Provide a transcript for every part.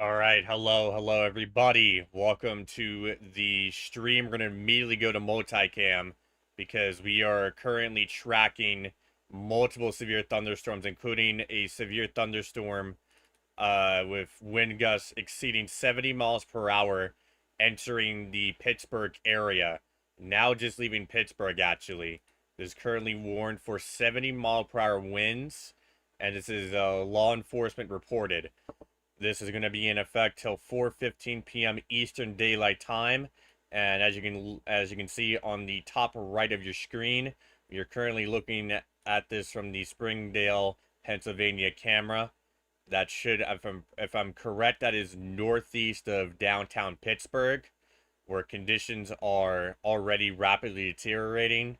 All right, hello everybody. Welcome to the stream. We're going to immediately go to multicam because we are currently tracking multiple severe thunderstorms, including a severe thunderstorm with wind gusts exceeding 70 miles per hour entering the Pittsburgh area. Now just leaving Pittsburgh, actually. This is currently warned for 70-mile-per-hour winds, and this is law enforcement reported. This is going to be in effect till 4:15 p.m. Eastern Daylight Time, and as you can see on the top right of your screen, you're currently looking at this from the Springdale, Pennsylvania camera. That should, if I'm correct, that is northeast of downtown Pittsburgh, where conditions are already rapidly deteriorating,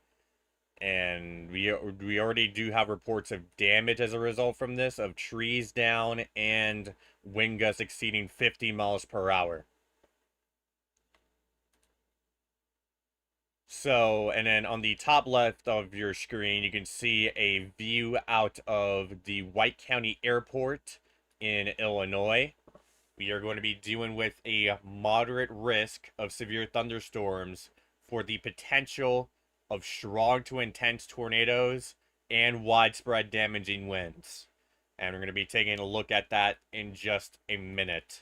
and we already do have reports of damage as a result from this, of trees down and wind gusts exceeding 50 miles per hour. So, and then on the top left of your screen, you can see a view out of the White County Airport in Illinois. We are going to be dealing with a moderate risk of severe thunderstorms for the potential of strong to intense tornadoes and widespread damaging winds. And we're going to be taking a look at that in just a minute.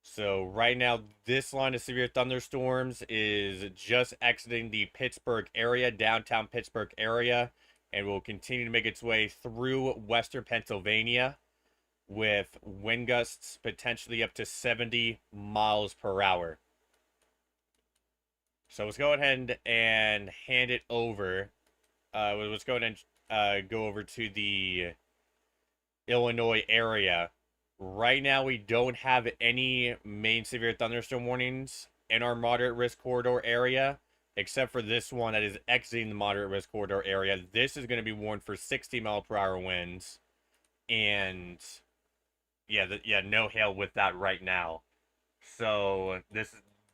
So right now, this line of severe thunderstorms is just exiting the Pittsburgh area, downtown Pittsburgh area, and will continue to make its way through western Pennsylvania with wind gusts potentially up to 70 miles per hour. So let's go ahead and hand it over. Let's go ahead and go over to the Illinois area. Right now, we don't have any main severe thunderstorm warnings in our moderate risk corridor area, except for this one that is exiting the moderate risk corridor area. This is going to be warned for 60-mile-per-hour winds, and no hail with that right now. So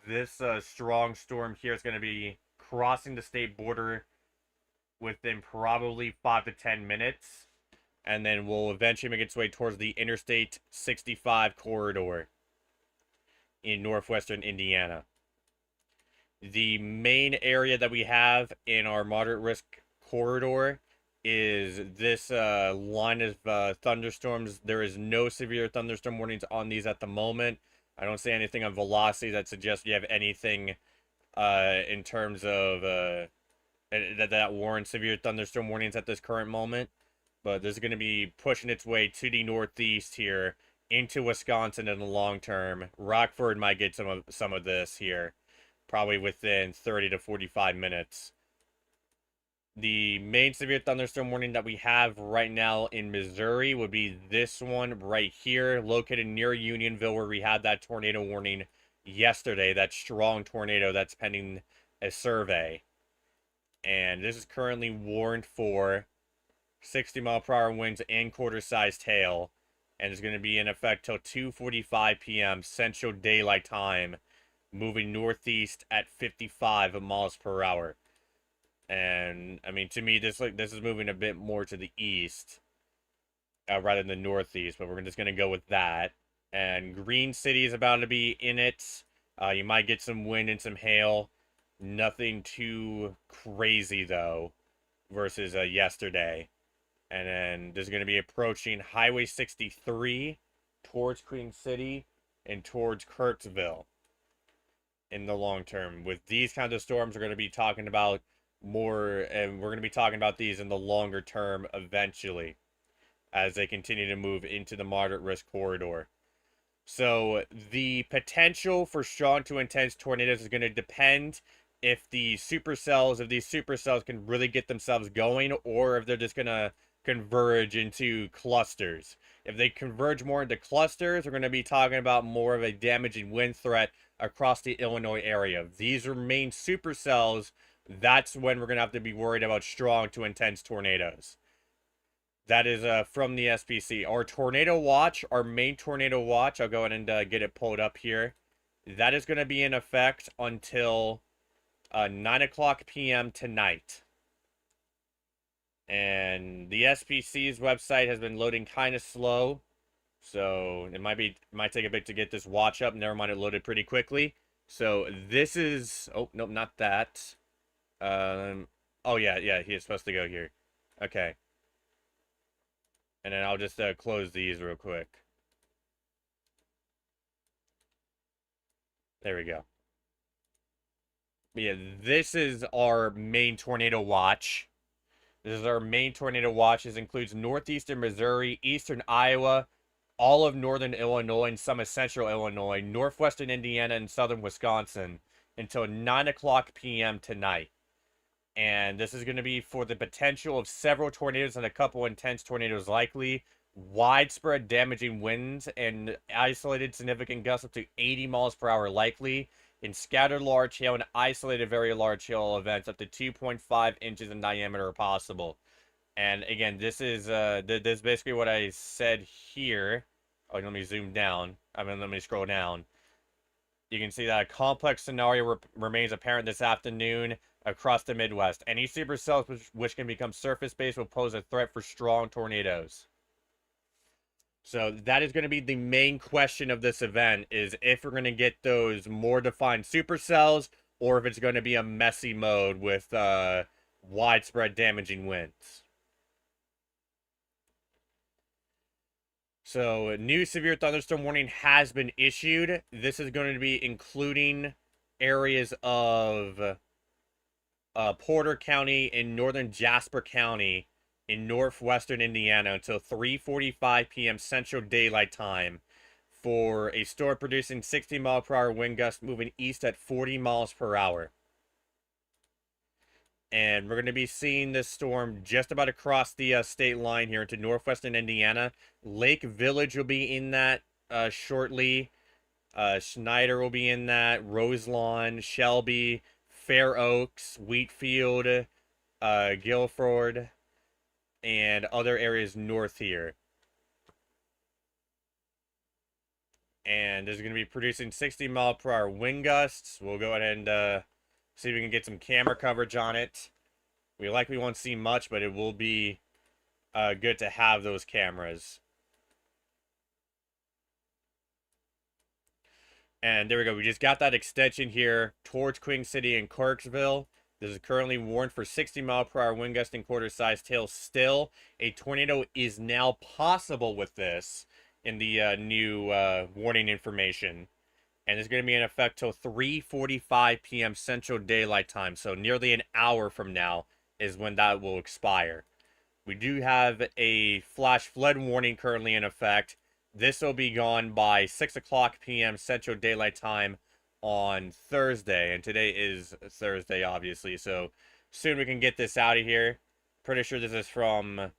this strong storm here is going to be crossing the state border within probably 5 to 10 minutes, and then will eventually make its way towards the Interstate 65 corridor in northwestern Indiana. The main area that we have in our moderate risk corridor is this line of thunderstorms. There is no severe thunderstorm warnings on these at the moment. I don't see anything on velocity that suggests you have anything in terms of that warrants severe thunderstorm warnings at this current moment. But this is going to be pushing its way to the northeast here into Wisconsin in the long term. Rockford might get some of this here, probably within 30 to 45 minutes. The main severe thunderstorm warning that we have right now in Missouri would be this one right here, located near Unionville, where we had that tornado warning yesterday, that strong tornado that's pending a survey. And this is currently warned for 60-mile-per-hour winds and quarter-sized hail, and is going to be in effect till 2:45 p.m. Central Daylight Time, moving northeast at 55 miles per hour. And I mean, to me, this is moving a bit more to the east rather than the northeast, but we're just going to go with that. And Green City is about to be in it. You might get some wind and some hail. Nothing too crazy, though, versus yesterday. And then there's going to be approaching Highway 63 towards Green City and towards Kirksville in the long term. With these kinds of storms, we're going to be talking about more, and we're going to be talking about these in the longer term eventually as they continue to move into the moderate risk corridor. So the potential for strong to intense tornadoes is going to depend if these supercells can really get themselves going, or if they're just going to converge into clusters. If they converge more into clusters, we're going to be talking about more of a damaging wind threat across the Illinois area. If these remain supercells, that's when we're going to have to be worried about strong to intense tornadoes. That is from the SPC. Our tornado watch, our main tornado watch, I'll go ahead and get it pulled up here. That is going to be in effect until 9 o'clock p.m. tonight. And the SPC's website has been loading kind of slow. So it might take a bit to get this watch up. Never mind, it loaded pretty quickly. So this is, oh nope, not that. Um, oh yeah, he is supposed to go here. Okay, and then I'll just close these real quick. There we go. But yeah, this is our main tornado watch. This is our main tornado watch. This includes northeastern Missouri, eastern Iowa, all of northern Illinois, and some of central Illinois, northwestern Indiana, and southern Wisconsin until 9 o'clock p.m. tonight. And this is going to be for the potential of several tornadoes and a couple intense tornadoes likely, widespread damaging winds, and isolated significant gusts up to 80 miles per hour likely, and scattered large hail and isolated very large hail events up to 2.5 inches in diameter are possible. And again, this is this is basically what I said here. Oh, let me zoom down. Let me scroll down. You can see that a complex scenario remains apparent this afternoon across the Midwest. Any supercells which can become surface-based will pose a threat for strong tornadoes. So that is going to be the main question of this event, is if we're going to get those more defined supercells or if it's going to be a messy mode with widespread damaging winds. So, a new severe thunderstorm warning has been issued. This is going to be including areas of Porter County and northern Jasper County in northwestern Indiana until 3:45 p.m. Central Daylight Time for a storm producing 60 mile per hour wind gust moving east at 40 miles per hour. And we're going to be seeing this storm just about across the state line here into northwestern Indiana. Lake Village will be in that shortly. Schneider will be in that. Roselawn, Shelby, Fair Oaks, Wheatfield, Guilford, and other areas north here. And this is going to be producing 60 mile per hour wind gusts. We'll go ahead and see if we can get some camera coverage on it. We likely won't see much, but it will be good to have those cameras. And there we go. We just got that extension here towards Queen City and Kirksville. This is currently warned for 60 mile per hour wind gust and quarter-sized hail still. A tornado is now possible with this in the new warning information. And it's going to be in effect till 3:45 p.m. Central Daylight Time. So nearly an hour from now is when that will expire. We do have a flash flood warning currently in effect. This will be gone by 6 o'clock p.m. Central Daylight Time on Thursday. And today is Thursday, obviously. So soon we can get this out of here. Pretty sure this is from...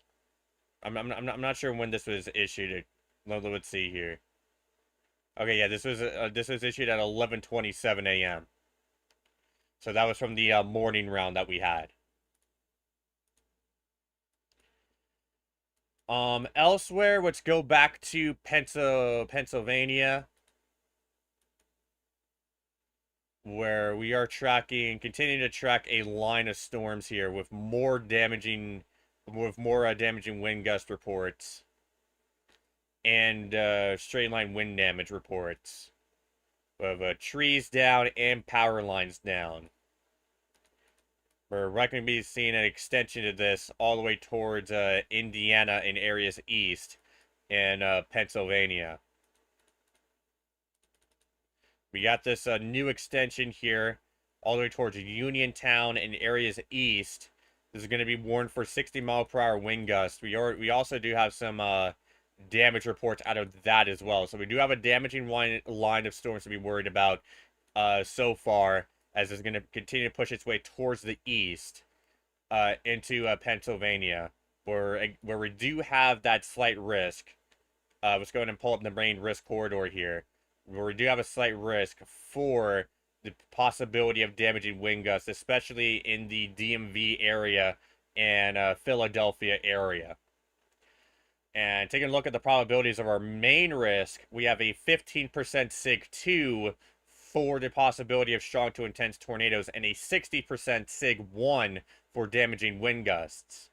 I'm not sure when this was issued. Let's see here. Okay, yeah, this was issued at 11:27 a.m. So that was from the morning round that we had. Elsewhere, let's go back to Pennsylvania, where we are continuing to track a line of storms here with more damaging wind gust reports and straight line wind damage reports. We have trees down and power lines down. We're likely to be seeing an extension of this all the way towards Indiana and areas east in Pennsylvania. We got this new extension here all the way towards Uniontown and areas east. This is going to be warned for 60 mile per hour wind gusts. We also do have some damage reports out of that as well. So we do have a damaging line of storms to be worried about so far, as it's going to continue to push its way towards the east into Pennsylvania, where we do have that slight risk. Let's go ahead and pull up the main risk corridor here, where we do have a slight risk for the possibility of damaging wind gusts, especially in the DMV area and Philadelphia area. And taking a look at the probabilities of our main risk, we have a 15% SIG 2 for the possibility of strong to intense tornadoes and a 60% SIG 1 for damaging wind gusts.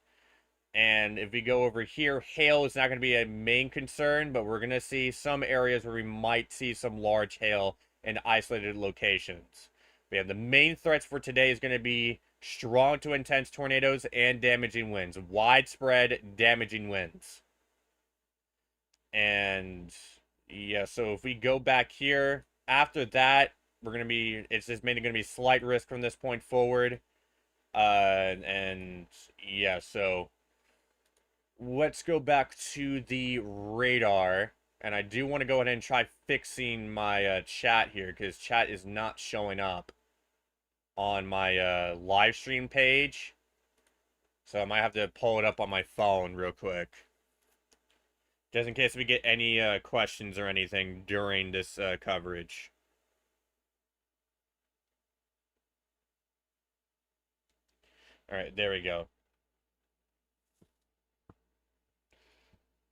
And if we go over here, hail is not going to be a main concern, but we're going to see some areas where we might see some large hail in isolated locations. We have the main threats for today is going to be strong to intense tornadoes and damaging winds, widespread damaging winds. And yeah, so if we go back here, after that, it's just mainly going to be slight risk from this point forward. And yeah, so let's go back to the radar. And I do want to go ahead and try fixing my chat here because chat is not showing up on my live stream page. So I might have to pull it up on my phone real quick. Just in case we get any questions or anything during this coverage. Alright, there we go.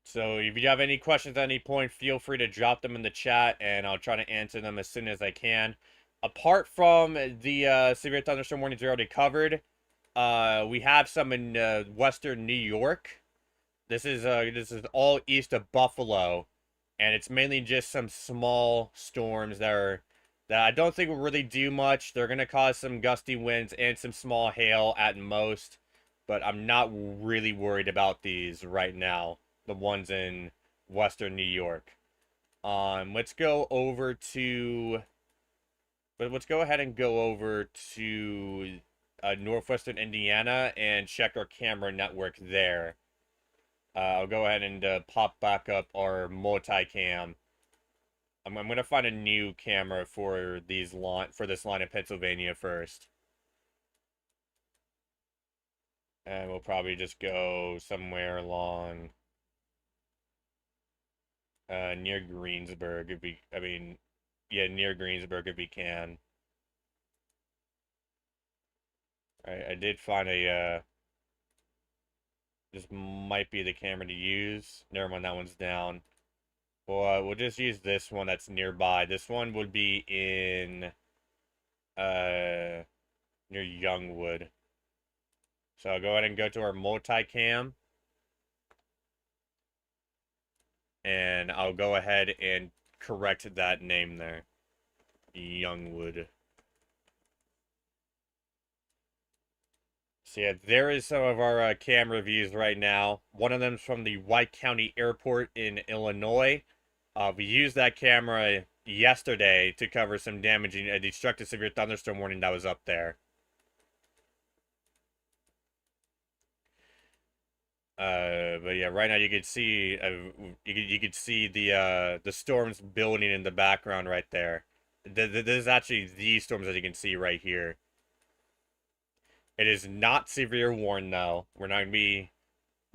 So if you have any questions at any point, feel free to drop them in the chat, and I'll try to answer them as soon as I can. Apart from the severe thunderstorm warnings we already covered, we have some in western New York. This is all east of Buffalo, and it's mainly just some small storms that I don't think will really do much. They're gonna cause some gusty winds and some small hail at most, but I'm not really worried about these right now. The ones in western New York. Let's go over to, but let's go ahead and go over to northwestern Indiana and check our camera network there. I'll go ahead and pop back up our multicam. I'm gonna find a new camera for this line in Pennsylvania first, and we'll probably just go somewhere along near Greensburg if we. I mean, yeah, near Greensburg if we can. I did find a. This might be the camera to use. Never mind, that one's down. Well, we'll just use this one that's nearby. This one would be in near Youngwood. So I'll go ahead and go to our multicam. And I'll go ahead and correct that name there. Youngwood. So yeah, there is some of our camera views right now. One of them's from the White County Airport in Illinois. We used that camera yesterday to cover some damaging, a destructive severe thunderstorm warning that was up there. But yeah, right now you could see you could see the storms building in the background right there. This is actually the storms that you can see right here. It is not severe warned though. We're not gonna be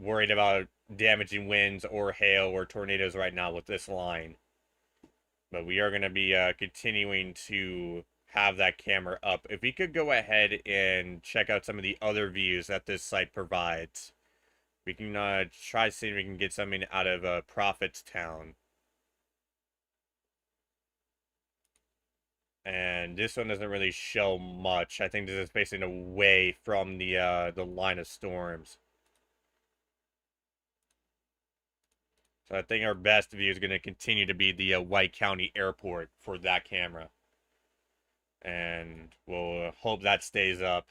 worried about damaging winds or hail or tornadoes right now with this line. But we are gonna be continuing to have that camera up. If we could go ahead and check out some of the other views that this site provides. We can try seeing if we can get something out of Prophetstown. And this one doesn't really show much. I think this is facing away from the line of storms. So I think our best view is going to continue to be the White County Airport for that camera. And we'll hope that stays up.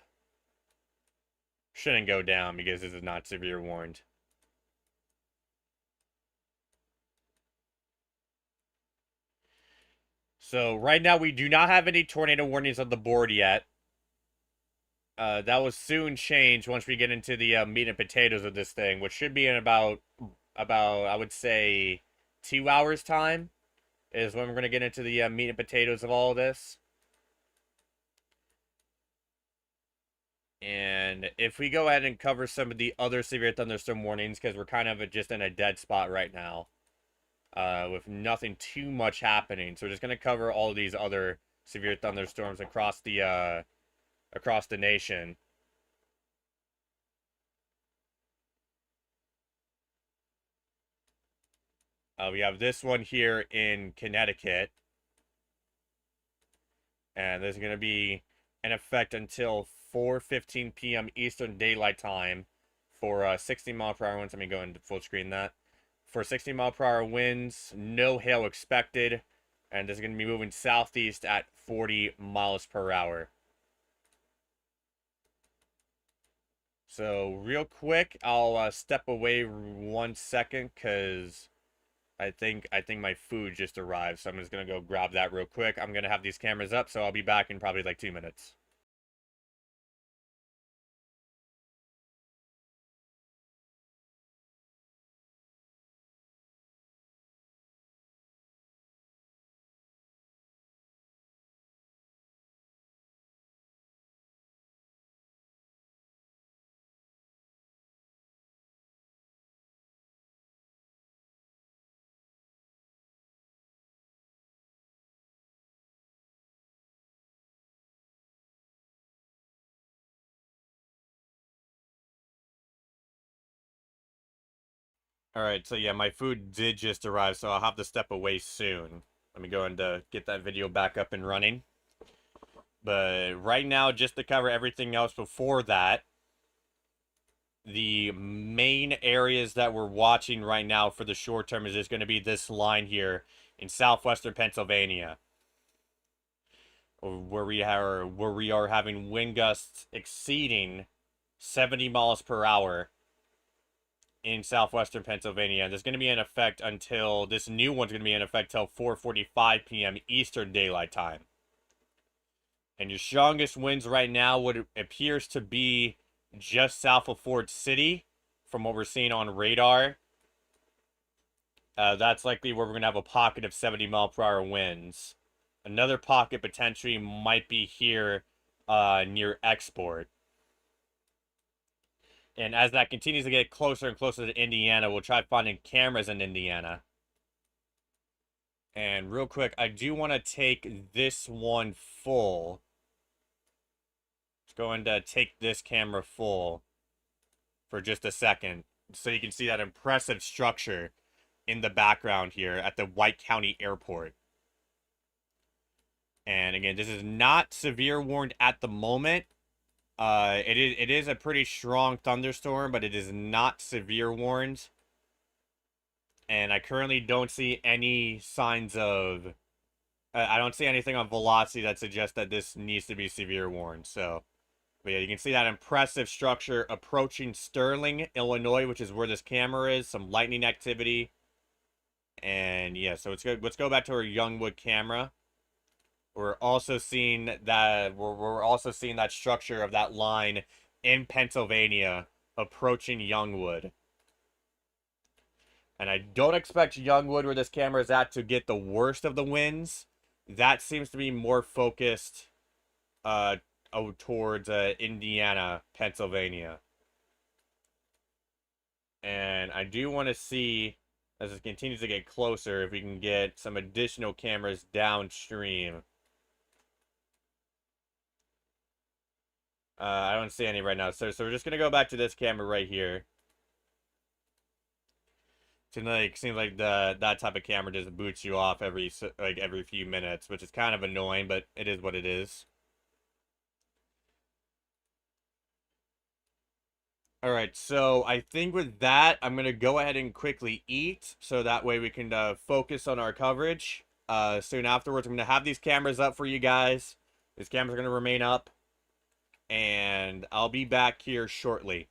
Shouldn't go down because this is not severe warned. So right now we do not have any tornado warnings on the board yet. That will soon change once we get into the meat and potatoes of this thing, which should be in about I would say 2 hours time is when we're going to get into the meat and potatoes of all of this. And if we go ahead and cover some of the other severe thunderstorm warnings, because we're kind of just in a dead spot right now, with nothing too much happening. So we're just going to cover all of these other severe thunderstorms across the nation. We have this one here in Connecticut. And this is going to be in effect until 4:15 p.m. Eastern Daylight Time For 60 mile per hour winds, let me go into full screen that. For 60 mile per hour winds, no hail expected. And this is going to be moving southeast at 40 miles per hour. So real quick, I'll step away 1 second because I think my food just arrived. So I'm just gonna go grab that real quick. I'm gonna have these cameras up, so I'll be back in probably like 2 minutes. All right, so yeah, my food did just arrive, so I'll have to step away soon. Let me go and get that video back up and running. But right now, just to cover everything else before that, the main areas that we're watching right now for the short term is just going to be this line here in southwestern Pennsylvania, where we are having wind gusts exceeding 70 miles per hour in southwestern Pennsylvania. And there's going to be in effect until this new one's going to be in effect till 4:45 p.m. Eastern Daylight Time. And your strongest winds right now would appears to be just south of Ford City, from what we're seeing on radar. That's likely where we're going to have a pocket of 70 mile per hour winds. Another pocket potentially might be here near Export. And as that continues to get closer and closer to Indiana, we'll try finding cameras in Indiana. And real quick, I do want to take this one full. Let's go and take this camera full for just a second, so you can see that impressive structure in the background here at the White County Airport. And again, this is not severe warned at the moment. It is a pretty strong thunderstorm, but it is not severe warned. And I currently don't see any signs of... I don't see anything on velocity that suggests that this needs to be severe warned. So, but yeah, you can see that impressive structure approaching Sterling, Illinois, which is where this camera is. Some lightning activity. And yeah, so let's go back to our Youngwood camera. We're also seeing that structure of that line in Pennsylvania approaching Youngwood. And I don't expect Youngwood, where this camera is at, to get the worst of the winds. That seems to be more focused towards Indiana, Pennsylvania. And I do want to see, as it continues to get closer, if we can get some additional cameras downstream. I don't see any right now. So we're just gonna go back to this camera right here. Seems like that type of camera just boots you off every few minutes, which is kind of annoying, but it is what it is. All right, so I think with that, I'm gonna go ahead and quickly eat, so that way we can focus on our coverage. Soon afterwards, I'm gonna have these cameras up for you guys. These cameras are gonna remain up, and I'll be back here shortly.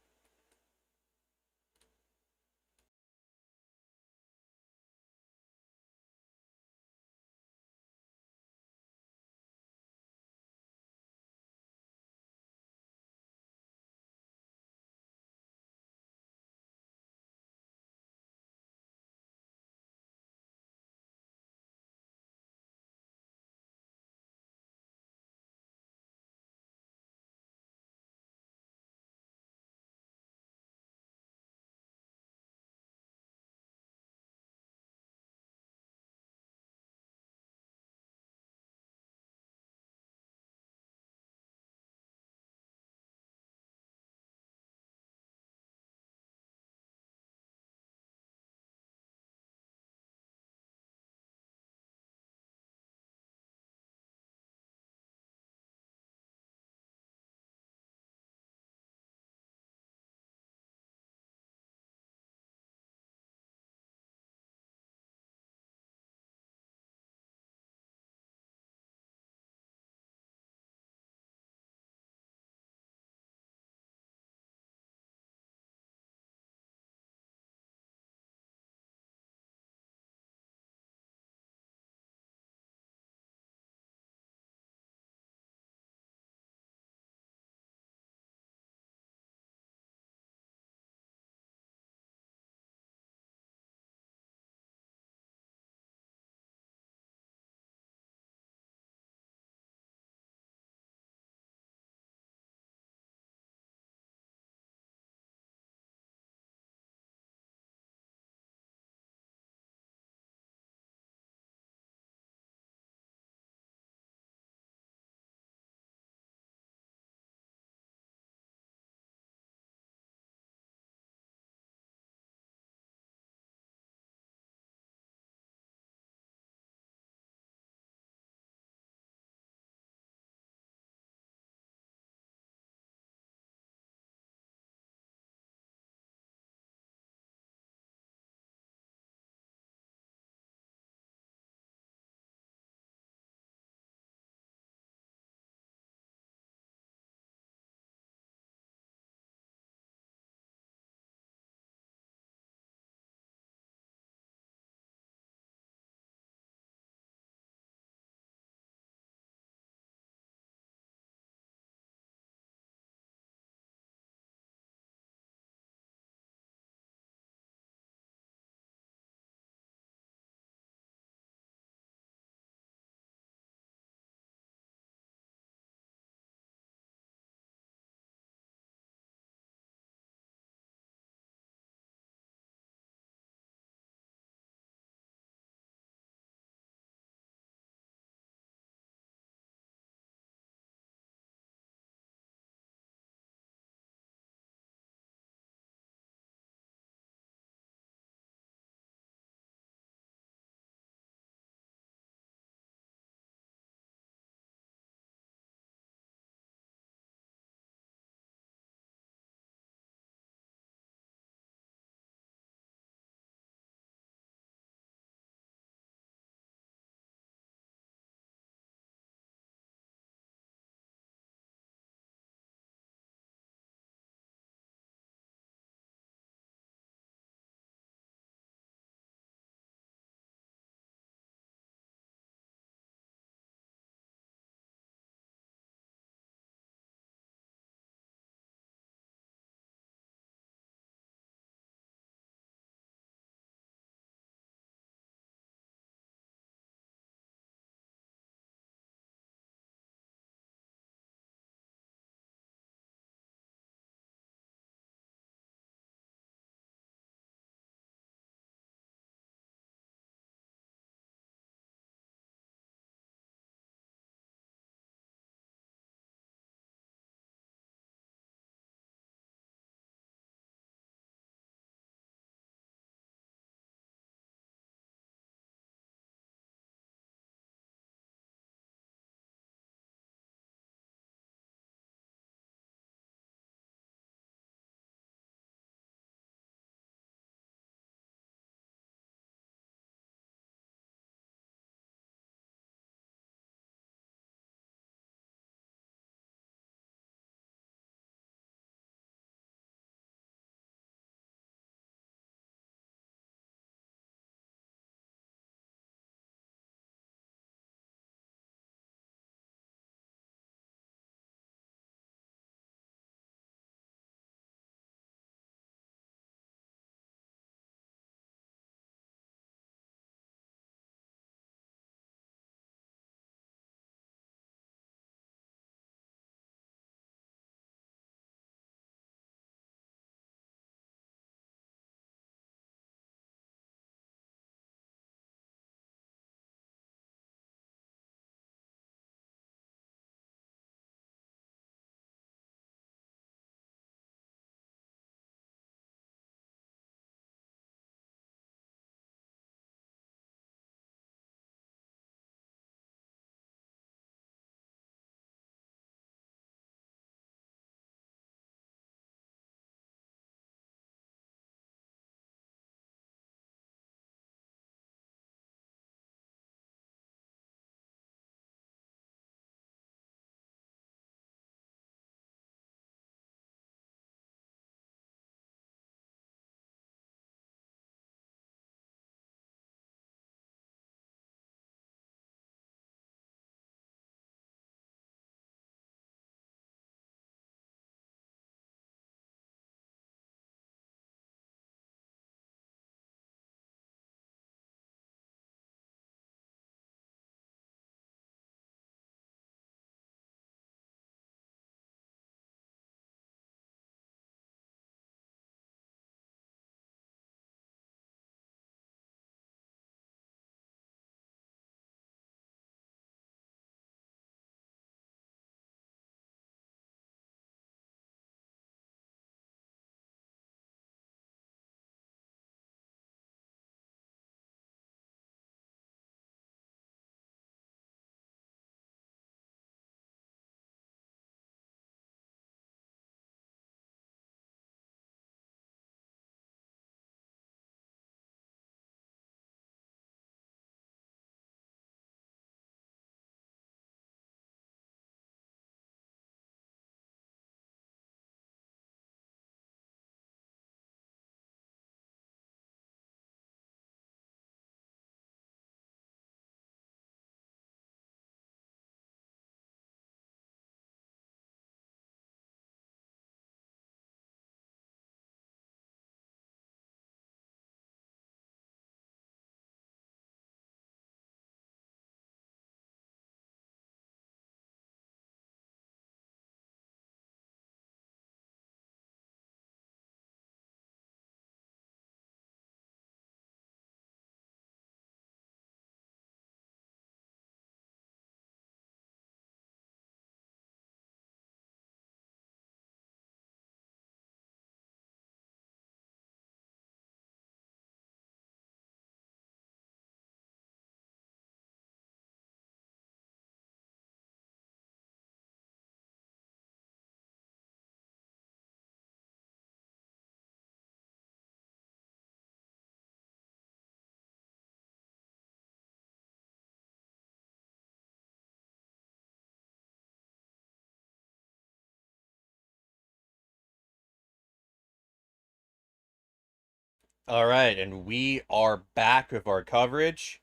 All right, and we are back with our coverage.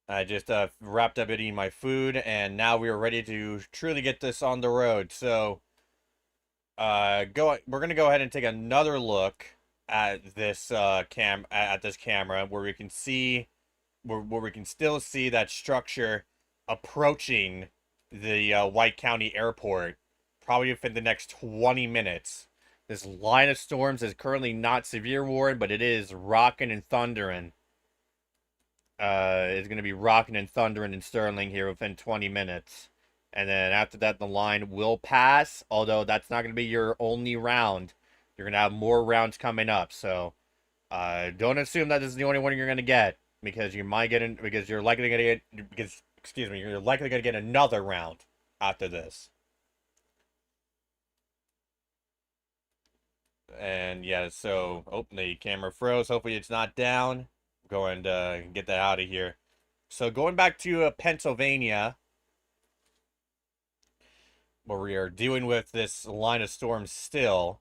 I just wrapped up eating my food, and now we are ready to truly get this on the road. So, we're gonna go ahead and take another look at this at this camera, where we can see where we can still see that structure approaching the White County Airport, probably within the next 20 minutes. This line of storms is currently not severe warning, but it is rocking and thundering. It's going to be rocking and thundering in Sterling here within 20 minutes. And then after that, the line will pass, although that's not going to be your only round. You're going to have more rounds coming up, so don't assume that this is the only one you're going to get, because you might get in, because you're likely going to get, because, excuse me, you're likely going to get another round after this. And yeah, so, oh, the camera froze. Hopefully it's not down. Go and get that out of here. So going back to Pennsylvania, where we are dealing with this line of storms still.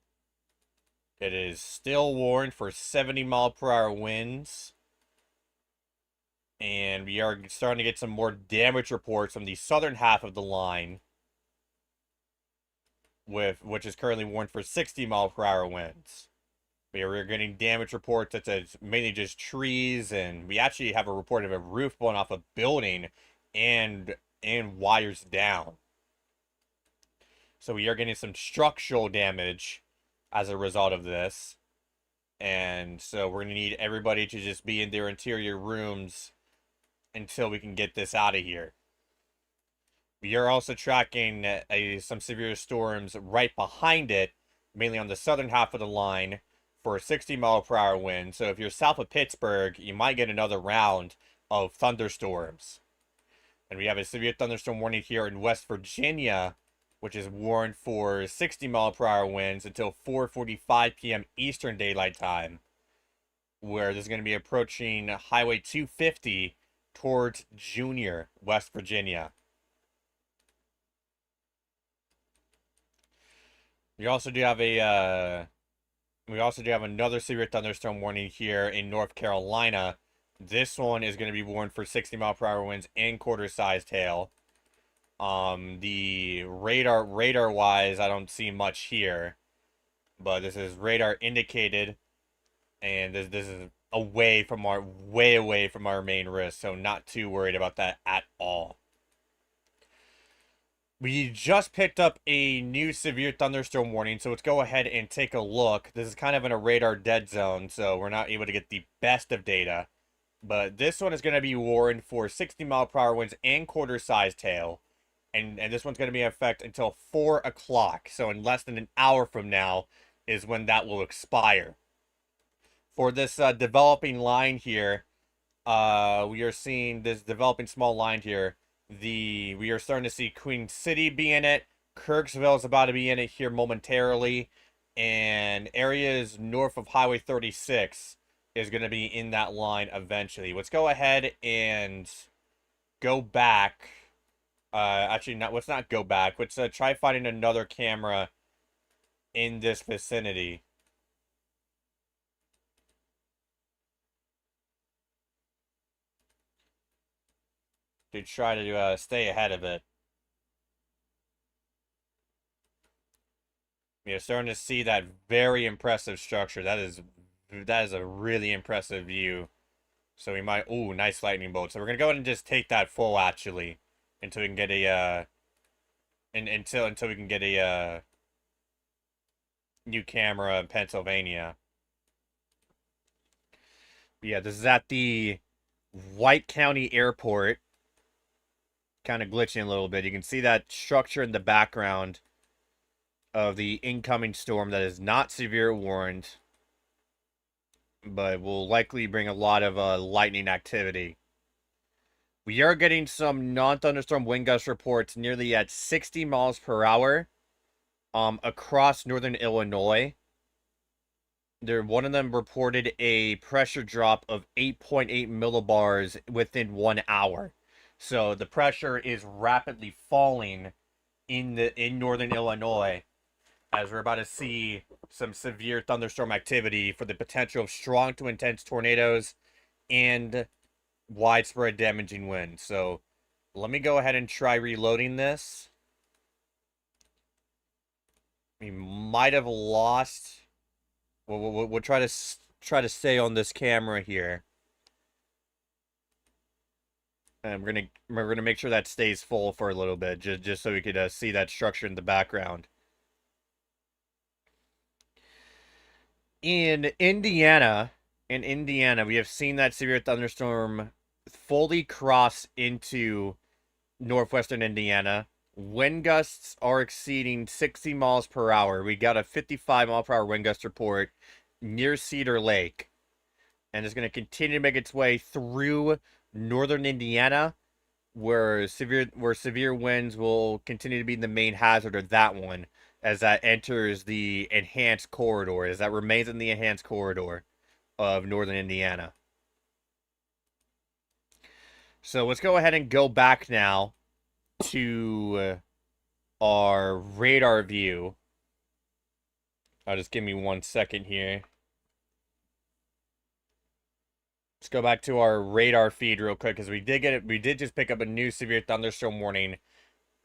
It is still warned for 70-mile-per-hour winds. And we are starting to get some more damage reports from the southern half of the line, which is currently warned for 60-mile-per-hour winds. We are getting damage reports that's mainly just trees, and we actually have a report of a roof blowing off a building and wires down. So we are getting some structural damage as a result of this. And so we're going to need everybody to just be in their interior rooms until we can get this out of here. We are also tracking some severe storms right behind it, mainly on the southern half of the line, for a 60-mile-per-hour wind. So if you're south of Pittsburgh, you might get another round of thunderstorms. And we have a severe thunderstorm warning here in West Virginia, which is warned for 60-mile-per-hour winds until 4:45 p.m. Eastern Daylight Time, where this is going to be approaching Highway 250 towards Junior, West Virginia. We also do have another severe thunderstorm warning here in North Carolina. This one is going to be warned for 60-mile-per-hour winds and quarter-sized hail. The radar wise, I don't see much here, but this is radar indicated, and this is way away from our main risk, so not too worried about that at all. We just picked up a new severe thunderstorm warning, so let's go ahead and take a look. This is kind of in a radar dead zone, so we're not able to get the best of data, but this one is going to be warned for 60-mile-per-hour winds and quarter-sized hail. And this one's going to be in effect until 4 o'clock. So in less than an hour from now is when that will expire. For this developing line here, we are seeing this developing small line here. We are starting to see Queen City be in it. Kirksville is about to be in it here momentarily. And areas north of Highway 36 is going to be in that line eventually. Let's go ahead and go back. Actually, let's not go back. Let's try finding another camera in this vicinity. To try to stay ahead of it. You're starting to see that very impressive structure. That is a really impressive view. So we might, ooh, nice lightning bolt. So we're gonna go ahead and just take that full actually, until we can get a until we can get a new camera in Pennsylvania. But yeah, this is at the White County Airport. Kind of glitching a little bit. You can see that structure in the background of the incoming storm that is not severe warned, but will likely bring a lot of lightning activity. We are getting some non-thunderstorm wind gust reports nearly at 60 miles per hour across northern Illinois. One of them reported a pressure drop of 8.8 millibars within 1 hour. So the pressure is rapidly falling in northern Illinois. as we're about to see some severe thunderstorm activity for the potential of strong to intense tornadoes and widespread damaging winds. So let me go ahead and try reloading this. We might have lost. We'll try to stay on this camera here, and we're gonna make sure that stays full for a little bit, just so we could see that structure in the background. In Indiana, we have seen that severe thunderstorm fully cross into northwestern Indiana. Wind gusts are exceeding 60 miles per hour. We got a 55-mile-per-hour wind gust report near Cedar Lake, and it's going to continue to make its way through northern Indiana, where severe winds will continue to be the main hazard of that one, as that enters the enhanced corridor, as that remains in the enhanced corridor of northern Indiana. So let's go ahead and go back now to our radar view. I'll just give me 1 second here. Let's go back to our radar feed real quick, because we did just pick up a new severe thunderstorm warning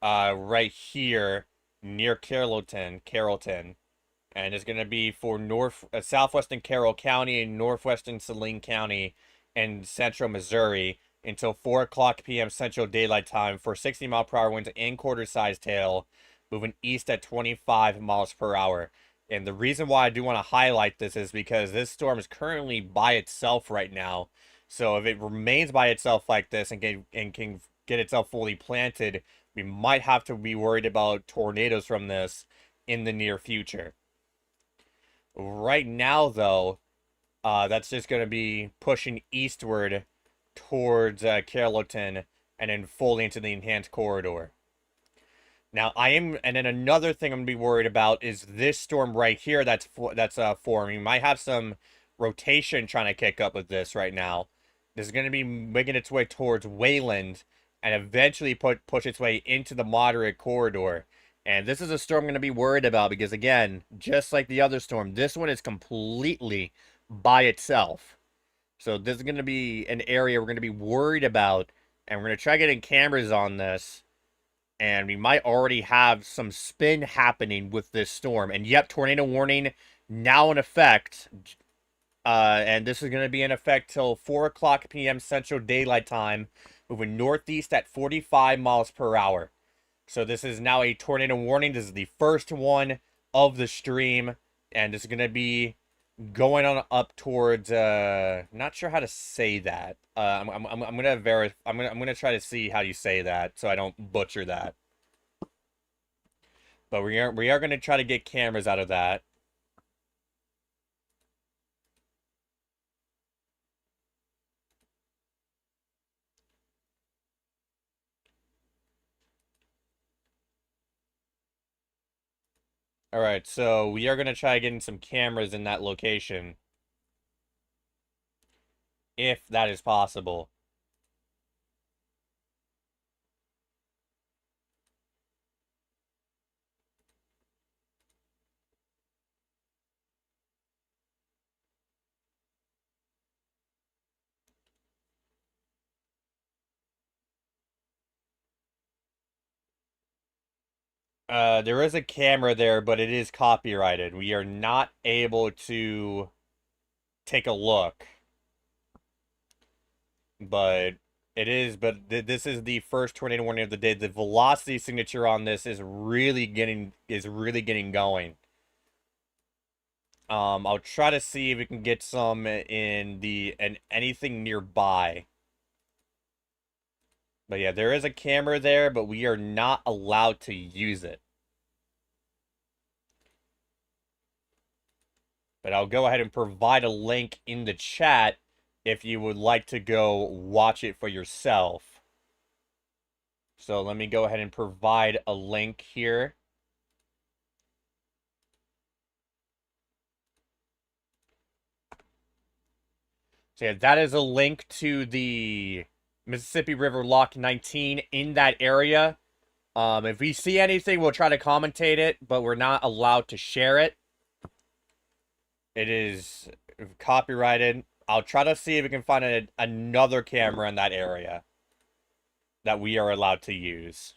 right here near Carrollton, and it's going to be for southwestern Carroll County and northwestern Saline County and central Missouri until 4 o'clock p.m. Central Daylight Time for 60-mile-per-hour winds and quarter-sized hail, moving east at 25 miles per hour. And the reason why I do want to highlight this is because this storm is currently by itself right now. So if it remains by itself like this and can get itself fully planted, we might have to be worried about tornadoes from this in the near future. Right now, though, that's just going to be pushing eastward towards Carrollton and then fully into the enhanced corridor. Now, and then another thing I'm going to be worried about is this storm right here that's forming. Might have some rotation trying to kick up with this right now. This is going to be making its way towards Wayland and eventually push its way into the moderate corridor. And this is a storm I'm going to be worried about because, again, just like the other storm, this one is completely by itself. So this is going to be an area we're going to be worried about, and we're going to try getting cameras on this. And we might already have some spin happening with this storm. And yep, tornado warning now in effect. And this is going to be in effect till 4 o'clock p.m. Central Daylight Time, moving northeast at 45 miles per hour. So this is now a tornado warning. This is the first one of the stream. And this is going to be going on up towards, not sure how to say that. I'm gonna try to see how you say that so I don't butcher that. But we are gonna try to get cameras out of that. All right, so we are gonna try getting some cameras in that location, if that is possible. There is a camera there, but it is copyrighted. We are not able to take a look. But this is the first tornado warning of the day. The velocity signature on this is really getting going. I'll try to see if we can get some in anything nearby. But yeah, there is a camera there, but we are not allowed to use it. But I'll go ahead and provide a link in the chat if you would like to go watch it for yourself. So let me go ahead and provide a link here. So yeah, that is a link to the Mississippi River Lock 19 in that area. If we see anything, we'll try to commentate it, but we're not allowed to share it. It is copyrighted. I'll try to see if we can find another camera in that area that we are allowed to use.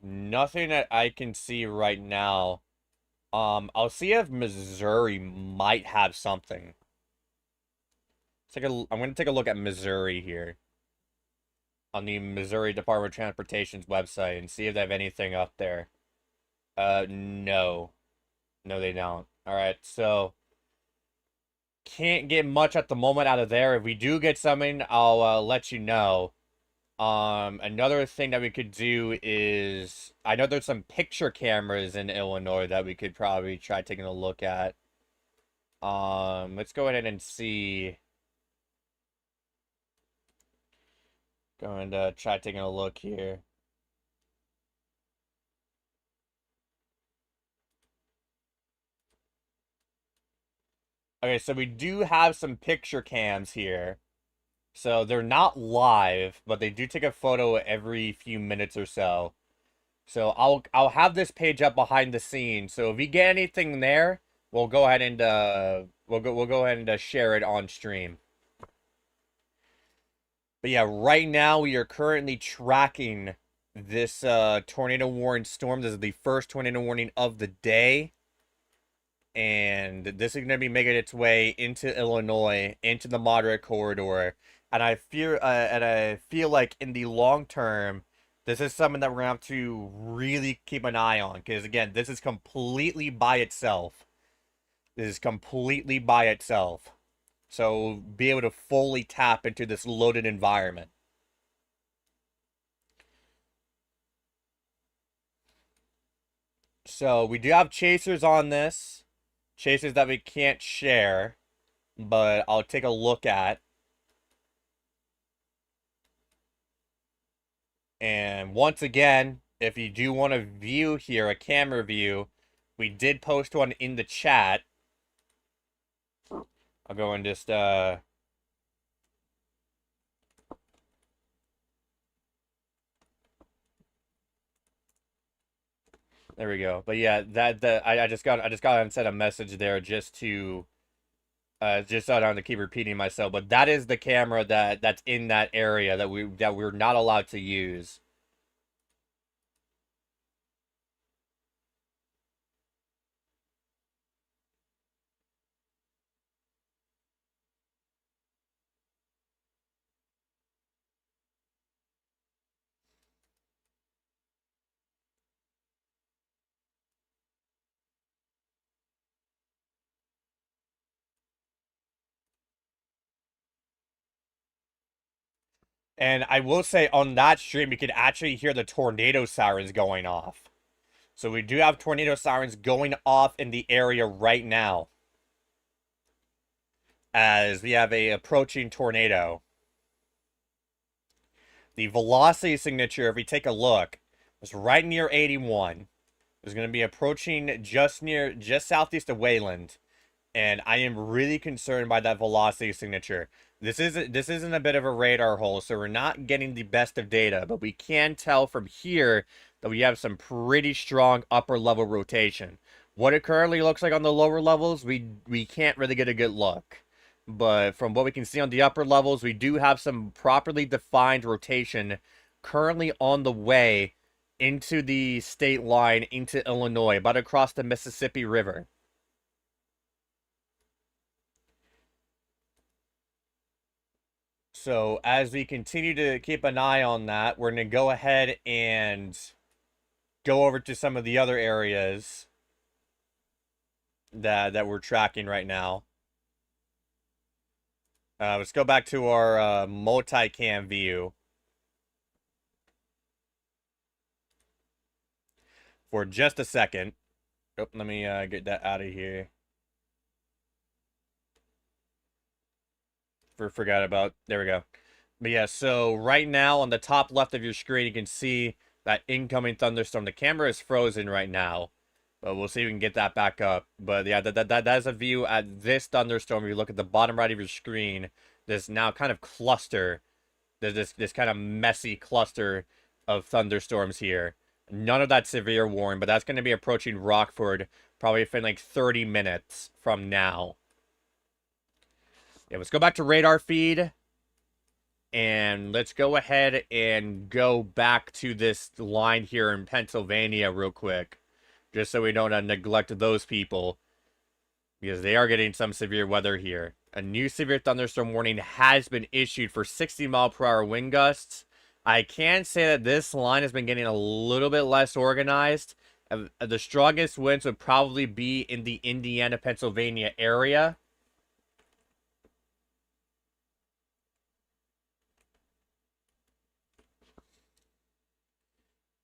Nothing that I can see right now. I'll see if Missouri might have something. I'm going to take a look at Missouri here on the Missouri Department of Transportation's website and see if they have anything up there. No. No, they don't. All right, so can't get much at the moment out of there. If we do get something, I'll let you know. Another thing that we could do is, I know there's some picture cameras in Illinois that we could probably try taking a look at. Let's go ahead and see. Go and try taking a look here. Okay, so we do have some picture cams here. So they're not live, but they do take a photo every few minutes or so. So I'll have this page up behind the scenes. So if we get anything there, we'll go ahead and we'll go ahead and share it on stream. But yeah, right now we are currently tracking this tornado warning storm. This is the first tornado warning of the day. And this is going to be making its way into Illinois, into the moderate corridor. And I feel like in the long term, this is something that we're going to have to really keep an eye on. Because again, this is completely by itself. This is completely by itself. So be able to fully tap into this loaded environment. So we do have chasers on this. Chasers that we can't share, but I'll take a look at. And once again, if you do want to view here, a camera view, we did post one in the chat. I'll go and just, there we go. But yeah, I just got and sent a message there just to just so I don't have to keep repeating myself. But that is the camera that's in that area that we're not allowed to use. And I will say on that stream, you could actually hear the tornado sirens going off. So we do have tornado sirens going off in the area right now, as we have a approaching tornado. The velocity signature, if we take a look, was right near 81. It's going to be approaching just southeast of Wayland. And I am really concerned by that velocity signature. This isn't a bit of a radar hole, so we're not getting the best of data, but we can tell from here that we have some pretty strong upper level rotation. What it currently looks like on the lower levels, we can't really get a good look. But from what we can see on the upper levels, we do have some properly defined rotation currently on the way into the state line, into Illinois, about across the Mississippi River. So as we continue to keep an eye on that, we're going to go ahead and go over to some of the other areas that we're tracking right now. Let's go back to our multi-cam view for just a second. Oh, let me get that out of here. Forgot about. There we go. But yeah, so right now on the top left of your screen, you can see that incoming thunderstorm. The camera is frozen right now. But we'll see if we can get that back up. But yeah, that is a view at this thunderstorm. If you look at the bottom right of your screen, this now kind of cluster. There's this kind of messy cluster of thunderstorms here. None of that severe warning, but that's going to be approaching Rockford probably within like 30 minutes from now. Yeah, let's go back to radar feed. And let's go ahead and go back to this line here in Pennsylvania real quick. Just so we don't neglect those people. Because they are getting some severe weather here. A new severe thunderstorm warning has been issued for 60-mile-per-hour wind gusts. I can say that this line has been getting a little bit less organized. The strongest winds would probably be in the Indiana, Pennsylvania area.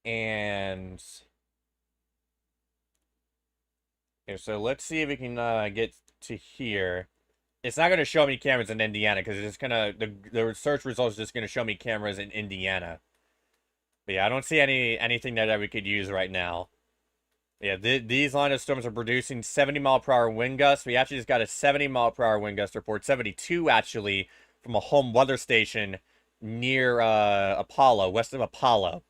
And okay, so let's see if we can get to here. It's not going to show me cameras in Indiana because it's just going to, the search results is just going to show me cameras in Indiana. But yeah, I don't see anything that we could use right now. Yeah, these line of storms are producing 70-mile-per-hour wind gusts. We actually just got a 70-mile-per-hour wind gust report, 72 actually, from a home weather station near Apollo, west of Apollo.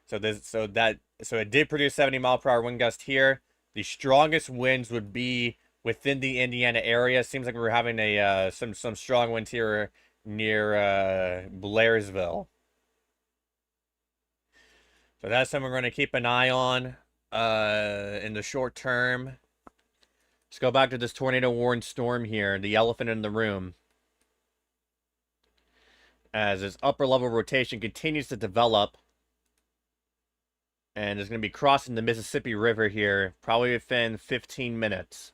So it did produce 70-mile-per-hour wind gust here. The strongest winds would be within the Indiana area. Seems like we're having a some strong winds here near Blairsville. So that's something we're going to keep an eye on in the short term. Let's go back to this tornado warned storm here, the elephant in the room. As this upper level rotation continues to develop. And it's going to be crossing the Mississippi River here, probably within 15 minutes.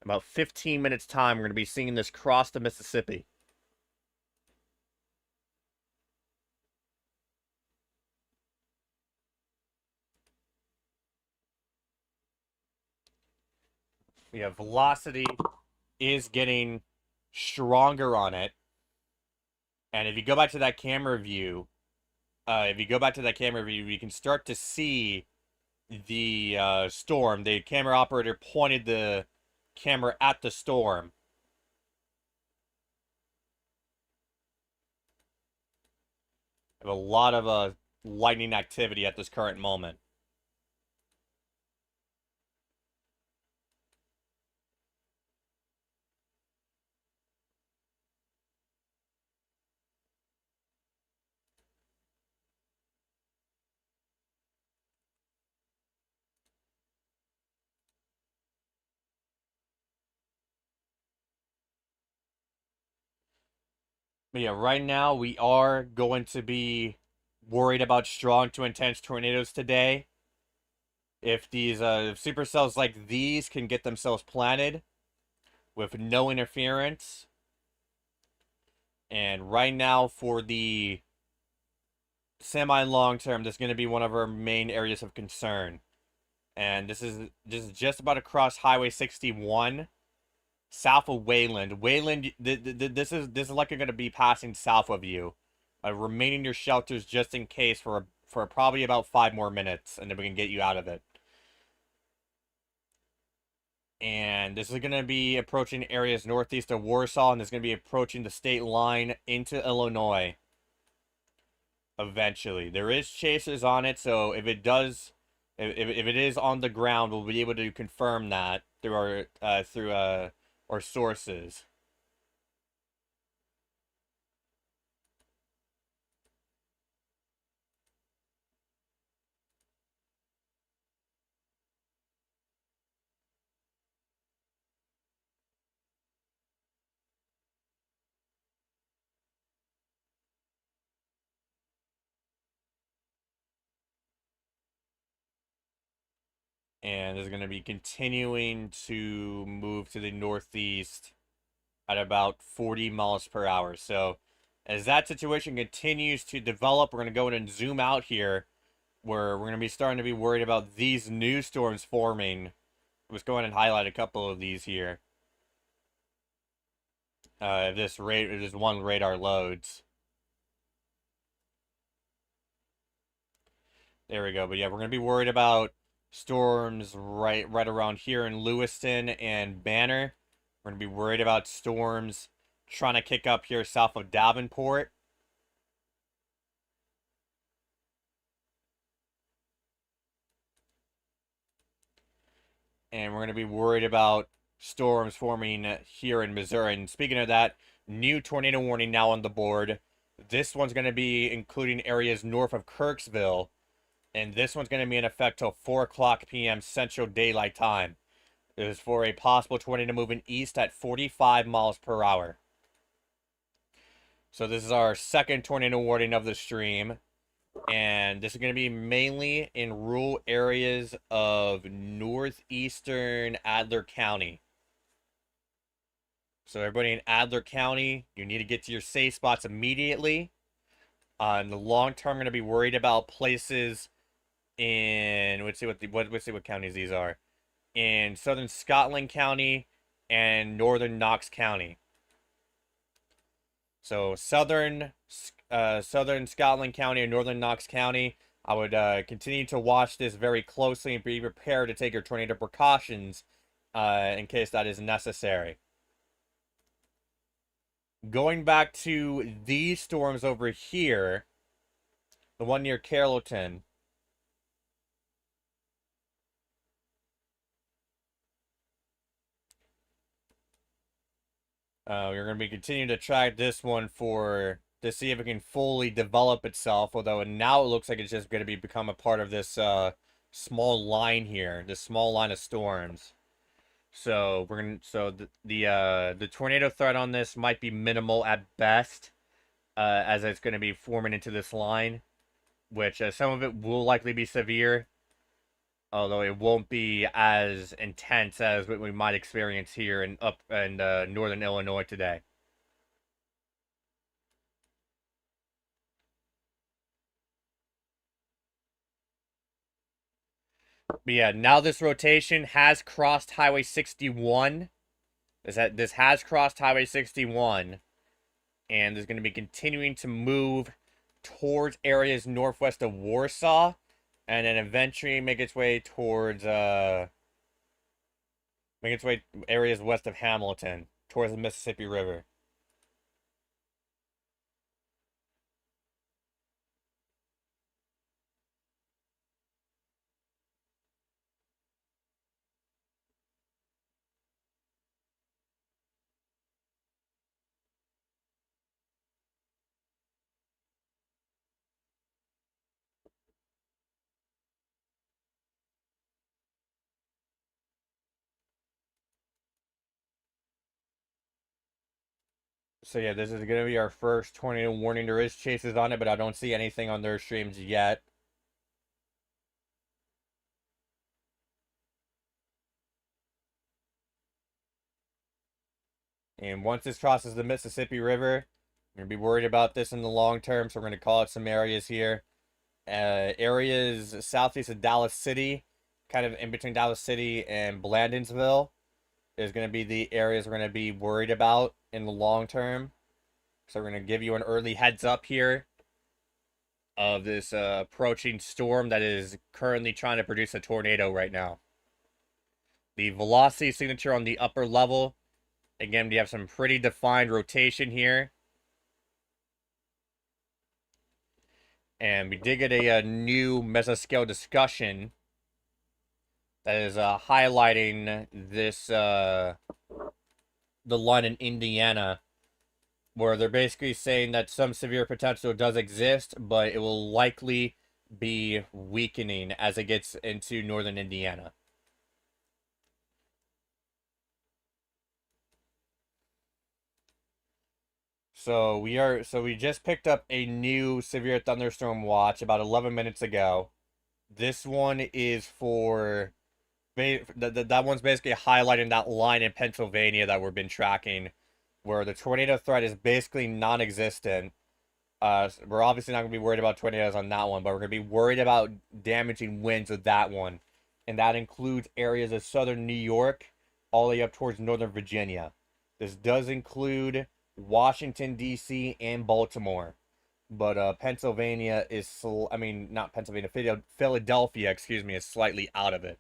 About 15 minutes time, we're going to be seeing this cross the Mississippi. We have velocity is getting stronger on it. And if you go back to that camera view, you can start to see the storm. The camera operator pointed the camera at the storm. We have a lot of lightning activity at this current moment. But yeah, right now we are going to be worried about strong to intense tornadoes today. If these supercells like these can get themselves planted with no interference. And right now for the semi-long term, this is going to be one of our main areas of concern. And this is just about across Highway 61. South of Wayland. Wayland, this is likely going to be passing south of you. Remaining your shelters just in case for probably about 5 more minutes, and then we can get you out of it. And this is going to be approaching areas northeast of Warsaw, and this is going to be approaching the state line into Illinois. Eventually, there is chasers on it, so if it does, if it is on the ground, we'll be able to confirm that through our sources. And is going to be continuing to move to the northeast at about 40 miles per hour. So as that situation continues to develop, we're going to go in and zoom out here where we're going to be starting to be worried about these new storms forming. Let's go ahead and highlight a couple of these here. If this one radar loads. There we go. But yeah, we're going to be worried about storms right around here in Lewiston and Banner. We're going to be worried about storms trying to kick up here south of Davenport. And we're going to be worried about storms forming here in Missouri. And speaking of that, new tornado warning now on the board. This one's going to be including areas north of Kirksville. And this one's going to be in effect till 4 o'clock p.m. Central Daylight Time. It is for a possible tornado moving east at 45 miles per hour. So this is our second tornado warning of the stream. And this is going to be mainly in rural areas of northeastern Adler County. So everybody in Adler County, you need to get to your safe spots immediately. In the long term, I'm going to be worried about places in, let's see what counties these are. In southern Scotland County and northern Knox County. So southern Scotland County and northern Knox County, I would continue to watch this very closely and be prepared to take your tornado precautions in case that is necessary. Going back to these storms over here, the one near Carrollton. We're going to be continuing to track this one to see if it can fully develop itself. Although now it looks like it's just going to become a part of this small line here, this small line of storms. So the tornado threat on this might be minimal at best, as it's going to be forming into this line, which some of it will likely be severe, although it won't be as intense as what we might experience here in northern Illinois today. But yeah, now this rotation has crossed Highway 61. This has crossed Highway 61, and is going to be continuing to move towards areas northwest of Warsaw, and then eventually make its way towards areas west of Hamilton, towards the Mississippi River. So yeah, this is going to be our first tornado warning. There is chases on it, but I don't see anything on their streams yet. And once this crosses the Mississippi River, I'm going to be worried about this in the long term, so we're going to call out some areas here. Areas southeast of Dallas City, kind of in between Dallas City and Blandonsville, is going to be the areas we're going to be worried about in the long term. So we're going to give you an early heads up here of this approaching storm that is currently trying to produce a tornado right now. The velocity signature on the upper level. Again, we have some pretty defined rotation here. And we did get a new mesoscale discussion that is highlighting this, the line in Indiana, where they're basically saying that some severe potential does exist, but it will likely be weakening as it gets into northern Indiana. So we just picked up a new severe thunderstorm watch about 11 minutes ago. This one is for that one's basically highlighting that line in Pennsylvania that we've been tracking, where the tornado threat is basically non-existent. We're obviously not going to be worried about tornadoes on that one, but we're going to be worried about damaging winds with that one. And that includes areas of southern New York all the way up towards northern Virginia. This does include Washington, D.C., and Baltimore. but Pennsylvania is, I mean, not Pennsylvania, Philadelphia, excuse me, is slightly out of it.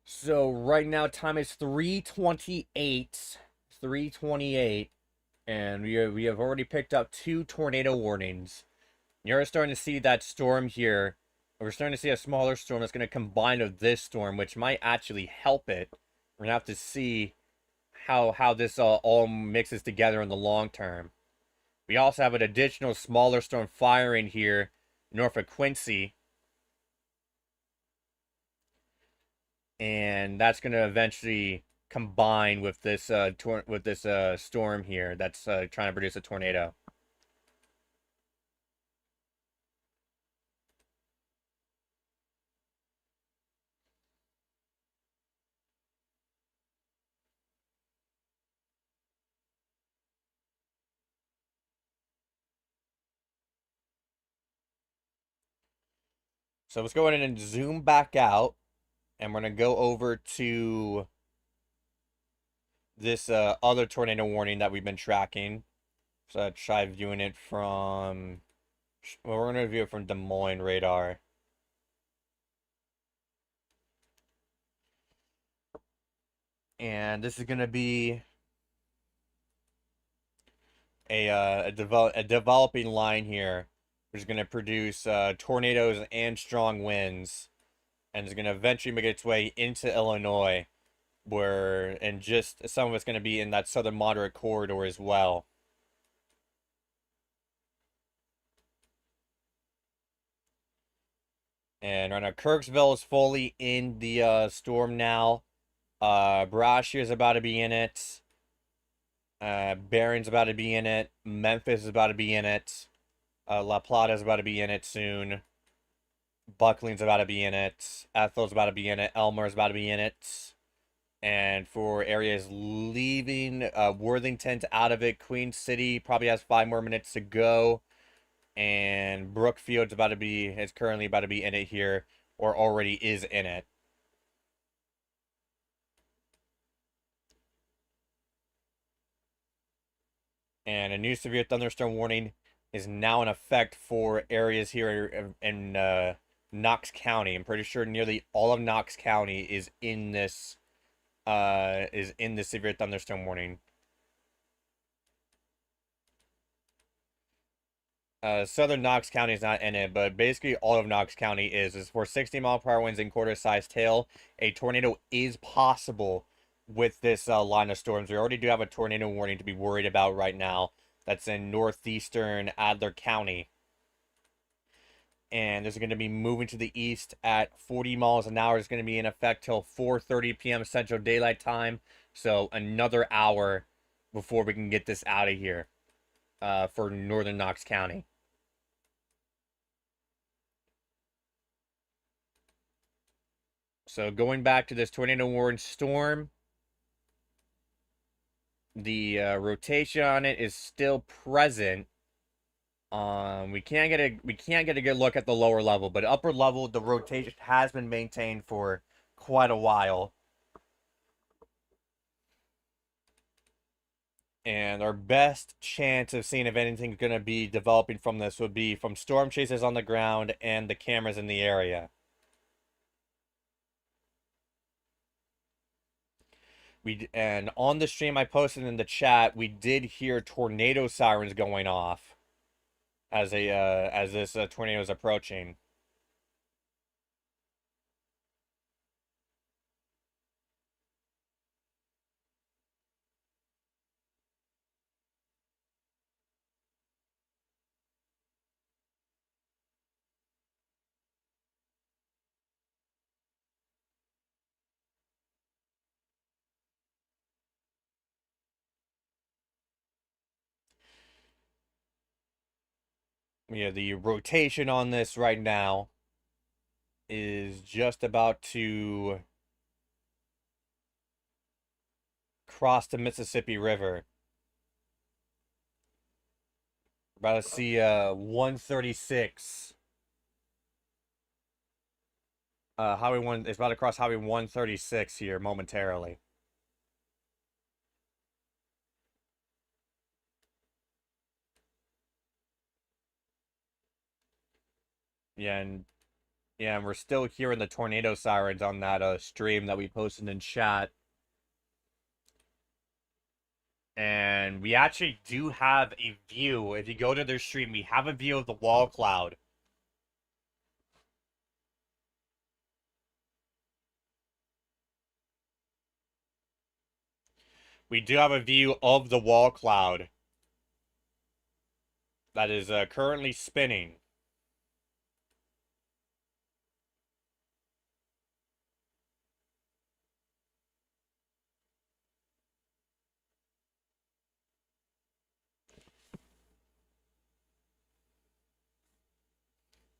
So right now, time is 3:28, 3:28, and we have already picked up two tornado warnings. You're starting to see that storm here. We're starting to see a smaller storm that's going to combine with this storm, which might actually help it. We're going to have to see how this all mixes together in the long term. We also have an additional smaller storm firing here north of Quincy, and that's going to eventually combine with this storm here that's trying to produce a tornado. So let's go ahead and zoom back out, and we're going to go over to this other tornado warning that we've been tracking. So I try viewing it from, well, we're going to view it from Des Moines radar. And this is going to be a developing line here, which is going to produce tornadoes and strong winds, and is going to eventually make its way into Illinois, and just some of it's going to be in that southern moderate corridor as well. And right now, Kirksville is fully in the storm now. Brashear is about to be in it. Barron's about to be in it. Memphis is about to be in it. La Plata is about to be in it soon. Buckling's about to be in it. Ethel's about to be in it. Elmer's about to be in it. And for areas leaving, Worthington's out of it. Queen City probably has 5 more minutes to go. And Brookfield's is currently about to be in it here, or already is in it. And a new severe thunderstorm warning is now in effect for areas here in Knox County. I'm pretty sure nearly all of Knox County is in the severe thunderstorm warning. Southern Knox County is not in it, but basically all of Knox County is for 60-mile-per-hour winds and quarter-sized hail. A tornado is possible with this line of storms. We already do have a tornado warning to be worried about right now. That's in northeastern Adler County. And this is going to be moving to the east at 40 miles an hour. It's going to be in effect till 4:30 p.m. Central Daylight Time. So another hour before we can get this out of here for northern Knox County. So going back to this tornado warning storm, the rotation on it is still present. We can't get a good look at the lower level, but upper level, the rotation has been maintained for quite a while. And our best chance of seeing if anything's going to be developing from this would be from storm chasers on the ground and the cameras in the area. And on the stream I posted in the chat, we did hear tornado sirens going off as this tornado is approaching. Yeah, the rotation on this right now is just about to cross the Mississippi River. We're about to see 136. Highway 1 is about to cross Highway 136 here momentarily. Yeah, and we're still hearing the tornado sirens on that stream that we posted in chat. And we actually do have a view. If you go to their stream, we have a view of the wall cloud. We do have a view of the wall cloud that is currently spinning.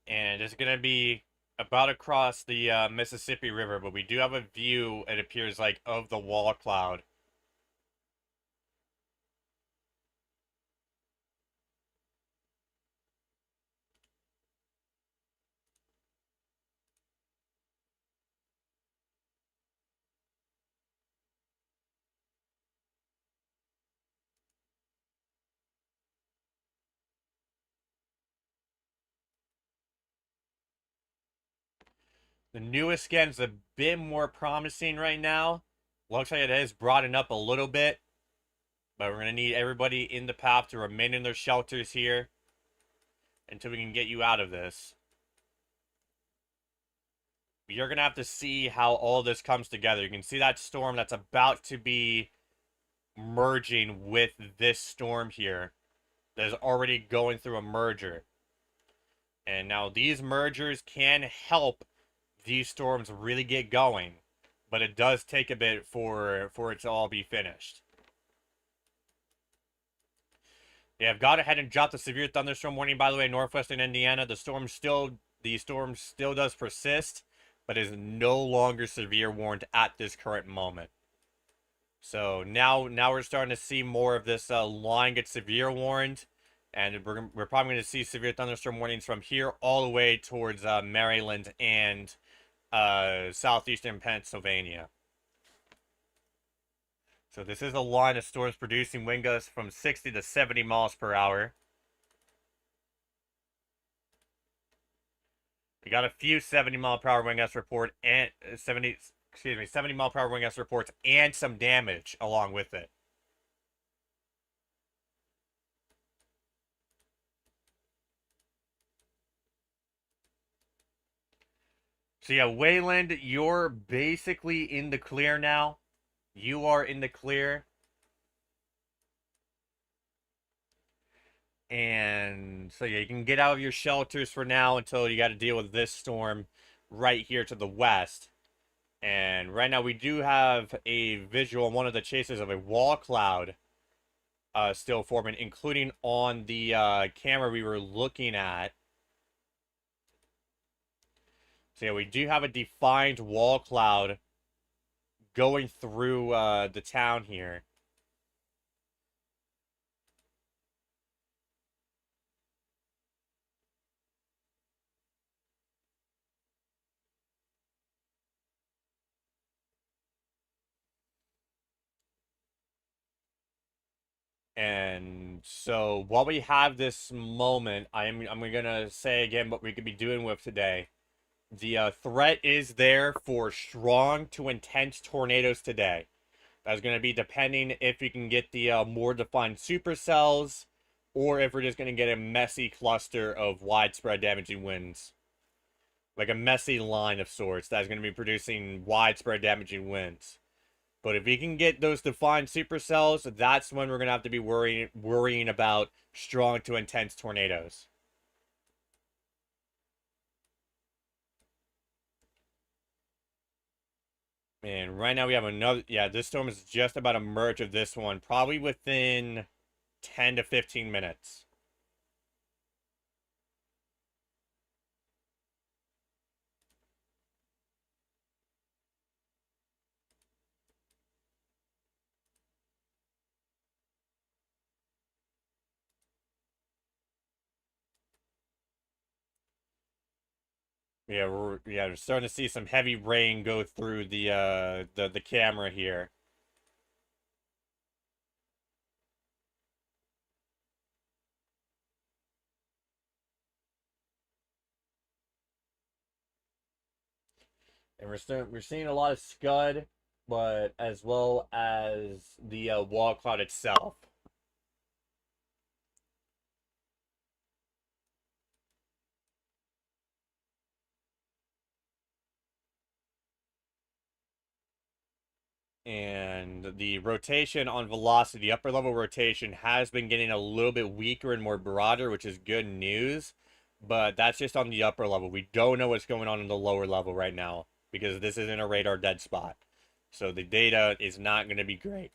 And it's going to be about across the Mississippi River, but we do have a view, it appears like, of the wall cloud. The newest scan's a bit more promising right now. Looks like it has brought it up a little bit, but we're going to need everybody in the path to remain in their shelters here until we can get you out of this. You're going to have to see how all this comes together. You can see that storm that's about to be merging with this storm here that is already going through a merger. And now these mergers can help these storms really get going, but it does take a bit for it to all be finished. They have got ahead and dropped the severe thunderstorm warning, by the way, in northwestern Indiana. The storm still does persist, but is no longer severe warned at this current moment. So now we're starting to see more of this line get severe warned, and we're probably going to see severe thunderstorm warnings from here all the way towards Maryland and southeastern Pennsylvania. So this is a line of storms producing wind gusts from 60 to 70 miles per hour. We got a few 70 mile per hour wind gust report and 70 mile per hour wind gust reports and some damage along with it. So yeah, Wayland, you're basically in the clear now. You are in the clear. And so yeah, you can get out of your shelters for now until you got to deal with this storm right here to the west. And right now we do have a visual on one of the chases of a wall cloud still forming, including on the camera we were looking at. So yeah, we do have a defined wall cloud going through the town here. And so while we have this moment, I'm gonna say again what we could be doing with today. The threat is there for strong to intense tornadoes today. That's going to be depending if we can get the more defined supercells or if we're just going to get a messy cluster of widespread damaging winds. Like a messy line of sorts that's going to be producing widespread damaging winds. But if we can get those defined supercells, that's when we're going to have to be worrying about strong to intense tornadoes. And right now we have another, yeah, this storm is just about to merge of this one, probably within 10 to 15 minutes. We're starting to see some heavy rain go through the camera here. And we're seeing a lot of scud, but as well as the wall cloud itself. And the rotation on velocity, upper level rotation, has been getting a little bit weaker and more broader, which is good news. But that's just on the upper level. We don't know what's going on in the lower level right now because this isn't a radar dead spot. So the data is not going to be great.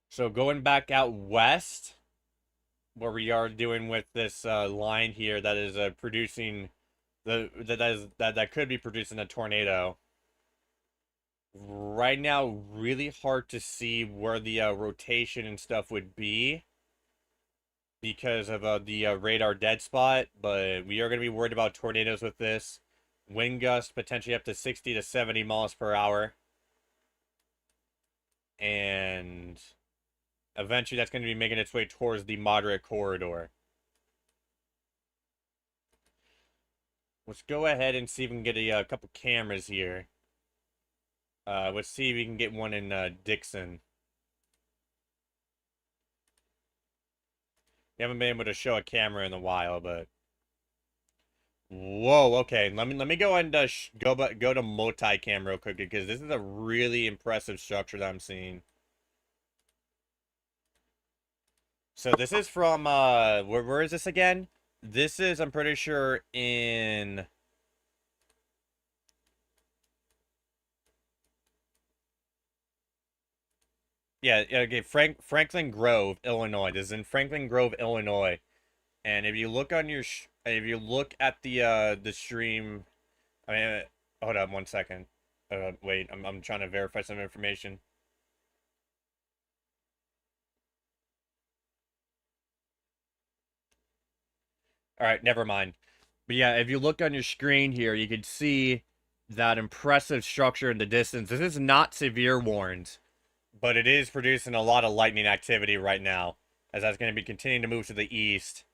So going back out west, where we are doing with this line here that is producing that could be producing a tornado. Right now, really hard to see where the rotation and stuff would be because of the radar dead spot, but we are going to be worried about tornadoes with this. Wind gust potentially up to 60 to 70 miles per hour. And eventually that's going to be making its way towards the moderate corridor. Let's go ahead and see if we can get a couple cameras here. Let's see if we can get one in Dixon. We haven't been able to show a camera in a while, but whoa, okay. Let me go and go to multicam real quick because this is a really impressive structure that I'm seeing. So this is from where is this again? This is, I'm pretty sure, in yeah, okay, Franklin Grove, Illinois. This is in Franklin Grove, Illinois. And if you look on your if you look at the stream, I mean, hold on one second. Wait, I'm trying to verify some information. All right, never mind. But yeah, if you look on your screen here, you can see that impressive structure in the distance. This is not severe warned, but it is producing a lot of lightning activity right now, as that's going to be continuing to move to the east,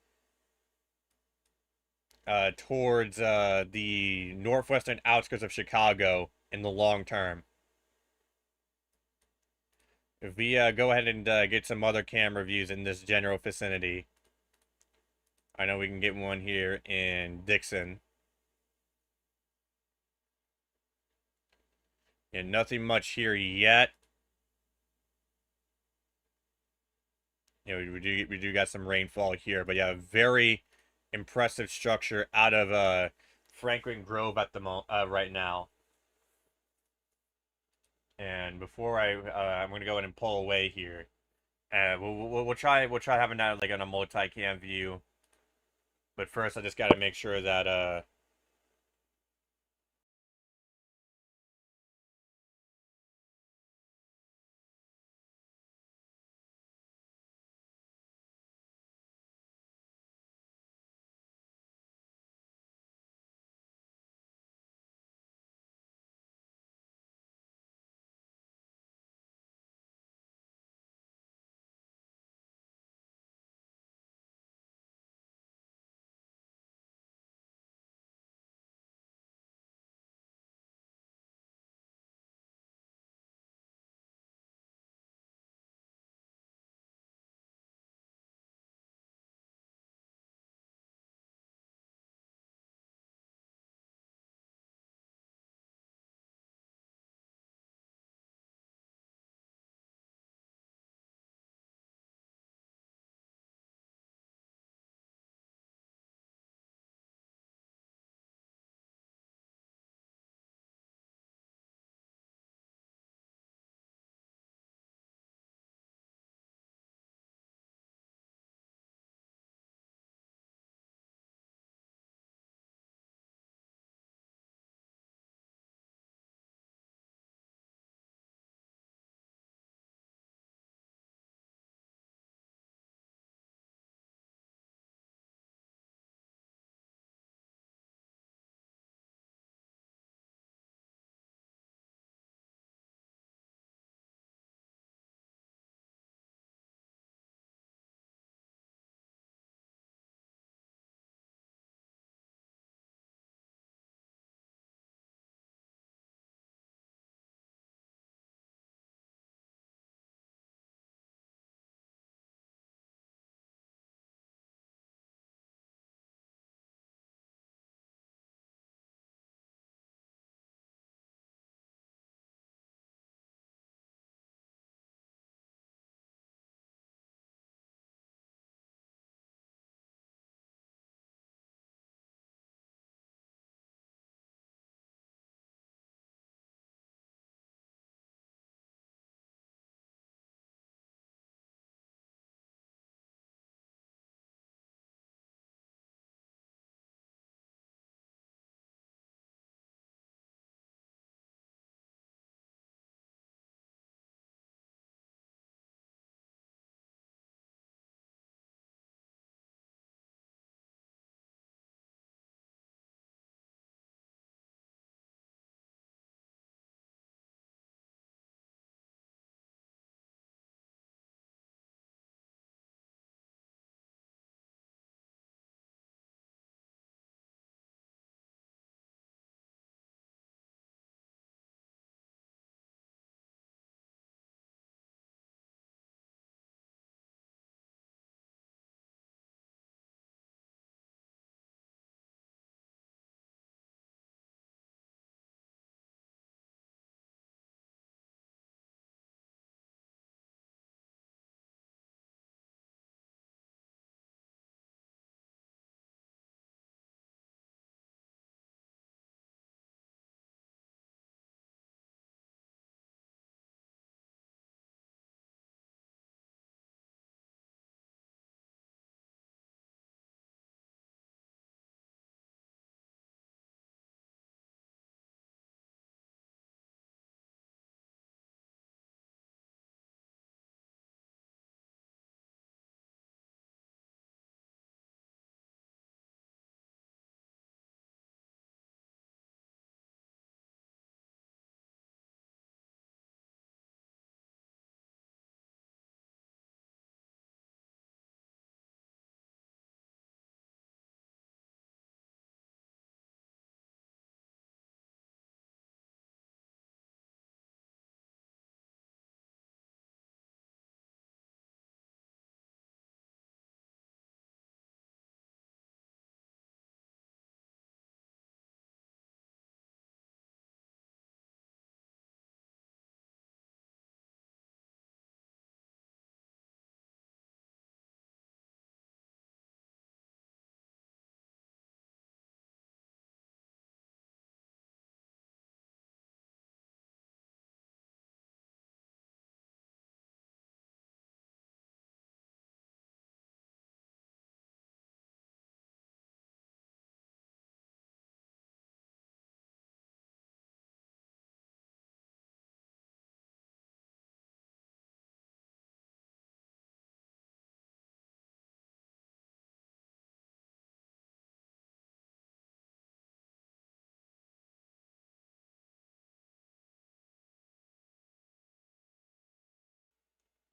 towards the northwestern outskirts of Chicago in the long term. If we go ahead and get some other camera views in this general vicinity, I know we can get one here in Dixon. And nothing much here yet. You know, we do got some rainfall here, but yeah, very impressive structure out of Franklin Grove at the right now. And before I'm gonna go ahead and pull away here. We'll try having that like on a multi-cam view. But first, I just got to make sure that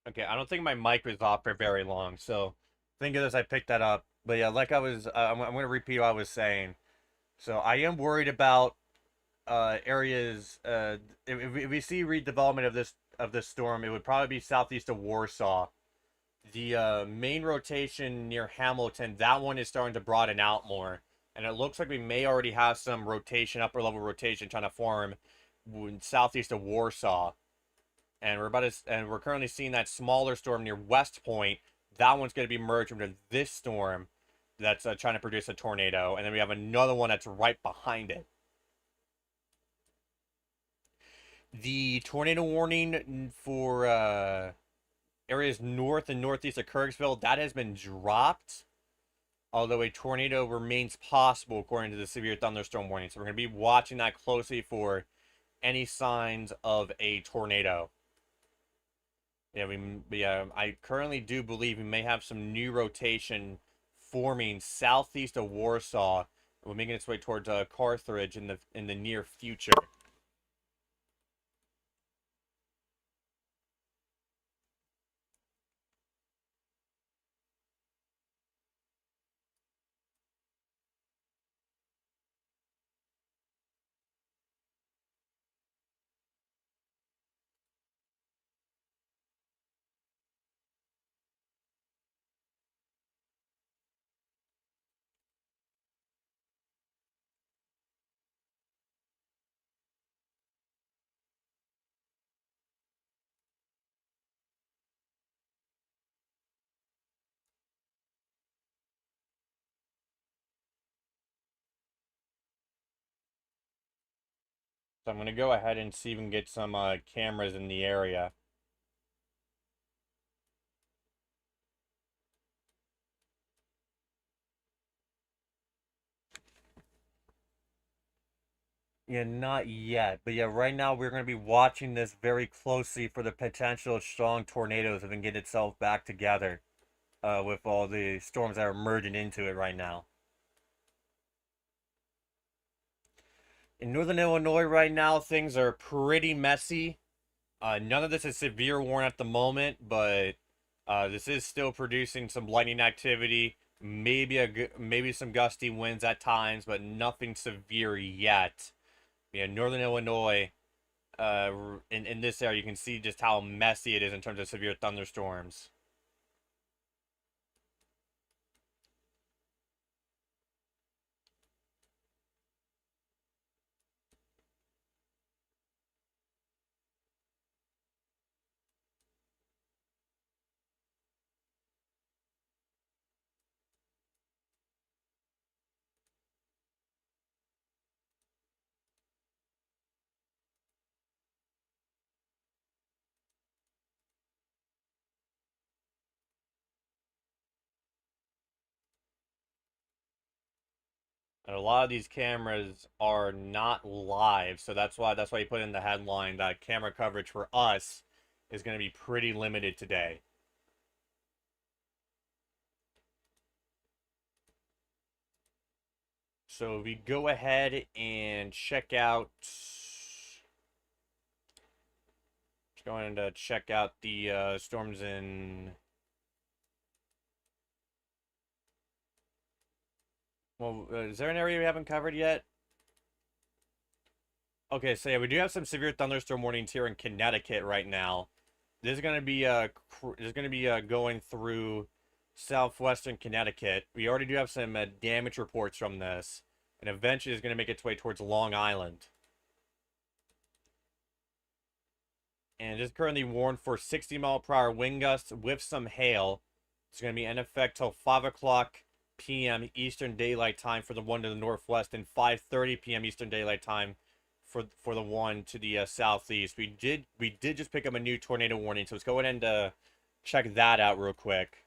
Okay, I don't think my mic was off for very long, so thank goodness I picked that up. But yeah, like I was, I'm going to repeat what I was saying. So I am worried about areas. If we see redevelopment of this storm, it would probably be southeast of Warsaw. The main rotation near Hamilton, that one is starting to broaden out more, and it looks like we may already have some rotation, upper level rotation, trying to form southeast of Warsaw. And we're currently seeing that smaller storm near West Point. That one's going to be merged into this storm that's trying to produce a tornado, and then we have another one that's right behind it. The tornado warning for areas north and northeast of Kirksville, that has been dropped, although a tornado remains possible according to the severe thunderstorm warning. So we're going to be watching that closely for any signs of a tornado. I currently do believe we may have some new rotation forming southeast of Warsaw. We're making its way towards Carthage in the near future. So I'm going to go ahead and see if we can get some cameras in the area. Yeah, not yet. But yeah, right now we're going to be watching this very closely for the potential strong tornadoes that can get itself back together with all the storms that are merging into it right now. In northern Illinois right now, things are pretty messy. None of this is severe warning at the moment, but this is still producing some lightning activity. Maybe some gusty winds at times, but nothing severe yet. Yeah, northern Illinois, in this area, you can see just how messy it is in terms of severe thunderstorms. And a lot of these cameras are not live, so that's why you put in the headline that camera coverage for us is going to be pretty limited today. So we go ahead and check out. Just going to check out the storms in. Well, is there an area we haven't covered yet? Okay, so yeah, we do have some severe thunderstorm warnings here in Connecticut right now. This is going to be going through southwestern Connecticut. We already do have some damage reports from this, and eventually it's going to make its way towards Long Island. And it is currently warned for 60-mile-per-hour wind gusts with some hail. It's going to be in effect till 5 o'clock p.m. Eastern Daylight Time for the one to the northwest, and 5:30 p.m. Eastern Daylight Time for the one to the southeast. We did just pick up a new tornado warning, so let's go ahead and check that out real quick.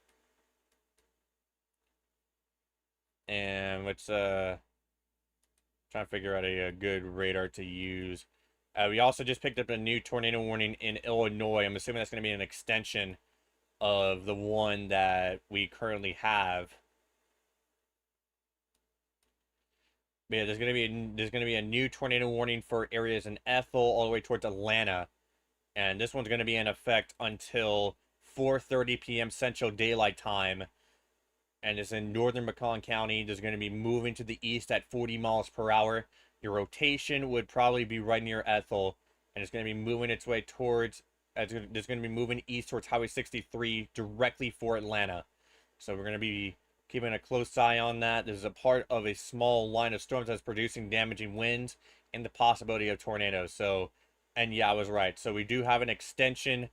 And let's try to figure out a good radar to use. We also just picked up a new tornado warning in Illinois. I'm assuming that's going to be an extension of the one that we currently have. But yeah, there's gonna be a new tornado warning for areas in Ethel all the way towards Atlanta, and this one's gonna be in effect until 4:30 p.m. Central Daylight Time, and it's in northern Macomb County. There's going to be moving to the east at 40 miles per hour. Your rotation would probably be right near Ethel, and it's going to be moving its way towards. It's going to be moving east towards Highway 63 directly for Atlanta. So we're going to be keeping a close eye on that. This is a part of a small line of storms that's producing damaging winds and the possibility of tornadoes. So, and yeah, I was right. So we do have an extension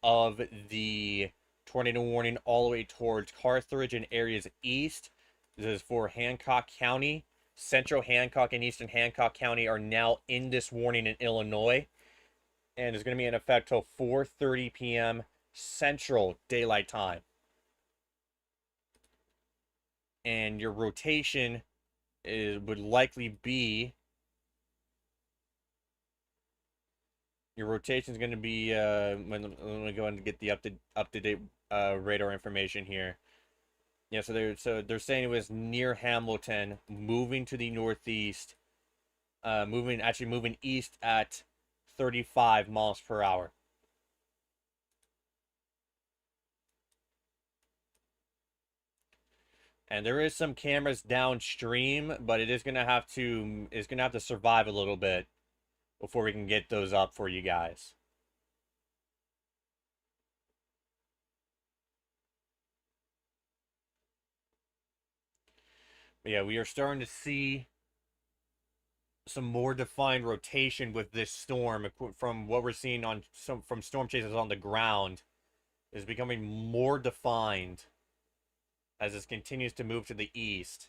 of the tornado warning all the way towards Carthage and areas east. This is for Hancock County. Central Hancock and Eastern Hancock County are now in this warning in Illinois, and it's going to be in effect till 4:30 p.m. Central Daylight Time. And your rotation would likely be your rotation is going to be let me go and get the up to date radar information here. Yeah, so they're saying it was near Hamilton, moving to the northeast, moving east at 35 miles per hour. And there is some cameras downstream, but it's gonna have to survive a little bit before we can get those up for you guys. But yeah, we are starting to see some more defined rotation with this storm from what we're seeing on from storm chasers on the ground is becoming more defined as this continues to move to the east.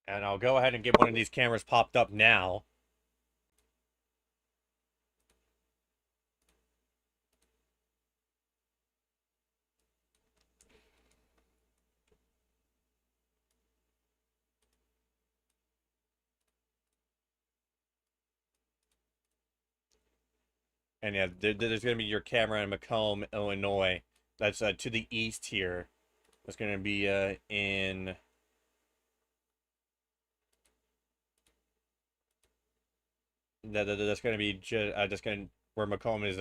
And I'll go ahead and get one of these cameras popped up now. And yeah, there's going to be your camera in Macomb, Illinois. That's to the east here. It's going to be in... That's going to be just going where Macomb is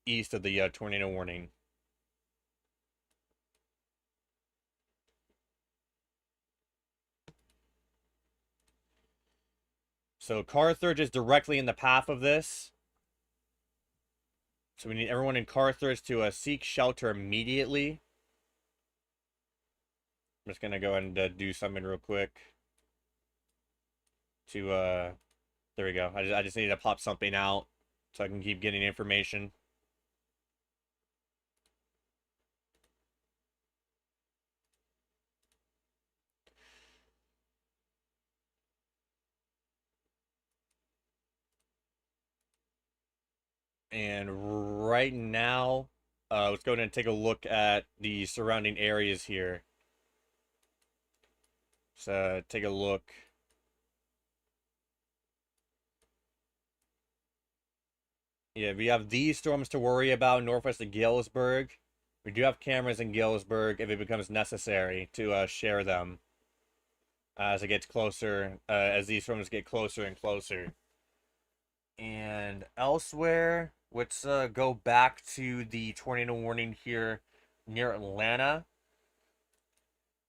east of the tornado warning. So Carthage is directly in the path of this. So we need everyone in Carthage to seek shelter immediately. I'm just gonna go ahead and do something real quick. To there we go. I just need to pop something out so I can keep getting information. And right now, let's go ahead and take a look at the surrounding areas here. So take a look. Yeah, we have these storms to worry about northwest of Galesburg. We do have cameras in Galesburg if it becomes necessary to share them as it gets closer, as these storms get closer and closer. And elsewhere, let's go back to the tornado warning here near Atlanta.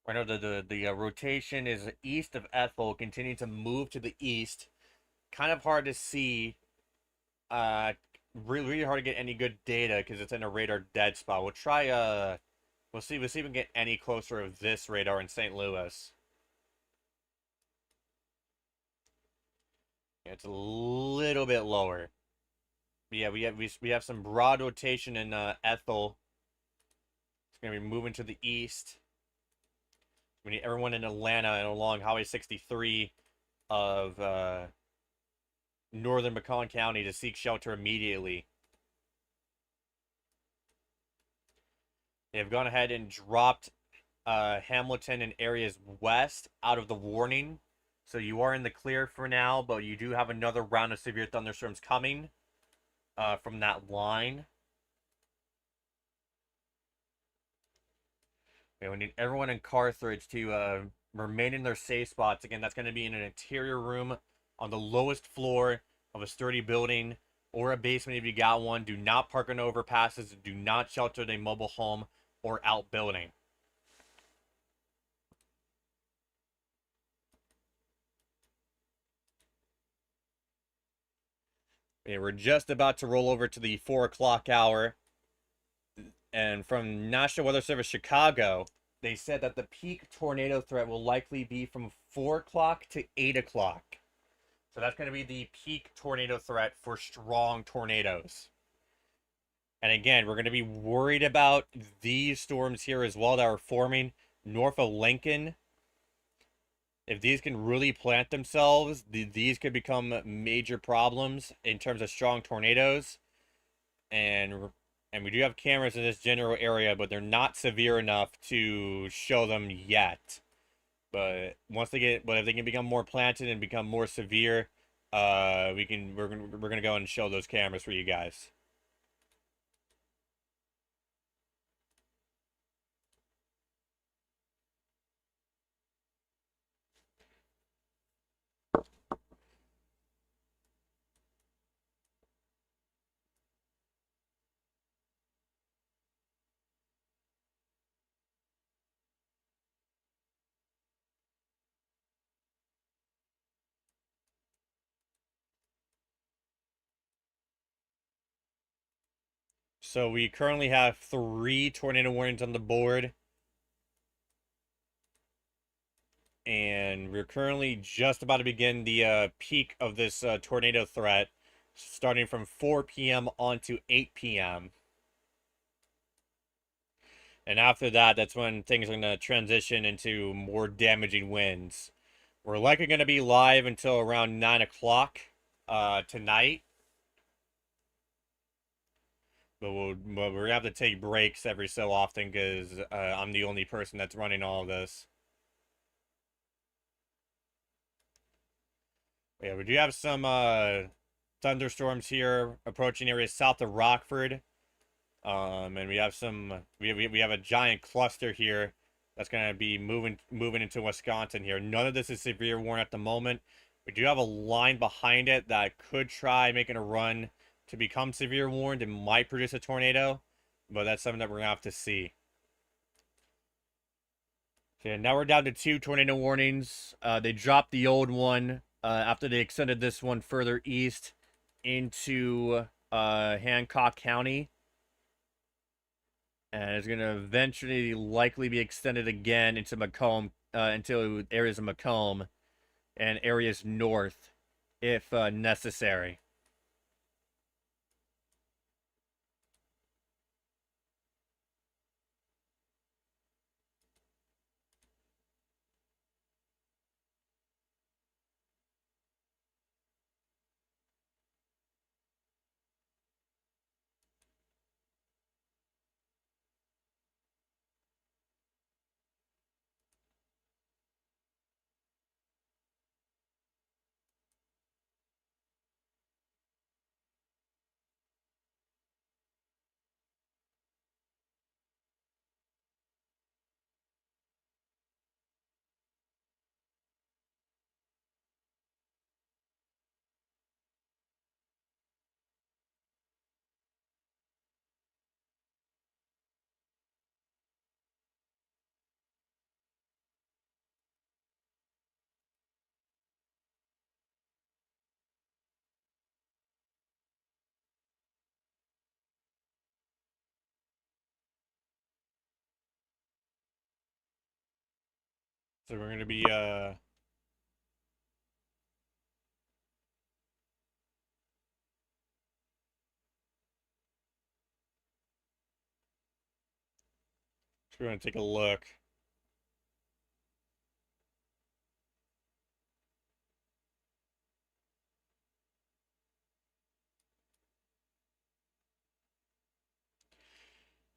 I know the rotation is east of Ethel, continuing to move to the east. Kind of hard to see. Really hard to get any good data because it's in a radar dead spot. We'll try. We'll see if we can get any closer of this radar in St. Louis. Yeah, it's a little bit lower. But yeah, we have some broad rotation in Ethel. It's gonna be moving to the east. We need everyone in Atlanta and along Highway 63 of northern Macomb County to seek shelter immediately. They have gone ahead and dropped Hamilton and areas west out of the warning. So you are in the clear for now, but you do have another round of severe thunderstorms coming from that line. Okay, we need everyone in Carthage to remain in their safe spots. Again, that's going to be in an interior room on the lowest floor of a sturdy building or a basement if you got one. Do not park on overpasses. Do not shelter in a mobile home or outbuilding. Okay, we're just about to roll over to the 4 o'clock hour. And from National Weather Service Chicago, they said that the peak tornado threat will likely be from 4 o'clock to 8 o'clock. So that's going to be the peak tornado threat for strong tornadoes. And again, we're going to be worried about these storms here as well that are forming north of Lincoln. If these can really plant themselves, these could become major problems in terms of strong tornadoes. And we do have cameras in this general area, but they're not severe enough to show them yet. But but if they can become more planted and become more severe, we're gonna go and show those cameras for you guys. So we currently have 3 tornado warnings on the board, and we're currently just about to begin the peak of this tornado threat, starting from 4 p.m. on to 8 p.m. And after that, that's when things are going to transition into more damaging winds. We're likely going to be live until around 9 o'clock tonight. But we're going to have to take breaks every so often because I'm the only person that's running all of this. Yeah, we do have some thunderstorms here approaching areas south of Rockford. And we have a giant cluster here that's going to be moving into Wisconsin here. None of this is severe warning at the moment. We do have a line behind it that could try making a run to become severe warned and might produce a tornado, but that's something that we're going to have to see. Okay, now we're down to 2 tornado warnings. They dropped the old one after they extended this one further east into Hancock County. And it's going to eventually likely be extended again into Macomb, into areas of Macomb and areas north if necessary. So we're going to be we're going to take a look.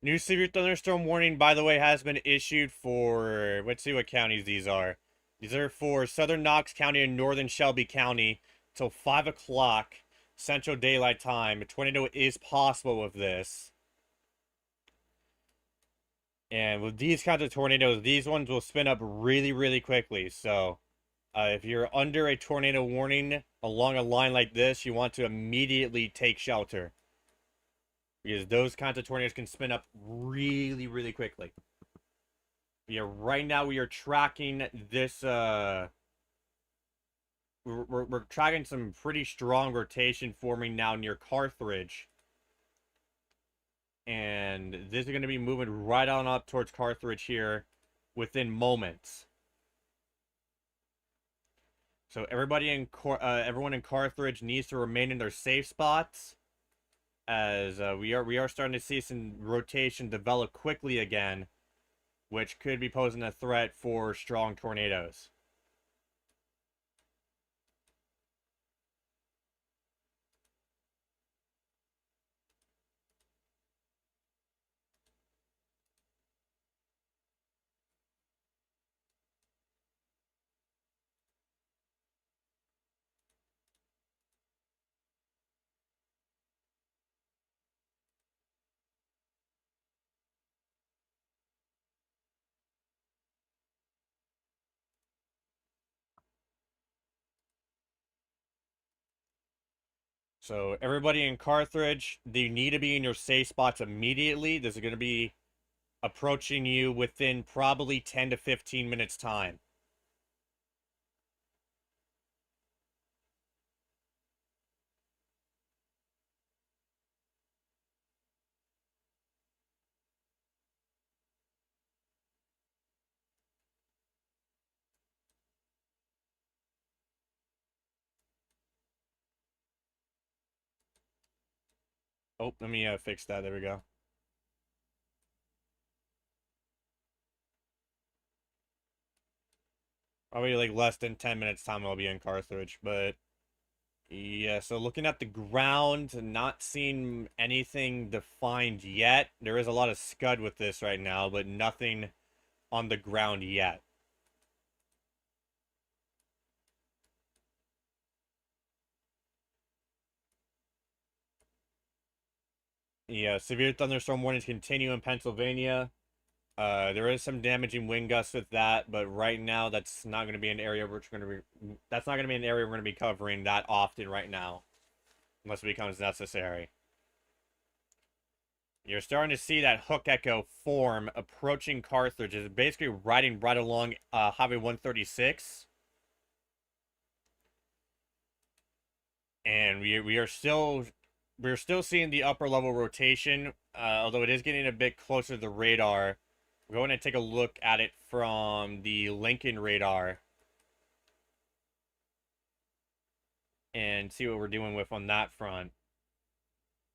New severe thunderstorm warning, by the way, has been issued for, let's see what counties these are. These are for southern Knox County and northern Shelby County till 5 o'clock Central Daylight Time. A tornado is possible with this. And with these kinds of tornadoes, these ones will spin up really, really quickly. So if you're under a tornado warning along a line like this, you want to immediately take shelter. Because those kinds of tornadoes can spin up really, really quickly. Yeah, right now we are tracking this, we're tracking some pretty strong rotation forming now near Carthage. And this is going to be moving right on up towards Carthage here within moments. So everyone in Carthage needs to remain in their safe spots, as we are starting to see some rotation develop quickly again, which could be posing a threat for strong tornadoes. So everybody in Carthage, they need to be in your safe spots immediately. This is going to be approaching you within probably 10 to 15 minutes time. Oh, let me fix that. There we go. Probably like less than 10 minutes time I'll be in Carthage, but yeah, so looking at the ground, not seeing anything defined yet. There is a lot of scud with this right now, but nothing on the ground yet. Yeah, severe thunderstorm warnings continue in Pennsylvania. There is some damaging wind gusts with that, but right now that's not going to be an area that's not going to be an area we're going to be covering that often right now, unless it becomes necessary. You're starting to see that hook echo form approaching Carthage. It's basically riding right along Highway 136. And we're still seeing the upper level rotation, although it is getting a bit closer to the radar. We're going to take a look at it from the Lincoln radar and see what we're doing with on that front.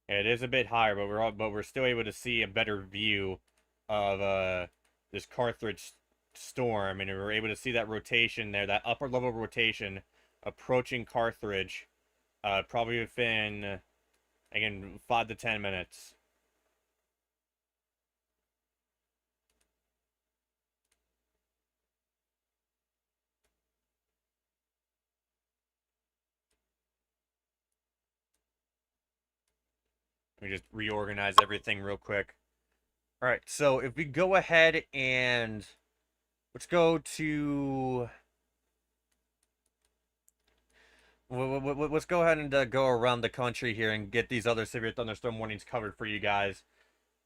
It is a bit higher, but we're still able to see a better view of this Carthage storm, and we're able to see that rotation there, that upper level rotation approaching Carthage, probably within again 5 to 10 minutes. Let me just reorganize everything real quick. All right, so if we go ahead and let's go to let's go ahead and go around the country here and get these other severe thunderstorm warnings covered for you guys.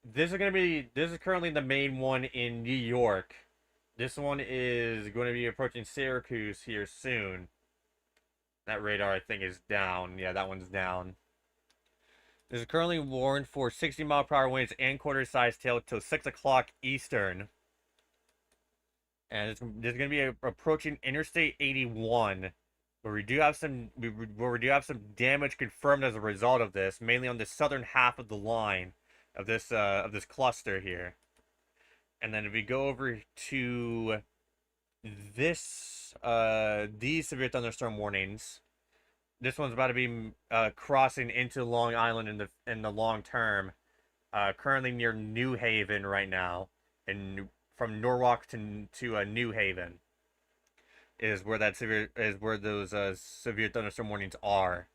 This is currently the main one in New York. This one is going to be approaching Syracuse here soon. That radar I think is down. Yeah, that one's down. This is currently warned for 60-mile-per-hour winds and quarter-sized hail till 6 o'clock Eastern. And there's going to be approaching Interstate 81, where we do have some damage confirmed as a result of this, mainly on the southern half of the line of this cluster here. And then if we go over to these severe thunderstorm warnings, this one's about to be crossing into Long Island in the long term. currently near New Haven right now, and from Norwalk to New Haven is where that severe is where those severe thunderstorm warnings are.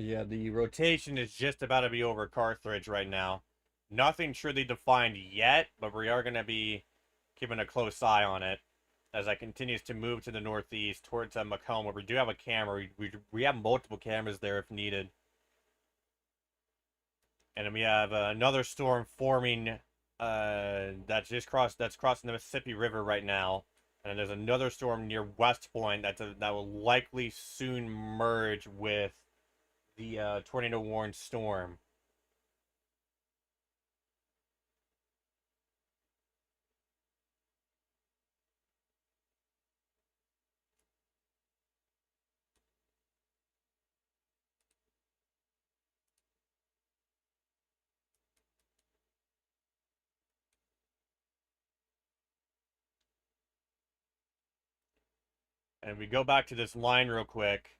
Yeah, the rotation is just about to be over Carthage right now. Nothing truly defined yet, but we are going to be keeping a close eye on it as it continues to move to the northeast towards Macomb, where we do have a camera. We have multiple cameras there if needed. And then we have another storm forming that's crossing the Mississippi River right now. And then there's another storm near West Point that will likely soon merge with the tornado warned storm. And if we go back to this line real quick,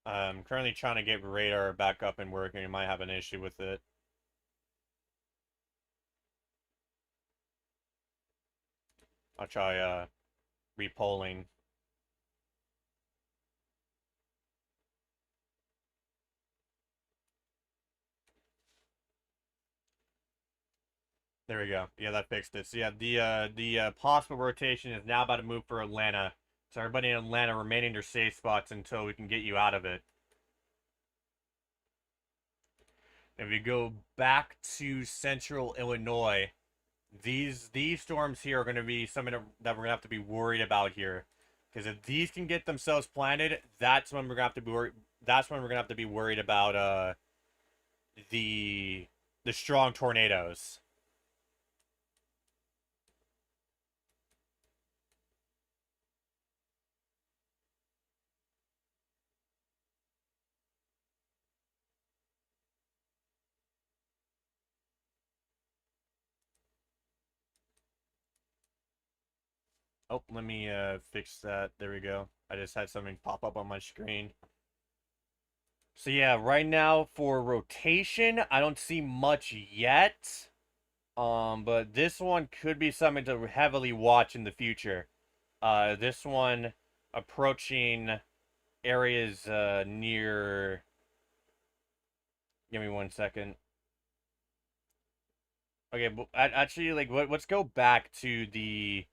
I'm currently trying to get radar back up and working. We might have an issue with it. I'll try repolling. There we go. Yeah, that fixed it. So yeah, the possible rotation is now about to move for Atlanta. So everybody in Atlanta remain in their safe spots until we can get you out of it. If we go back to central Illinois, these storms here are going to be something that we're going to have to be worried about here, because if these can get themselves planted, that's when we're going to have to be worried. That's when we're going to have to be worried about the the strong tornadoes. Oh, let me fix that. There we go. I just had something pop up on my screen. So yeah, right now for rotation, I don't see much yet. But this one could be something to heavily watch in the future. This one approaching areas near. Give me 1 second. Okay, but actually, like, let's go back to the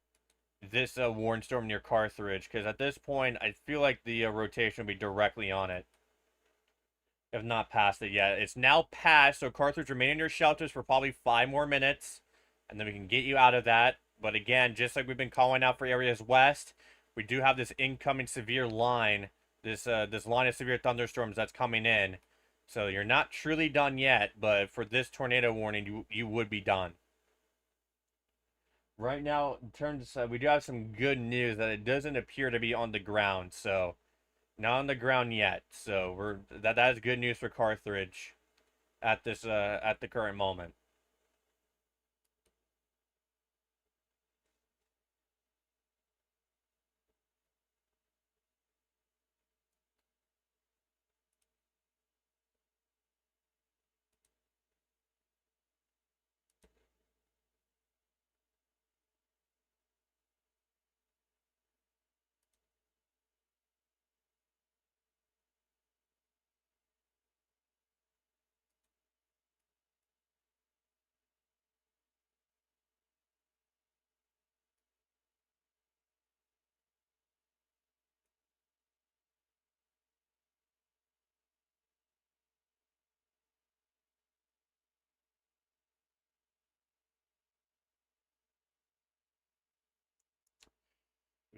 this warn storm near Carthage, because at this point, I feel like the rotation will be directly on it, if not past it yet. It's now past, so Carthage, remain in your shelters for probably 5 more minutes, and then we can get you out of that. But again, just like we've been calling out for areas west, we do have this incoming severe line, this line of severe thunderstorms that's coming in. So you're not truly done yet, but for this tornado warning, you would be done. Right now, in terms of, we do have some good news that it doesn't appear to be on the ground. So not on the ground yet. So that is good news for Carthage at the current moment.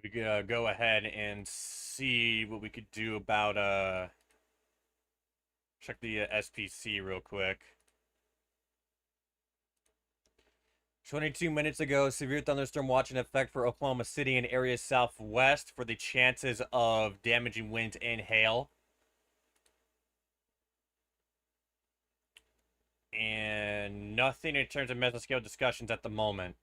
We could go ahead and see what we could do about check the SPC real quick. 22 minutes ago, severe thunderstorm watch in effect for Oklahoma City and areas southwest for the chances of damaging winds and hail. And nothing in terms of mesoscale discussions at the moment.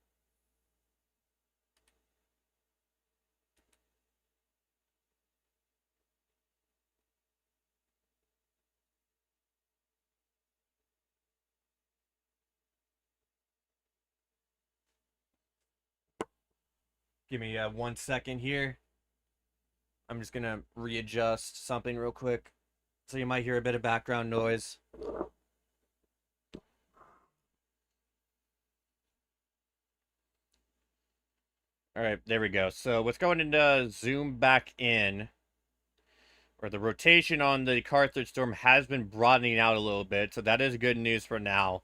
Give me 1 second here. I'm just gonna readjust something real quick. So you might hear a bit of background noise. All right, there we go. So what's going into zoom back in, or the rotation on the Carthage storm has been broadening out a little bit, so that is good news for now.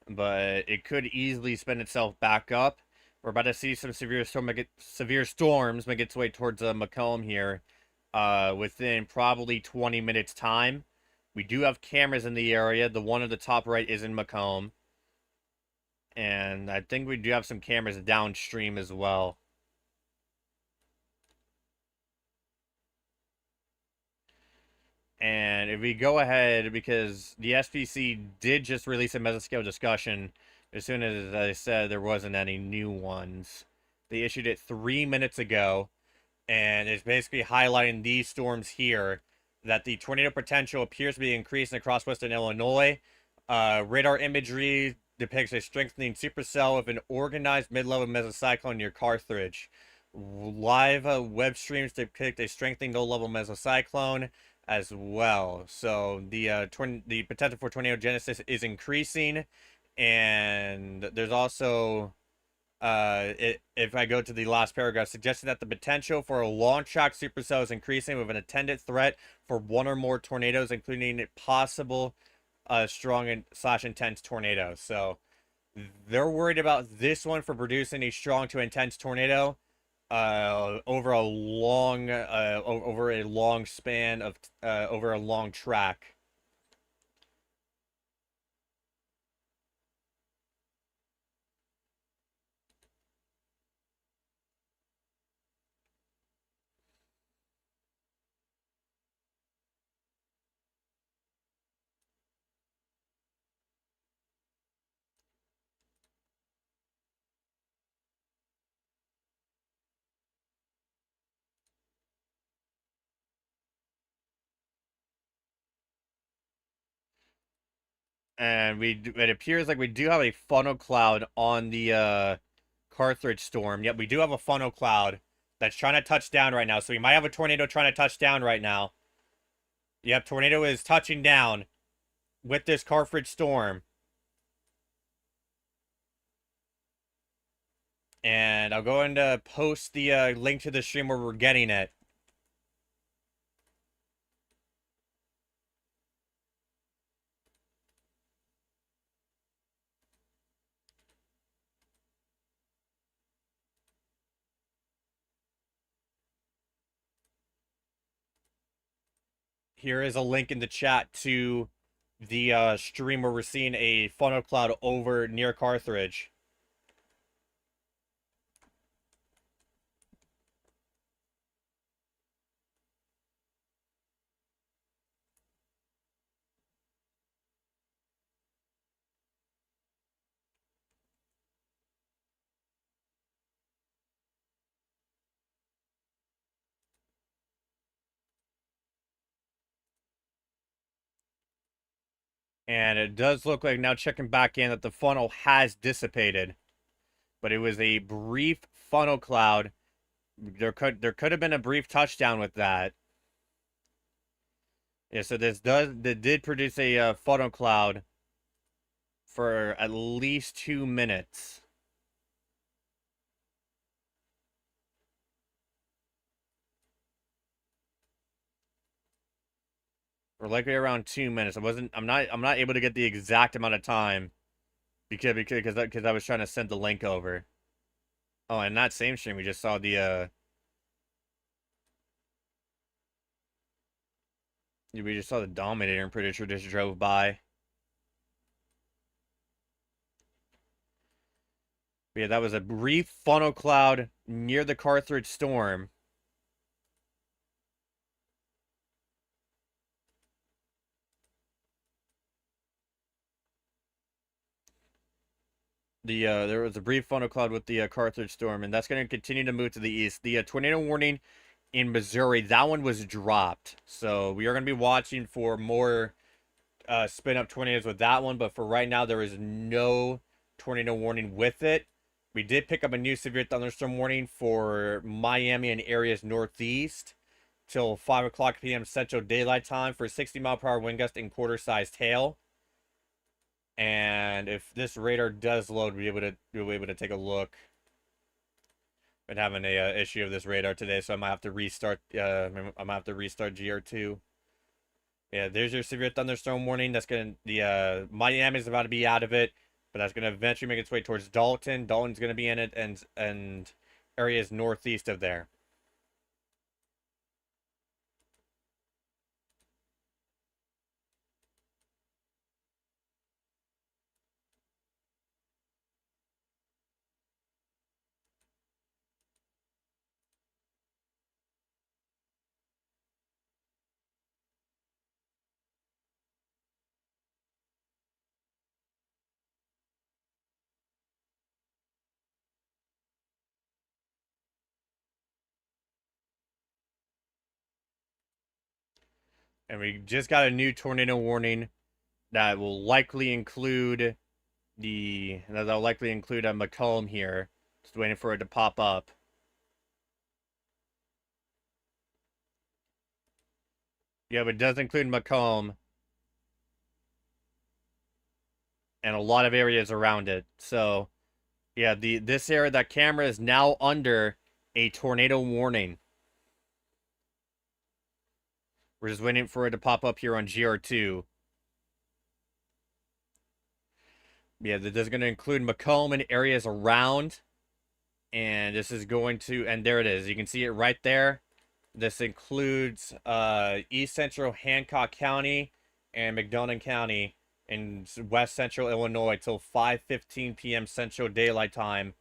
But it could easily spin itself back up. We're about to see some severe storms make its way towards Macomb here, within probably 20 minutes time. We do have cameras in the area. The one at the top right is in Macomb, and I think we do have some cameras downstream as well. And if we go ahead, because the SPC did just release a mesoscale discussion, as soon as I said there wasn't any new ones. They issued it 3 minutes ago, and it's basically highlighting these storms here, that the tornado potential appears to be increasing across western Illinois. Radar imagery depicts a strengthening supercell of an organized mid-level mesocyclone near Carthage. Live web streams depict a strengthening low-level mesocyclone as well. So the potential for tornado genesis is increasing, and there's also if I go to the last paragraph, suggesting that the potential for a long shock supercell is increasing with an attendant threat for one or more tornadoes, including possible strong and / intense tornadoes. So they're worried about this one for producing a strong to intense tornado over a long span of over a long track. And it appears like we do have a funnel cloud on the Carthage storm. Yep, we do have a funnel cloud that's trying to touch down right now. So we might have a tornado trying to touch down right now. Yep, tornado is touching down with this Carthage storm. And I'll go and post the link to the stream where we're getting it. Here is a link in the chat to the stream where we're seeing a funnel cloud over near Carthage. And it does look like, now checking back in, that the funnel has dissipated. But it was a brief funnel cloud. There could have been a brief touchdown with that. Yeah, so this did produce a funnel cloud for at least 2 minutes. Or likely around 2 minutes. I'm not able to get the exact amount of time because I was trying to send the link over. Oh, and that same stream we just saw the We just saw the Dominator, I'm pretty sure, just drove by. But yeah, that was a brief funnel cloud near the Carthage storm. There was a brief funnel cloud with the Carthage storm, and that's going to continue to move to the east. The tornado warning in Missouri, that one was dropped. So we are going to be watching for more spin up tornadoes with that one, but for right now, there is no tornado warning with it. We did pick up a new severe thunderstorm warning for Miami and areas northeast till 5 o'clock p.m. Central Daylight Time for 60-mile-per-hour wind gust and quarter-sized hail. And if this radar does load, we'll be able to take a look. Been having a issue of this radar today, so I might have to restart. I might have to restart GR2. Yeah, there's your severe thunderstorm warning. That's gonna Miami's about to be out of it, but that's gonna eventually make its way towards Dalton. Dalton's gonna be in it, and areas northeast of there. And we just got a new tornado warning that will likely include that'll likely include a Macomb here. Just waiting for it to pop up. Yeah, but it does include Macomb and a lot of areas around it. So yeah, this area, that camera is now under a tornado warning. We're just waiting for it to pop up here on GR2. Yeah, this is going to include Macomb and areas around. And this is going to, and there it is. You can see it right there. This includes East Central Hancock County and McDonough County in West Central Illinois till 5:15 p.m. Central Daylight Time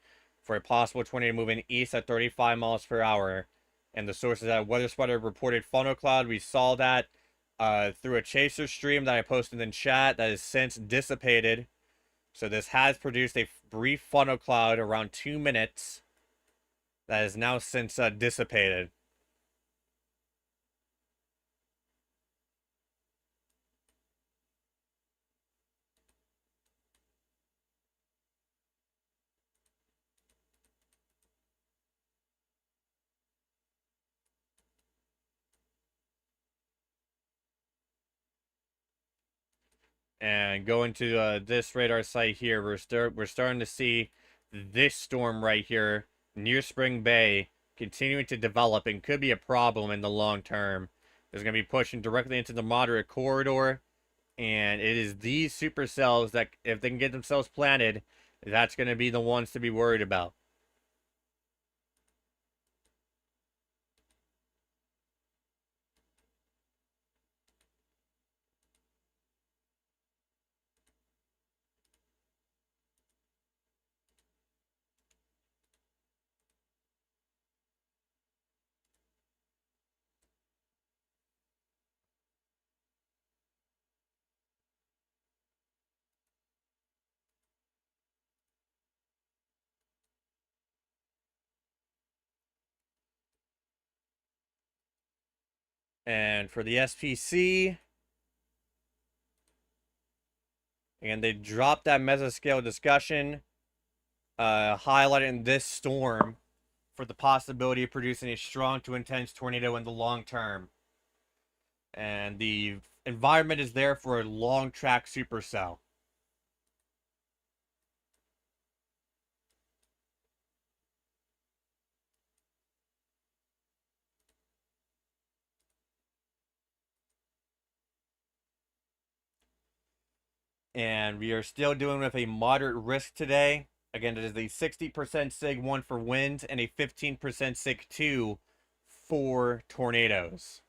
for a possible tornado moving east at 35 miles per hour. And the source is that Weather Spotter reported funnel cloud. We saw that through a chaser stream that I posted in chat that has since dissipated. So this has produced a brief funnel cloud around 2 minutes that has now since dissipated. And going to this radar site here, we're starting to see this storm right here near Spring Bay continuing to develop and could be a problem in the long term. It's going to be pushing directly into the moderate corridor, and it is these supercells that, if they can get themselves planted, that's going to be the ones to be worried about. And for the SPC, and they dropped that mesoscale discussion, highlighting this storm for the possibility of producing a strong to intense tornado in the long term. And the environment is there for a long track supercell. And we are still doing with a moderate risk today. Again, it is a 60% SIG 1 for wind and a 15% SIG 2 for tornadoes.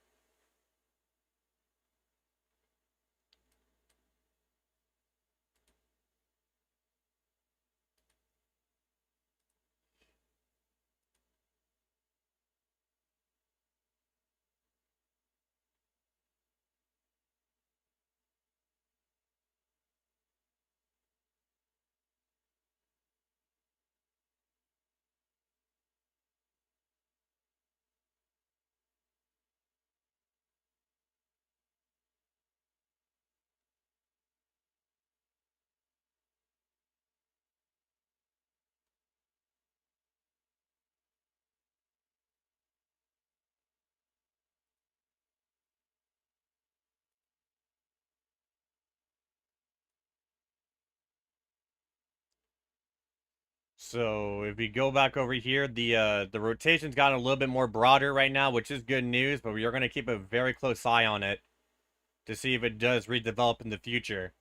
So if we go back over here, the rotation's gotten a little bit more broader right now, which is good news, but we are going to keep a very close eye on it to see if it does redevelop in the future.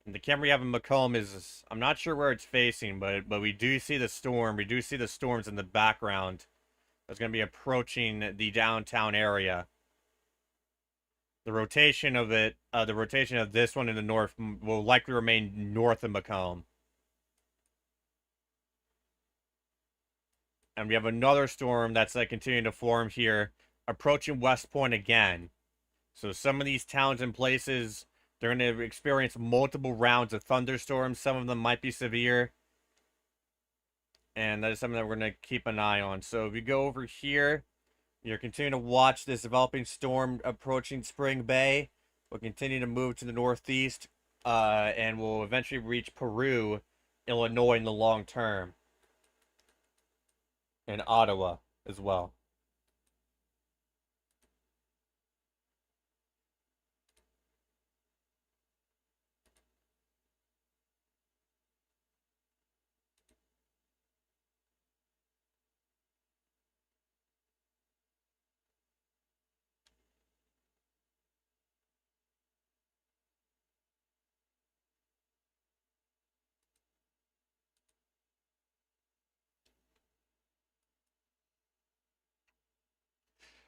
And the camera we have in Macomb is, I'm not sure where it's facing, but we do see the storm. We do see the storms in the background. That's going to be approaching the downtown area. The rotation of it, the rotation of this one in the north will likely remain north of Macomb. And we have another storm that's continuing to form here, approaching West Point again. So some of these towns and places, they're going to experience multiple rounds of thunderstorms. Some of them might be severe. And that is something that we're going to keep an eye on. So if you go over here, you're continuing to watch this developing storm approaching Spring Bay. We'll continue to move to the northeast, and we'll eventually reach Peru, Illinois in the long term. And Ottawa as well.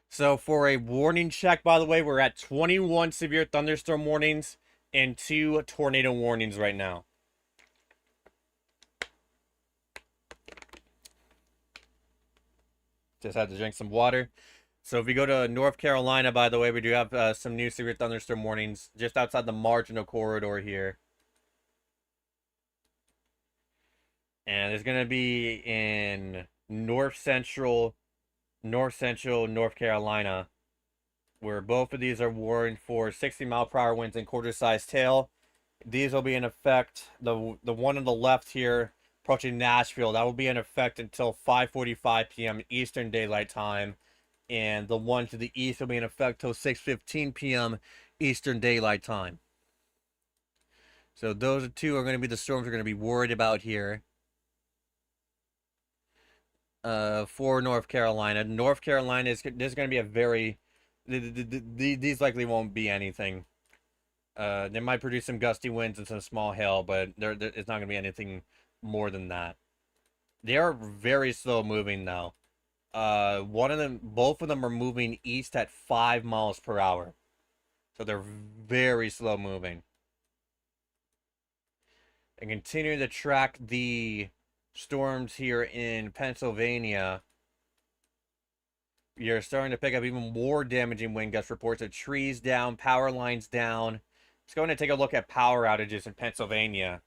So for a warning check, by the way, we're at 21 severe thunderstorm warnings and 2 tornado warnings right now. Just had to drink some water. So if we go to North Carolina, by the way, we do have some new severe thunderstorm warnings just outside the marginal corridor here. And it's going to be in north central North Carolina, where both of these are warned for 60-mile-per-hour winds and quarter-sized hail. These will be in effect. The one on the left here, approaching Nashville, that will be in effect until 5:45 p.m. Eastern Daylight Time, and the one to the east will be in effect till 6:15 p.m. Eastern Daylight Time. So those two are going to be the storms we're going to be worried about here. For North Carolina. North Carolina is there's going to be a very these likely won't be anything. They might produce some gusty winds and some small hail, but it's not going to be anything more than that. They are very slow moving though. Both of them are moving east at 5 miles per hour, so they're very slow moving. And continuing to track the storms here in Pennsylvania, you're starting to pick up even more damaging wind gust reports of trees down, power lines down. Let's go and take a look at power outages in Pennsylvania.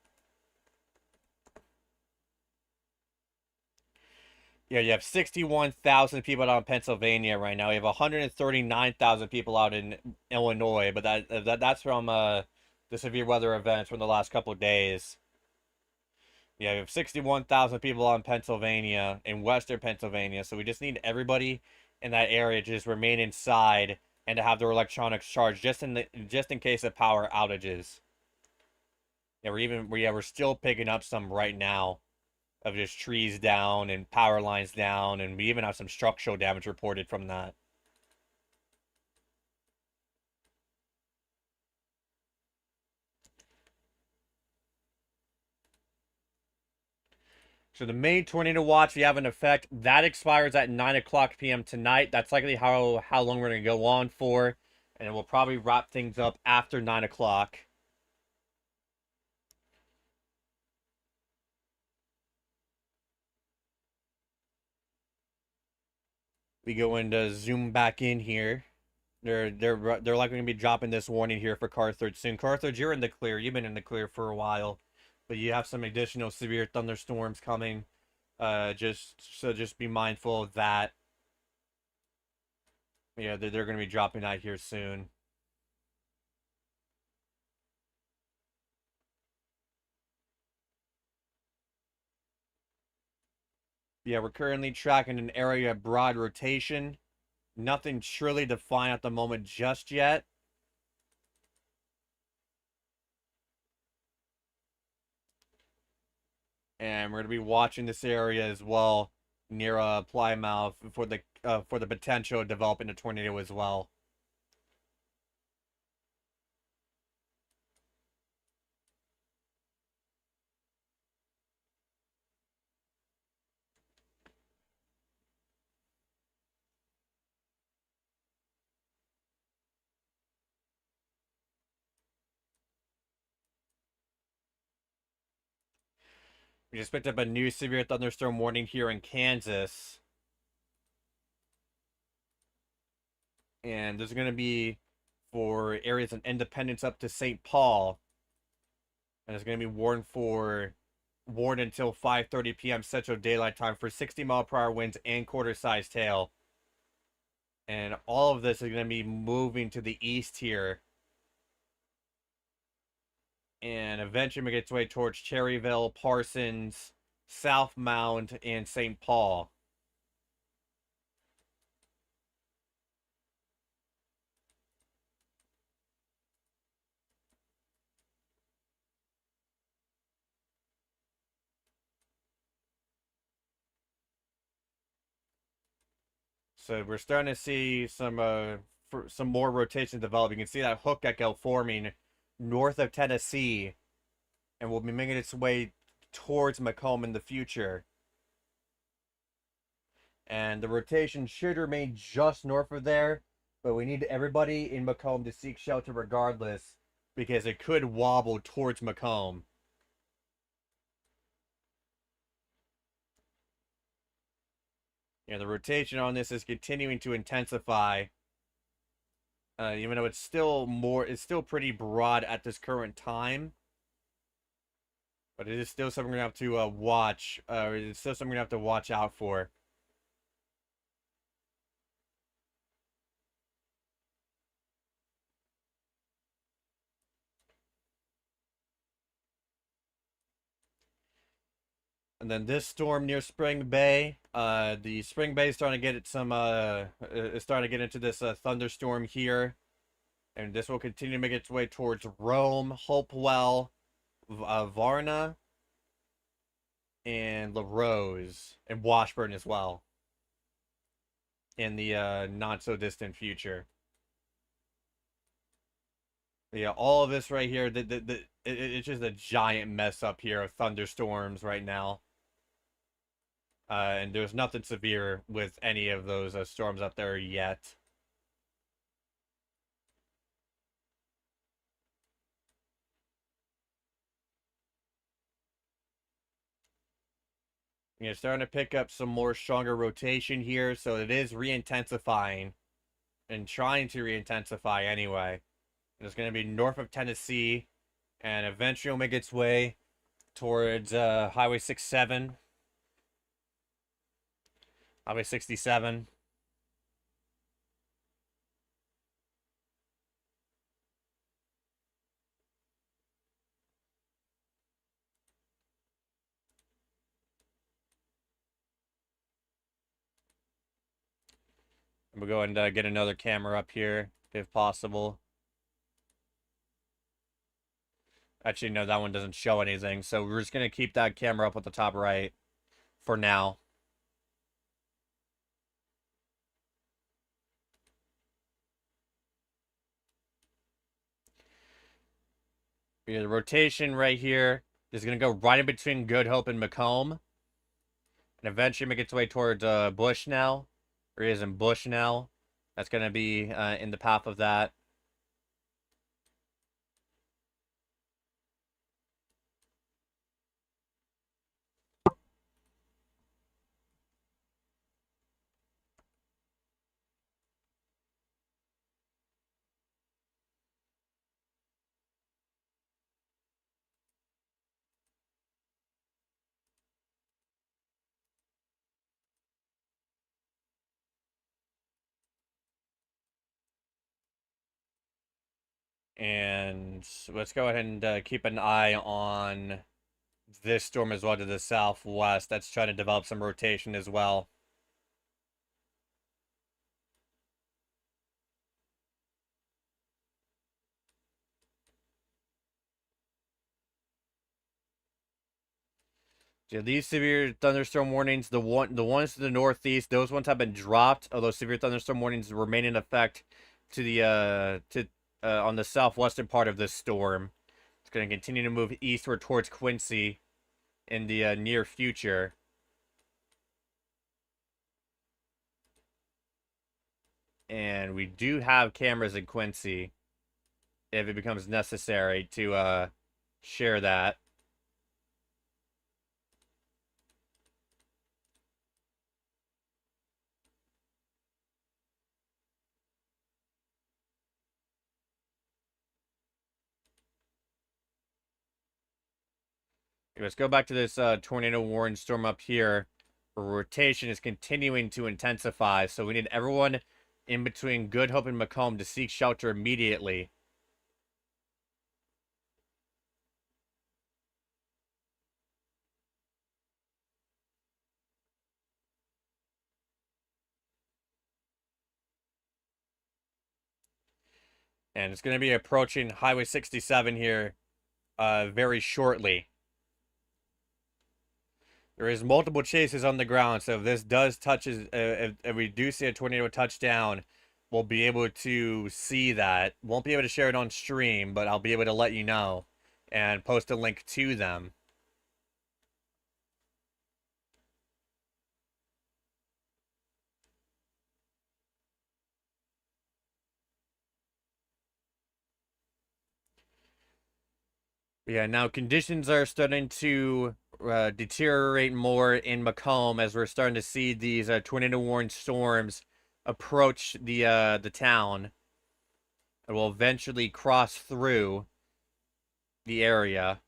Yeah, you have 61,000 people out in Pennsylvania right now. You have 139,000 people out in Illinois, but that's from the severe weather events from the last couple of days. Yeah, you have 61,000 people out in Pennsylvania, in western Pennsylvania, so we just need everybody in that area to just remain inside and to have their electronics charged just in case of power outages. Yeah, we're still picking up some right now of just trees down and power lines down, and we even have some structural damage reported from that. So the main tornado watch we have in effect, that expires at 9 o'clock p.m. tonight. That's likely how long we're going to go on for, and we'll probably wrap things up after 9 o'clock. We go into zoom back in here. They're likely going to be dropping this warning here for Carthage soon. Carthage, you're in the clear. You've been in the clear for a while, but you have some additional severe thunderstorms coming. Just be mindful of that. Yeah, they're going to be dropping out here soon. Yeah, we're currently tracking an area of broad rotation. Nothing truly defined at the moment just yet. and we're gonna be watching this area as well near Plymouth for the potential of developing a tornado as well. We just picked up a new severe thunderstorm warning here in Kansas, and there's gonna be for areas in Independence up to St. Paul, and it's going to be warned until 5:30 p.m. Central Daylight Time for 60-mile-per-hour winds and quarter-sized hail. And all of this is going to be moving to the east here, and eventually make its way towards Cherryville, Parsons, South Mound, and St. Paul. So we're starting to see some more rotation develop. You can see that hook echo forming north of Tennessee, and will be making its way towards Macomb in the future. And the rotation should remain just north of there, but we need everybody in Macomb to seek shelter regardless, because it could wobble towards Macomb. The rotation on this is continuing to intensify, even though it's still pretty broad at this current time. But it is still something we're gonna have to watch. It's still something we're gonna have to watch out for. And then this storm near Spring Bay, the Spring Bay is starting to get is starting to get into this thunderstorm here, and this will continue to make its way towards Rome, Hopewell, Varna, and LaRose, and Washburn as well, in the not so distant future. Yeah, all of this right here, it's just a giant mess up here of thunderstorms right now. And there's nothing severe with any of those storms up there yet. Starting to pick up some more stronger rotation here, so it is re-intensifying and trying to re-intensify anyway. And it's going to be north of Tennessee, and eventually will make its way towards Highway 67, Highway 67. We'll go and get another camera up here, if possible. Actually, no, that one doesn't show anything, so we're just going to keep that camera up at the top right for now. The rotation right here is going to go right in between Good Hope and Macomb, and eventually make its way towards Bushnell, or it is in Bushnell. That's going to be in the path of that. And let's go ahead and keep an eye on this storm as well to the southwest. That's trying to develop some rotation as well. So these severe thunderstorm warnings, the ones to the northeast, those ones have been dropped. Although severe thunderstorm warnings remain in effect to the on the southwestern part of this storm. It's going to continue to move eastward towards Quincy in the near future. And we do have cameras in Quincy if it becomes necessary to share that. Let's go back to this tornado warning storm up here. Rotation is continuing to intensify, so we need everyone in between Good Hope and Macomb to seek shelter immediately. And it's going to be approaching Highway 67 here very shortly. There is multiple chases on the ground, so if this does touches, if we do see a tornado touchdown, we'll be able to see that. Won't be able to share it on stream, but I'll be able to let you know and post a link to them. Yeah, now conditions are starting to deteriorate more in Macomb as we're starting to see these tornado warning storms approach the town. It will eventually cross through the area.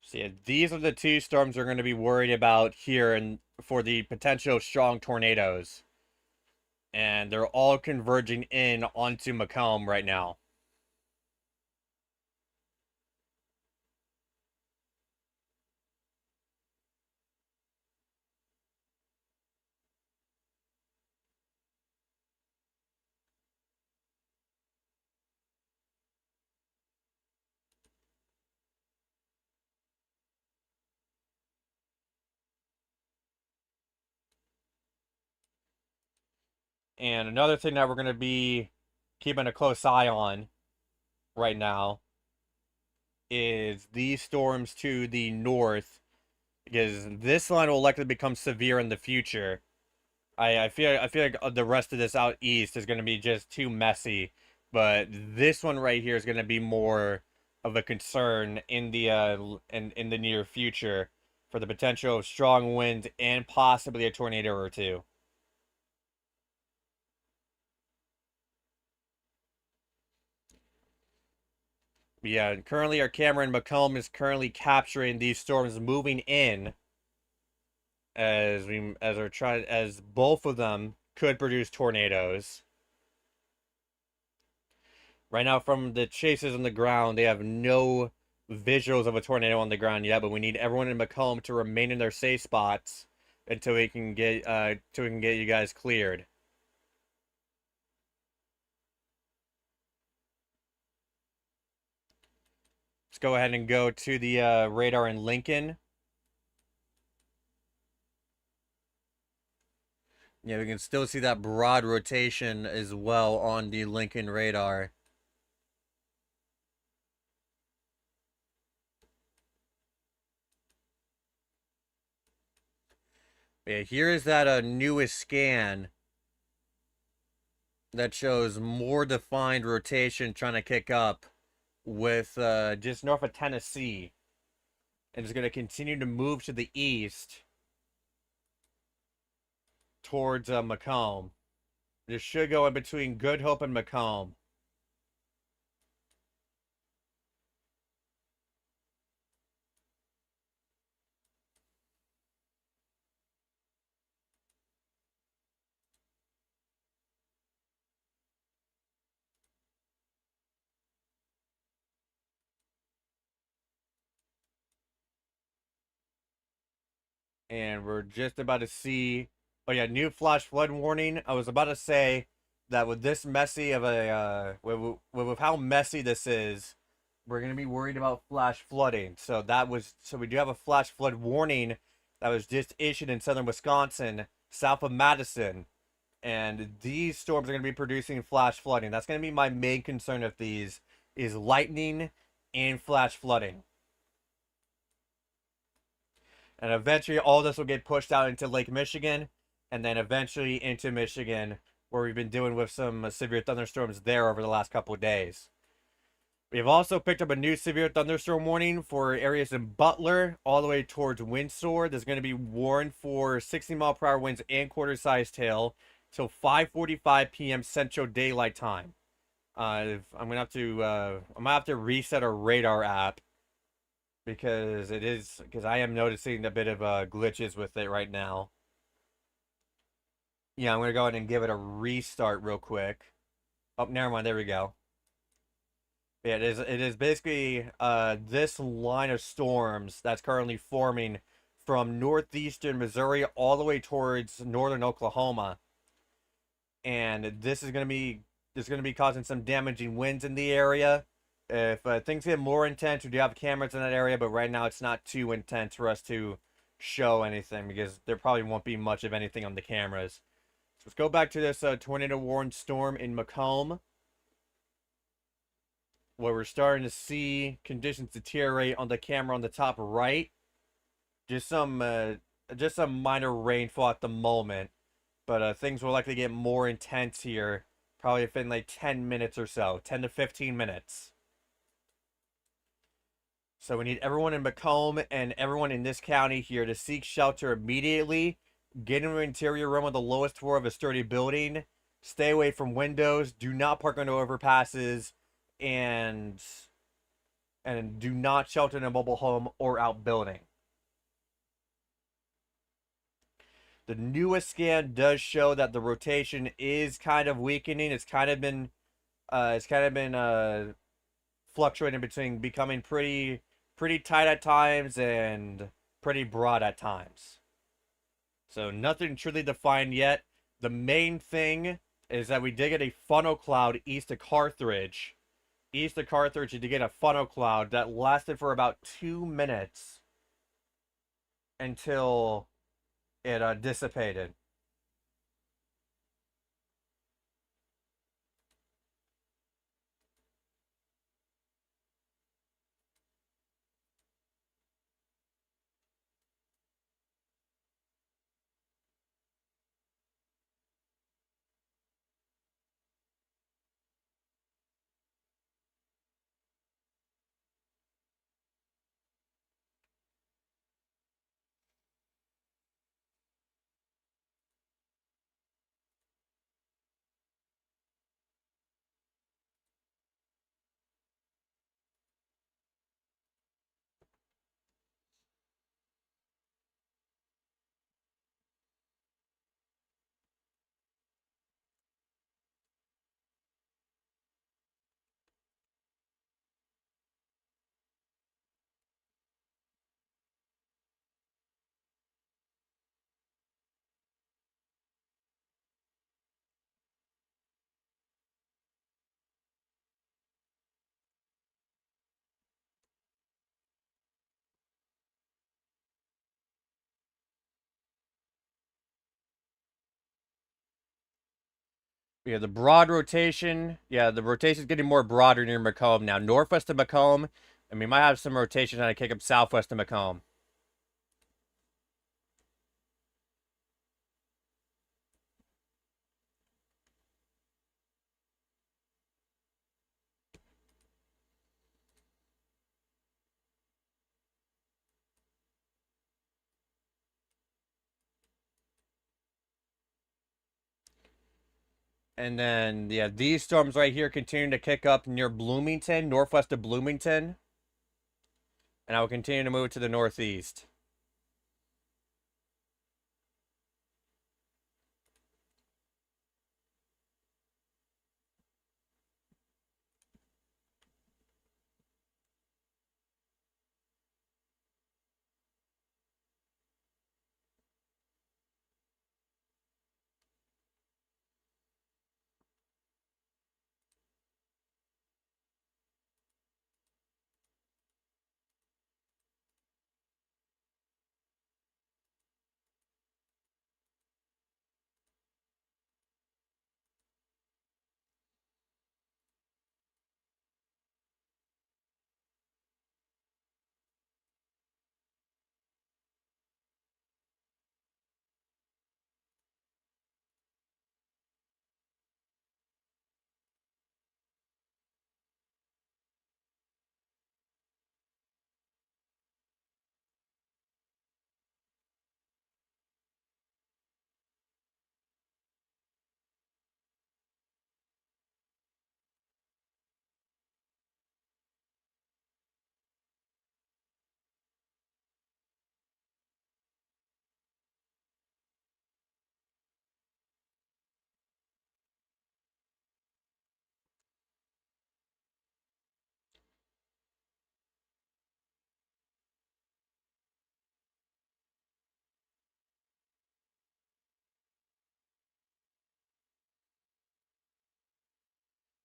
So yeah, these are the two storms we're going to be worried about here and for the potential strong tornadoes. And they're all converging in onto Macomb right now. And another thing that we're going to be keeping a close eye on right now is these storms to the north, because this line will likely become severe in the future. I feel like the rest of this out east is going to be just too messy, but this one right here is going to be more of a concern in the in the near future for the potential of strong winds and possibly a tornado or two. Yeah, currently our camera in Macomb is currently capturing these storms moving in as both of them could produce tornadoes. Right now, from the chases on the ground, they have no visuals of a tornado on the ground yet, but we need everyone in Macomb to remain in their safe spots until we can get you guys cleared. Let's go ahead and go to the radar in Lincoln. Yeah, we can still see that broad rotation as well on the Lincoln radar. Yeah, here is that newest scan that shows more defined rotation trying to kick up with just north of Tennessee. And it's going to continue to move to the east towards Macomb. This should go in between Good Hope and Macomb. And we're just about to see. Oh yeah, new flash flood warning. I was about to say that with this messy of a with how messy this is, we're gonna be worried about flash flooding. So we do have a flash flood warning that was just issued in southern Wisconsin, south of Madison, and these storms are gonna be producing flash flooding. That's gonna be my main concern of these is lightning and flash flooding. And eventually, all this will get pushed out into Lake Michigan, and then eventually into Michigan, where we've been dealing with some severe thunderstorms there over the last couple of days. We've also picked up a new severe thunderstorm warning for areas in Butler, all the way towards Windsor. There's going to be warned for 60-mile-per-hour winds and quarter-sized hail till 5:45 p.m. Central Daylight Time. I'm gonna have to reset our radar app because I am noticing a bit of glitches with it right now. Yeah, I'm gonna go ahead and give it a restart real quick. Oh, never mind. There we go. Yeah, it is basically this line of storms that's currently forming from northeastern Missouri all the way towards northern Oklahoma, and this is gonna be causing some damaging winds in the area. If things get more intense, we do have cameras in that area, but right now it's not too intense for us to show anything because there probably won't be much of anything on the cameras. So let's go back to this tornado warned storm in Macomb, where we're starting to see conditions deteriorate on the camera on the top right. Just some minor rainfall at the moment, but things will likely get more intense here, probably within like 10 minutes or so, 10 to 15 minutes. So we need everyone in Macomb and everyone in this county here to seek shelter immediately. Get into an interior room on the lowest floor of a sturdy building. Stay away from windows. Do not park under overpasses, and do not shelter in a mobile home or outbuilding. The newest scan does show that the rotation is kind of weakening. It's kind of been fluctuating between becoming pretty tight at times and pretty broad at times. So nothing truly defined yet. The main thing is that we did get a funnel cloud east of Carthage. East of Carthage, you did get a funnel cloud that lasted for about 2 minutes until it dissipated. Yeah, the broad rotation. Yeah, the rotation's getting more broader near Macomb now. Northwest of Macomb, and we might have some rotation trying to kick up southwest of Macomb. And then, yeah, these storms right here continue to kick up near Bloomington, northwest of Bloomington. And I will continue to move to the northeast.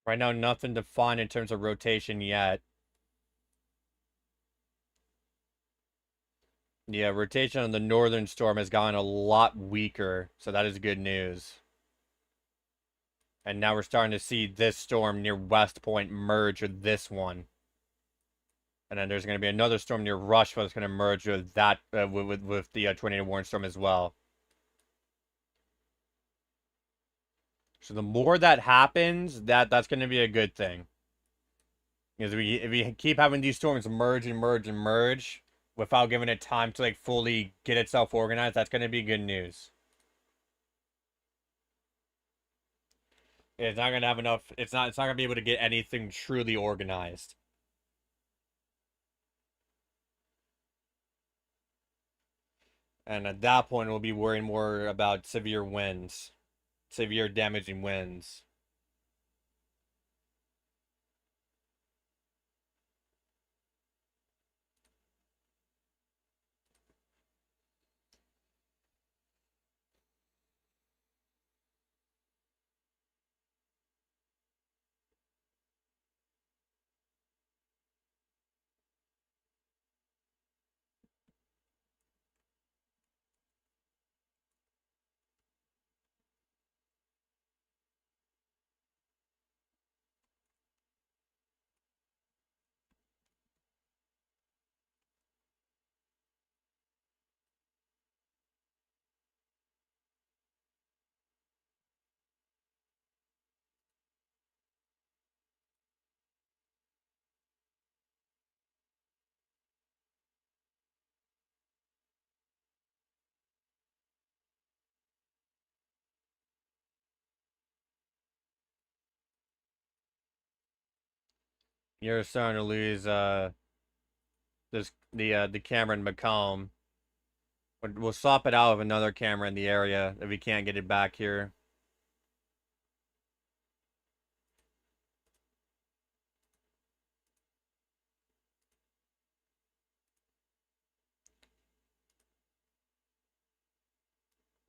Right now, nothing defined in terms of rotation yet. Yeah, rotation on the northern storm has gotten a lot weaker, so that is good news. And now we're starting to see this storm near West Point merge with this one. And then there's going to be another storm near Rushville that's going to merge with that with the tornado warning storm as well. So the more that happens, that's going to be a good thing. Because if we keep having these storms merge and merge and merge without giving it time to like fully get itself organized, that's going to be good news. It's not going to have enough. It's not going to be able to get anything truly organized. And at that point, we'll be worrying more about severe winds, severe damaging winds. You're starting to lose the camera in Macomb. We'll swap it out with another camera in the area if we can't get it back here.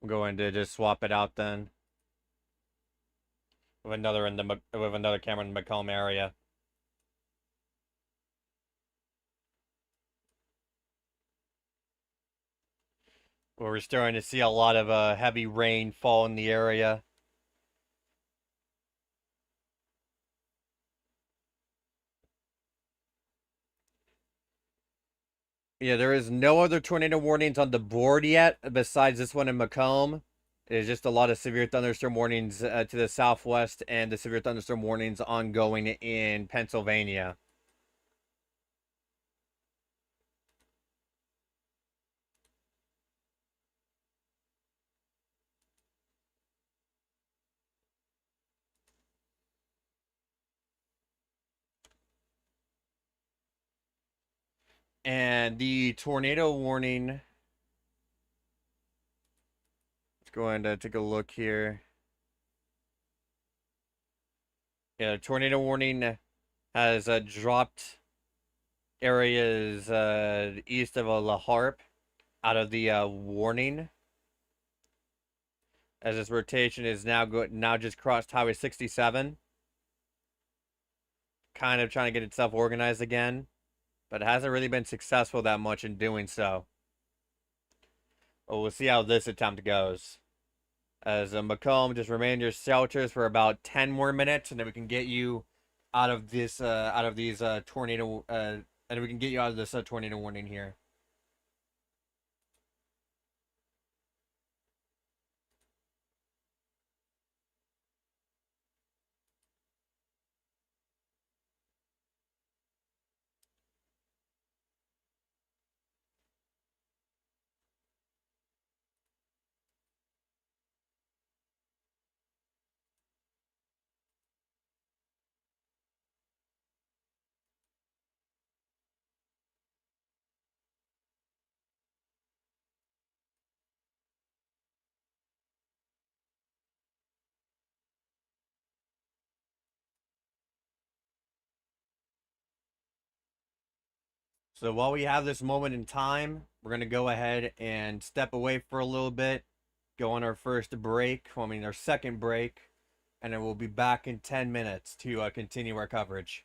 I'm going to just swap it out then with another camera in the Macomb area. Where we're starting to see a lot of heavy rain fall in the area. Yeah, there is no other tornado warnings on the board yet besides this one in Macomb. It's just a lot of severe thunderstorm warnings to the southwest and the severe thunderstorm warnings ongoing in Pennsylvania. And the tornado warning. Let's go ahead and take a look here. Yeah, tornado warning has dropped areas east of La Harpe out of the warning, as this rotation is now just crossed Highway 67, kind of trying to get itself organized again, but it hasn't really been successful that much in doing so. But we'll see how this attempt goes. As Macomb, just remain in your shelters for about 10 more minutes, and then we can get you out of this tornado and we can get you out of this tornado warning here. So while we have this moment in time, we're going to go ahead and step away for a little bit, go on our first break, our second break, and then we'll be back in 10 minutes to continue our coverage.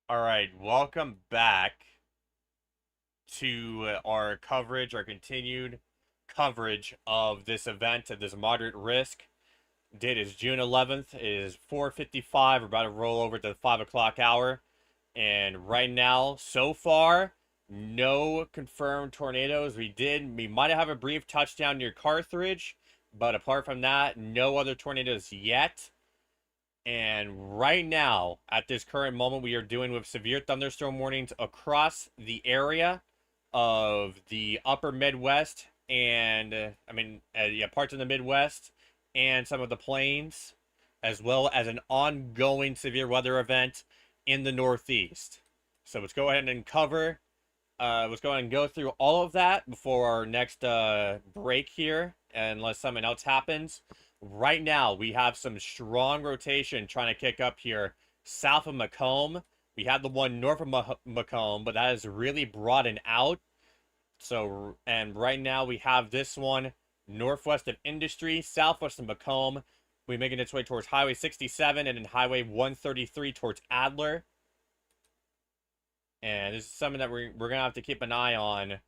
All right, welcome back to our coverage, our continued coverage of this event, of this moderate risk. Date is June 11th. It is 4:55. We're about to roll over to the 5 o'clock hour. And right now, so far, no confirmed tornadoes. We might have a brief touchdown near Carthage, but apart from that, no other tornadoes yet. And right now, at this current moment, we are dealing with severe thunderstorm warnings across the area of the upper Midwest and, parts of the Midwest and some of the plains, as well as an ongoing severe weather event in the Northeast. So let's go ahead and cover let's go ahead and go through all of that before our next break here, unless something else happens. Right now, we have some strong rotation trying to kick up here south of Macomb. We have the one north of Macomb, but that has really broadened out. So, and right now we have this one northwest of Industry, southwest of Macomb. We're making its way towards Highway 67 and then Highway 133 towards Adler. And this is something that we're going to have to keep an eye on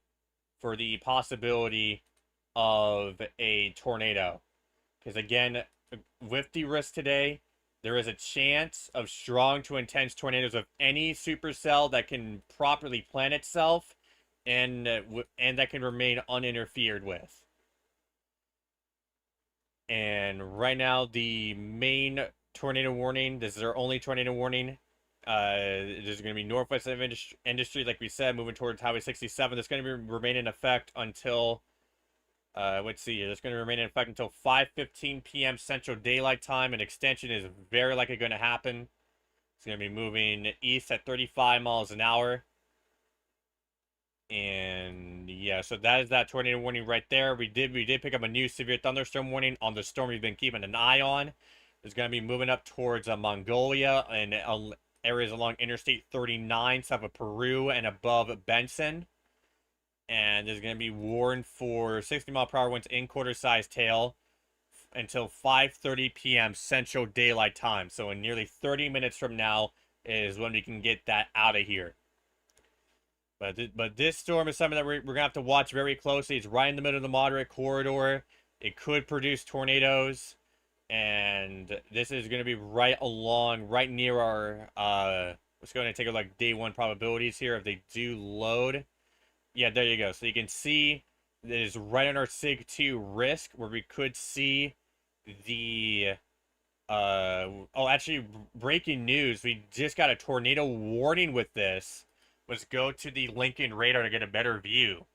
for the possibility of a tornado. Because again, with the risk today, there is a chance of strong to intense tornadoes of any supercell that can properly plan itself and that can remain uninterfered with. And right now, the main tornado warning, this is our only tornado warning. There's going to be northwest of Industry, like we said, moving towards Highway 67. That's going to remain in effect until, let's see, it's going to remain in effect until 5:15 p.m. Central Daylight Time. An extension is very likely going to happen. It's going to be moving east at 35 miles an hour. And yeah, so that is that tornado warning right there. We did pick up a new severe thunderstorm warning on the storm we've been keeping an eye on. It's going to be moving up towards Mongolia and areas along Interstate 39 south of Peru and above Benson. And there's going to be warned for 60-mile-per-hour winds in quarter-size tail until 5:30 p.m. Central Daylight Time. So in nearly 30 minutes from now is when we can get that out of here. But this storm is something that we're going to have to watch very closely. It's right in the middle of the moderate corridor. It could produce tornadoes. And this is going to be right near our, let's go ahead and take a look at day one probabilities here if they do load. Yeah, there you go. So you can see that is right on our SIG-2 risk where we could see the, oh, actually, breaking news. We just got a tornado warning with this. Let's go to the Lincoln radar to get a better view.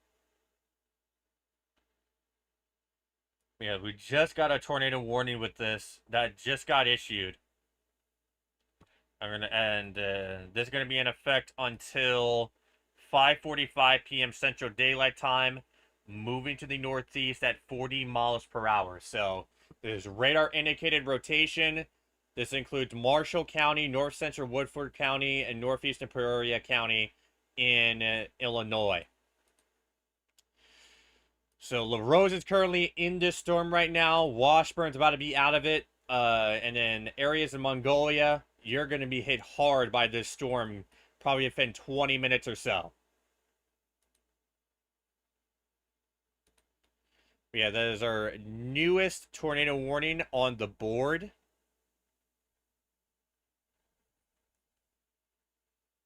Yeah, we just got a tornado warning with this that just got issued. This is gonna be in effect until 5:45 p.m. Central Daylight Time, moving to the northeast at 40 miles per hour. So there's radar indicated rotation. This includes Marshall County, North Central Woodford County, and Northeastern Peoria County in Illinois. So LaRose is currently in this storm right now. Washburn's about to be out of it. And then areas in Mongolia, you're going to be hit hard by this storm probably within 20 minutes or so. Yeah, that is our newest tornado warning on the board.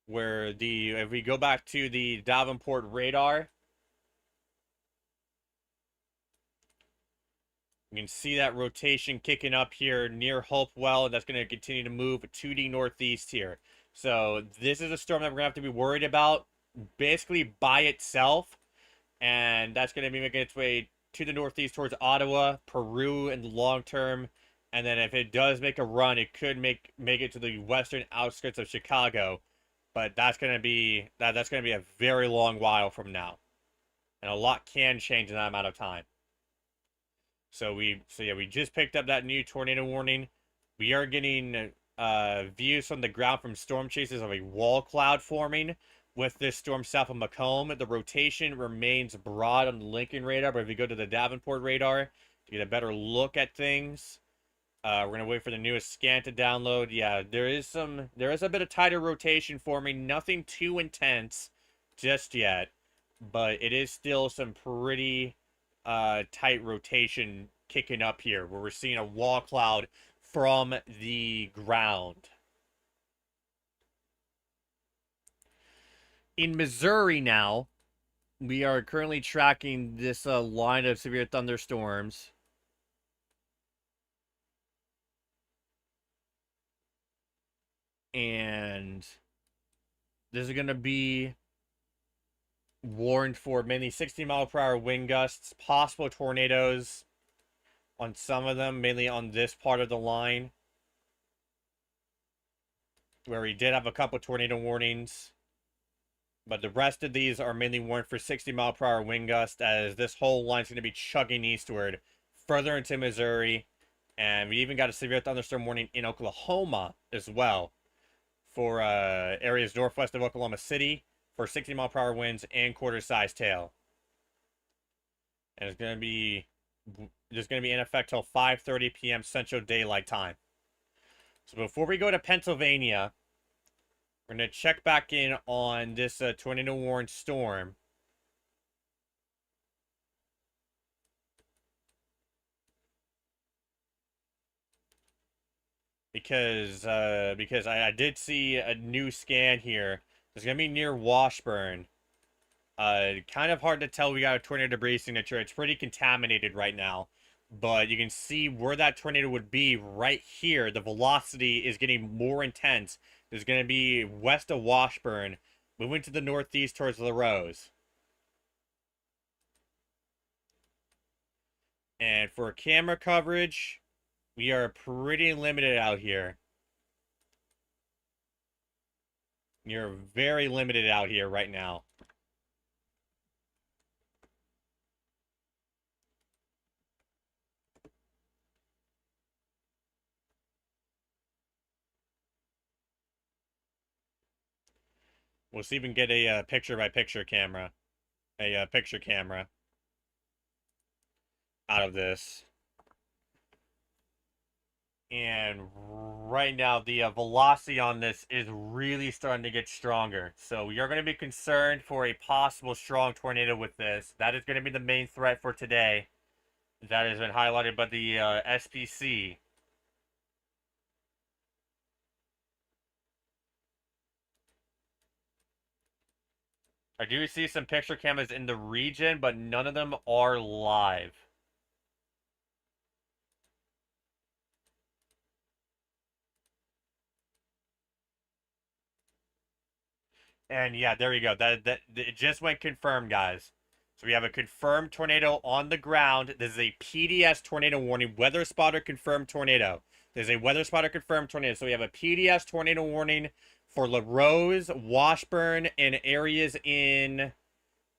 Where if we go back to the Davenport radar, you can see that rotation kicking up here near Hopewell, and that's going to continue to move to the northeast here. So this is a storm that we're going to have to be worried about basically by itself, and that's going to be making its way to the northeast towards Ottawa, Peru in the long term, and then if it does make a run, it could make it to the western outskirts of Chicago. But that's gonna be a very long while from now, and a lot can change in that amount of time. So we just picked up that new tornado warning. We are getting views from the ground from storm chasers of a wall cloud forming with this storm south of Macomb. The rotation remains broad on the Lincoln radar, but if you go to the Davenport radar to get a better look at things. We're gonna wait for the newest scan to download. Yeah, there is a bit of tighter rotation forming. Nothing too intense just yet, but it is still some pretty tight rotation kicking up here, where we're seeing a wall cloud from the ground. In Missouri now, we are currently tracking this line of severe thunderstorms. And this is going to be warned for mainly 60-mile-per-hour wind gusts, possible tornadoes on some of them, mainly on this part of the line, where we did have a couple tornado warnings. But the rest of these are mainly warned for 60-mile-per-hour wind gusts, as this whole line's going to be chugging eastward, further into Missouri. And we even got a severe thunderstorm warning in Oklahoma as well for areas northwest of Oklahoma City for 60-mile-per-hour winds and quarter-sized hail. And it's going to be in effect till 5:30 p.m. Central Daylight Time. So before we go to Pennsylvania, we're going to check back in on this tornado warned storm. Because I did see a new scan here. It's going to be near Washburn. Kind of hard to tell. We got a tornado debris signature. It's pretty contaminated right now. But you can see where that tornado would be right here. The velocity is getting more intense. It's going to be west of Washburn, moving to the northeast towards LaRose. And for camera coverage, we are pretty limited out here. You're very limited out here right now. We'll see if we can get a picture-by-picture camera. A picture camera out of this. And right now, the velocity on this is really starting to get stronger. So you're going to be concerned for a possible strong tornado with this. That is going to be the main threat for today. That has been highlighted by the SPC. I do see some picture cameras in the region, but none of them are live. And yeah, there you go. That it just went confirmed, guys. So we have a confirmed tornado on the ground. This is a PDS tornado warning. Weather spotter confirmed tornado. There's a weather spotter confirmed tornado. So we have a PDS tornado warning for LaRose, Washburn, and areas in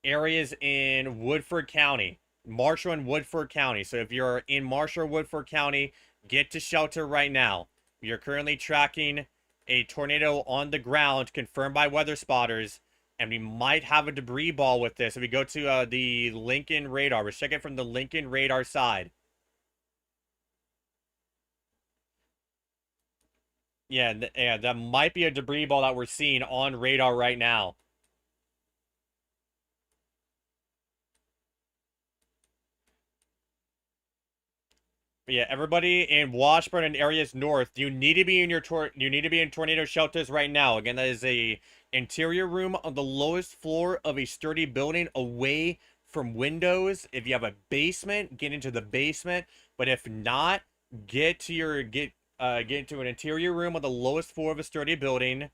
Woodford County, Marshall and Woodford County. So if you're in Marshall or Woodford County, get to shelter right now. We are currently tracking a tornado on the ground confirmed by weather spotters, and we might have a debris ball with this. If we go to the Lincoln radar, we're checking from the Lincoln radar side. Yeah, that might be a debris ball that we're seeing on radar right now. But yeah, everybody in Washburn and areas north, you need to be in tornado shelters right now. Again, that is a interior room on the lowest floor of a sturdy building, away from windows. If you have a basement, get into the basement. But if not, get into an interior room on the lowest floor of a sturdy building.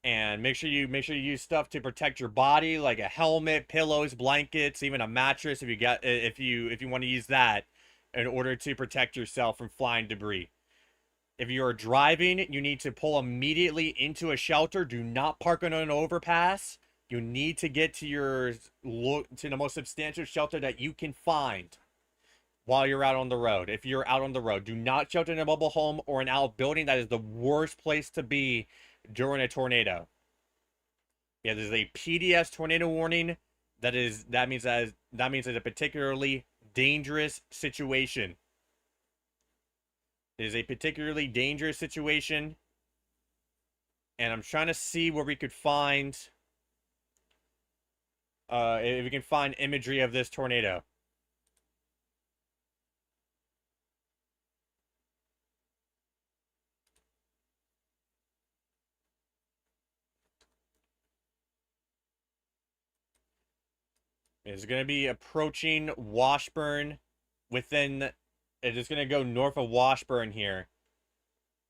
And make sure you use stuff to protect your body, like a helmet, pillows, blankets, even a mattress if you want to use that in order to protect yourself from flying debris. If you are driving, you need to pull immediately into a shelter. Do not park on an overpass. You need to get to the most substantial shelter that you can find while you're out on the road. If you're out on the road, do not shelter in a mobile home or an outbuilding. That is the worst place to be during a tornado. Yeah, there's a PDS tornado warning. That means it's a particularly dangerous situation. It is a particularly dangerous situation. And I'm trying to see where we could find if we can find imagery of this tornado. It's going to be approaching Washburn it is going to go north of Washburn here.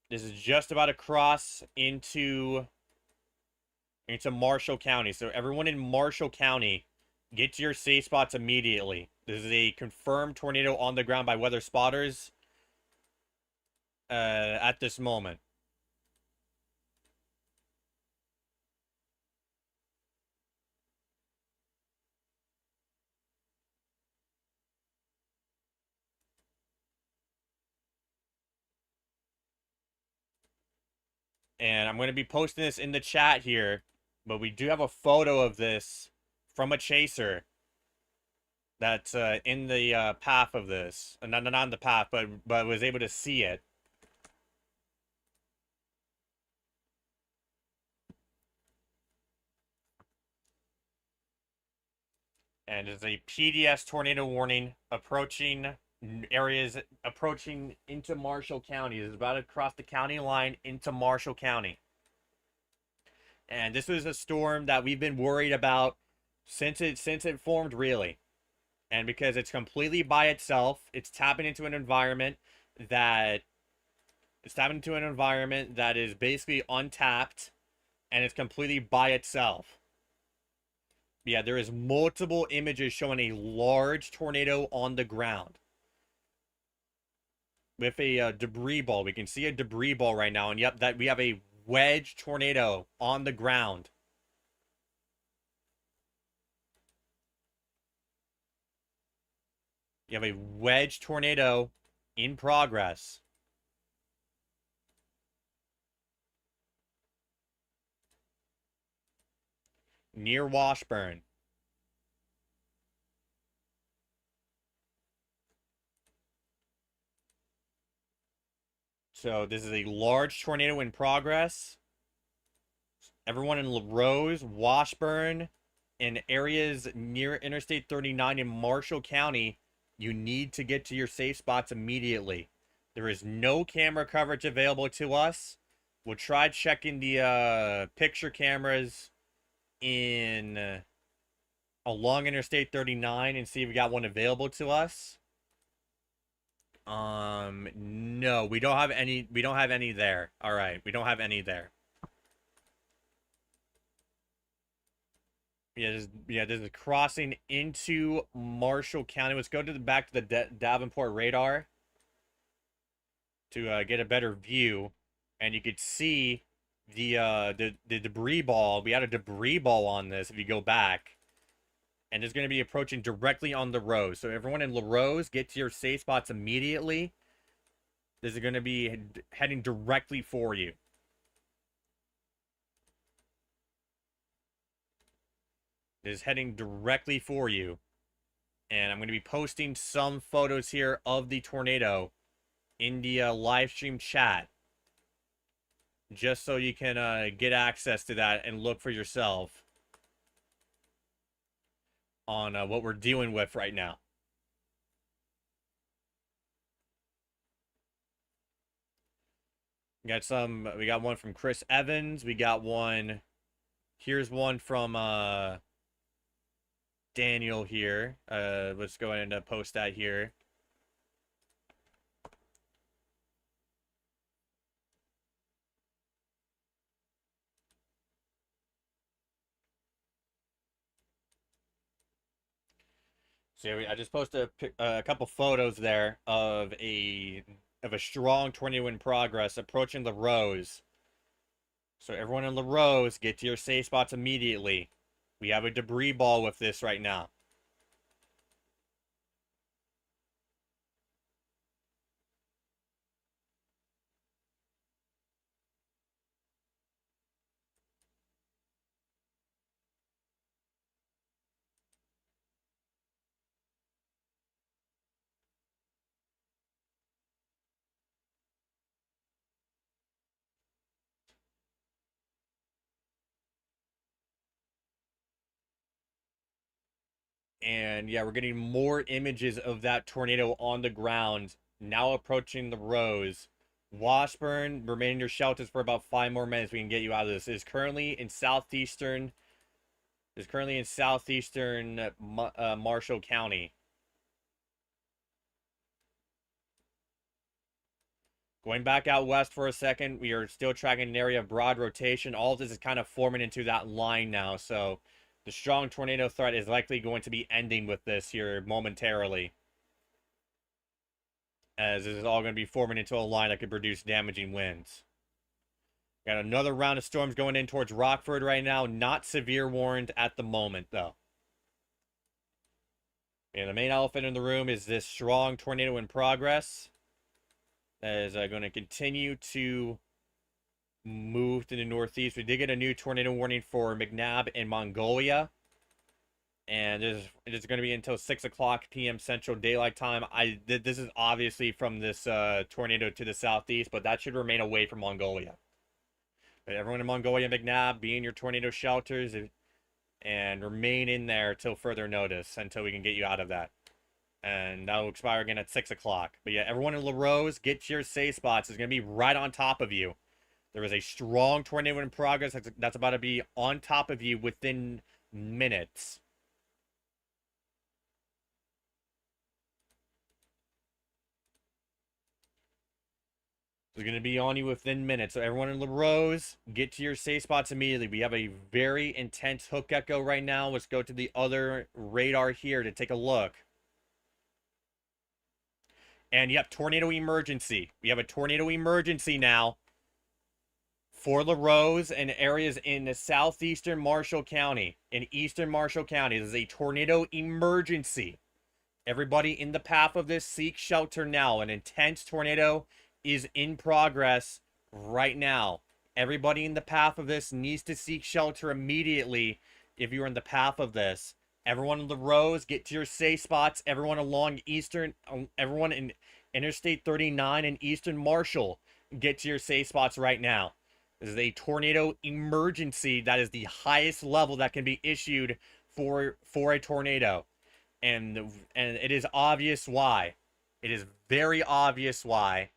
This is just about to cross into Marshall County. So everyone in Marshall County, get to your safe spots immediately. This is a confirmed tornado on the ground by weather spotters at this moment. And I'm going to be posting this in the chat here, but we do have a photo of this from a chaser that's in the path of this. Not in the path, but was able to see it. And it's a PDS tornado warning approaching areas approaching into Marshall County. It's about to cross the county line into Marshall County. And this was a storm that we've been worried about since it formed, really. And because it's completely by itself, it's tapping into an environment that is basically untapped, and it's completely by itself. Yeah, there is multiple images showing a large tornado on the ground with a debris ball. We can see a debris ball right now, and yep, that we have a wedge tornado on the ground. You have a wedge tornado in progress. Near Washburn. So this is a large tornado in progress. Everyone in LaRose, Washburn, and areas near Interstate 39 in Marshall County, you need to get to your safe spots immediately. There is no camera coverage available to us. We'll try checking the picture cameras in along Interstate 39 and see if we got one available to us. No, we don't have any there. All right, we don't have any there. This is crossing into Marshall County. Let's go to the back to the Davenport radar to get a better view, and you could see the debris ball. We had a debris ball on this. If you go back, and it's going to be approaching directly on the road. So everyone in LaRose, get to your safe spots immediately. This is going to be heading directly for you. It is heading directly for you. And I'm going to be posting some photos here of the tornado in the live stream chat, just so you can get access to that and look for yourself on what we're dealing with right now. We got one from Chris Evans. We got one. Here's one from Daniel here. Let's go ahead and post that here. So I just posted a couple photos there of a strong tornado in progress approaching LaRose. So everyone in LaRose, get to your safe spots immediately. We have a debris ball with this right now. And yeah, we're getting more images of that tornado on the ground, now approaching the Rose. Washburn, remain in your shelters for about 5 more minutes. We can get you out of this. It is currently in southeastern Marshall County. Going back out west for a second, we are still tracking an area of broad rotation. All of this is kind of forming into that line now, so the strong tornado threat is likely going to be ending with this here momentarily, as this is all going to be forming into a line that could produce damaging winds. Got another round of storms going in towards Rockford right now. Not severe warned at the moment, though. And the main elephant in the room is this strong tornado in progress that is going to continue to move to the northeast. We did get a new tornado warning for McNabb and Mongolia, and it's going to be until 6 o'clock p.m. Central Daylight Time. This is obviously from this tornado to the southeast, but that should remain away from Mongolia. But everyone in Mongolia, McNabb, be in your tornado shelters and remain in there till further notice until we can get you out of that. And that'll expire again at 6 o'clock. But yeah, everyone in LaRose, get to your safe spots. It's going to be right on top of you. There is a strong tornado in progress that's about to be on top of you within minutes. It's going to be on you within minutes. So everyone in LaRose, get to your safe spots immediately. We have a very intense hook echo right now. Let's go to the other radar here to take a look. And yep, tornado emergency. We have a tornado emergency now for LaRose and areas in the southeastern Marshall County. In eastern Marshall County, this is a tornado emergency. Everybody in the path of this, seek shelter now. An intense tornado is in progress right now. Everybody in the path of this needs to seek shelter immediately if you're in the path of this. Everyone in LaRose, get to your safe spots. Everyone along everyone in Interstate 39 and Eastern Marshall, get to your safe spots right now. This is a tornado emergency. That is the highest level that can be issued for a tornado. And it is obvious why. It is very obvious why.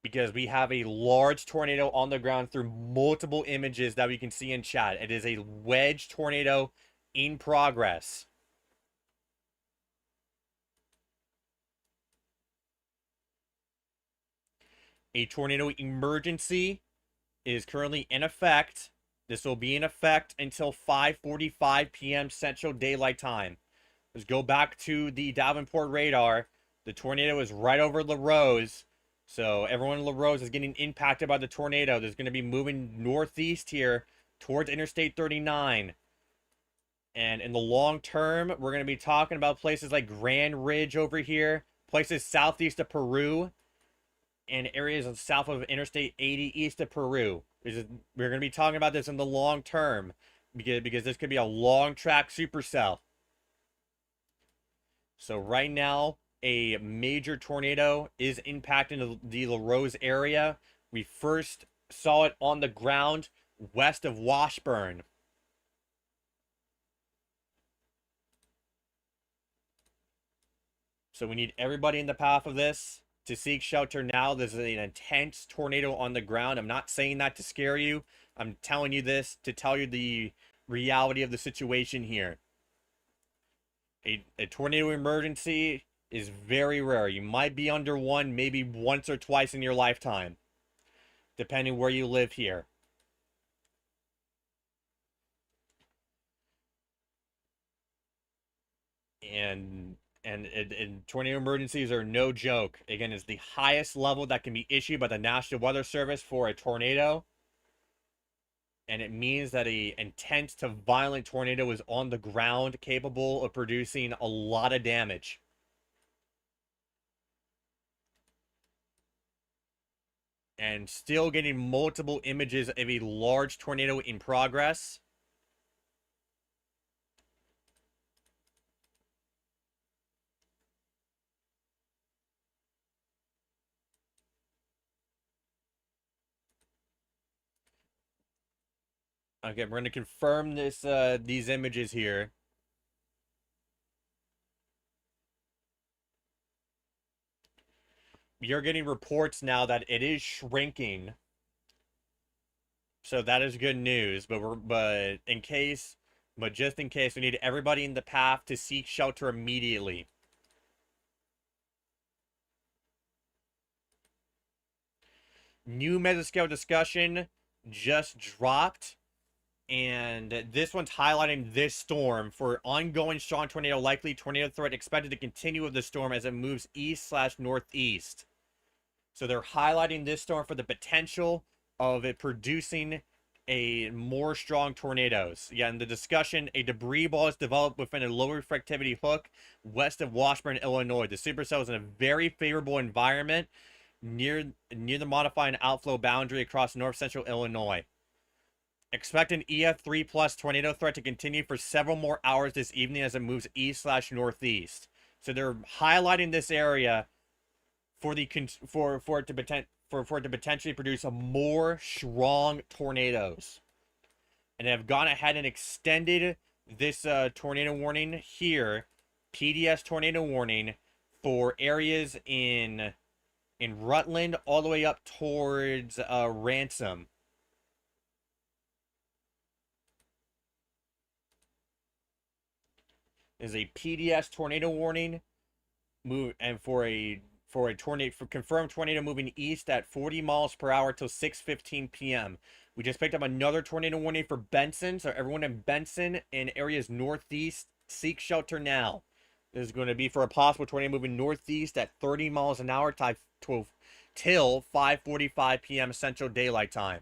Because we have a large tornado on the ground through multiple images that we can see in chat. It is a wedge tornado in progress. A tornado emergency is currently in effect. This will be in effect until 5:45 p.m. Central Daylight Time. Let's go back to the Davenport radar. The tornado is right over LaRose. So everyone in LaRose is getting impacted by the tornado. There's going to be moving northeast here towards Interstate 39. And in the long term, we're going to be talking about places like Grand Ridge over here, places southeast of Peru, and areas south of Interstate 80 east of Peru. We're going to be talking about this in the long term because this could be a long track supercell. So right now, a major tornado is impacting the LaRose area. We first saw it on the ground west of Washburn. So we need everybody in the path of this to seek shelter now. This is an intense tornado on the ground. I'm not saying that to scare you. I'm telling you this to tell you the reality of the situation here. A tornado emergency is very rare. You might be under one, maybe once or twice in your lifetime, depending where you live here. And tornado emergencies are no joke. Again, it's the highest level that can be issued by the National Weather Service for a tornado. And it means that a intense to violent tornado is on the ground, capable of producing a lot of damage. And still getting multiple images of a large tornado in progress. Okay, we're going to confirm these images here. You're getting reports now that it is shrinking. So that is good news, but just in case, we need everybody in the path to seek shelter immediately. New mesoscale discussion just dropped, and this one's highlighting this storm for ongoing strong tornado, likely tornado threat expected to continue with the storm as it moves east/northeast. So they're highlighting this storm for the potential of it producing a more strong tornadoes. Yeah, in the discussion, a debris ball is developed within a low reflectivity hook west of Washburn, Illinois. The supercell is in a very favorable environment near the modifying outflow boundary across north central Illinois. Expect an EF3 plus tornado threat to continue for several more hours this evening as it moves east/northeast. So they're highlighting this area for the for it to potentially produce a more strong tornadoes, and have gone ahead and extended this tornado warning here, PDS tornado warning, for areas in Rutland all the way up towards Ransom. Is a PDS tornado warning move, and for a tornado, for confirmed tornado moving east at 40 miles per hour till 6:15 p.m. We just picked up another tornado warning for Benson, so everyone in Benson and areas northeast, seek shelter now. This is going to be for a possible tornado moving northeast at 30 miles an hour till 5:45 p.m. Central Daylight Time.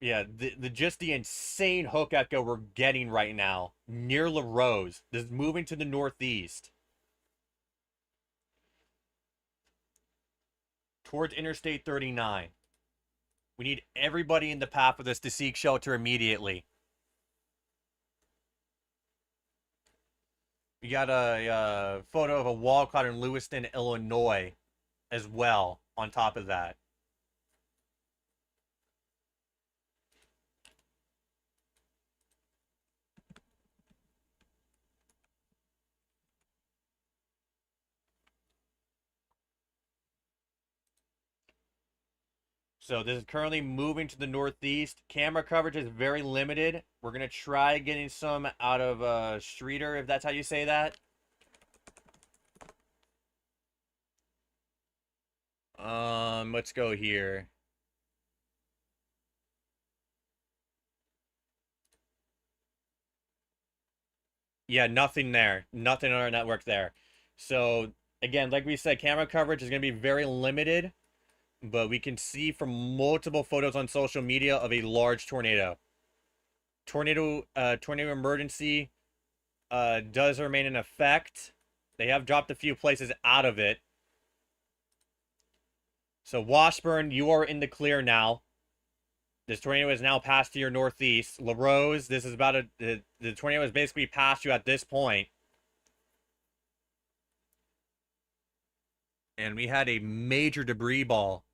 Yeah, just the insane hook echo we're getting right now near LaRose. This is moving to the northeast towards Interstate 39. We need everybody in the path of this to seek shelter immediately. We got a photo of a wall cloud in Lewiston, Illinois, as well, on top of that. So this is currently moving to the northeast. Camera coverage is very limited. We're going to try getting some out of Streeter, if that's how you say that. Let's go here. Yeah, nothing there. Nothing on our network there. So, again, like we said, camera coverage is going to be very limited, but we can see from multiple photos on social media of a large tornado. Tornado emergency does remain in effect. They have dropped a few places out of it. So, Washburn, you are in the clear now. This tornado is now past to your northeast. LaRose, this is about the tornado is basically past you at this point. And we had a major debris ball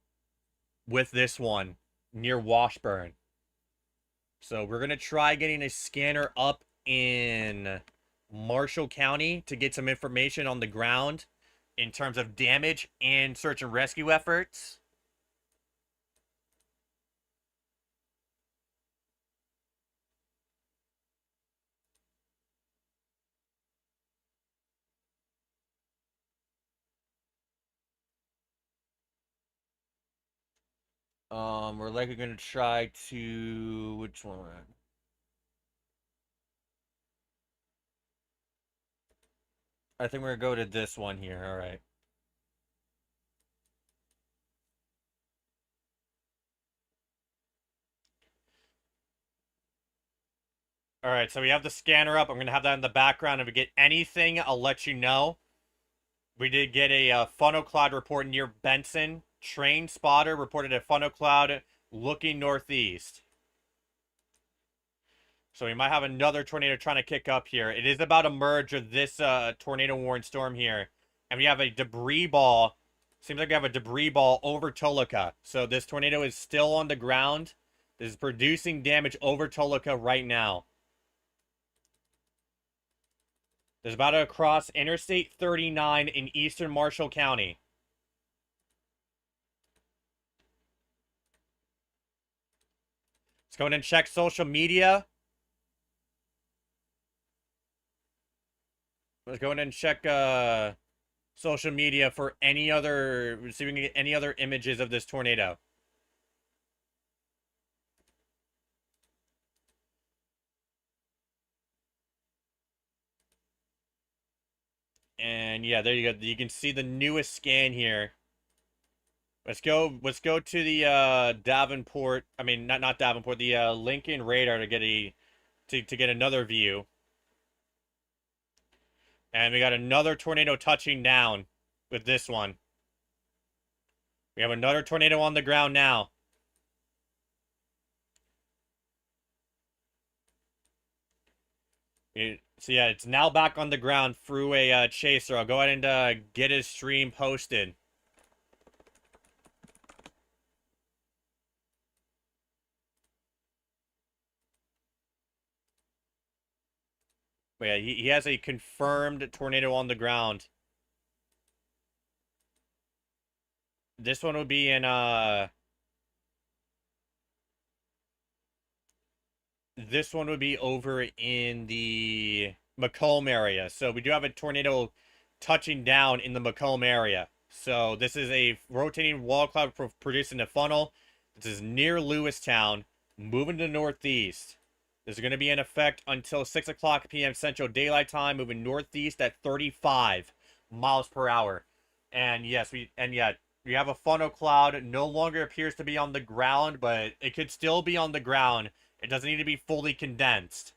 with this one near Washburn. So we're going to try getting a scanner up in Marshall County to get some information on the ground in terms of damage and search and rescue efforts. We're likely going to try to... Which one? I think we're going to go to this one here. All right. All right, so we have the scanner up. I'm going to have that in the background. If we get anything, I'll let you know. We did get a funnel cloud report near Benson. Train spotter reported a funnel cloud looking northeast. So we might have another tornado trying to kick up here. It is about to merge with this tornado warning storm here. And we have a debris ball. Seems like we have a debris ball over Toluca. So this tornado is still on the ground. This is producing damage over Toluca right now. There's about to cross Interstate 39 in eastern Marshall County. Let's go ahead and check social media. Let's go ahead and check social media for any other, see if we can get any other images of this tornado. And yeah, there you go. You can see the newest scan here. Let's go to the Davenport. I mean, not Davenport. The Lincoln radar to get to get another view. And we got another tornado touching down with this one. We have another tornado on the ground now. So yeah, it's now back on the ground through a chaser. I'll go ahead and get his stream posted. But yeah, he has a confirmed tornado on the ground. This one would be in this one would be over in the Macomb area. So we do have a tornado touching down in the Macomb area. So this is a rotating wall cloud producing a funnel. This is near Lewistown, moving to the northeast. This is going to be in effect until 6 o'clock p.m. Central Daylight Time, moving northeast at 35 miles per hour. And yes, we have a funnel cloud. No longer appears to be on the ground, but it could still be on the ground. It doesn't need to be fully condensed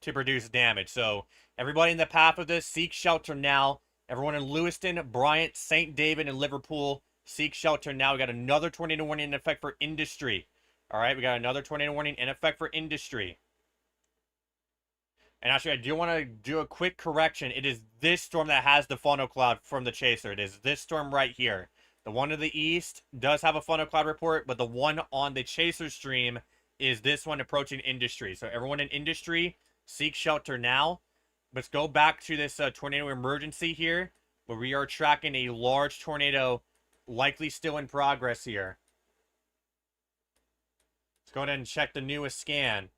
to produce damage. So everybody in the path of this, seek shelter now. Everyone in Lewiston, Bryant, St. David, and Liverpool, seek shelter now. We got another tornado warning in effect for industry. All right, we got another tornado warning in effect for industry. And actually, I do want to do a quick correction. It is this storm that has the funnel cloud from the chaser. It is this storm right here. The one to the east does have a funnel cloud report, but the one on the chaser stream is this one approaching industry. So everyone in industry, seek shelter now. Let's go back to this tornado emergency here, where we are tracking a large tornado likely still in progress here. Let's go ahead and check the newest scan.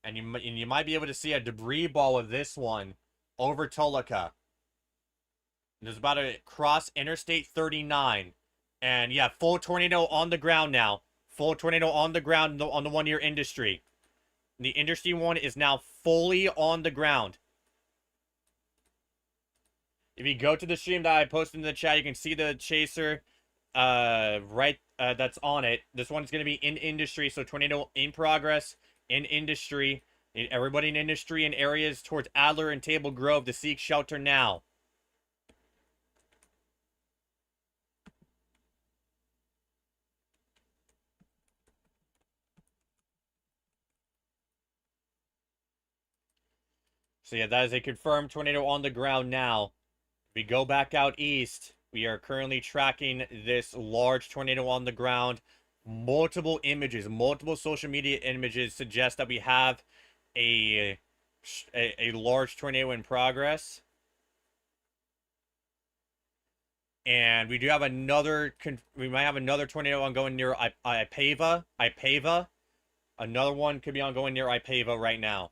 And you might be able to see a debris ball of this one over Toluca. There's about to cross Interstate 39. And yeah, full tornado on the ground now. Full tornado on the ground on the one near industry. The industry one is now fully on the ground. If you go to the stream that I posted in the chat, you can see the chaser that's on it. This one's going to be in industry, so tornado in progress in industry. Everybody in industry and areas towards Adler and Table Grove to seek shelter now. So yeah, that is a confirmed tornado on the ground now. If we go back out east, we are currently tracking this large tornado on the ground. Multiple images, multiple social media images suggest that we have a large tornado in progress. And we do have we might have another tornado ongoing near Ipava. Another one could be ongoing near Ipava right now.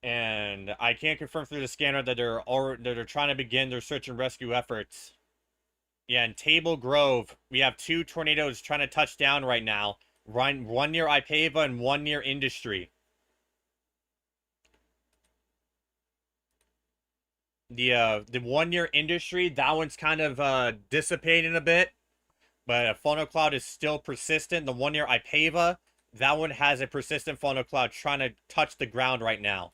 And I can't confirm through the scanner that they're trying to begin their search and rescue efforts. Yeah, in Table Grove, we have two tornadoes trying to touch down right now. One near Ipava and one near Industry. The one near Industry, that one's kind of dissipating a bit, but a funnel cloud is still persistent. The one near Ipava, that one has a persistent funnel cloud trying to touch the ground right now.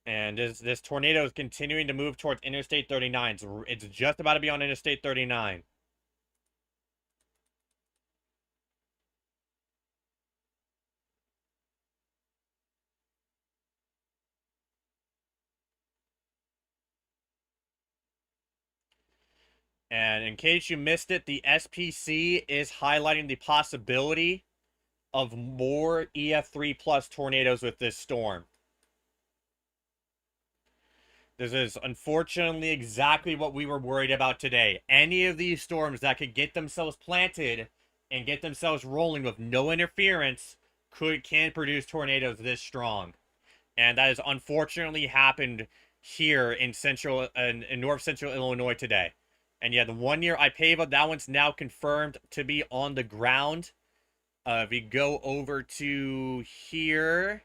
And this tornado is continuing to move towards Interstate 39. It's just about to be on Interstate 39. And in case you missed it, the SPC is highlighting the possibility of more EF3 plus tornadoes with this storm. This is unfortunately exactly what we were worried about today. Any of these storms that could get themselves planted and get themselves rolling with no interference can produce tornadoes this strong, and that has unfortunately happened here in in north central Illinois today. And yeah, the 1 year Ipava, that one's now confirmed to be on the ground. If we go over to here,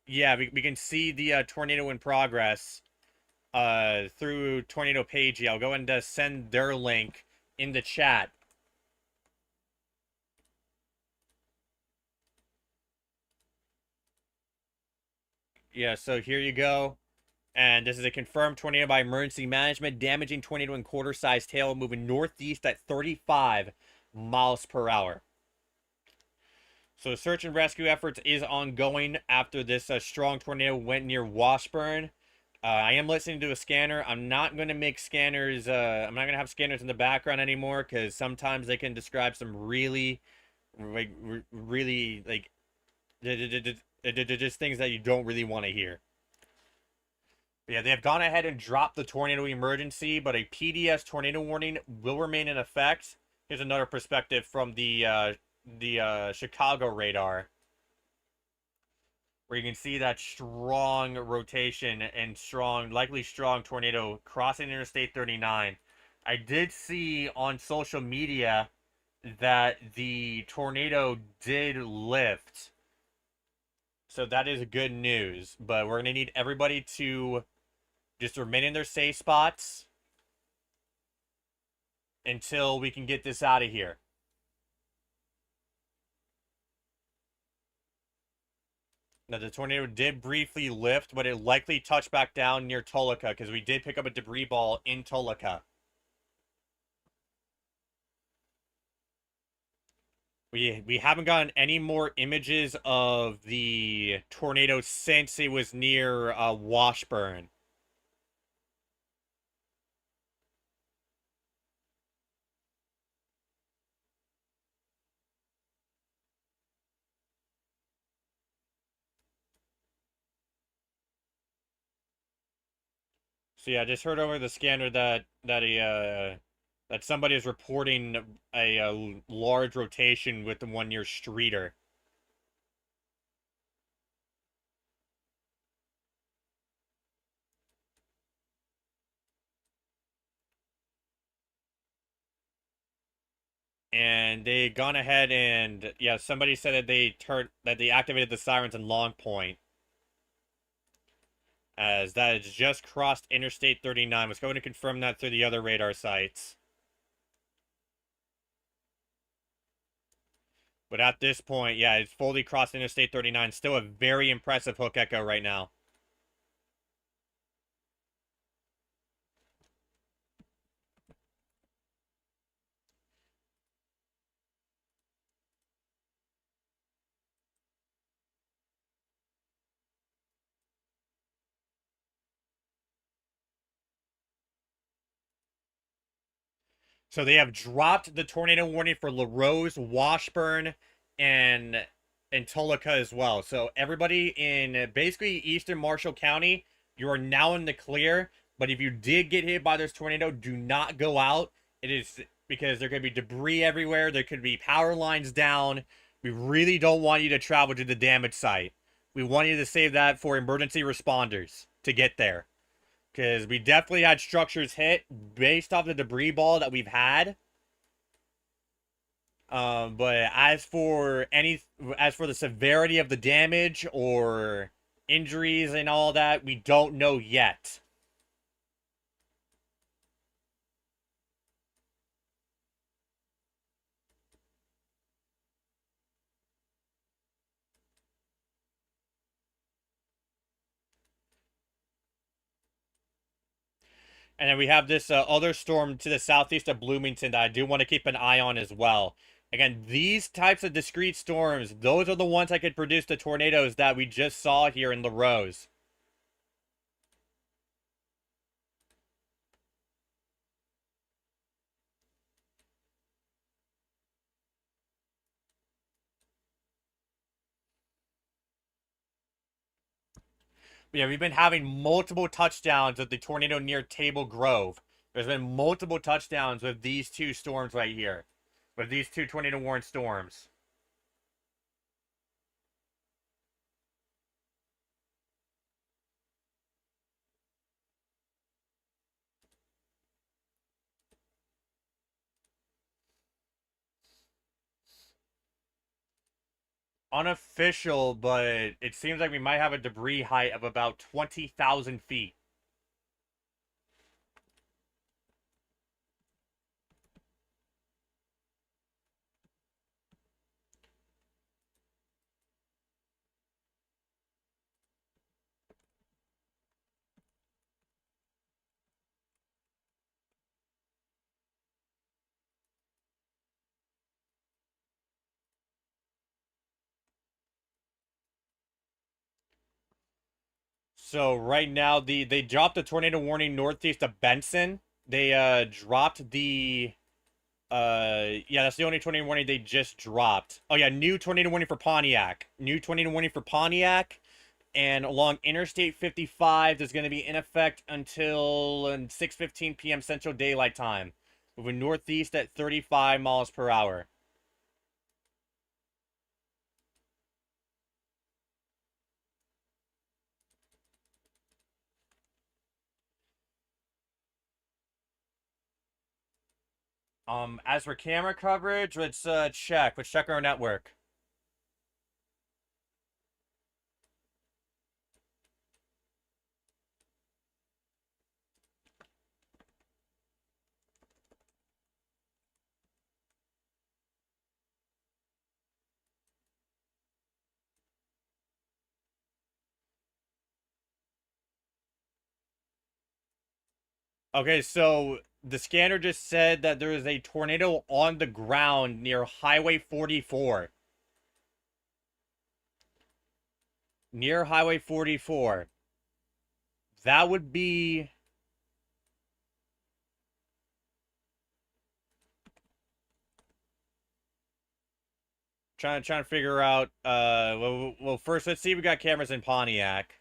yeah, we can see the tornado in progress through Tornado Page. Yeah, I'll go and send their link in the chat. Yeah, so here you go. And this is a confirmed tornado by emergency management, damaging tornado and quarter-sized hail, moving northeast at 35 miles per hour. So search and rescue efforts is ongoing after this strong tornado went near Washburn. I am listening to a scanner. I'm not going to make scanners, I'm not going to have scanners in the background anymore because sometimes they can describe some really, like, really, like, just things that you don't really want to hear. But yeah, they have gone ahead and dropped the tornado emergency, but a PDS tornado warning will remain in effect. Here's another perspective from the Chicago radar, where you can see that strong rotation and likely strong tornado crossing Interstate 39. I did see on social media that the tornado did lift. So that is good news, but we're going to need everybody to just remain in their safe spots until we can get this out of here. Now, the tornado did briefly lift, but it likely touched back down near Toluca because we did pick up a debris ball in Toluca. We haven't gotten any more images of the tornado since it was near Washburn. So yeah, I just heard over the scanner that somebody is reporting a large rotation with the 1 year Streeter. And they gone ahead and yeah, somebody said that they activated the sirens in Long Point, as that has just crossed Interstate 39. Was going to confirm that through the other radar sites. But at this point, yeah, it's fully crossed Interstate 39. Still a very impressive hook echo right now. So they have dropped the tornado warning for LaRose, Washburn, and Toluca as well. So everybody in basically eastern Marshall County, you are now in the clear. But if you did get hit by this tornado, do not go out. It is because there could be debris everywhere. There could be power lines down. We really don't want you to travel to the damage site. We want you to save that for emergency responders to get there. Because we definitely had structures hit based off the debris ball that we've had. But as for the severity of the damage or injuries and all that, we don't know yet. And then we have this other storm to the southeast of Bloomington that I do want to keep an eye on as well. Again, these types of discrete storms, those are the ones that could produce the tornadoes that we just saw here in LaRose. Yeah, we've been having multiple touchdowns with the tornado near Table Grove. There's been multiple touchdowns with these two storms right here. With these two tornado warned storms. unofficial, but it seems like we might have a debris height of about 20,000 feet. So right now they dropped the tornado warning northeast of Benson. They dropped the yeah, that's the only tornado warning they just dropped. Oh yeah, new tornado warning for Pontiac. New tornado warning for Pontiac. And along Interstate 55 is going to be in effect until 6:15 p.m. Central Daylight Time, moving northeast at 35 miles per hour. As for camera coverage, let's check. Let's check our network. Okay, so the scanner just said that there is a tornado on the ground near Highway 44. Near Highway 44. That would be trying to figure out well first let's see if we got cameras in Pontiac.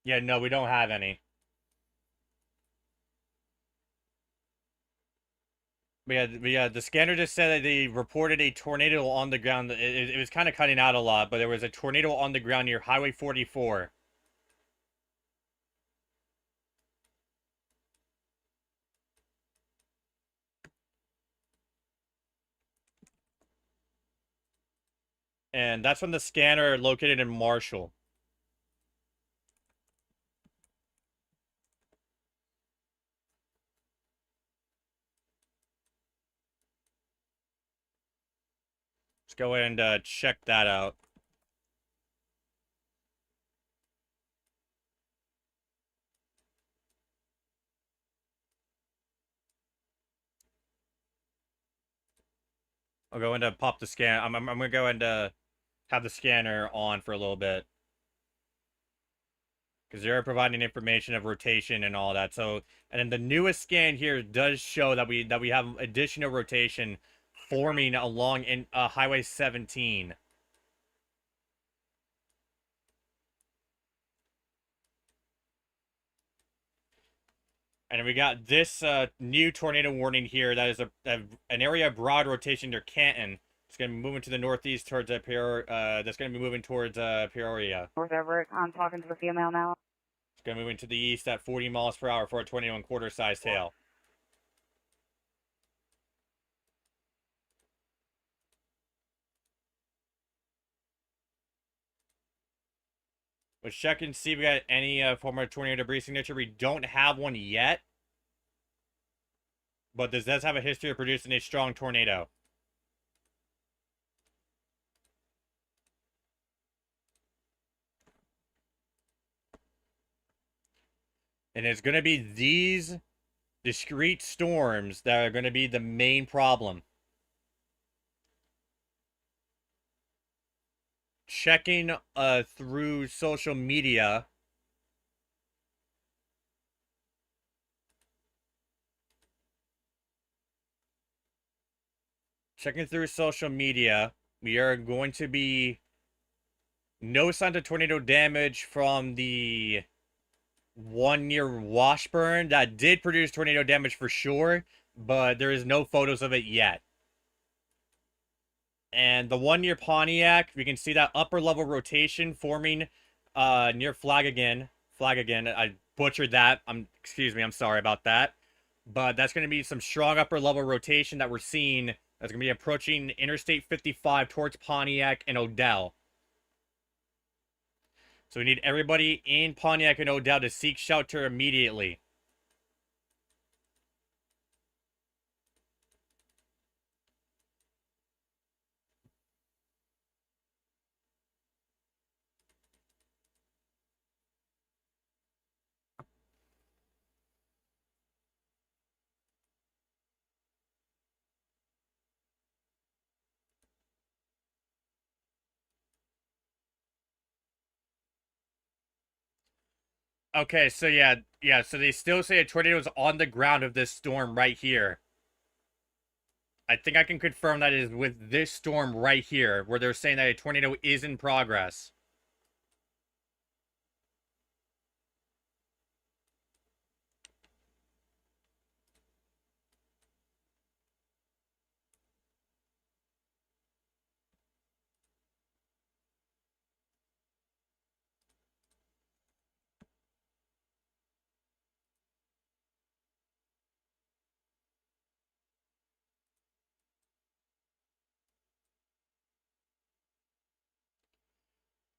Yeah, no, we don't have any. But yeah, the scanner just said that they reported a tornado on the ground. It was kind of cutting out a lot, but there was a tornado on the ground near Highway 44. And that's from the scanner located in Marshall. Let's go ahead and check that out. I'll go and pop the scan. I'm gonna go and have the scanner on for a little bit because they're providing information of rotation and all that. So, and then the newest scan here does show that we have additional rotation forming along in Highway 17. And we got this new tornado warning here. That is an area of broad rotation near Canton. It's going to be moving to the northeast towards that's going to be moving towards Peoria. North Everett, I'm talking to the female now. It's going to be moving to the east at 40 miles per hour for a 21-quarter size tail. Let's check and see if we got any form of tornado debris signature. We don't have one yet. But this does have a history of producing a strong tornado. And it's going to be these discrete storms that are going to be the main problem. Checking through social media. Checking through social media, we are going to be no signs of tornado damage from the one near Washburn that did produce tornado damage for sure, but there is no photos of it yet. And the one near Pontiac, we can see that upper level rotation forming near Flag again. I butchered that. Excuse me, I'm sorry about that. but that's going to be some strong upper level rotation that we're seeing. That's going to be approaching Interstate 55 towards Pontiac and Odell. So we need everybody in Pontiac and Odell to seek shelter immediately. Okay, so yeah, so they still say a tornado is on the ground of this storm right here. I think I can confirm that it is with this storm right here, where they're saying that a tornado is in progress.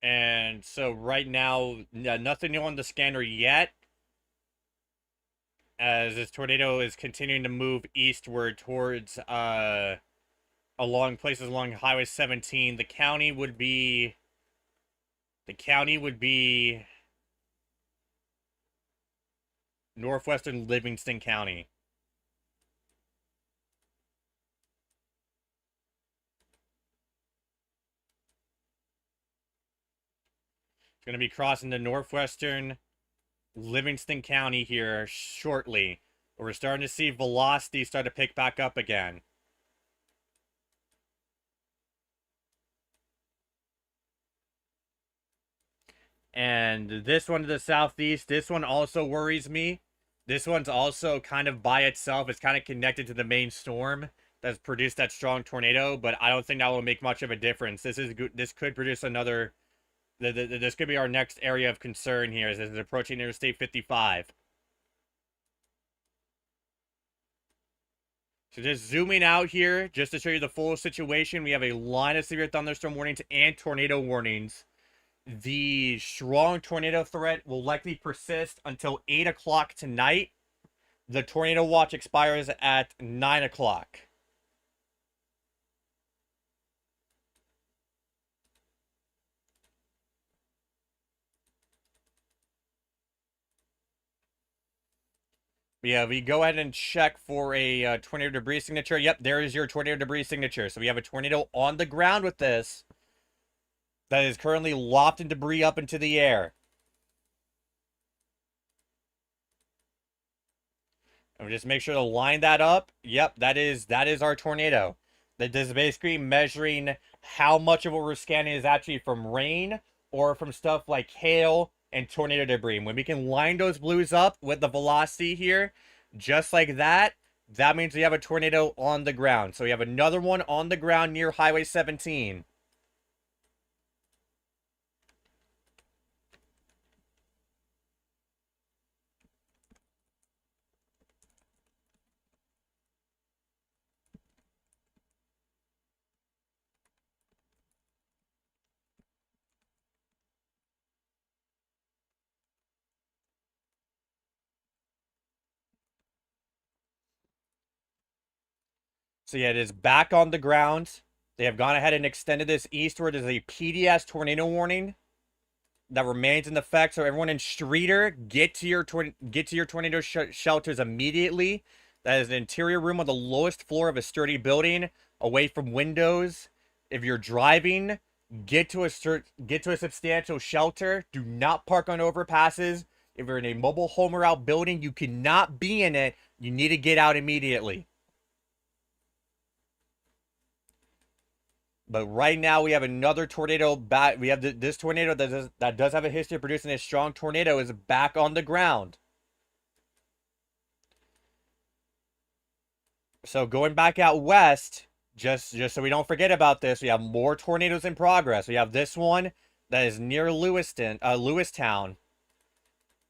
And so right now, nothing new on the scanner yet, as this tornado is continuing to move eastward towards along places along Highway 17. The county would be northwestern Livingston County. It's going to be crossing the northwestern Livingston County here shortly. We're starting to see velocity start to pick back up again. And this one to the southeast, this one also worries me. This one's also kind of by itself. It's kind of connected to the main storm that's produced that strong tornado, but I don't think that will make much of a difference. This could produce another. This could be our next area of concern here as it's approaching Interstate 55. So just zooming out here, just to show you the full situation, we have a line of severe thunderstorm warnings and tornado warnings. The strong tornado threat will likely persist until 8 o'clock tonight. The tornado watch expires at 9 o'clock. Yeah, we go ahead and check for a tornado debris signature. Yep, there is your tornado debris signature. So we have a tornado on the ground with this that is currently lofting debris up into the air. And we just make sure to line that up. Yep, that is our tornado. That is basically measuring how much of what we're scanning is actually from rain or from stuff like hail and tornado debris. And when we can line those blues up with the velocity here, just like that, that means we have a tornado on the ground. So we have another one on the ground near Highway 17. So yeah, it is back on the ground. They have gone ahead and extended this eastward as a PDS tornado warning that remains in effect. So everyone in Streeter, get to your tornado shelters immediately. That is an interior room on the lowest floor of a sturdy building, away from windows. If you're driving, get to a substantial shelter. Do not park on overpasses. If you're in a mobile home or outbuilding, you cannot be in it. You need to get out immediately. But right now we have another tornado back. We have this tornado that does have a history of producing a strong tornado is back on the ground. So going back out west, just so we don't forget about this, we have more tornadoes in progress. We have this one that is near Lewistown.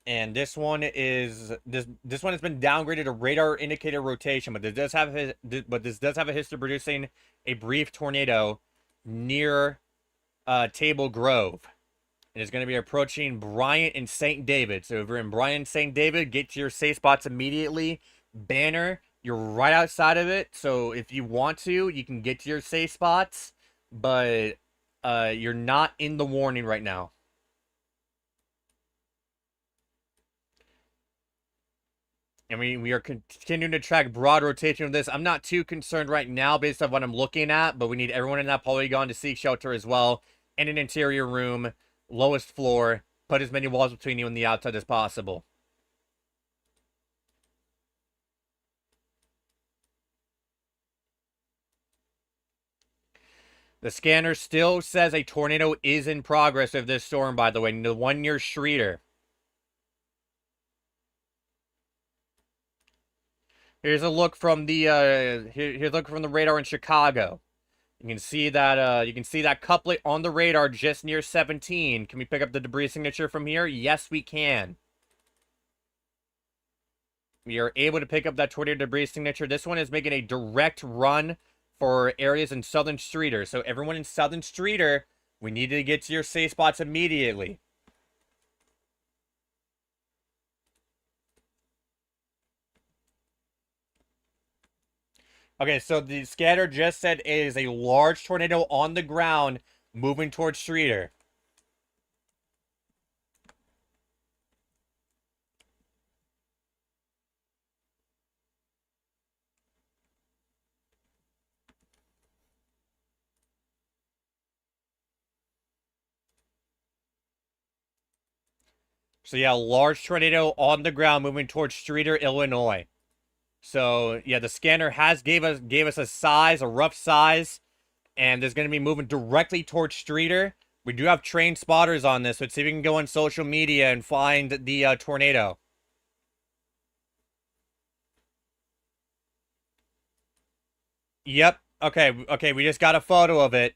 And this one is this one has been downgraded to radar indicator rotation, but this does have a history of producing a brief tornado near Table Grove. It is going to be approaching Bryant and St. David. So if you're in Bryant, St. David, get to your safe spots immediately. Banner, you're right outside of it. So if you want to, you can get to your safe spots, but you're not in the warning right now. And we are continuing to track broad rotation of this. I'm not too concerned right now based on what I'm looking at, but we need everyone in that polygon to seek shelter as well. In an interior room, lowest floor. Put as many walls between you and the outside as possible. The scanner still says a tornado is in progress of this storm, by the way. The one near Streeter. Here's a look from the here's a look from the radar in Chicago. You can see that couplet on the radar just near 17. Can we pick up the debris signature from here? Yes, we can. We are able to pick up that tornado debris signature. This one is making a direct run for areas in Southern Streeter. So everyone in Southern Streeter, we need to get to your safe spots immediately. Okay, so the scanner just said it is a large tornado on the ground moving towards Streeter. So yeah, large tornado on the ground moving towards Streeter, Illinois. So yeah, the scanner has gave us a size, a rough size, and there's going to be moving directly towards Streeter. We do have trained spotters on this, so let's see if we can go on social media and find the tornado. Yep. Okay, we just got a photo of it.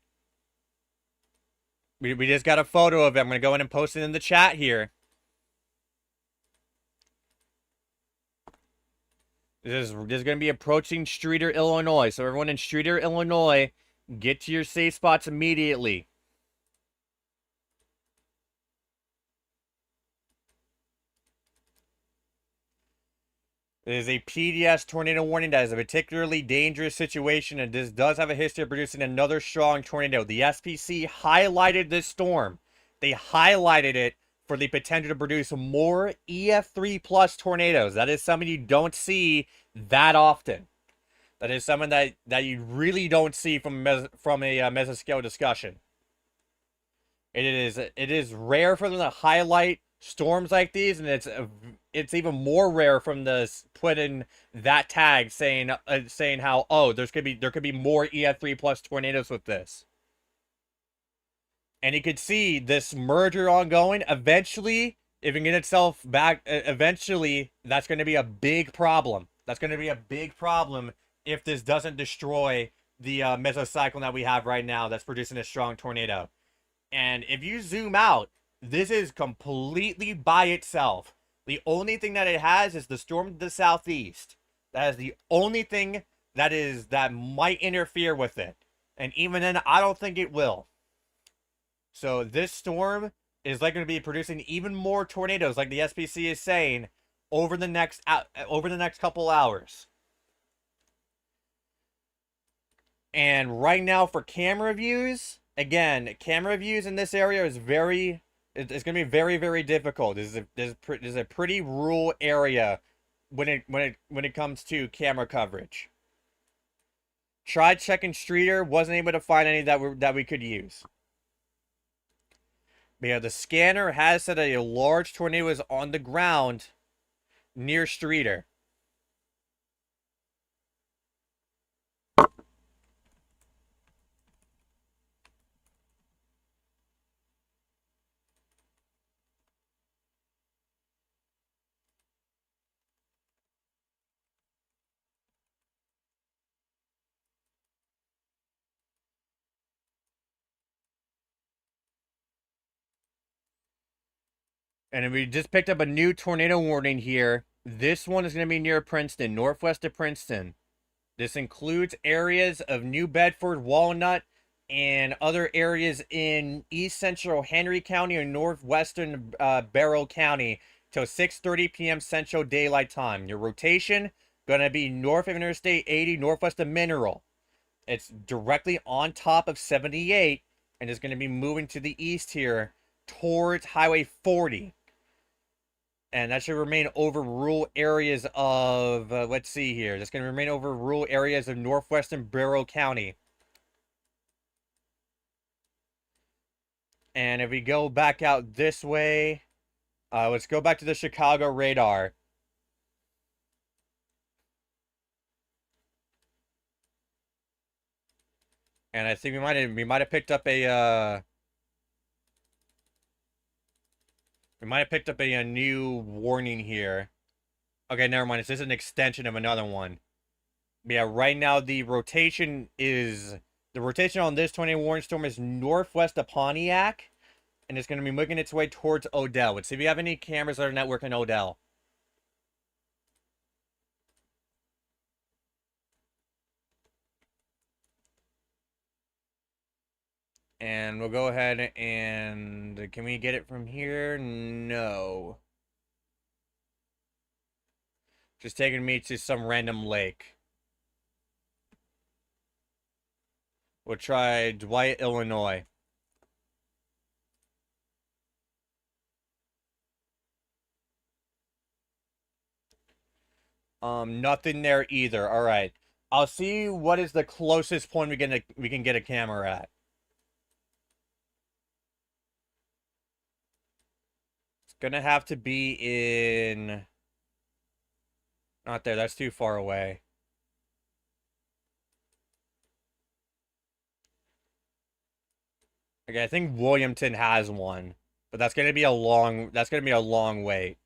We just got a photo of it. I'm going to go in and post it in the chat here. This is going to be approaching Streeter, Illinois. So everyone in Streeter, Illinois, get to your safe spots immediately. It is a PDS tornado warning. That is a particularly dangerous situation, and this does have a history of producing another strong tornado. The SPC highlighted this storm. They highlighted it for the potential to produce more EF3 plus tornadoes. That is something you don't see that often. That is something that you really don't see from a mesoscale discussion. It is rare for them to highlight storms like these, and it's even more rare from the put in that tag saying how there could be more EF3 plus tornadoes with this. And you could see this merger ongoing. Eventually, if it can get itself back, eventually that's going to be a big problem. That's going to be a big problem if this doesn't destroy the mesocyclone that we have right now that's producing a strong tornado. And if you zoom out, this is completely by itself. The only thing that it has is the storm to the southeast. That is the only thing that might interfere with it. And even then, I don't think it will. So this storm is like going to be producing even more tornadoes, like the SPC is saying, over the next couple hours. And right now for camera views, again, camera views in this area is it's going to be very, very difficult. This is a pretty rural area when it comes to camera coverage. Tried checking Streeter, wasn't able to find any that we could use. But yeah, the scanner has said that a large tornado is on the ground near Streeter. And we just picked up a new tornado warning here. This one is going to be near Princeton, northwest of Princeton. This includes areas of New Bedford, Walnut, and other areas in east central Henry County and northwestern Barrow County till 6:30 p.m. Central Daylight Time. Your rotation going to be north of Interstate 80, northwest of Mineral. It's directly on top of 78, and it's going to be moving to the east here towards Highway 40. And that should remain over rural areas of, let's see here. That's going to remain over rural areas of northwestern Barrow County. And if we go back out this way, let's go back to the Chicago radar. And I think we might have picked up a new warning here. Okay, never mind. It's just an extension of another one. But yeah, right now the rotation on this tornado warning storm is northwest of Pontiac, and it's going to be making its way towards Odell. Let's see if we have any cameras that are networking in Odell. And we'll go ahead and... Can we get it from here? No. Just taking me to some random lake. We'll try Dwight, Illinois. Nothing there either. All right. I'll see what is the closest point we can get a camera at. It's gonna have to be in... Not there. That's too far away. Okay, I think Williamton has one, but that's gonna be a long wait.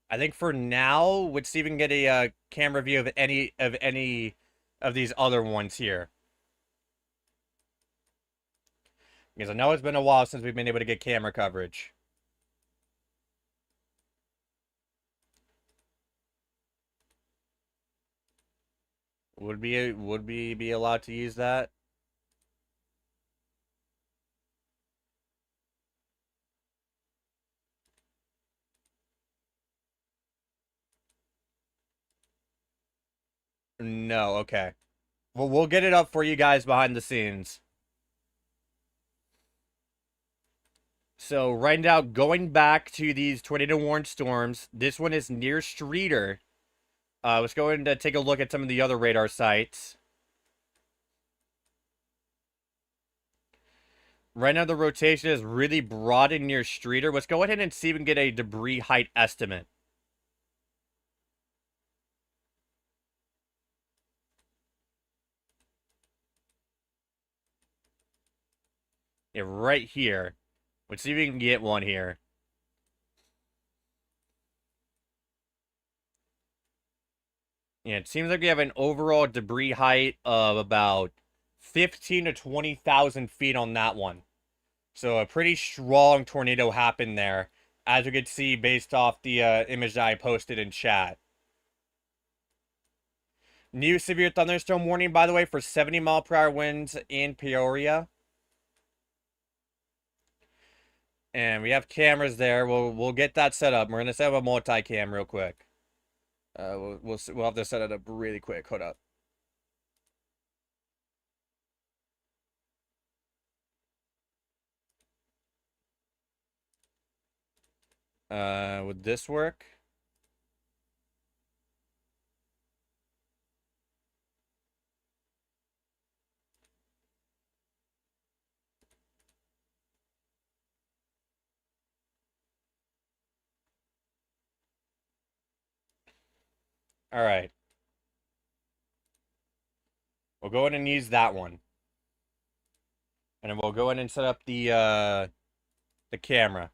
I think for now, let's see if we can get a camera view of any of these other ones here. Because I know it's been a while since we've been able to get camera coverage. Would we be allowed to use that? No, okay. Well, we'll get it up for you guys behind the scenes. So right now, going back to these tornado warned storms, this one is near Streeter. Let's go ahead and take a look at some of the other radar sites. Right now, the rotation is really broad and near Streeter. Let's go ahead and see if we can get a debris height estimate. Yeah, right here. Let's see if we can get one here. Yeah, it seems like we have an overall debris height of about 15 to 20,000 feet on that one. So a pretty strong tornado happened there, as you could see based off the image that I posted in chat. New severe thunderstorm warning, by the way, for 70-mile-per-hour winds in Peoria. And we have cameras there. We'll get that set up. We're gonna set up a multi-cam real quick. We'll have to set it up really quick. Hold up. Would this work? All right. We'll go ahead and use that one. And then we'll go ahead and set up the camera.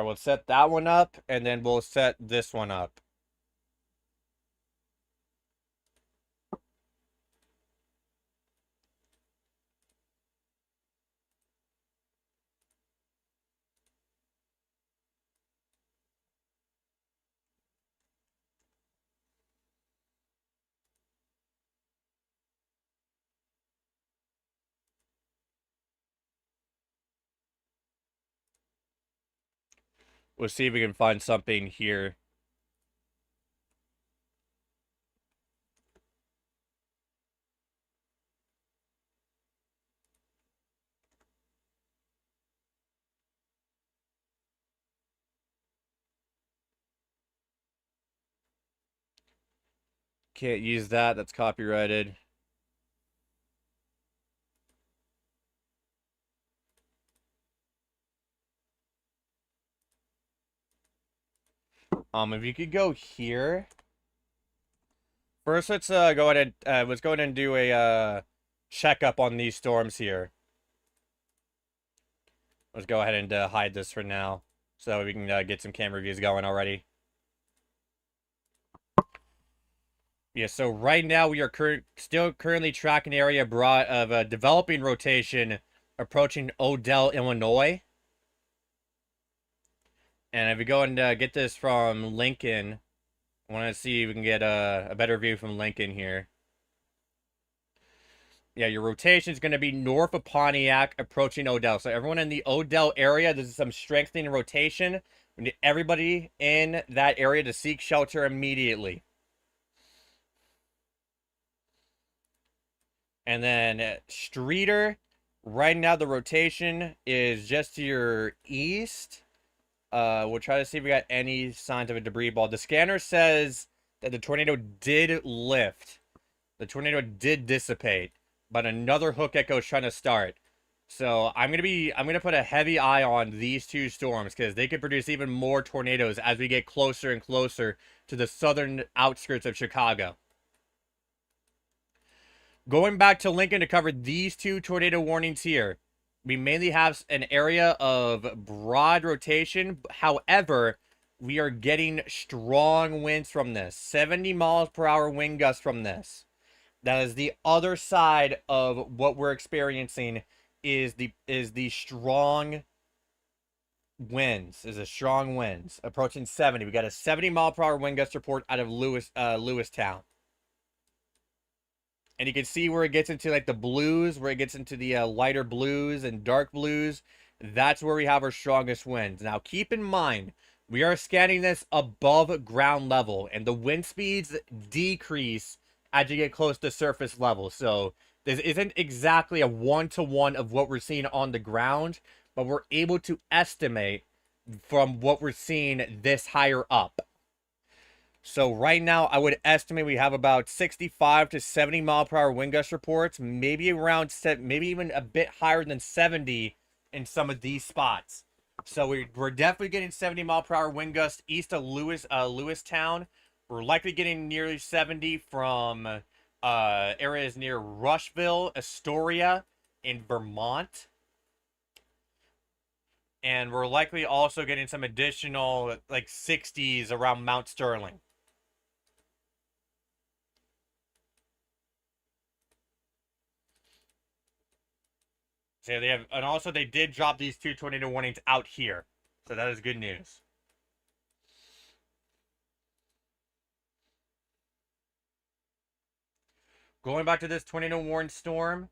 All right, we'll set that one up, and then we'll set this one up. We'll see if we can find something here. Can't use that. That's copyrighted. If you could go here. First, let's go ahead and let's go ahead and do a checkup on these storms here. Let's go ahead and hide this for now, so we can get some camera views going already. Yeah, so right now we are still currently tracking area broad of a developing rotation approaching Odell, Illinois. And if we go and get this from Lincoln, I want to see if we can get a better view from Lincoln here. Yeah, your rotation is going to be north of Pontiac, approaching Odell. So everyone in the Odell area, this is some strengthening rotation. We need everybody in that area to seek shelter immediately. And then Streeter, right now the rotation is just to your east. We'll try to see if we got any signs of a debris ball. The scanner says that the tornado did lift. The tornado did dissipate, but another hook echo is trying to start. So I'm gonna put a heavy eye on these two storms because they could produce even more tornadoes as we get closer and closer to the southern outskirts of Chicago. Going back to Lincoln to cover these two tornado warnings here. We mainly have an area of broad rotation. However, we are getting strong winds from this. 70 miles per hour wind gusts from this. That is the other side of what we're experiencing is the strong winds. Is a strong winds approaching 70. We got a 70 mile per hour wind gust report out of Lewistown. And you can see where it gets into like the blues, where it gets into the lighter blues and dark blues. That's where we have our strongest winds. Now, keep in mind, we are scanning this above ground level, and the wind speeds decrease as you get close to surface level. So this isn't exactly a one-to-one of what we're seeing on the ground, but we're able to estimate from what we're seeing this higher up. So right now, I would estimate we have about 65 to 70 mile per hour wind gust reports, maybe around, maybe even a bit higher than 70 in some of these spots. So we're definitely getting 70 mile per hour wind gusts east of Lewistown. We're likely getting nearly 70 from areas near Rushville, Astoria, in Vermont. And we're likely also getting some additional like 60s around Mount Sterling. So they have, and also they did drop these two tornado warnings out here. So that is good news. Going back to this tornado warning storm.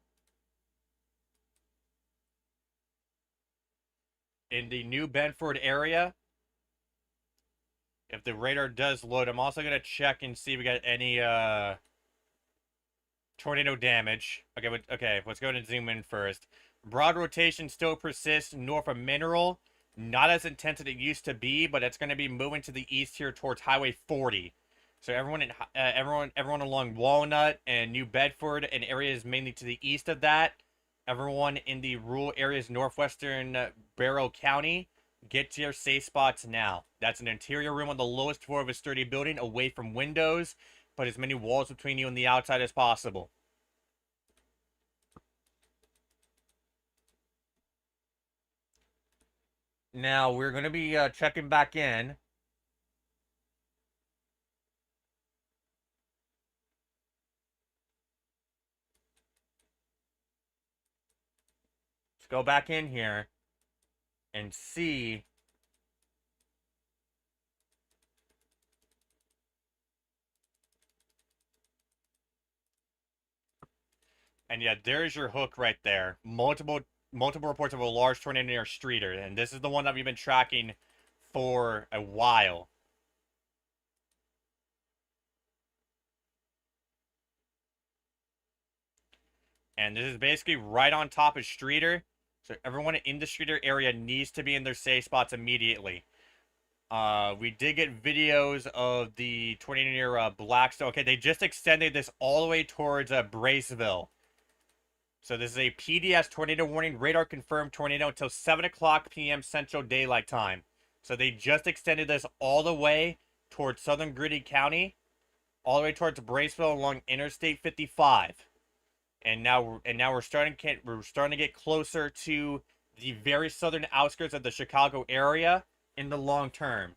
In the New Bedford area. If the radar does load, I'm also going to check and see if we got any tornado damage. Okay, let's go ahead and zoom in first. Broad rotation still persists north of Mineral. Not as intense as it used to be, but it's going to be moving to the east here towards Highway 40. So everyone along Walnut and New Bedford and areas mainly to the east of that. Everyone in the rural areas northwestern Barrow County, get to your safe spots now. That's an interior room on the lowest floor of a sturdy building, away from windows. Put as many walls between you and the outside as possible. Now we're going to be checking back in. Let's go back in here and see. And yeah, there's your hook right there. Multiple reports of a large tornado near Streeter, and this is the one that we've been tracking for a while. And this is basically right on top of Streeter. So everyone in the Streeter area needs to be in their safe spots immediately. We did get videos of the tornado near Blackstone. Okay, they just extended this all the way towards Braceville. So this is a PDS tornado warning, radar confirmed tornado until 7 o'clock p.m. Central Daylight Time. So they just extended this all the way towards southern Greeley County, all the way towards Braceville along Interstate 55. And now we're starting to get closer to the very southern outskirts of the Chicago area in the long term.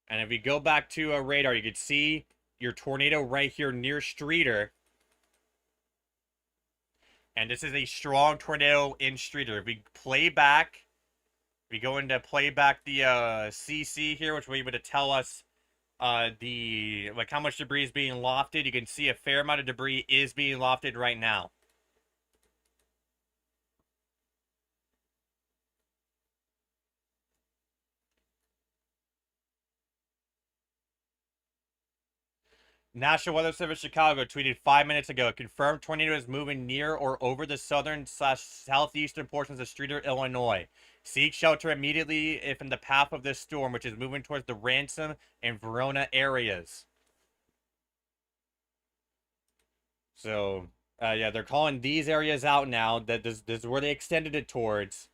And if we go back to a radar, you can see your tornado right here near Streeter. And this is a strong tornado in Streeter. If we play back, we go into play back the CC here, which will be able to tell us the like how much debris is being lofted. You can see a fair amount of debris is being lofted right now. National Weather Service Chicago tweeted 5 minutes ago, confirmed tornado is moving near or over the southern/southeastern portions of Streeter, Illinois. Seek shelter immediately if in the path of this storm, which is moving towards the Ransom and Verona areas. So, yeah, they're calling these areas out now. That this is where they extended it towards,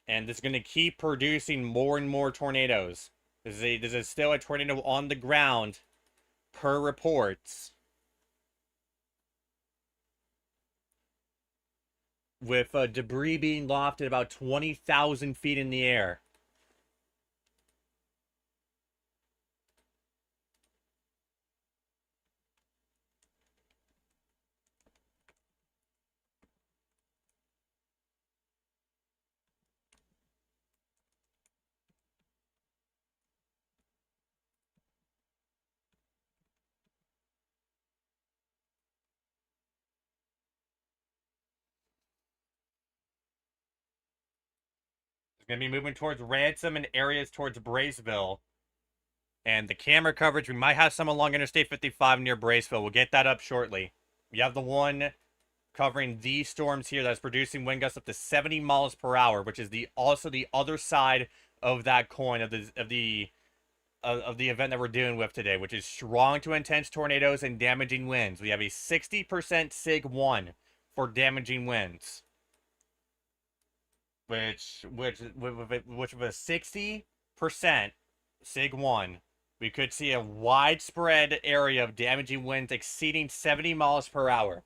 and this is going to keep producing more and more tornadoes. This is still a tornado on the ground, per reports, with debris being lofted about 20,000 feet in the air. It's going to be moving towards Ransom and areas towards Braceville. And the camera coverage, we might have some along Interstate 55 near Braceville. We'll get that up shortly. We have the one covering these storms here that's producing wind gusts up to 70 miles per hour, which is also the other side of that coin of the event that we're dealing with today, which is strong to intense tornadoes and damaging winds. We have a 60% SIG 1 for damaging winds. Which with a 60% SIG 1, we could see a widespread area of damaging winds exceeding 70 miles per hour.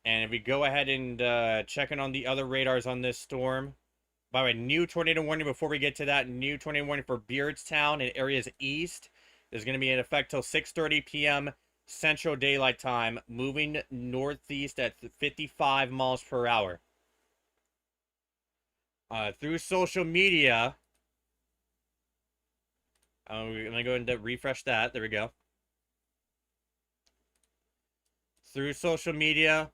And if we go ahead and check in on the other radars on this storm. By the way, new tornado warning before we get to that. New tornado warning for Beardstown and areas east. Is going to be in effect till 6:30 p.m. Central Daylight Time, moving northeast at 55 miles per hour. Through social media, I'm going to go ahead and refresh that. There we go. Through social media,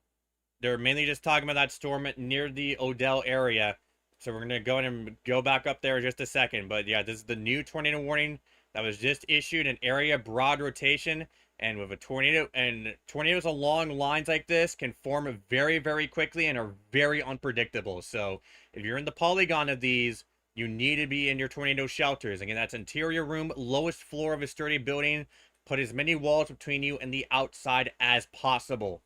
they're mainly just talking about that storm near the Odell area. So we're going to go in and go back up there in just a second. But yeah, this is the new tornado warning that was just issued, an area broad rotation. And with a tornado, and tornadoes along lines like this can form very, very quickly and are very unpredictable. So if you're in the polygon of these, you need to be in your tornado shelters. Again, that's interior room, lowest floor of a sturdy building. Put as many walls between you and the outside as possible.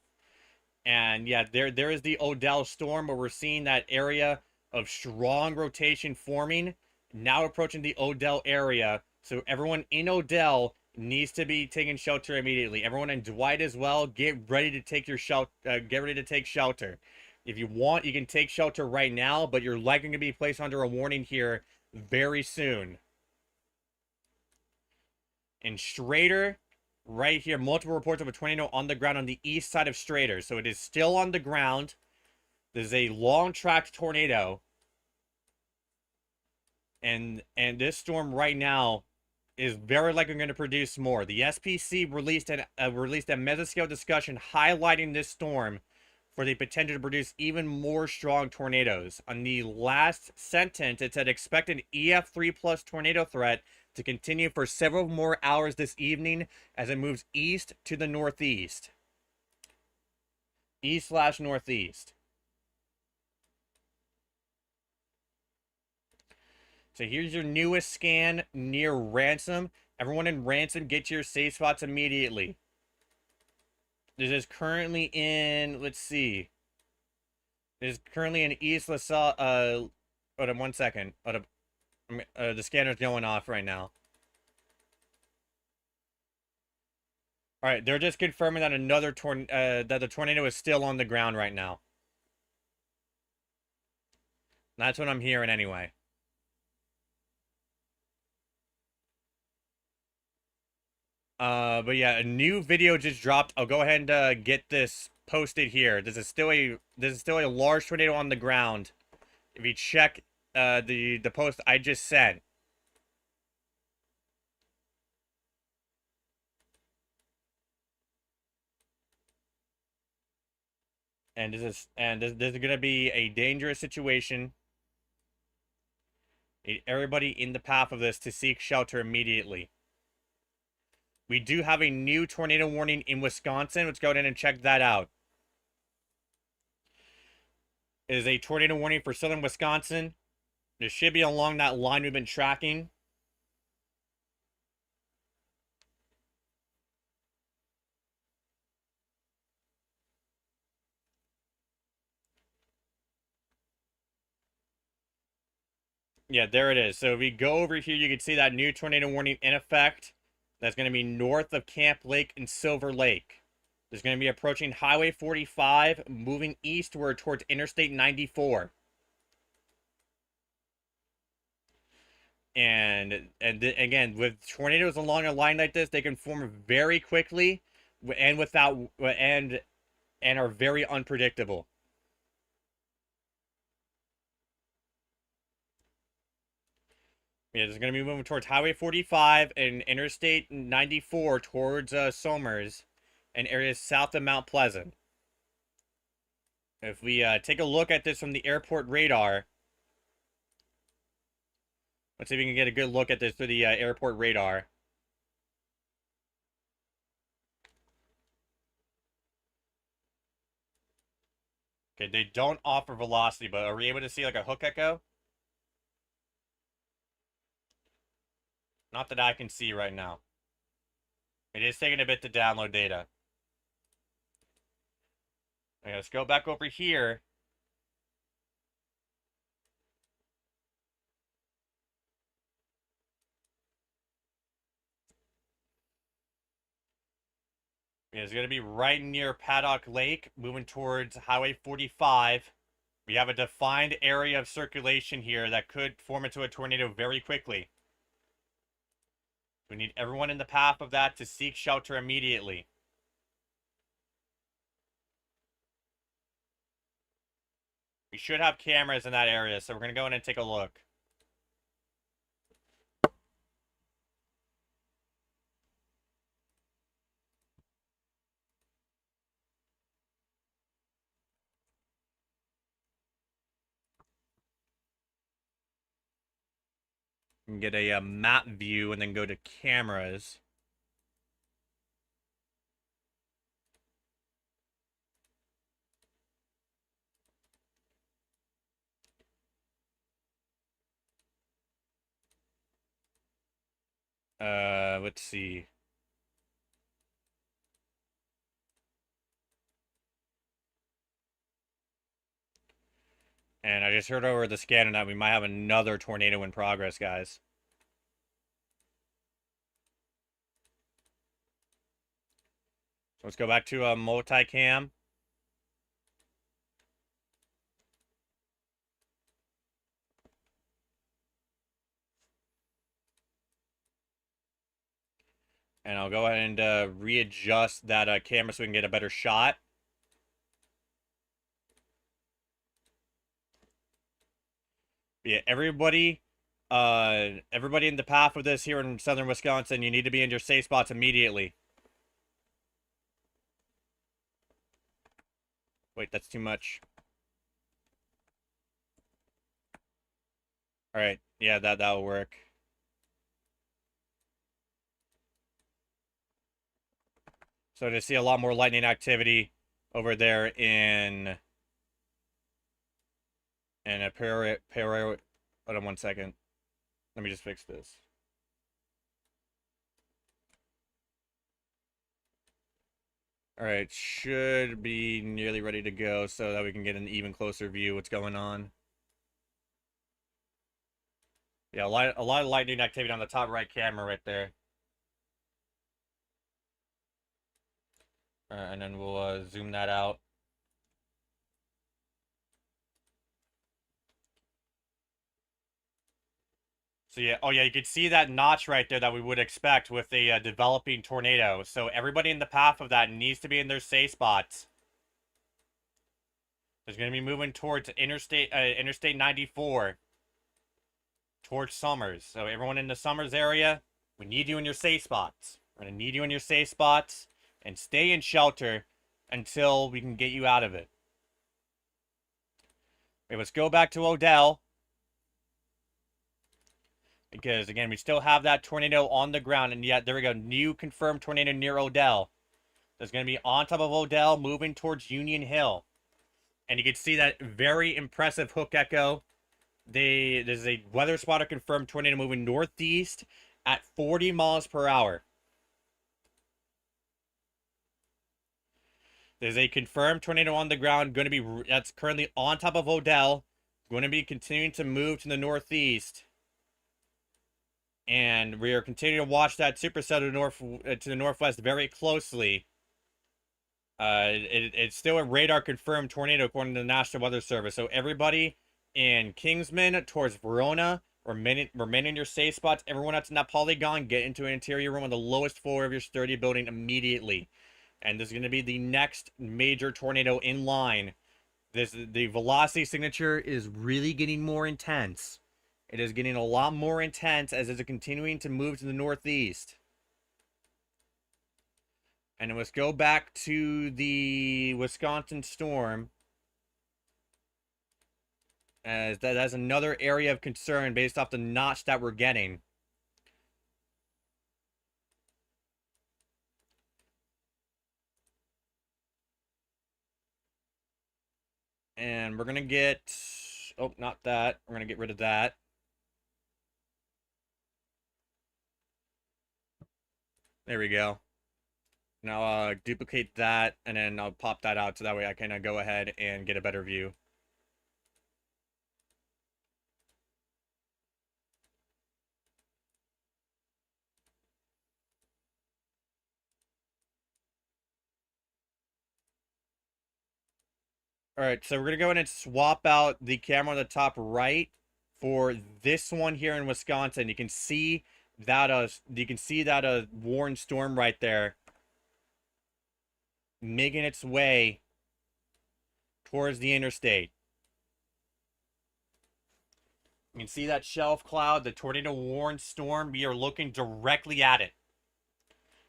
And yeah, there is the Odell storm where we're seeing that area of strong rotation forming, now approaching the Odell area. So everyone in Odell needs to be taking shelter immediately. Everyone in Dwight as well, get ready to take your shelter. Get ready to take shelter. If you want, you can take shelter right now, but you're likely to be placed under a warning here very soon. In Schrader, right here, multiple reports of a tornado on the ground on the east side of Schrader. So it is still on the ground. There's a long-tracked tornado. And this storm right now is very likely going to produce more. The SPC released a mesoscale discussion highlighting this storm for the potential to produce even more strong tornadoes. On the last sentence, it said expect an EF3 plus tornado threat to continue for several more hours this evening as it moves east to the northeast. East/northeast. So here's your newest scan near Ransom. Everyone in Ransom, get to your safe spots immediately. This is currently in, let's see. This is currently in East LaSalle. Hold on 1 second. The scanner's going off right now. All right, they're just confirming that that the tornado is still on the ground right now. That's what I'm hearing anyway. But yeah, a new video just dropped. I'll go ahead and get this posted here. This is still a large tornado on the ground. If you check the post I just sent. And this is gonna be a dangerous situation. Need everybody in the path of this to seek shelter immediately. We do have a new tornado warning in Wisconsin. Let's go ahead and check that out. It is a tornado warning for southern Wisconsin. It should be along that line we've been tracking. Yeah, there it is. So if we go over here, you can see that new tornado warning in effect. That's going to be north of Camp Lake and Silver Lake. There's going to be approaching Highway 45, moving eastward towards Interstate 94. And again, with tornadoes along a line like this, they can form very quickly and are very unpredictable. Yeah, it's going to be moving towards Highway 45 and Interstate 94 towards Somers and areas south of Mount Pleasant. If we take a look at this from the airport radar, let's see if we can get a good look at this through the airport radar. Okay, they don't offer velocity, but are we able to see like a hook echo? Not that I can see right now. It is taking a bit to download data. Okay, let's go back over here. Yeah, it's going to be right near Paddock Lake, moving towards Highway 45. We have a defined area of circulation here that could form into a tornado very quickly. We need everyone in the path of that to seek shelter immediately. We should have cameras in that area, so we're going to go in and take a look. We can get a map view and then go to cameras. Let's see. And I just heard over the scanner that we might have another tornado in progress, guys. Let's go back to multicam. And I'll go ahead and readjust that camera so we can get a better shot. Yeah, everybody in the path of this here in southern Wisconsin, you need to be in your safe spots immediately. Wait, that's too much. All right, yeah, that'll work. So to see a lot more lightning activity over there in a hold on 1 second. Let me just fix this. All right, should be nearly ready to go so that we can get an even closer view of what's going on. Yeah, a lot of lightning activity on the top right camera right there. And then we'll zoom that out. So yeah, oh yeah, you can see that notch right there that we would expect with a developing tornado. So everybody in the path of that needs to be in their safe spots. There's going to be moving towards Interstate 94, towards Summers. So everyone in the Summers area, we need you in your safe spots. We're going to need you in your safe spots and stay in shelter until we can get you out of it. Okay, let's go back to Odell. Because, again, we still have that tornado on the ground. And yet, there we go. New confirmed tornado near Odell. That's going to be on top of Odell, moving towards Union Hill. And you can see that very impressive hook echo. There's a weather spotter confirmed tornado moving northeast at 40 miles per hour. There's a confirmed tornado on the ground that's currently on top of Odell. Going to be continuing to move to the northeast. And we are continuing to watch that supercell to the northwest very closely. It's still a radar confirmed tornado according to the National Weather Service. So everybody in Kingsman towards Verona, remain in your safe spots. Everyone that's in that polygon, get into an interior room on the lowest floor of your sturdy building immediately. And this is going to be the next major tornado in line. The velocity signature is really getting more intense. It is getting a lot more intense as it's continuing to move to the northeast. And let's go back to the Wisconsin storm, as that's another area of concern based off the notch that we're getting. And we're going to get... Oh, not that. We're going to get rid of that. There we go. Now duplicate that, and then I'll pop that out so that way I can go ahead and get a better view. Alright, so we're going to go ahead and swap out the camera on the top right for this one here in Wisconsin. You can see that Warren storm right there making its way towards the interstate. You can see that shelf cloud, the tornado warned storm. We are looking directly at it.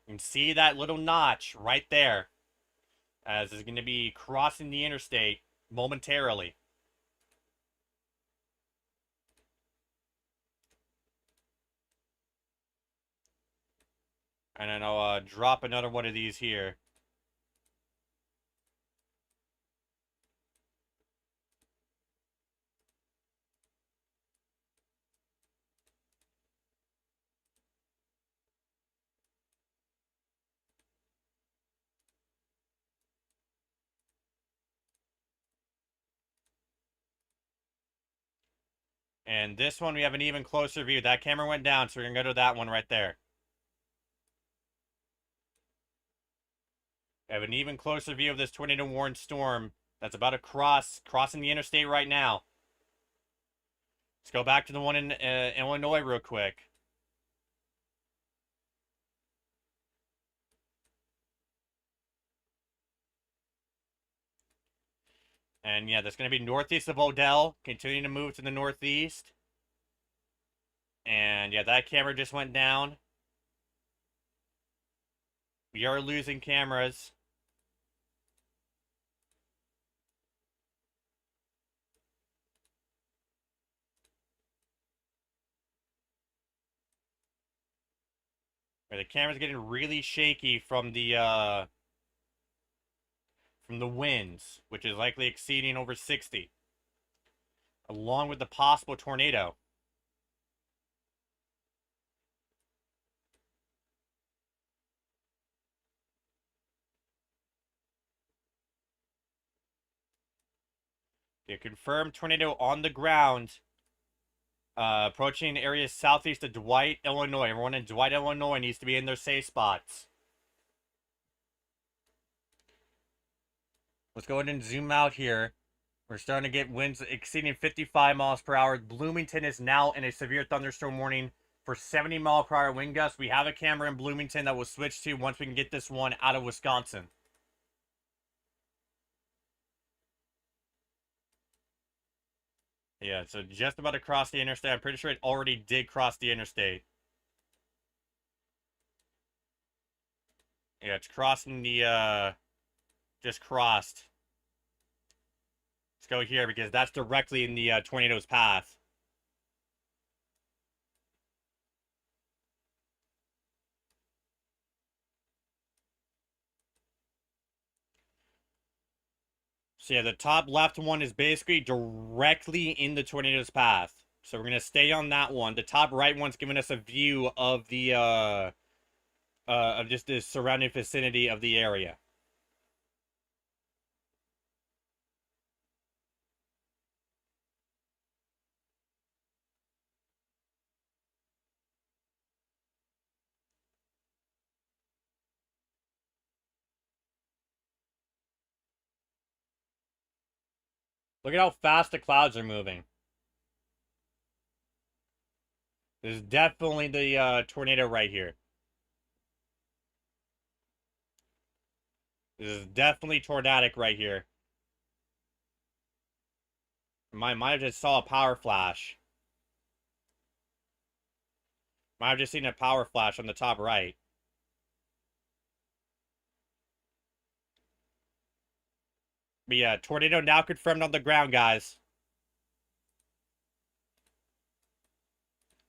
You can see that little notch right there, as it's going to be crossing the interstate momentarily. And then I'll drop another one of these here. And this one, we have an even closer view. That camera went down, so we're going to go to that one right there. I have an even closer view of this tornado warned storm that's about to crossing the interstate right now. Let's go back to the one in Illinois real quick. And yeah, that's going to be northeast of Odell, continuing to move to the northeast. And yeah, that camera just went down. We are losing cameras. The camera's getting really shaky from the winds, which is likely exceeding over 60, along with the possible tornado. The confirmed tornado on the ground, approaching areas southeast of Dwight, Illinois. Everyone in Dwight, Illinois needs to be in their safe spots. Let's go ahead and zoom out here. We're starting to get winds exceeding 55 miles per hour. Bloomington is now in a severe thunderstorm warning for 70-mile-per-hour wind gusts. We have a camera in Bloomington that we'll switch to once we can get this one out of Wisconsin. Yeah, so just about to cross the interstate. I'm pretty sure it already did cross the interstate. Yeah, it's crossing the, just crossed. Let's go here because that's directly in the tornado's path. So yeah, the top left one is basically directly in the tornado's path. So we're going to stay on that one. The top right one's giving us a view of the, of just the surrounding vicinity of the area. Look at how fast the clouds are moving. This is definitely the tornado right here. This is definitely tornadic right here. Might have just saw a power flash. Might have just seen a power flash on the top right. But yeah, tornado now confirmed on the ground, guys.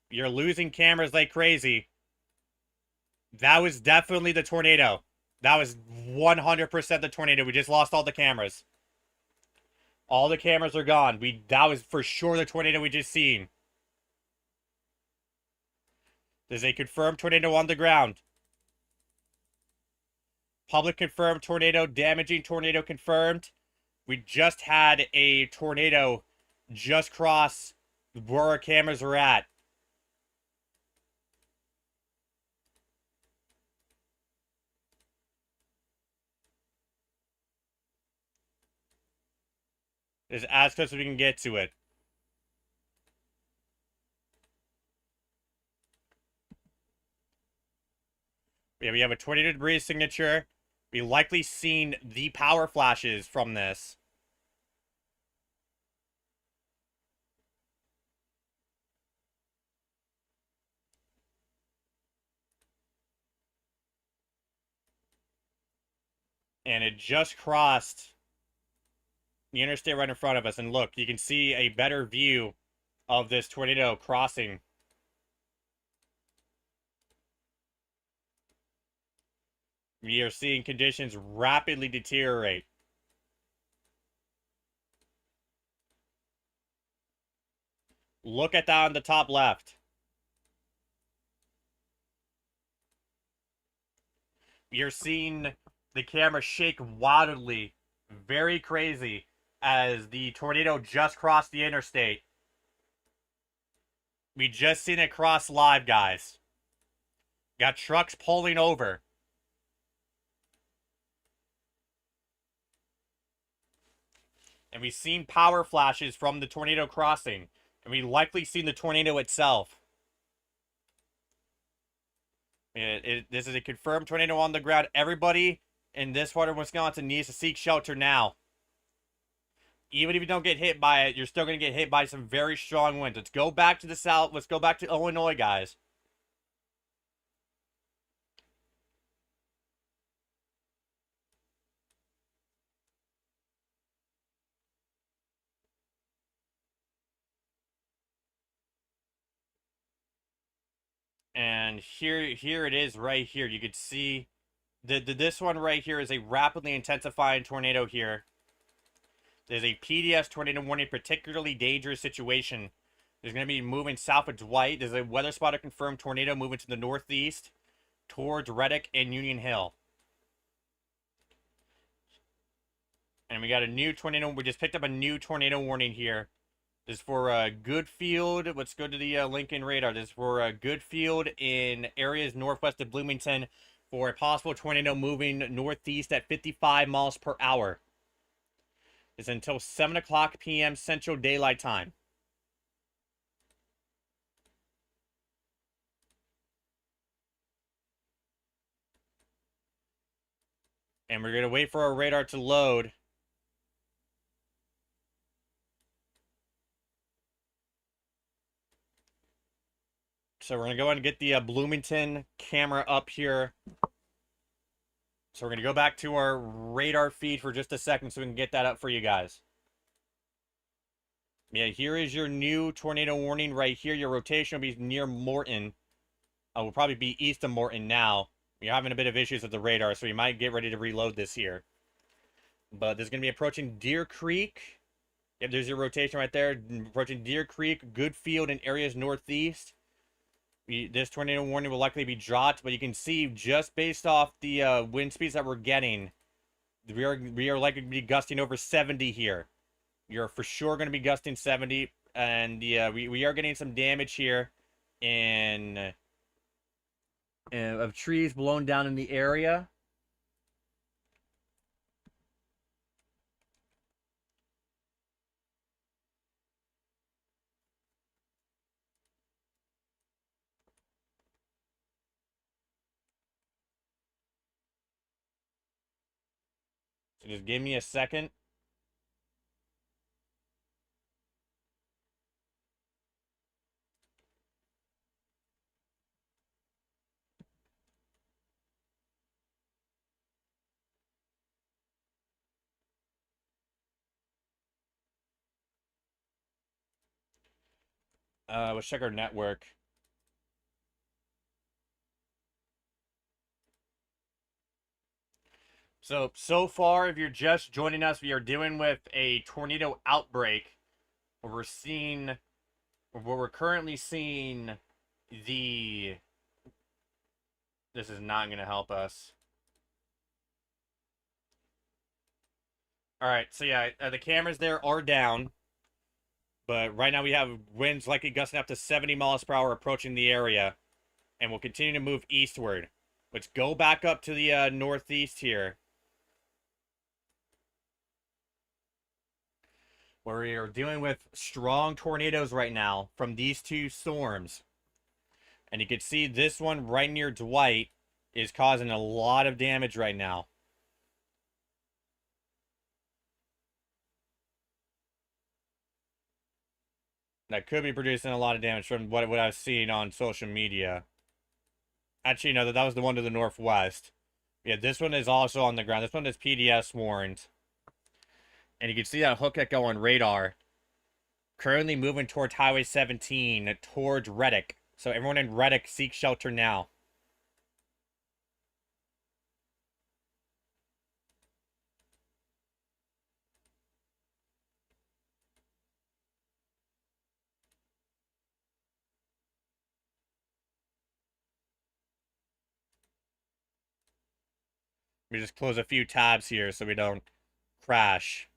You're losing cameras like crazy. That was definitely the tornado. That was 100% the tornado. We just lost all the cameras. All the cameras are gone. That was for sure the tornado we just seen. There's a confirmed tornado on the ground. Public confirmed tornado, damaging tornado confirmed. We just had a tornado just cross where our cameras are at. It's as close as we can get to it. Yeah, we have a tornado debris signature. We likely seen the power flashes from this. And it just crossed the interstate right in front of us. And look, you can see a better view of this tornado crossing. We are seeing conditions rapidly deteriorate. Look at that on the top left. You're seeing the camera shake wildly, very crazy, as the tornado just crossed the interstate. We just seen it cross live, guys. Got trucks pulling over. And we've seen power flashes from the tornado crossing. And we likely seen the tornado itself. This is a confirmed tornado on the ground. Everybody in this part of Wisconsin needs to seek shelter now. Even if you don't get hit by it, you're still going to get hit by some very strong winds. Let's go back to the south. Let's go back to Illinois, guys. And here it is right here. You can see this one right here is a rapidly intensifying tornado here. There's a PDS tornado warning, particularly dangerous situation. There's going to be moving south of Dwight. There's a weather spotter confirmed tornado moving to the northeast towards Reddick and Union Hill. And we got a new tornado. We just picked up a new tornado warning here. This is for Goodfield. Let's go to the Lincoln radar. This is for Goodfield in areas northwest of Bloomington for a possible tornado moving northeast at 55 miles per hour. It's until 7 o'clock p.m. Central Daylight Time. And we're going to wait for our radar to load. So we're going to go ahead and get the Bloomington camera up here. So we're going to go back to our radar feed for just a second so we can get that up for you guys. Yeah, here is your new tornado warning right here. Your rotation will be near Morton. We'll probably be east of Morton now. We're having a bit of issues with the radar, so we might get ready to reload this here. But there's going to be approaching Deer Creek. Yep, there's your rotation right there. Approaching Deer Creek, Goodfield, and areas northeast. This tornado warning will likely be dropped, but you can see just based off the wind speeds that we're getting, we are likely to be gusting over 70 here. You're for sure going to be gusting 70, and we are getting some damage here in of trees blown down in the area. So just give me a second. Let's check our network. So far, if you're just joining us, we are dealing with a tornado outbreak where we're currently seeing this is not going to help us. All right, so yeah, the cameras there are down, but right now we have winds likely gusting up to 70 miles per hour approaching the area, and we'll continue to move eastward. Let's go back up to the northeast here, where we are dealing with strong tornadoes right now from these two storms. And you can see this one right near Dwight is causing a lot of damage right now. That could be producing a lot of damage from what I've seen on social media. Actually, no, that was the one to the northwest. Yeah, this one is also on the ground. This one is PDS warned. And you can see that hook echo on radar. Currently moving towards Highway 17, towards Reddick. So everyone in Reddick, seek shelter now. We just close a few tabs here so we don't crash.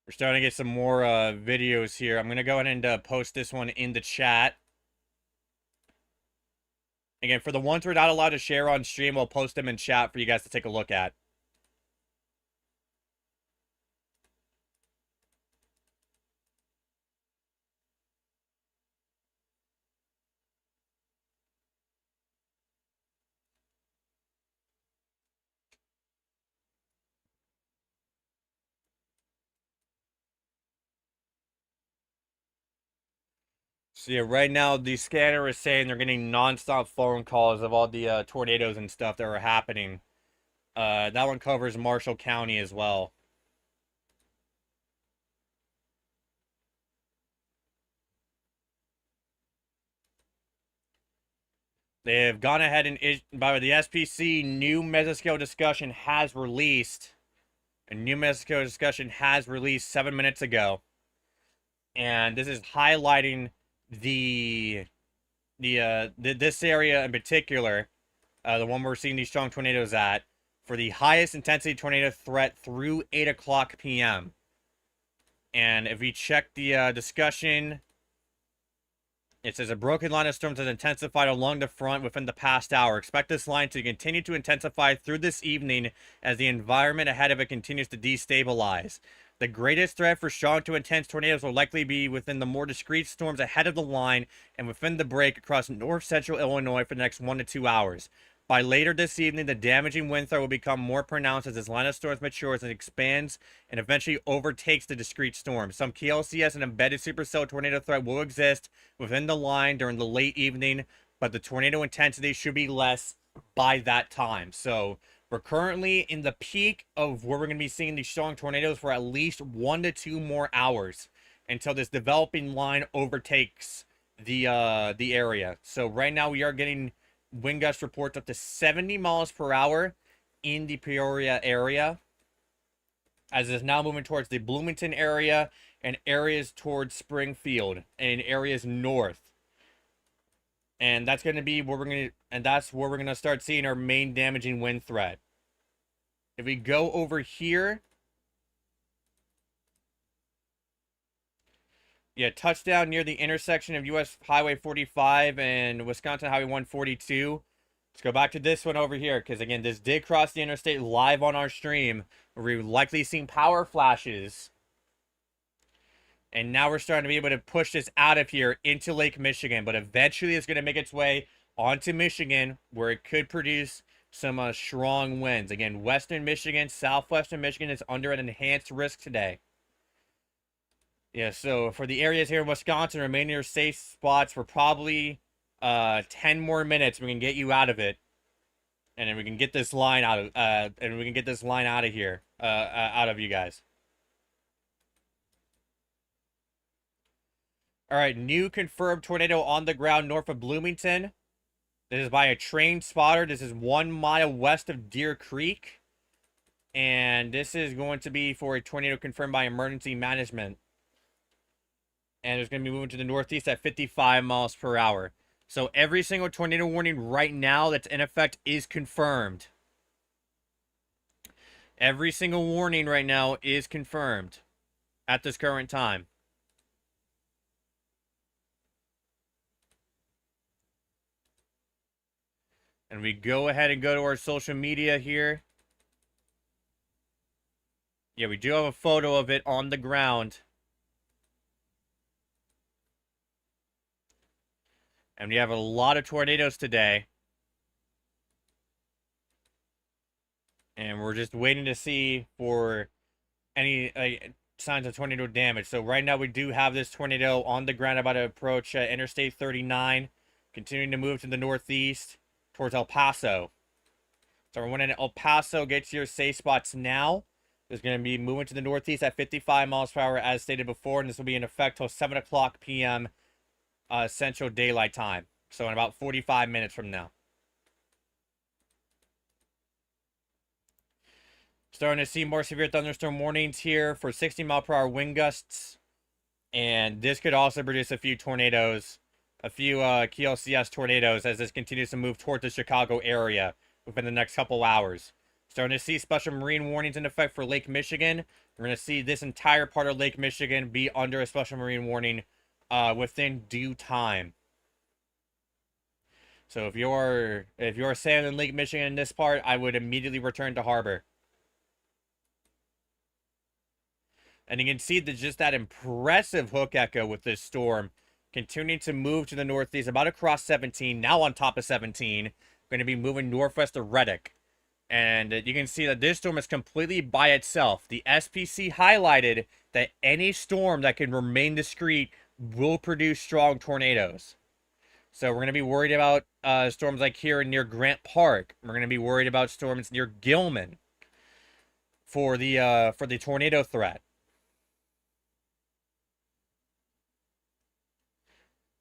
We're We're starting to get some more videos here. I'm going to go ahead and post this one in the chat. Again, for the ones we're not allowed to share on stream, I'll post them in chat for you guys to take a look at. So yeah, right now the scanner is saying they're getting nonstop phone calls of all the tornadoes and stuff that are happening. That one covers Marshall County as well. They have gone ahead and by the SPC new mesoscale discussion has released. A new mesoscale discussion has released 7 minutes ago, and this is highlighting this area in particular, the one we're seeing these strong tornadoes at, for the highest intensity tornado threat through 8 o'clock p.m. And if we check the discussion, it says a broken line of storms has intensified along the front within the past hour. Expect this line to continue to intensify through this evening as the environment ahead of it continues to destabilize. The greatest threat for strong to intense tornadoes will likely be within the more discrete storms ahead of the line and within the break across north central Illinois for the next 1 to 2 hours. By later this evening, the damaging wind threat will become more pronounced as this line of storms matures and expands and eventually overtakes the discrete storms. Some KLCS and embedded supercell tornado threat will exist within the line during the late evening, but the tornado intensity should be less by that time. So we're currently in the peak of where we're going to be seeing these strong tornadoes for at least 1 to 2 more hours until this developing line overtakes the area. So right now we are getting wind gust reports up to 70 miles per hour in the Peoria area, as it's now moving towards the Bloomington area and areas towards Springfield and areas north. And that's going to be where that's where we're going to start seeing our main damaging wind threat. If we go over here, yeah, touchdown near the intersection of US Highway 45 and Wisconsin Highway 142. Let's go back to this one over here, because again, this did cross the interstate live on our stream, where we've likely seen power flashes. And now we're starting to be able to push this out of here into Lake Michigan, but eventually it's going to make its way onto Michigan, where it could produce some strong winds. Again, western Michigan, southwestern Michigan is under an enhanced risk today. Yeah, so for the areas here in Wisconsin, remaining your safe spots for probably 10 more minutes. We can get you out of it, and then we can get this line out of here, out of you guys. All right, new confirmed tornado on the ground north of Bloomington. This is by a train spotter. This is 1 mile west of Deer Creek, and this is going to be for a tornado confirmed by emergency management. And it's going to be moving to the northeast at 55 miles per hour. So every single tornado warning right now that's in effect is confirmed. Every single warning right now is confirmed at this current time. And we go ahead and go to our social media here. Yeah, we do have a photo of it on the ground. And we have a lot of tornadoes today. And we're just waiting to see for any signs of tornado damage. So right now we do have this tornado on the ground about to approach Interstate 39. Continuing to move to the northeast towards El Paso. So when El Paso gets your safe spots now, there's going to be moving to the northeast at 55 miles per hour as stated before. And this will be in effect till 7 o'clock p.m. Central Daylight Time. So in about 45 minutes from now. Starting to see more severe thunderstorm warnings here for 60 mile per hour wind gusts. And this could also produce a few tornadoes, a few KLCS tornadoes as this continues to move towards the Chicago area within the next couple hours. Starting to see special marine warnings in effect for Lake Michigan. We're going to see this entire part of Lake Michigan be under a special marine warning within due time. So if you're sailing Lake Michigan in this part, I would immediately return to harbor. And you can see that just that impressive hook echo with this storm continuing to move to the northeast, about across 17, now on top of 17, going to be moving northwest of Reddick. And you can see that this storm is completely by itself. The SPC highlighted that any storm that can remain discreet will produce strong tornadoes. So we're going to be worried about storms like here near Grant Park. We're going to be worried about storms near Gilman for the tornado threat.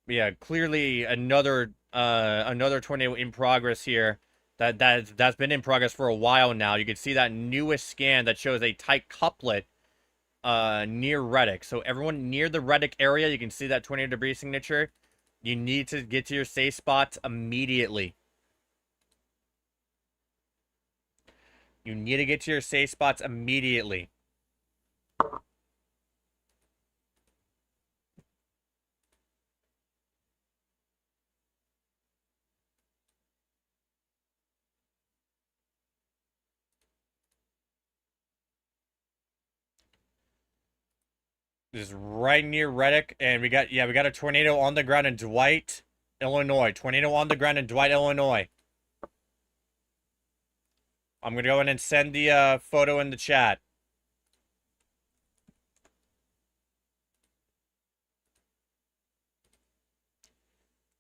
Yeah, clearly another tornado in progress here. That's been in progress for a while now. You can see that newest scan that shows a tight couplet near Reddick. So everyone near the Reddick area, you can see that tornado debris signature. You need to get to your safe spots immediately. You need to get to your safe spots immediately. This is right near Reddick, and we got a tornado on the ground in Dwight, Illinois. Tornado on the ground in Dwight, Illinois. I'm gonna go in and send the photo in the chat.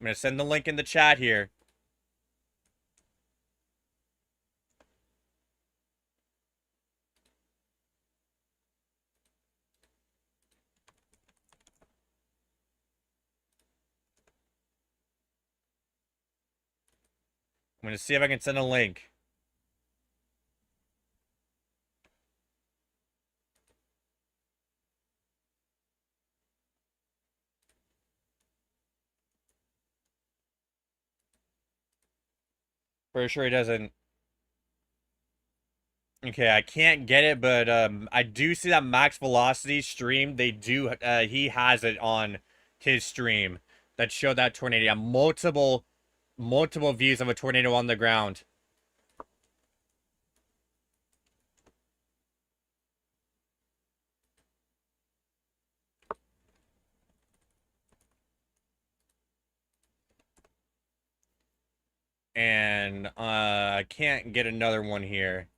I'm gonna send the link in the chat here. I'm gonna see if I can send a link. Pretty sure he doesn't. Okay, I can't get it, but I do see that Max Velocity stream. He has it on his stream that showed that tornado. Yeah, multiple views of a tornado on the ground. And I can't get another one here.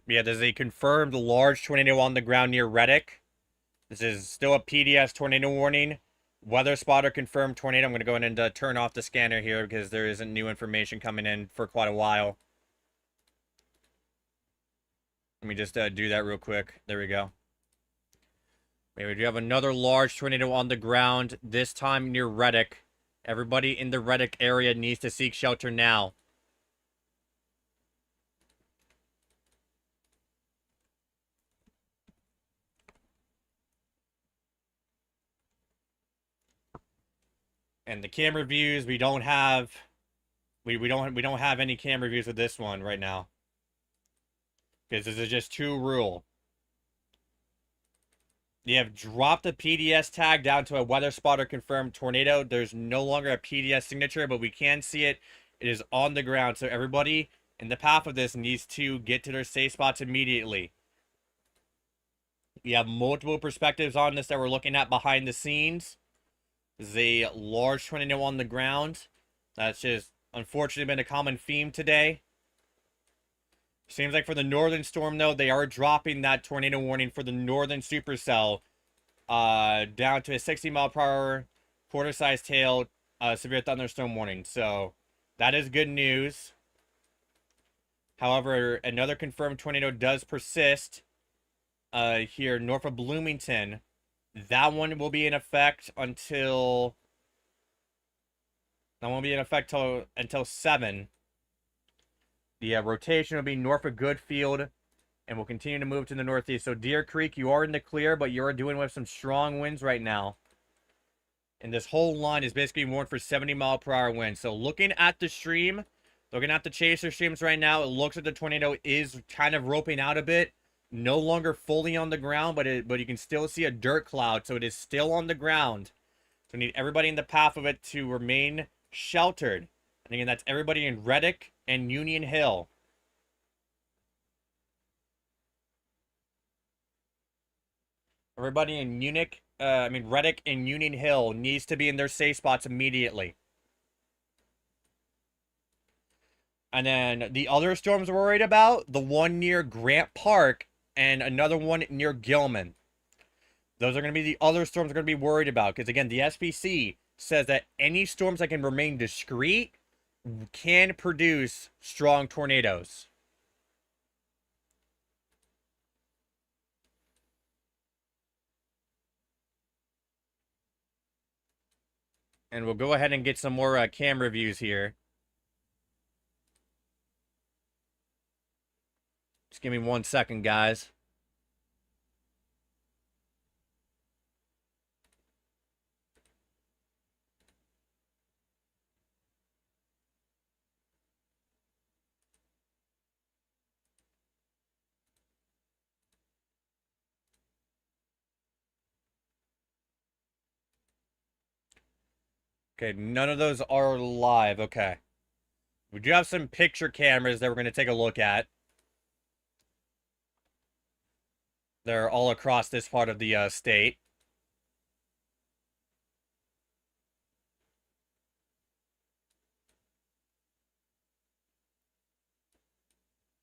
Yeah, there's a confirmed large tornado on the ground near Reddick. This is still a PDS tornado warning. Weather spotter confirmed tornado. I'm going to go in and turn off the scanner here because there isn't new information coming in for quite a while. Let me just do that real quick. There we go. We do have another large tornado on the ground, this time near Reddick. Everybody in the Reddick area needs to seek shelter now. And the camera views, we don't have any camera views with this one right now. Because this is just too rural. You have dropped the PDS tag down to a weather spotter confirmed tornado. There's no longer a PDS signature, but we can see it. It is on the ground. So everybody in the path of this needs to get to their safe spots immediately. We have multiple perspectives on this that we're looking at behind the scenes. This is a large tornado on the ground. That's just unfortunately been a common theme today. Seems like for the northern storm, though, they are dropping that tornado warning for the northern supercell down to a 60-mile-per-hour, quarter-sized tail, severe thunderstorm warning. So that is good news. However, another confirmed tornado does persist here north of Bloomington. That one will be in effect until... That won't be in effect until 7. The rotation will be north of Goodfield, and we'll continue to move to the northeast. So Deer Creek, you are in the clear, but you are dealing with some strong winds right now. And this whole line is basically warned for 70-mile-per-hour winds. So looking at the stream, looking at the chaser streams right now, it looks like the tornado is kind of roping out a bit. No longer fully on the ground, but you can still see a dirt cloud, so it is still on the ground. So we need everybody in the path of it to remain sheltered. And again, that's everybody in Reddick and Union Hill. Everybody in Reddick and Union Hill needs to be in their safe spots immediately. And then the other storms we're worried about, the one near Grant Park and another one near Gilman. Those are going to be the other storms we're going to be worried about. Because again, the SPC says that any storms that can remain discreet can produce strong tornadoes. And we'll go ahead and get some more camera views here. Just give me 1 second, guys. Okay, none of those are live. Okay. We do have some picture cameras that we're going to take a look at. They're all across this part of the state.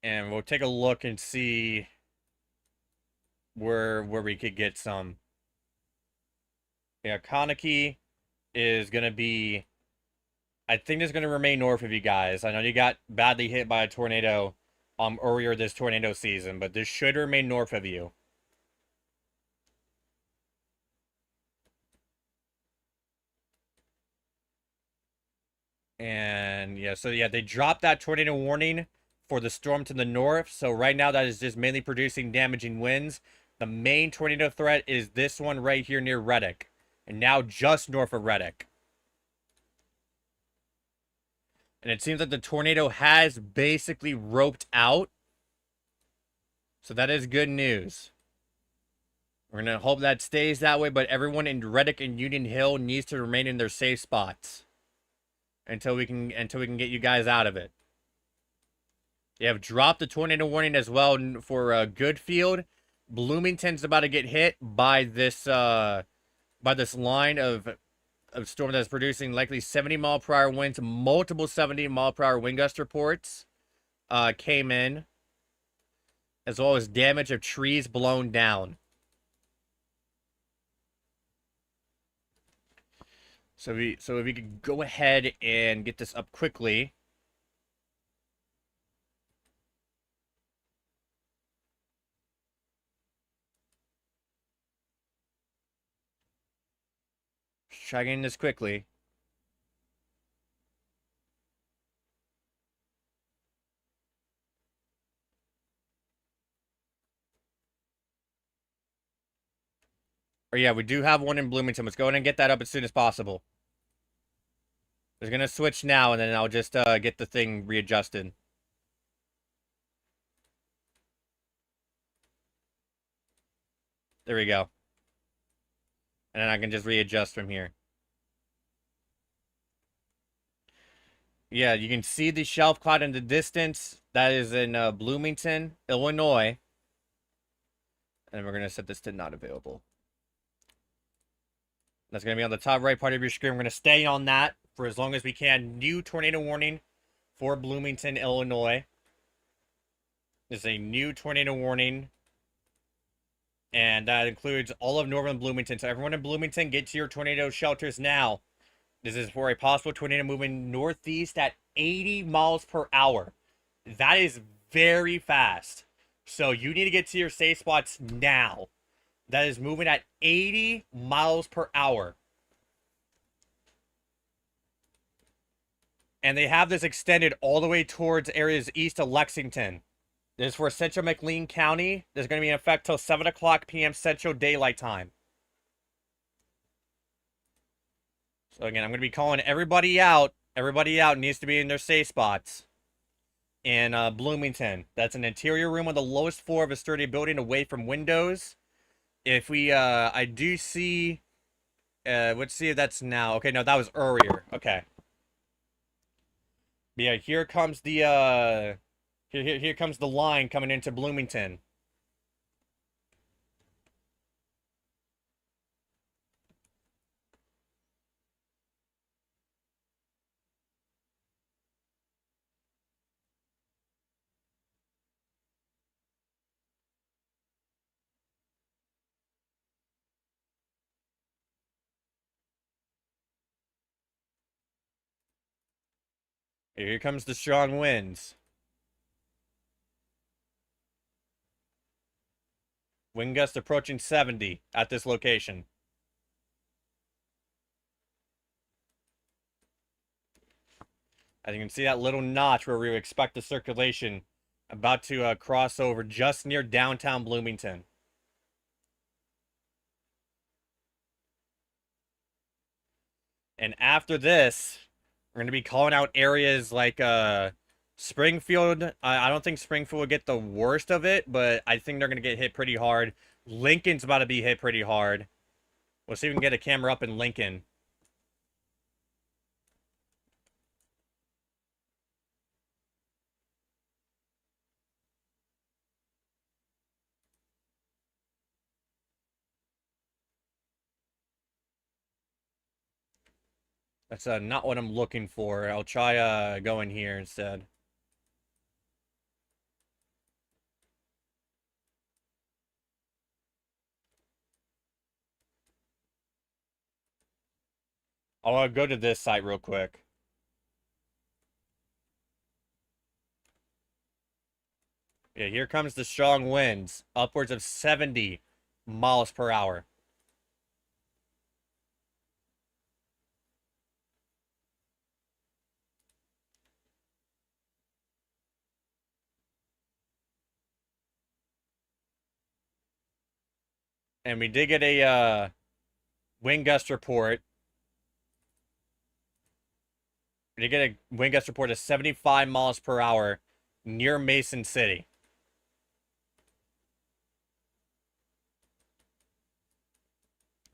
And we'll take a look and see where we could get some. Yeah, Kaneki is going to be... I think it's going to remain north of you guys. I know you got badly hit by a tornado earlier this tornado season, but this should remain north of you. And yeah, so yeah, they dropped that tornado warning for the storm to the north. So right now that is just mainly producing damaging winds. The main tornado threat is this one right here near Reddick. And now just north of Reddick. And it seems like the tornado has basically roped out. So that is good news. We're going to hope that stays that way, but everyone in Reddick and Union Hill needs to remain in their safe spots until we can get you guys out of it. You have dropped the tornado warning as well for Goodfield. Bloomington's about to get hit by this line of storm that's producing likely 70-mile-per-hour winds. Multiple 70-mile-per-hour wind gust reports came in, as well as damage of trees blown down. So if we could go ahead and get this up quickly. Try getting this quickly. Oh yeah, we do have one in Bloomington. Let's go ahead and get that up as soon as possible. It's gonna switch now, and then I'll just get the thing readjusted. There we go. And then I can just readjust from here. Yeah, you can see the shelf cloud in the distance. That is in Bloomington, Illinois. And we're going to set this to not available. That's going to be on the top right part of your screen. We're going to stay on that for as long as we can. New tornado warning for Bloomington, Illinois. There's a new tornado warning. And that includes all of northern Bloomington. So everyone in Bloomington, get to your tornado shelters now. This is for a possible tornado moving northeast at 80 miles per hour. That is very fast. So you need to get to your safe spots now. That is moving at 80 miles per hour. And they have this extended all the way towards areas east of Lexington. This is for Central McLean County. This is going to be in effect till 7 o'clock p.m. Central Daylight Time. So again, I'm going to be calling everybody out. Everybody out needs to be in their safe spots. In Bloomington. That's an interior room on the lowest floor of a sturdy building away from windows. If we, I do see, let's see if that's now. Okay, no, that was earlier. Okay. But yeah, here comes the, here comes the line coming into Bloomington. Here comes the strong winds. Wind gust approaching 70 at this location. As you can see that little notch where we would expect the circulation about to cross over just near downtown Bloomington. And after this, we're going to be calling out areas like Springfield. I don't think Springfield will get the worst of it, but I think they're going to get hit pretty hard. Lincoln's about to be hit pretty hard. We'll see if we can get a camera up in Lincoln. That's not what I'm looking for. I'll try going here instead. I'll go to this site real quick. Yeah, here comes the strong winds, upwards of 70 miles per hour. And we did get a wind gust report. We did get a wind gust report of 75 miles per hour near Mason City.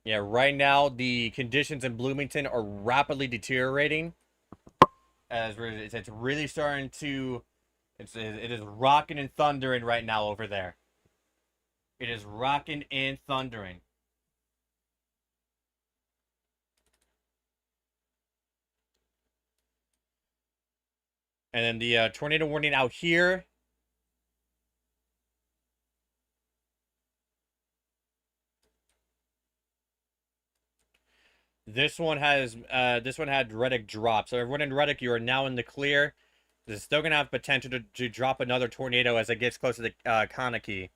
Yeah, right now the conditions in Bloomington are rapidly deteriorating. As it's really starting to, it is rocking and thundering right now over there. It is rocking and thundering. And then the tornado warning out here. This one had Reddick drop. So everyone in Reddick, you are now in the clear. This is still gonna have potential to drop another tornado as it gets closer to Kaneki.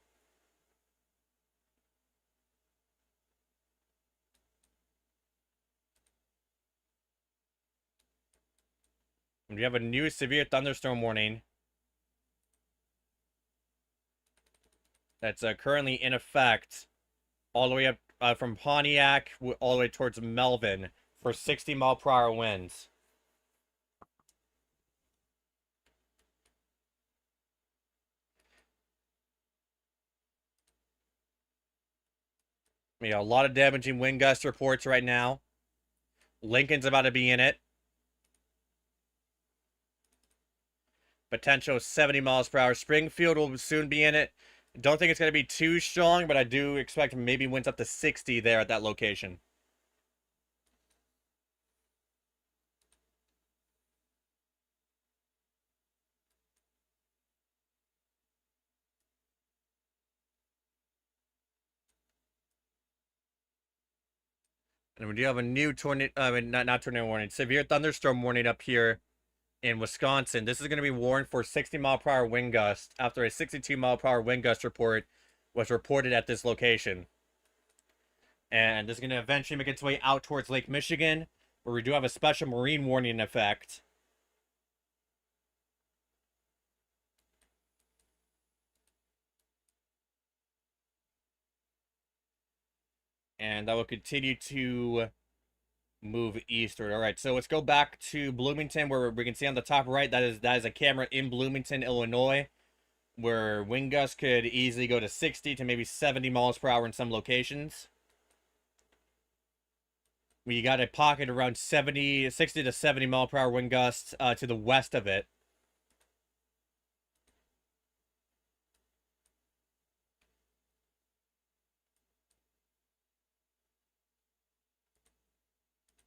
We have a new severe thunderstorm warning that's currently in effect all the way up from Pontiac all the way towards Melvin for 60-mile-per-hour winds. We got a lot of damaging wind gust reports right now. Lincoln's about to be in it. Potential 70 miles per hour. Springfield will soon be in it. Don't think it's going to be too strong, but I do expect maybe winds up to 60 there at that location. And we do have a new tornado, not tornado warning, severe thunderstorm warning up here in Wisconsin. This is going to be warned for 60-mile-per-hour wind gust after a 62-mile-per-hour wind gust report was reported at this location. And this is going to eventually make its way out towards Lake Michigan, where we do have a special marine warning in effect. And that will continue to move eastward. All right, so let's go back to Bloomington, where we can see on the top right that is a camera in Bloomington, Illinois, where wind gusts could easily go to 60 to maybe 70 miles per hour in some locations. We got a pocket around 60 to 70 mile per hour wind gusts to the west of it.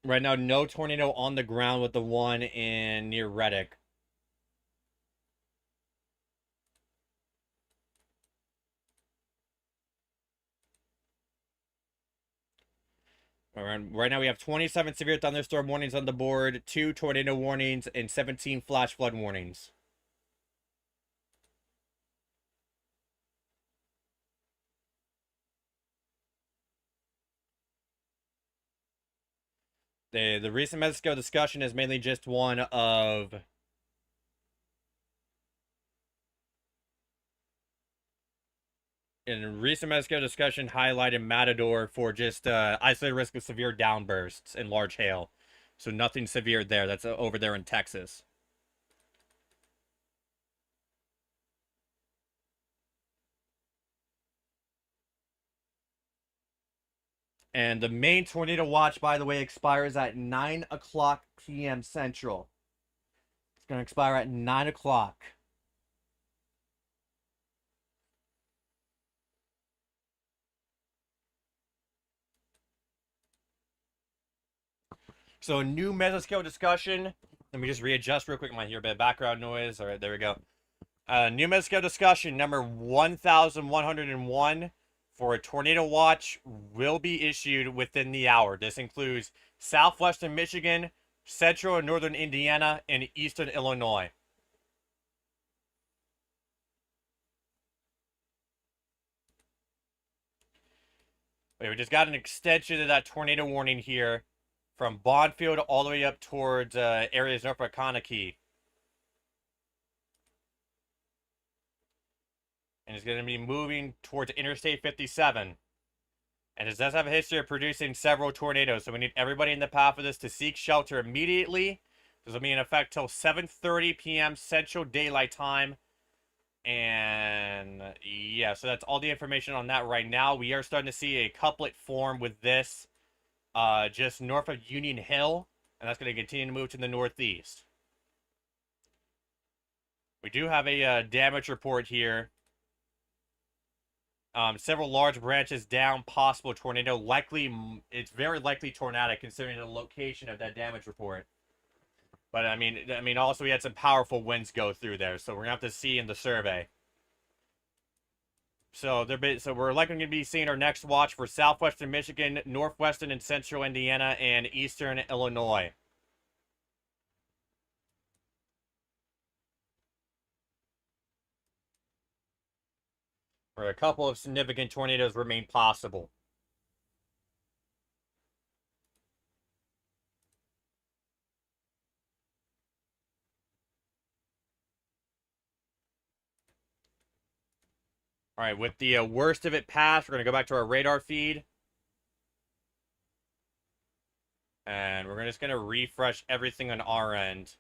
Right now, no tornado on the ground with the one in near Reddick. Right now, we have 27 severe thunderstorm warnings on the board, 2 tornado warnings, and 17 flash flood warnings. The recent Mexico discussion is mainly just one of in recent Mexico discussion highlighted Matador for just isolated risk of severe downbursts and large hail. So nothing severe there. That's over there in Texas. And the main tornado watch, by the way, expires at 9 o'clock p.m. Central. It's going to expire at 9 o'clock. So, new mesoscale discussion. Let me just readjust real quick. I might hear a bit of background noise. All right, there we go. New mesoscale discussion number 1101 for a tornado watch will be issued within the hour. This includes southwestern Michigan, central and northern Indiana, and eastern Illinois. We just got an extension of that tornado warning here from Bondfield all the way up towards areas north of Kankakee. And it's going to be moving towards Interstate 57. And it does have a history of producing several tornadoes, so we need everybody in the path of this to seek shelter immediately. This will be in effect till 7:30 p.m. Central Daylight Time. And yeah, so that's all the information on that right now. We are starting to see a couplet form with this just north of Union Hill, and that's going to continue to move to the northeast. We do have a damage report here. Several large branches down, possible tornado. Likely, it's very likely tornadic considering the location of that damage report. But I mean, also we had some powerful winds go through there, so we're gonna have to see in the survey. So we're likely going to be seeing our next watch for southwestern Michigan, northwestern and central Indiana, and eastern Illinois. Where a couple of significant tornadoes remain possible. All right, with the worst of it passed, we're going to go back to our radar feed. And we're just going to refresh everything on our end.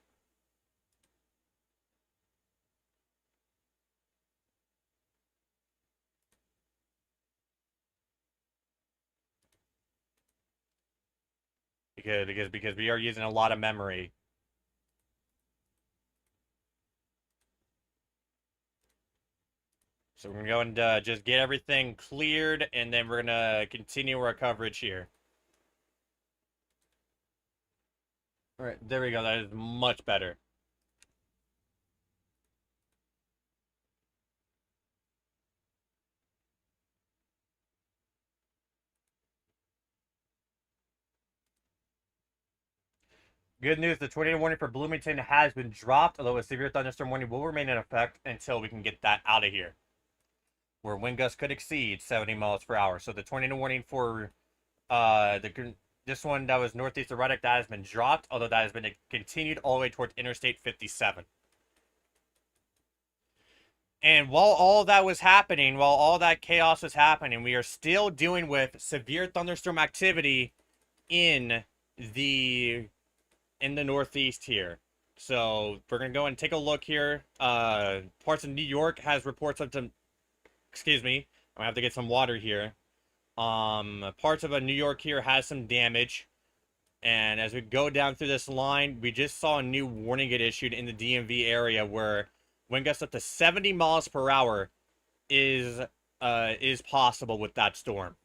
Because we are using a lot of memory. So we're going to go and just get everything cleared, and then we're going to continue our coverage here. All right, there we go. That is much better. Good news, the tornado warning for Bloomington has been dropped, although a severe thunderstorm warning will remain in effect until we can get that out of here. Where wind gusts could exceed 70 miles per hour. So the tornado warning for this one that was northeast of Reddick, that has been dropped, although that has been continued all the way towards Interstate 57. And while all that was happening, while all that chaos was happening, we are still dealing with severe thunderstorm activity in the in the Northeast here. So we're gonna go and take a look here. Parts of New York has reports of some. Excuse me. I have to get some water here. Parts of New York here has some damage. And as we go down through this line, we just saw a new warning get issued in the DMV area where wind gusts up to 70 miles per hour is possible with that storm.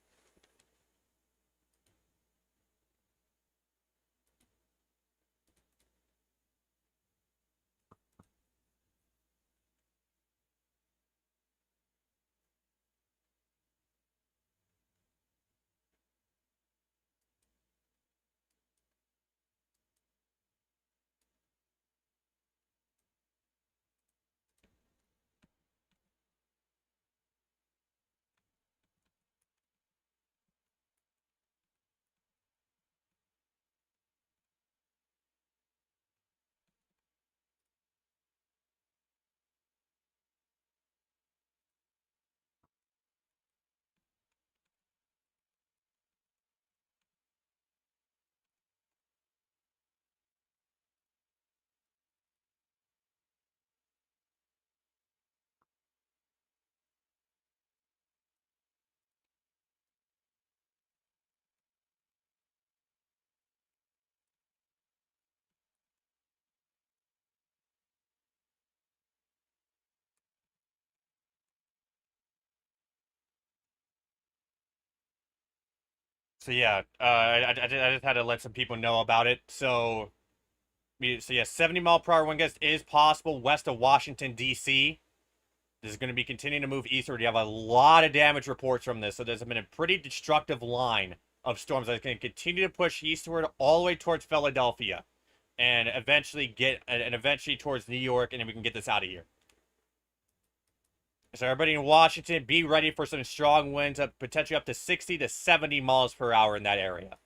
So yeah, I just had to let some people know about it. So yeah, 70 mile per hour wind gust is possible west of Washington D.C. This is going to be continuing to move eastward. You have a lot of damage reports from this, so there's been a pretty destructive line of storms that's going to continue to push eastward all the way towards Philadelphia, and eventually towards New York, and then we can get this out of here. So everybody in Washington, be ready for some strong winds, potentially up to 60 to 70 miles per hour in that area.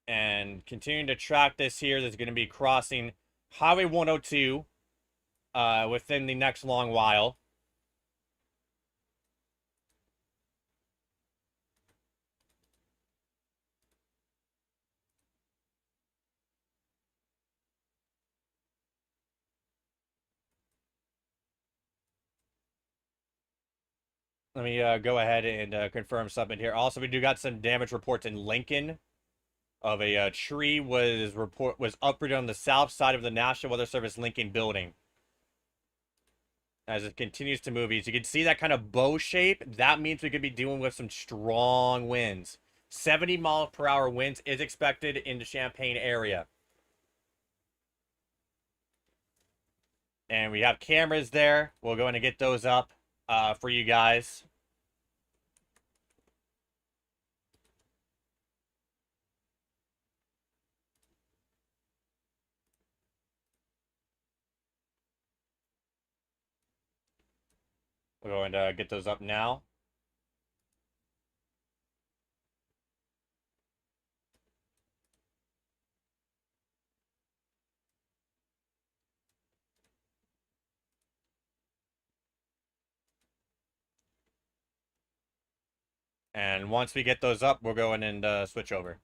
And continuing to track this here, there's going to be crossing Highway 102 within the next long while. Let me go ahead and confirm something here. Also, we do got some damage reports in Lincoln of a tree was uprooted on the south side of the National Weather Service Lincoln building. As it continues to move, as you can see that kind of bow shape, that means we could be dealing with some strong winds. 70 mile per hour winds is expected in the Champaign area. And we have cameras there. We'll go in and get those up for you guys. We'll go and get those up now. And once we get those up, we'll go in and switch over.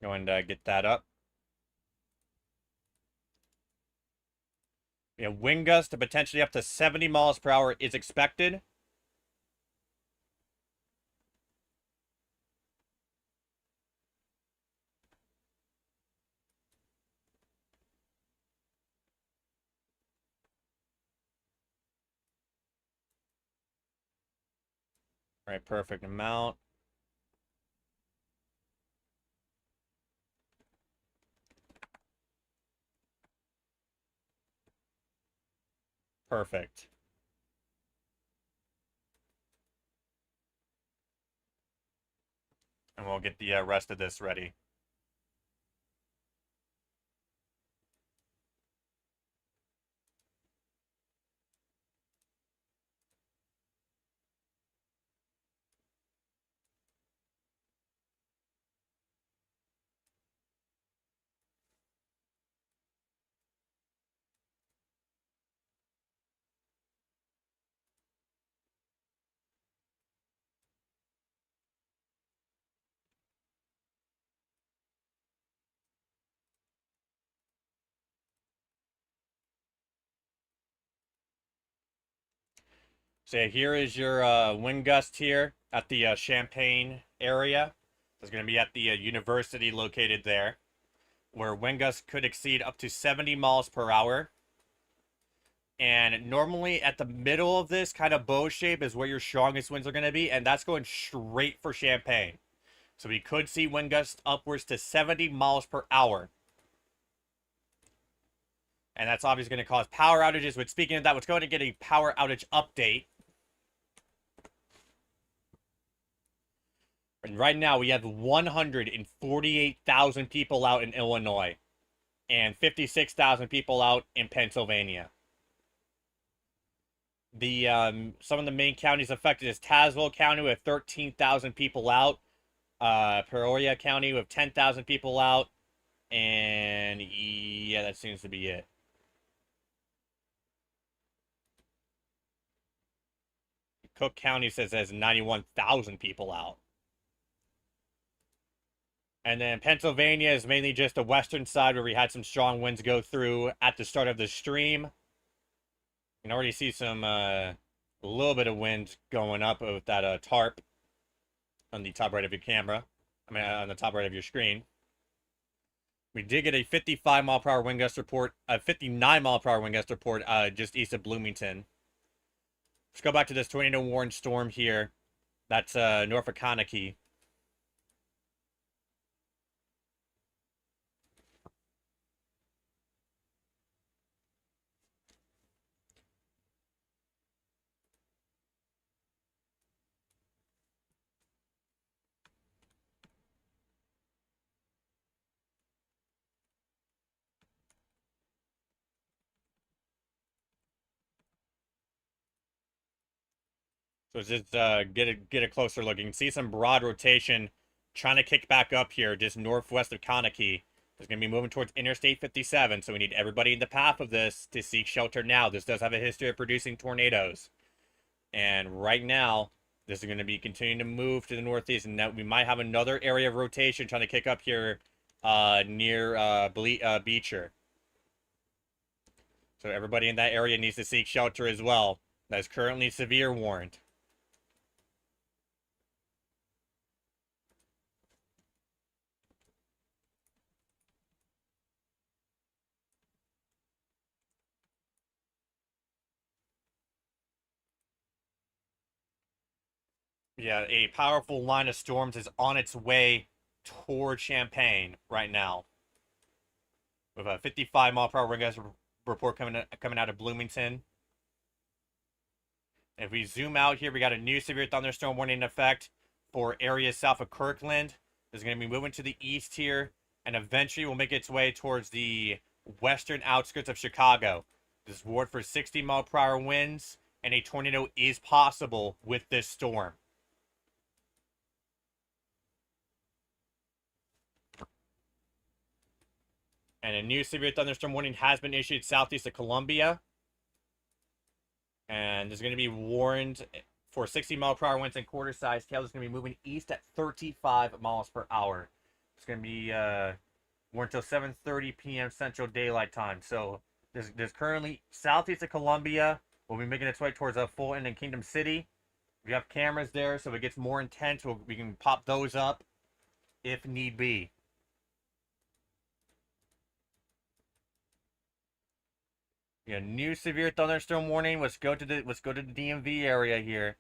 Go and get that up. Wind gust to potentially up to 70 miles per hour is expected. Right, perfect amount. Perfect. And we'll get the rest of this ready. So here is your wind gust here at the Champaign area. It's going to be at the university located there, where wind gusts could exceed up to 70 miles per hour. And normally at the middle of this kind of bow shape is where your strongest winds are going to be, and that's going straight for Champaign. So we could see wind gusts upwards to 70 miles per hour. And that's obviously going to cause power outages. But speaking of that, let's go ahead and get a power outage update. And right now we have 148,000 people out in Illinois and 56,000 people out in Pennsylvania. The some of the main counties affected is Tazewell County with 13,000 people out, Peoria County with 10,000 people out, and yeah, that seems to be it. Cook County says there's 91,000 people out. And then Pennsylvania is mainly just the western side where we had some strong winds go through at the start of the stream. You can already see some a little bit of wind going up with that tarp on the top right of your camera. I mean, on the top right of your screen. We did get a 55 mile per hour wind gust report, a 59 mile per hour wind gust report just east of Bloomington. Let's go back to this tornado warned storm here. That's north of Conackey. So just get a closer look. You can see some broad rotation trying to kick back up here, just northwest of Conackey. It's going to be moving towards Interstate 57, so we need everybody in the path of this to seek shelter now. This does have a history of producing tornadoes. And right now, this is going to be continuing to move to the northeast, and that we might have another area of rotation trying to kick up here near Beecher. So everybody in that area needs to seek shelter as well. That is currently severe warned. Yeah, a powerful line of storms is on its way toward Champaign right now. With a 55 mile per hour wind gust report coming out of Bloomington. If we zoom out here, we got a new severe thunderstorm warning in effect for areas south of Kirkland. It's going to be moving to the east here, and eventually will make its way towards the western outskirts of Chicago. This is warned for 60 mile per hour winds, and a tornado is possible with this storm. And a new severe thunderstorm warning has been issued southeast of Columbia. And there's going to be warned for 60 mile per hour winds and quarter size hail. It's going to be moving east at 35 miles per hour. It's going to be warned until 7:30 p.m. Central Daylight Time. So there's currently southeast of Columbia. We'll be making its way towards a full end in Kingdom City. We have cameras there, so if it gets more intense, we can pop those up if need be. Yeah, new severe thunderstorm warning. Let's go to the DMV area here.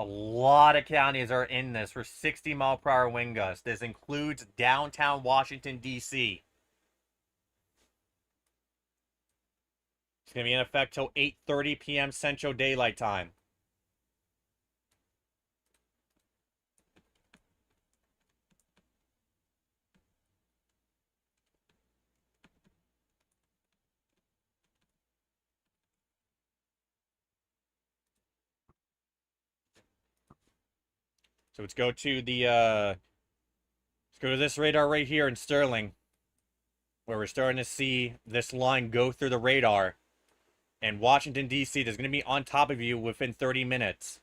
A lot of counties are in this for 60-mile-per-hour wind gusts. This includes downtown Washington, D.C. It's going to be in effect till 8:30 p.m. Central Daylight Time. So let's go to this radar right here in Sterling, where we're starting to see this line go through the radar. And Washington, D.C. is going to be on top of you within 30 minutes.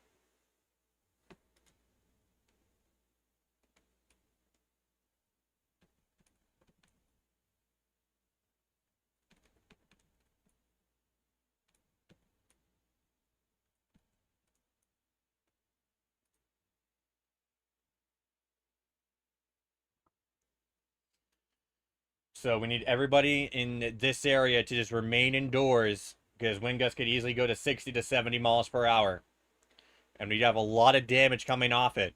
So we need everybody in this area to just remain indoors because wind gusts could easily go to 60 to 70 miles per hour. And we'd have a lot of damage coming off it.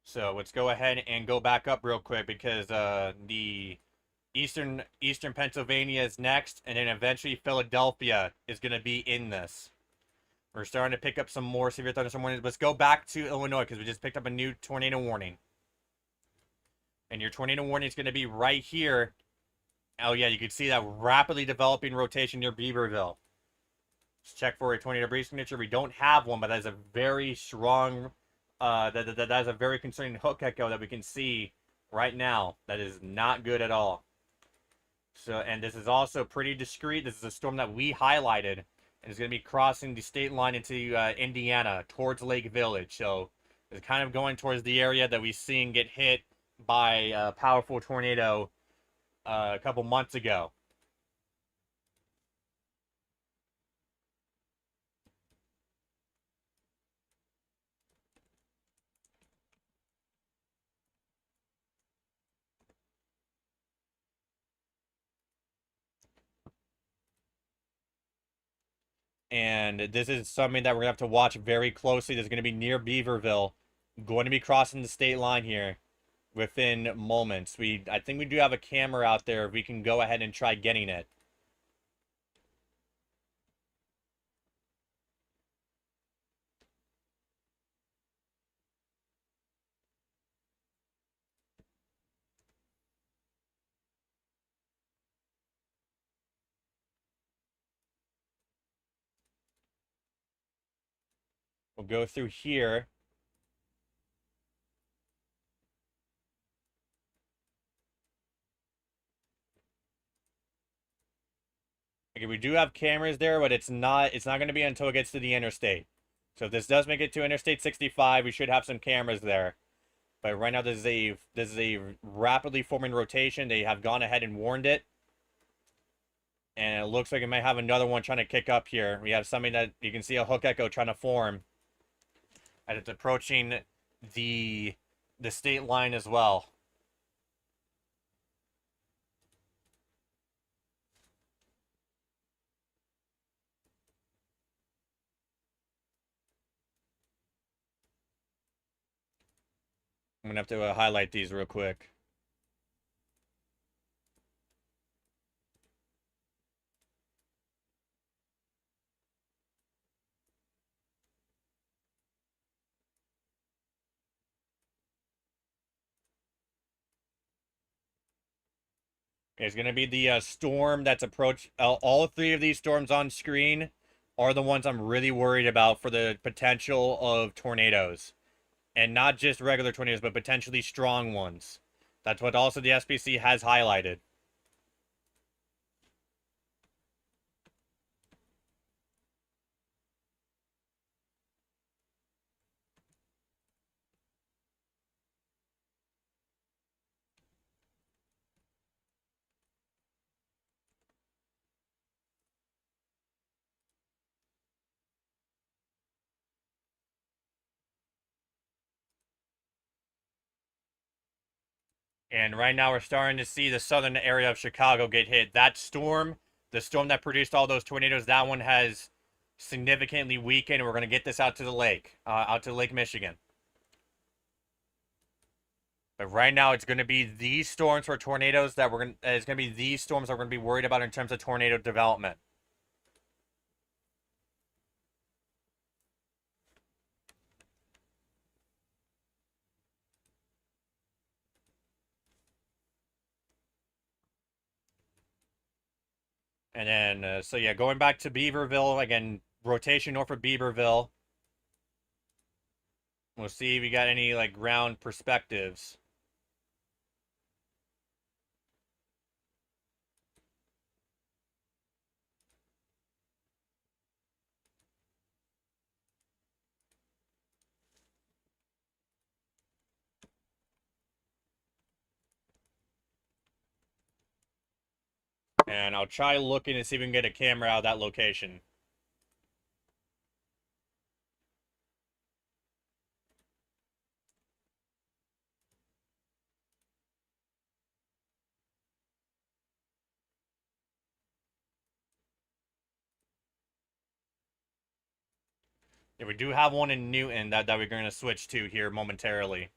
So let's go ahead and go back up real quick because the Eastern Pennsylvania is next, and then eventually Philadelphia is going to be in this. We're starting to pick up some more severe thunderstorm warnings. Let's go back to Illinois because we just picked up a new tornado warning. And your tornado warning is going to be right here. Oh yeah, you can see that rapidly developing rotation near Beaverville. Let's check for a tornado breeze signature. We don't have one, but that is a very strong, that is a very concerning hook echo that we can see right now. That is not good at all. So, and this is also pretty discreet. This is a storm that we highlighted, and it's going to be crossing the state line into Indiana towards Lake Village. So it's kind of going towards the area that we've seen get hit by a powerful tornado a couple months ago. And this is something that we're going to have to watch very closely. This is going to be near Beaverville. Going to be crossing the state line here within moments. I think we do have a camera out there. We can go ahead and try getting it. We'll go through here. Okay, we do have cameras there, but it's not going to be until it gets to the interstate. So if this does make it to Interstate 65, we should have some cameras there. But right now, this is a rapidly forming rotation. They have gone ahead and warned it. And it looks like it might have another one trying to kick up here. We have something that you can see a hook echo trying to form. And it's approaching the state line as well. I'm going to have to highlight these real quick. It's going to be the storm that's approached. All three of these storms on screen are the ones I'm really worried about for the potential of tornadoes. And not just regular tornadoes, but potentially strong ones. That's what also the SPC has highlighted. And right now we're starting to see the southern area of Chicago get hit. That storm, the storm that produced all those tornadoes, that one has significantly weakened. We're going to get this out to the lake, out to Lake Michigan. But right now, it's going to be these storms for tornadoes that we're going. It's going to be these storms that we're going to be worried about in terms of tornado development. And then, so yeah, going back to Beaverville again, rotation north of Beaverville. We'll see if we got any like ground perspectives. And I'll try looking to see if we can get a camera out of that location. Yeah, we do have one in Newton that we're going to switch to here momentarily.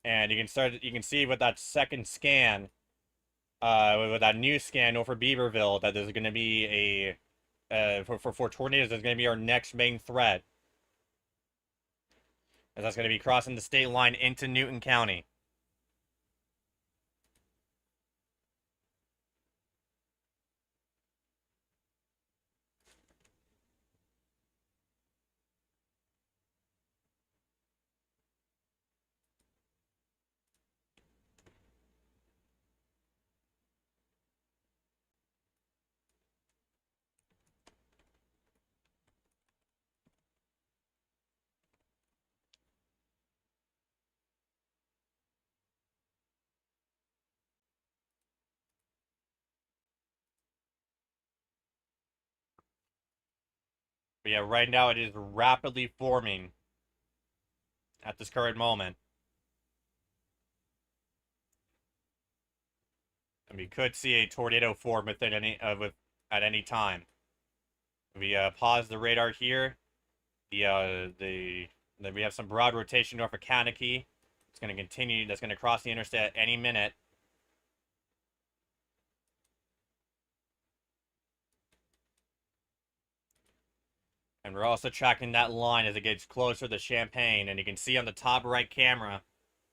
And you can see with that second scan, with that new scan over Beaverville, that there's going to be for tornadoes, there's going to be our next main threat. And that's going to be crossing the state line into Newton County. But yeah, right now it is rapidly forming at this current moment. And we could see a tornado form within at any time. We pause the radar here. We have some broad rotation north of Kankakee. It's going to continue. That's going to cross the interstate at any minute. And we're also tracking that line as it gets closer to Champaign. And you can see on the top right camera,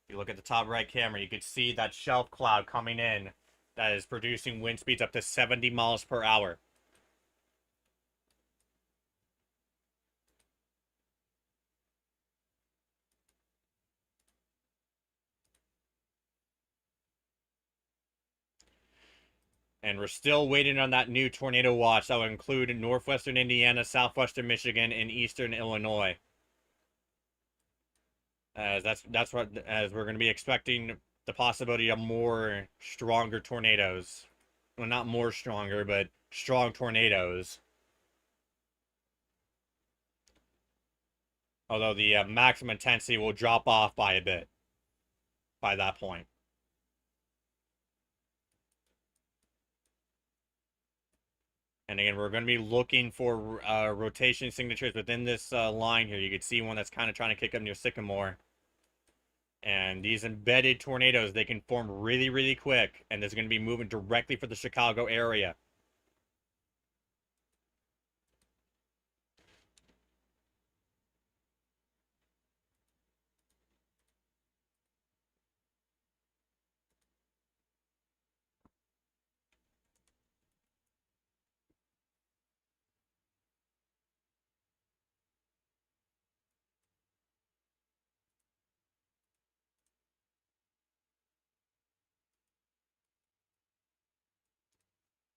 if you look at the top right camera, you can see that shelf cloud coming in that is producing wind speeds up to 70 miles per hour. And we're still waiting on that new tornado watch that will include northwestern Indiana, southwestern Michigan, and eastern Illinois. As that's what as we're going to be expecting the possibility of more stronger tornadoes. Well, not more stronger, but strong tornadoes. Although the maximum intensity will drop off by a bit by that point. And again, we're going to be looking for rotation signatures within this line here. You can see one that's kind of trying to kick up near Sycamore. And these embedded tornadoes, they can form really, really quick. And there's going to be moving directly for the Chicago area.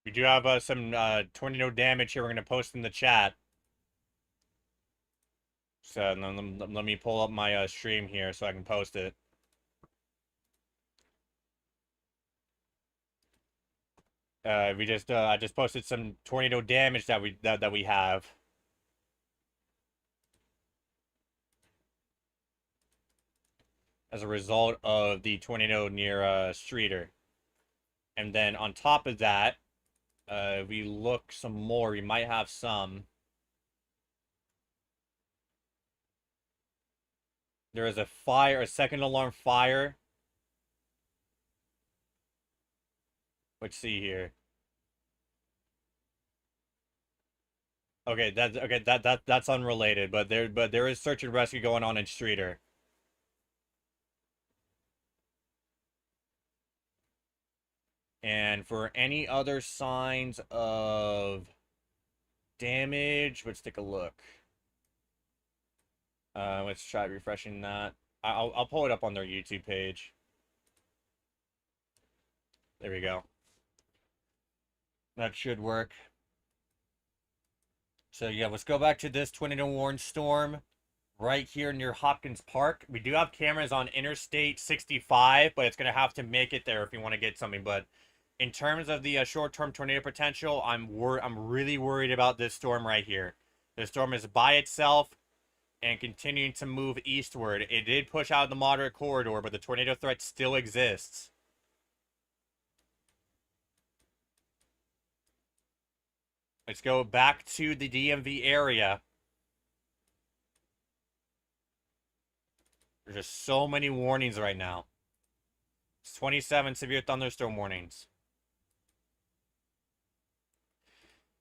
We do have some tornado damage here we're going to post in the chat. So let me pull up my stream here so I can post it. I just posted some tornado damage that we have as a result of the tornado near Streeter. And then on top of that, we look some more. We might have some. There is a fire, a second alarm fire. Let's see here. That's unrelated, but there is search and rescue going on in Streeter. And for any other signs of damage, let's take a look. Let's try refreshing that. I'll pull it up on their YouTube page. There we go. That should work. So yeah, let's go back to this tornado warned storm right here near Hopkins Park. We do have cameras on Interstate 65, but it's gonna have to make it there if you want to get something. But in terms of the short-term tornado potential, I'm really worried about this storm right here. The storm is by itself and continuing to move eastward. It did push out of the moderate corridor, but the tornado threat still exists. Let's go back to the DMV area. There's just so many warnings right now. It's 27 severe thunderstorm warnings.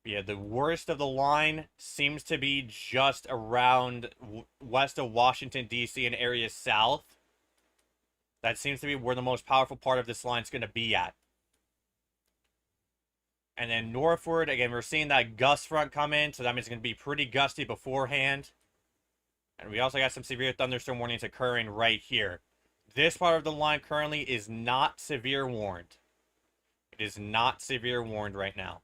Yeah, the worst of the line seems to be just around west of Washington, D.C. and areas south. That seems to be where the most powerful part of this line is going to be at. And then northward, again, we're seeing that gust front come in, so that means it's going to be pretty gusty beforehand. And we also got some severe thunderstorm warnings occurring right here. This part of the line currently is not severe warned. It is not severe warned right now.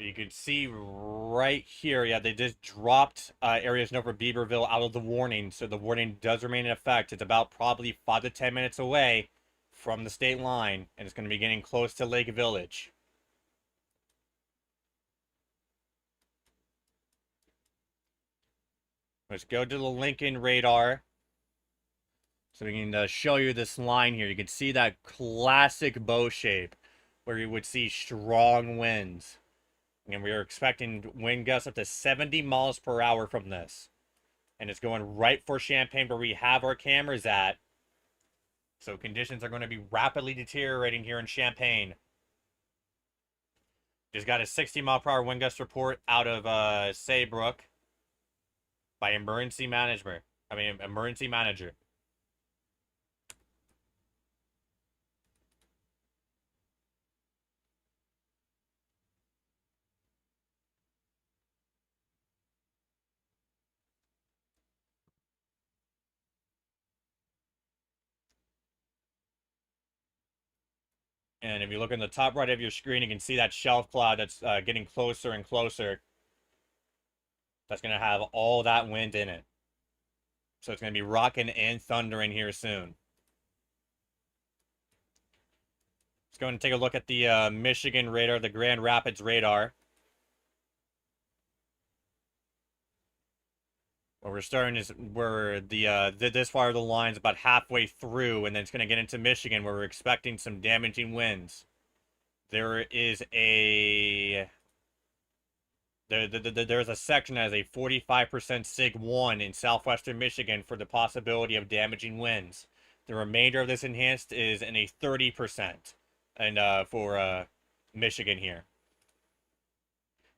You can see right here, yeah, they just dropped areas over Beaverville out of the warning, so the warning does remain in effect. It's about probably 5 to 10 minutes away from the state line, and it's going to be getting close to Lake Village. Let's go to the Lincoln radar, so we can show you this line here. You can see that classic bow shape, where you would see strong winds. And we are expecting wind gusts up to 70 miles per hour from this. And it's going right for Champaign where we have our cameras at. So conditions are going to be rapidly deteriorating here in Champaign. Just got a 60-mile-per-hour wind gust report out of Saybrook by emergency manager. And if you look in the top right of your screen, you can see that shelf cloud that's getting closer and closer. That's going to have all that wind in it. So it's going to be rocking and thundering here soon. Let's go and take a look at the Michigan radar, the Grand Rapids radar. Where we're starting is where this part of the line is about halfway through, and then it's going to get into Michigan, where we're expecting some damaging winds. There is there's a section that has a 45% sig 1 in southwestern Michigan for the possibility of damaging winds. The remainder of this enhanced is in a 30%, and for Michigan here.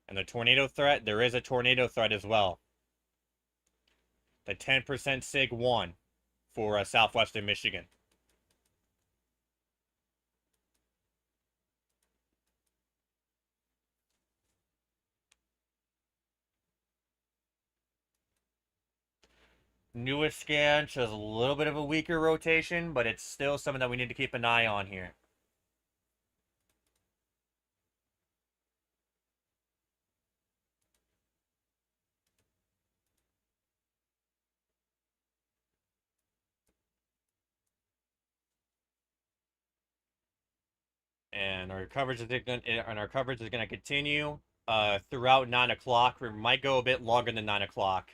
And the tornado threat, there is a tornado threat as well. The 10% sig 1 for southwestern Michigan. Newest scan shows a little bit of a weaker rotation, but it's still something that we need to keep an eye on here. And our coverage is going to continue throughout 9 o'clock. We might go a bit longer than 9 o'clock.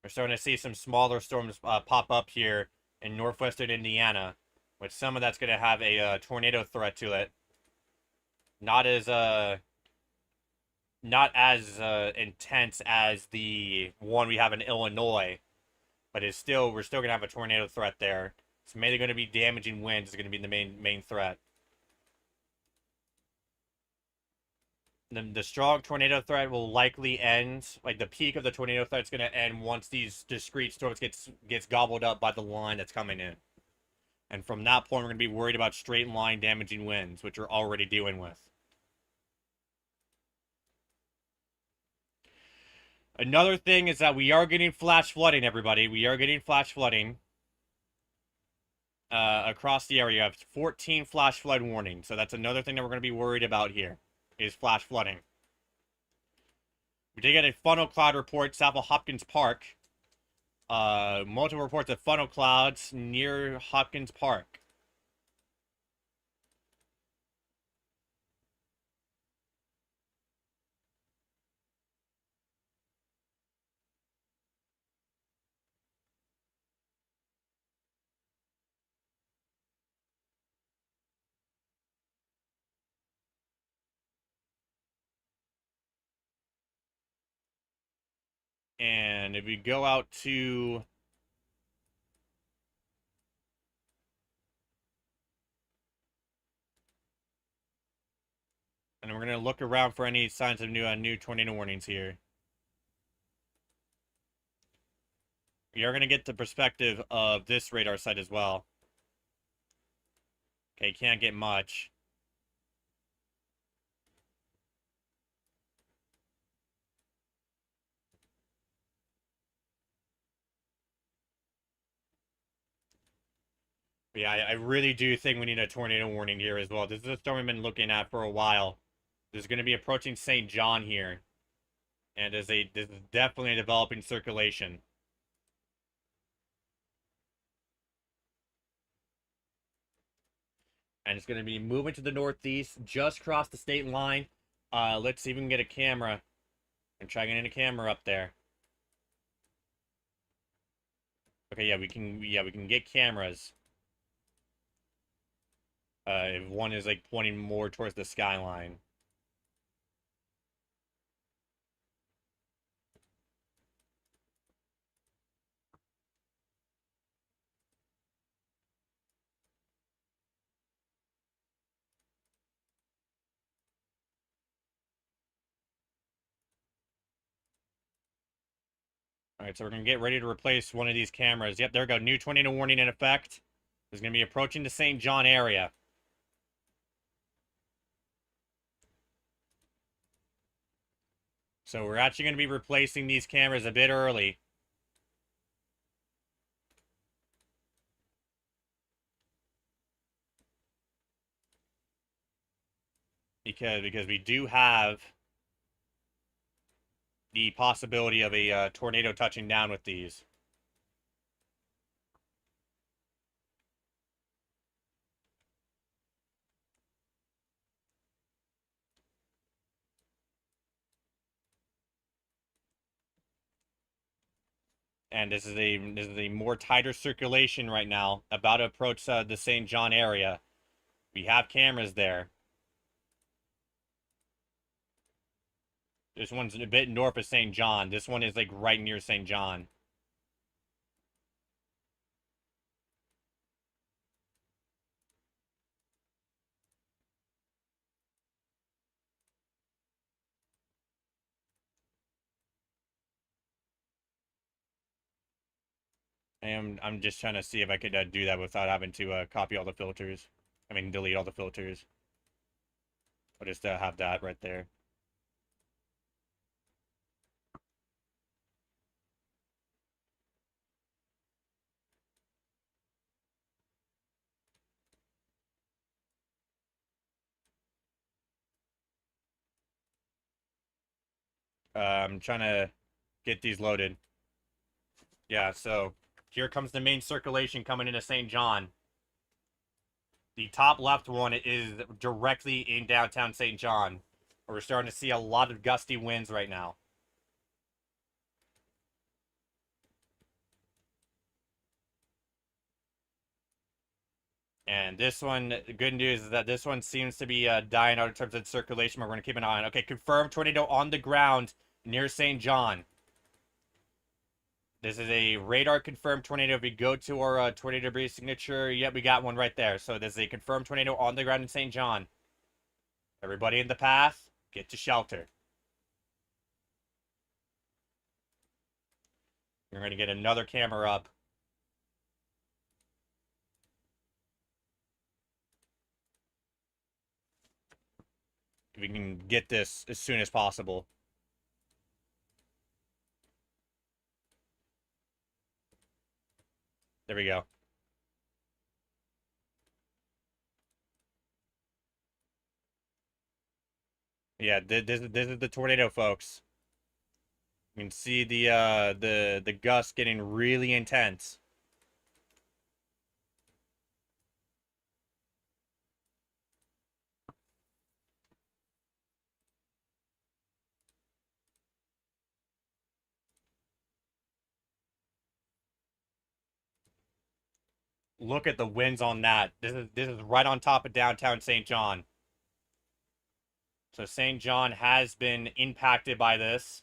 We're starting to see some smaller storms pop up here in northwestern Indiana, with some of that's going to have a tornado threat to it. Not as intense as the one we have in Illinois, but we're still gonna have a tornado threat there. It's mainly going to be damaging winds is going to be the main threat. The strong tornado threat will likely end, like the peak of the tornado threat is going to end once these discrete storms gets gobbled up by the line that's coming in. And from that point, we're going to be worried about straight line damaging winds, which we're already dealing with. Another thing is that we are getting flash flooding, everybody. We are getting flash flooding across the area. We have 14 flash flood warnings. So that's another thing that we're going to be worried about here, is flash flooding. We did get a funnel cloud report south of Hopkins Park. Multiple reports of funnel clouds near Hopkins Park. And if we go out to and we're gonna look around for any signs of new tornado warnings here. We are gonna get the perspective of this radar site as well. Okay, can't get much. But yeah, I really do think we need a tornado warning here as well. This is a storm we've been looking at for a while. This is going to be approaching St. John here. And this is definitely a developing circulation. And it's going to be moving to the northeast, just across the state line. Let's see if we can get a camera. And try getting a camera up there. Okay, yeah, we can get cameras. If one is like pointing more towards the skyline. Alright, so we're going to get ready to replace one of these cameras. Yep, there we go. New tornado warning in effect. Is going to be approaching the St. John area. So we're actually going to be replacing these cameras a bit early. Because we do have the possibility of a tornado touching down with these. And this is a more tighter circulation right now, about to approach the St. John area. We have cameras there. This one's a bit north of St. John. This one is like right near St. John. I'm just trying to see if I could do that without having to copy all the filters. I mean, delete all the filters. But just have that right there. I'm trying to get these loaded. Yeah, so here comes the main circulation coming into St. John. The top left one is directly in downtown St. John. We're starting to see a lot of gusty winds right now. And this one, the good news is that this one seems to be dying out in terms of circulation, but we're going to keep an eye on. Okay, confirmed tornado on the ground near St. John. This is a radar confirmed tornado. If we go to our tornado debris signature, yep, we got one right there. So this is a confirmed tornado on the ground in St. John. Everybody in the path, get to shelter. We're going to get another camera up. If we can get this as soon as possible. There we go. Yeah, this is the tornado, folks. You can see the gusts getting really intense. Look at the winds on that. This is right on top of downtown St. John. So St. John has been impacted by this.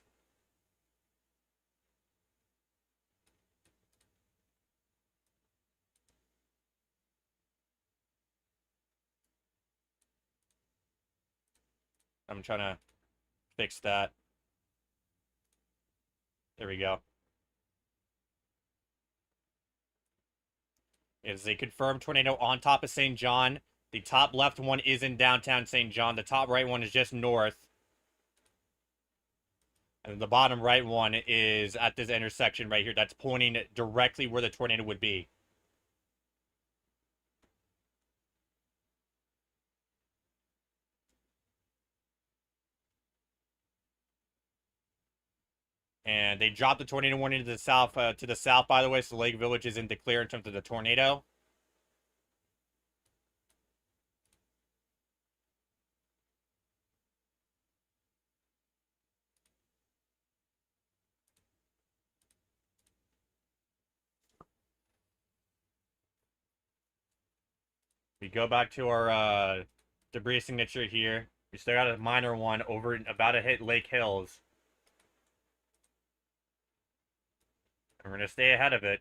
I'm trying to fix that. There we go. It's a confirmed tornado on top of St. John. The top left one is in downtown St. John. The top right one is just north. And the bottom right one is at this intersection right here. That's pointing directly where the tornado would be. And they dropped the tornado warning to the south, by the way, so Lake Village is in the clear in terms of the tornado. We go back to our debris signature here. We still got a minor one over about to hit Lake Hills. And we're going to stay ahead of it.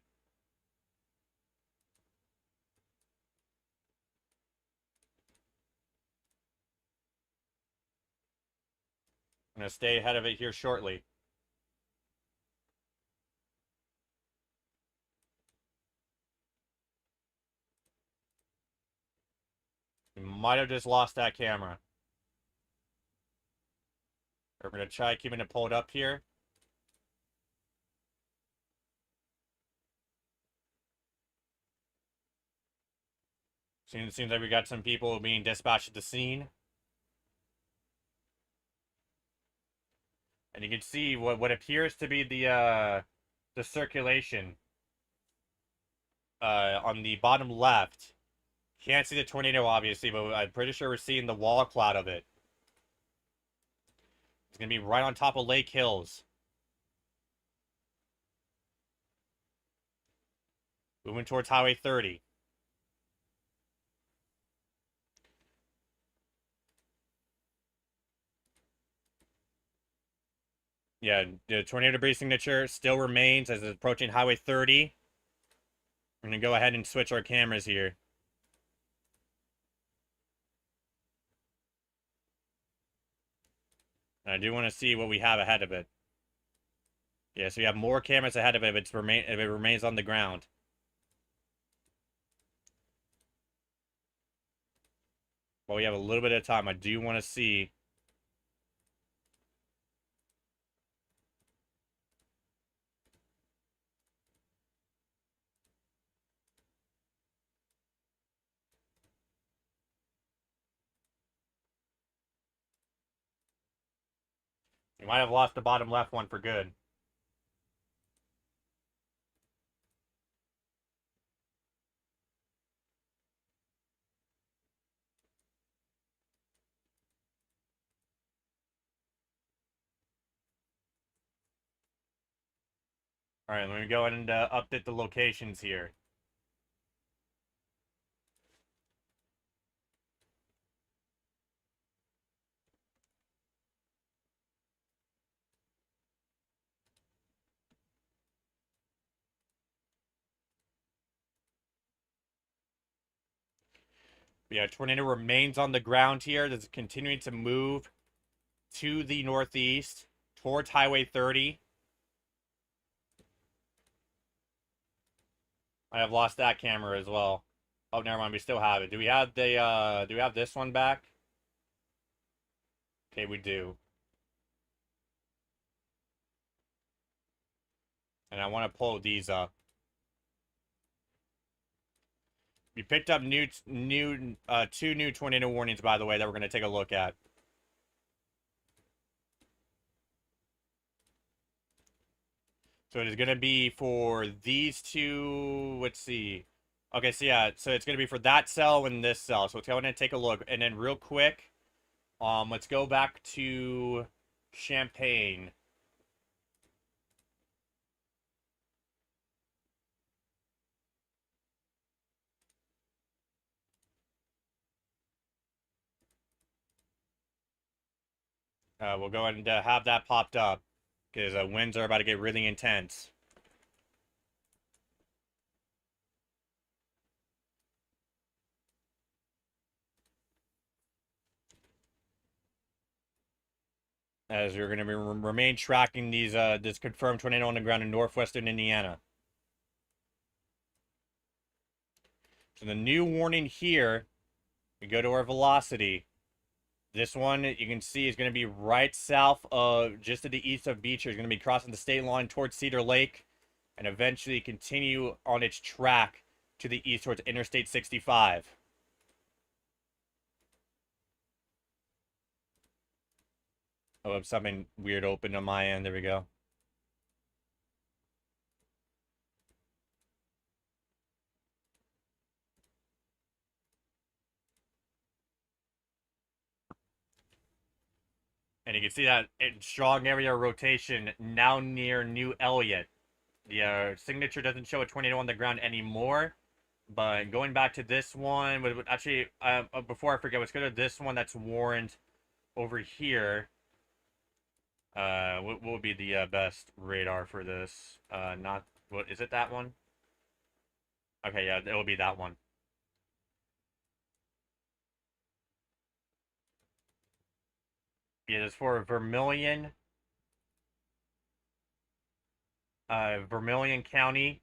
I'm going to stay ahead of it here shortly. We might have just lost that camera. We're going to try keeping it pulled up here. Seems like we got some people being dispatched to the scene. And you can see what appears to be the circulation on the bottom left. Can't see the tornado, obviously, but I'm pretty sure we're seeing the wall cloud of it. It's going to be right on top of Lake Hills. Moving towards Highway 30. Yeah, the tornado debris signature still remains as it's approaching Highway 30. We're going to go ahead and switch our cameras here. And I do want to see what we have ahead of it. Yeah, so we have more cameras ahead of it if it remains on the ground. while we have a little bit of time, I do want to see. You might have lost the bottom left one for good. All right, let me go ahead and update the locations here. Yeah, tornado remains on the ground here. That's continuing to move to the northeast towards Highway 30. I have lost that camera as well. Oh, never mind. We still have it. Do we have the do we have this one back? Okay, we do. And I want to pull these up. We picked up two new tornado warnings, by the way, that we're going to take a look at. So it is going to be for these two. Let's see. Okay, so yeah, so it's going to be for that cell and this cell. So let's go ahead and take a look. And then real quick, let's go back to Champaign. We'll go ahead and have that popped up because winds are about to get really intense. As you're going to remain tracking these this confirmed tornado on the ground in northwestern Indiana. So the new warning here, we go to our velocity. This one, you can see, is going to be right south of, just to the east of Beecher. It's going to be crossing the state line towards Cedar Lake and eventually continue on its track to the east towards Interstate 65. Oh, something weird opened on my end. There we go. And you can see that strong area rotation now near New Elliott. The signature doesn't show a tornado on the ground anymore. But going back to this one, actually, before I forget, let's go to this one that's warned over here. What would be the best radar for this? Not, what is it, that one? Okay, yeah, it will be that one. Yeah, it's for Vermilion County.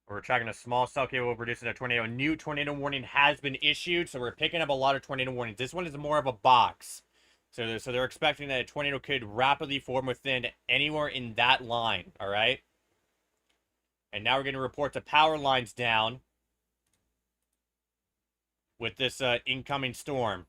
We're tracking a small cell cable producing a tornado. A new tornado warning has been issued, so we're picking up a lot of tornado warnings. This one is more of a box. So they're expecting that a tornado could rapidly form within anywhere in that line, all right? And now we're going to report the power lines down with this incoming storm.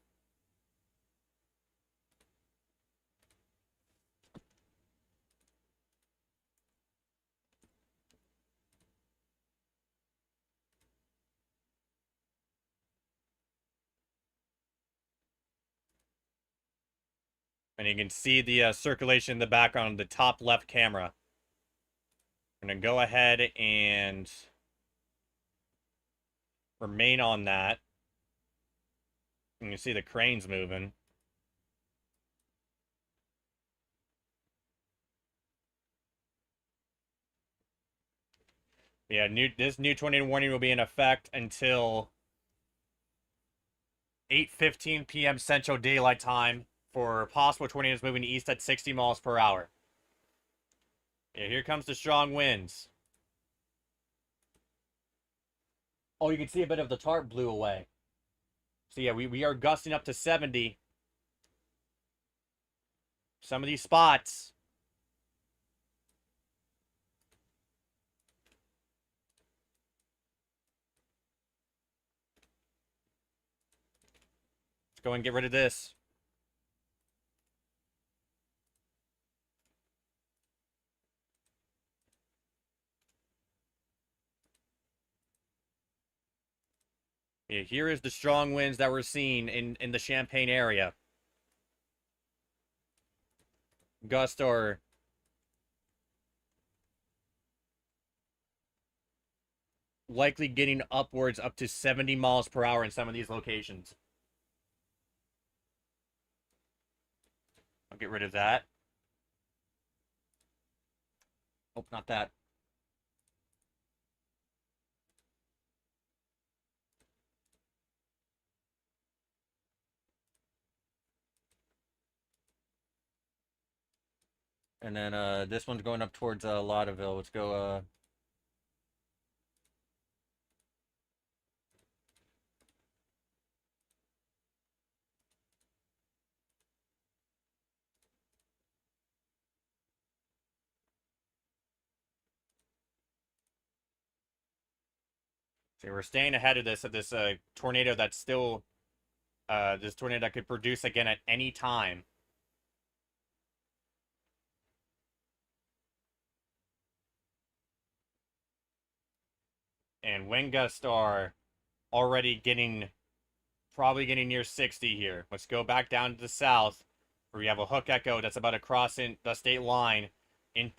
And you can see the circulation in the background on the top left camera. I'm going to go ahead and remain on that. You can see the cranes moving. Yeah, this new tornado warning will be in effect until 8:15 p.m. Central Daylight Time for possible tornadoes moving east at 60 miles per hour. Yeah, here comes the strong winds. Oh, you can see a bit of the tarp blew away. So yeah, we are gusting up to 70. Some of these spots. Let's go and get rid of this. Yeah, here is the strong winds that we're seeing in the Champaign area. Gusts are likely getting upwards up to 70 miles per hour in some of these locations. I'll get rid of that. Oh, not that. And then this one's going up towards Lauderdale. Let's go. See, we're staying ahead of this tornado that's still this tornado that could produce again at any time. And wind gusts are already probably getting near 60 here. Let's go back down to the south where we have a hook echo that's about to cross in the state line.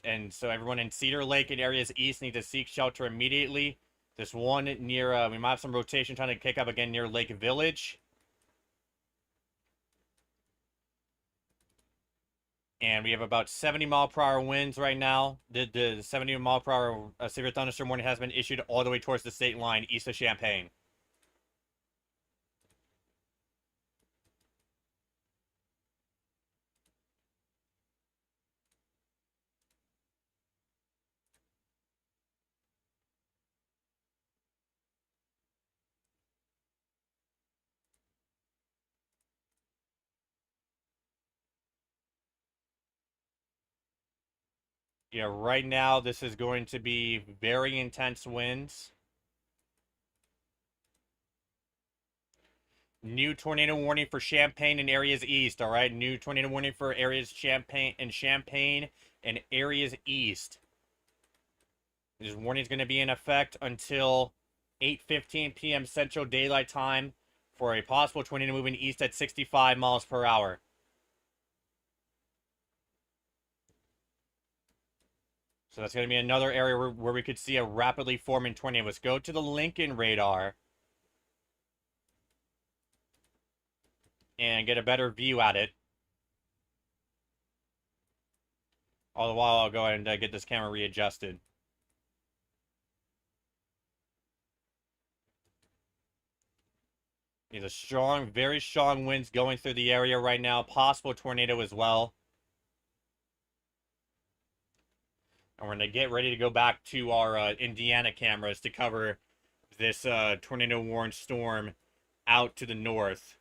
And so everyone in Cedar Lake and areas east need to seek shelter immediately. This one near, we might have some rotation trying to kick up again near Lake Village. And we have about 70-mile-per-hour winds right now. The 70-mile-per-hour severe thunderstorm warning has been issued all the way towards the state line east of Champaign. Yeah, right now this is going to be very intense winds. New tornado warning for Champaign and areas east, all right? New tornado warning for areas Champaign and areas east. This warning is going to be in effect until 8:15 p.m. Central Daylight Time for a possible tornado moving east at 65 miles per hour. So that's going to be another area where we could see a rapidly forming tornado. Let's go to the Lincoln radar and get a better view at it. All the while, I'll go ahead and get this camera readjusted. There's a strong, very strong winds going through the area right now. Possible tornado as well. And we're going to get ready to go back to our Indiana cameras to cover this tornado warned storm out to the north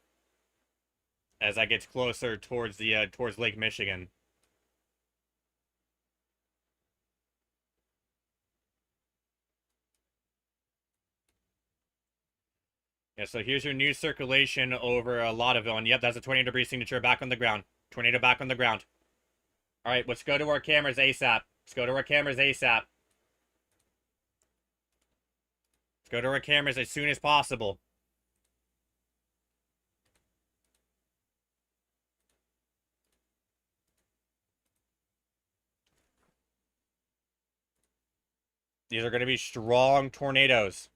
as that gets closer towards the towards Lake Michigan. Yeah, so here's your new circulation over Lauderdale. And yep, that's a tornado debris signature back on the ground. Tornado back on the ground. All right, let's go to our cameras ASAP. Let's go to our cameras ASAP. Let's go to our cameras as soon as possible. These are going to be strong tornadoes.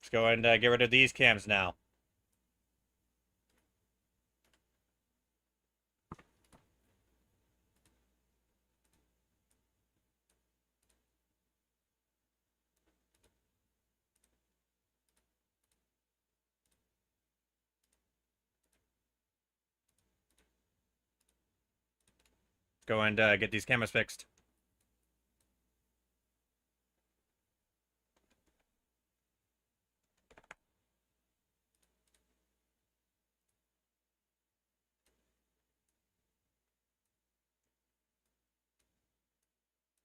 Let's go and get rid of these cams now. Go and get these cameras fixed.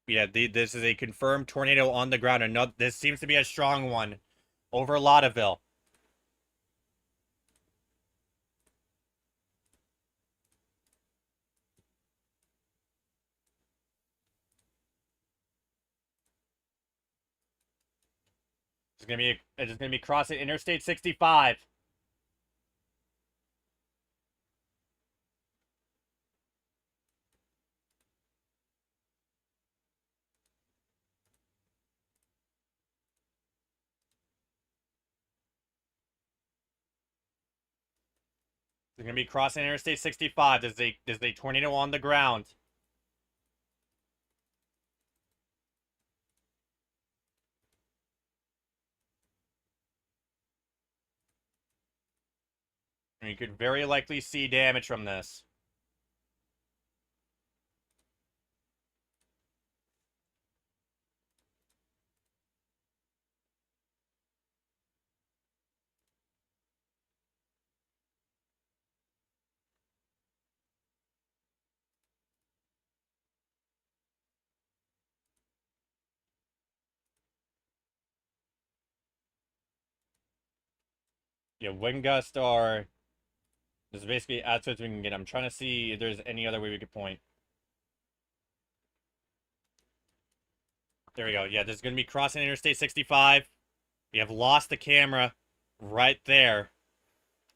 Yeah, this is a confirmed tornado on the ground. And this seems to be a strong one over Laudaville. It's gonna be crossing Interstate 65. It's gonna be crossing Interstate 65. There's a tornado on the ground. And you could very likely see damage from this. Yeah, wind gusts are. This is basically as close as we can get. I'm trying to see if there's any other way we could point. There we go. Yeah, this is going to be crossing Interstate 65. We have lost the camera right there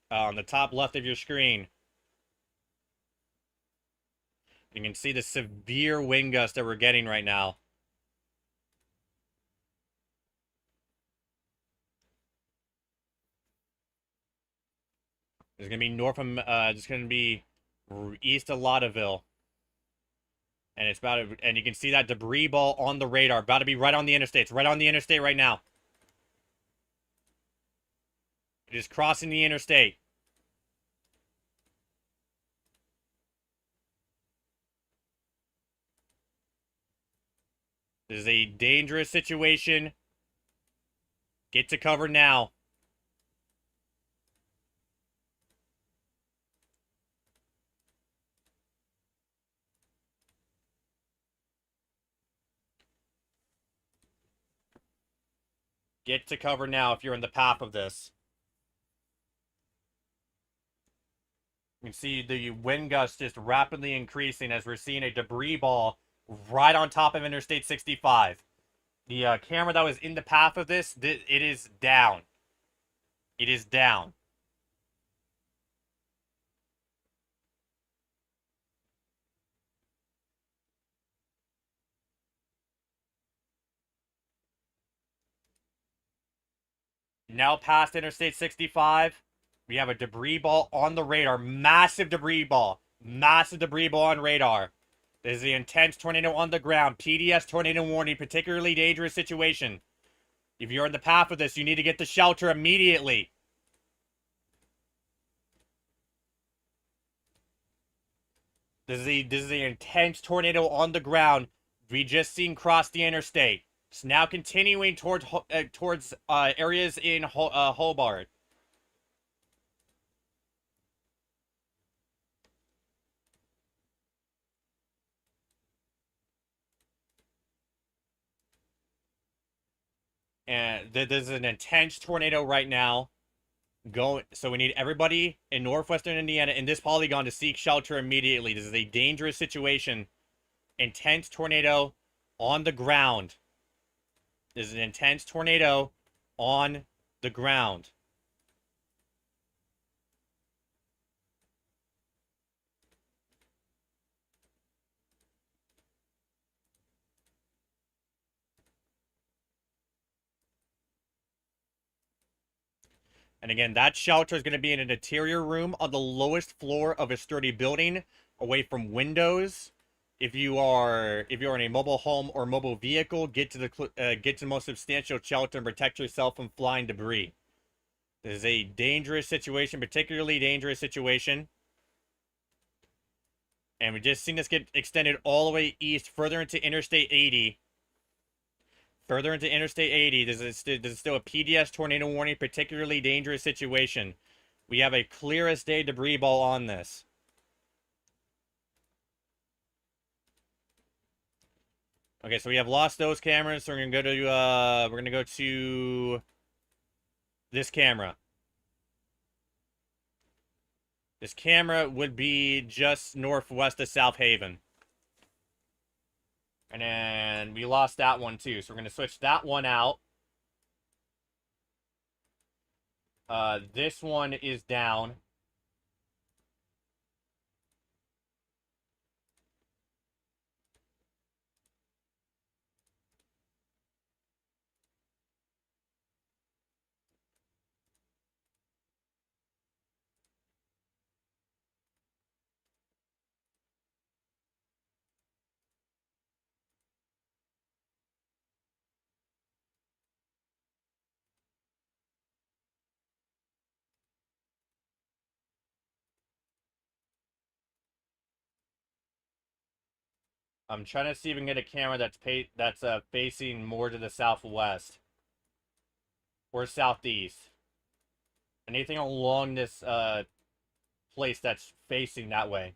on the top left of your screen. You can see the severe wind gusts that we're getting right now. It's going to be north of, it's going to be east of Laudaville. And it's about to, and you can see that debris ball on the radar, about to be right on the interstate. It's right on the interstate right now. It is crossing the interstate. This is a dangerous situation. Get to cover now. Get to cover now if you're in the path of this. You can see the wind gusts just rapidly increasing as we're seeing a debris ball right on top of Interstate 65. The camera that was in the path of this, it is down. It is down. Now past Interstate 65, we have a debris ball on the radar. Massive debris ball. Massive debris ball on radar. This is the intense tornado on the ground. PDS tornado warning. Particularly dangerous situation. If you're in the path of this, you need to get to shelter immediately. This is the intense tornado on the ground. We just seen cross the interstate. It's now continuing towards areas in Hobart. And this is an intense tornado right now. So we need everybody in northwestern Indiana in this polygon to seek shelter immediately. This is a dangerous situation. Intense tornado on the ground. This is an intense tornado on the ground. And again, that shelter is going to be in an interior room on the lowest floor of a sturdy building, away from windows. If you are in a mobile home or mobile vehicle, get to the most substantial shelter and protect yourself from flying debris. This is a dangerous situation, particularly dangerous situation. And we just seen this get extended all the way east, further into Interstate 80. Further into Interstate 80, this is still a PDS tornado warning, particularly dangerous situation. We have a clear as day debris ball on this. Okay, so we have lost those cameras, so we're gonna go to this camera. This camera would be just northwest of South Haven. And then we lost that one too, so we're gonna switch that one out. This one is down. I'm trying to see if we can get a camera that's facing more to the southwest or southeast. Anything along this place that's facing that way.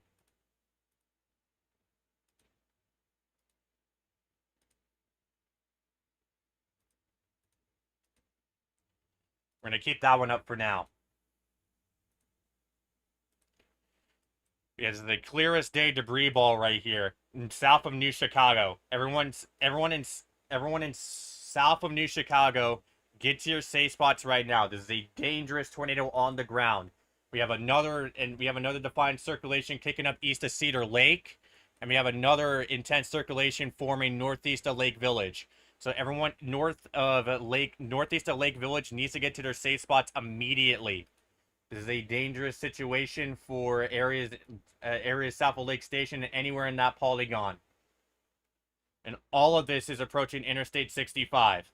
We're gonna keep that one up for now. It's the clearest day debris ball right here, south of New Chicago. Everyone in south of New Chicago, get to your safe spots right now. This is a dangerous tornado on the ground. We have another defined circulation kicking up east of Cedar Lake, and we have another intense circulation forming northeast of Lake Village. So everyone northeast of Lake Village needs to get to their safe spots immediately. This is a dangerous situation for areas south of Lake Station and anywhere in that polygon. And all of this is approaching Interstate 65.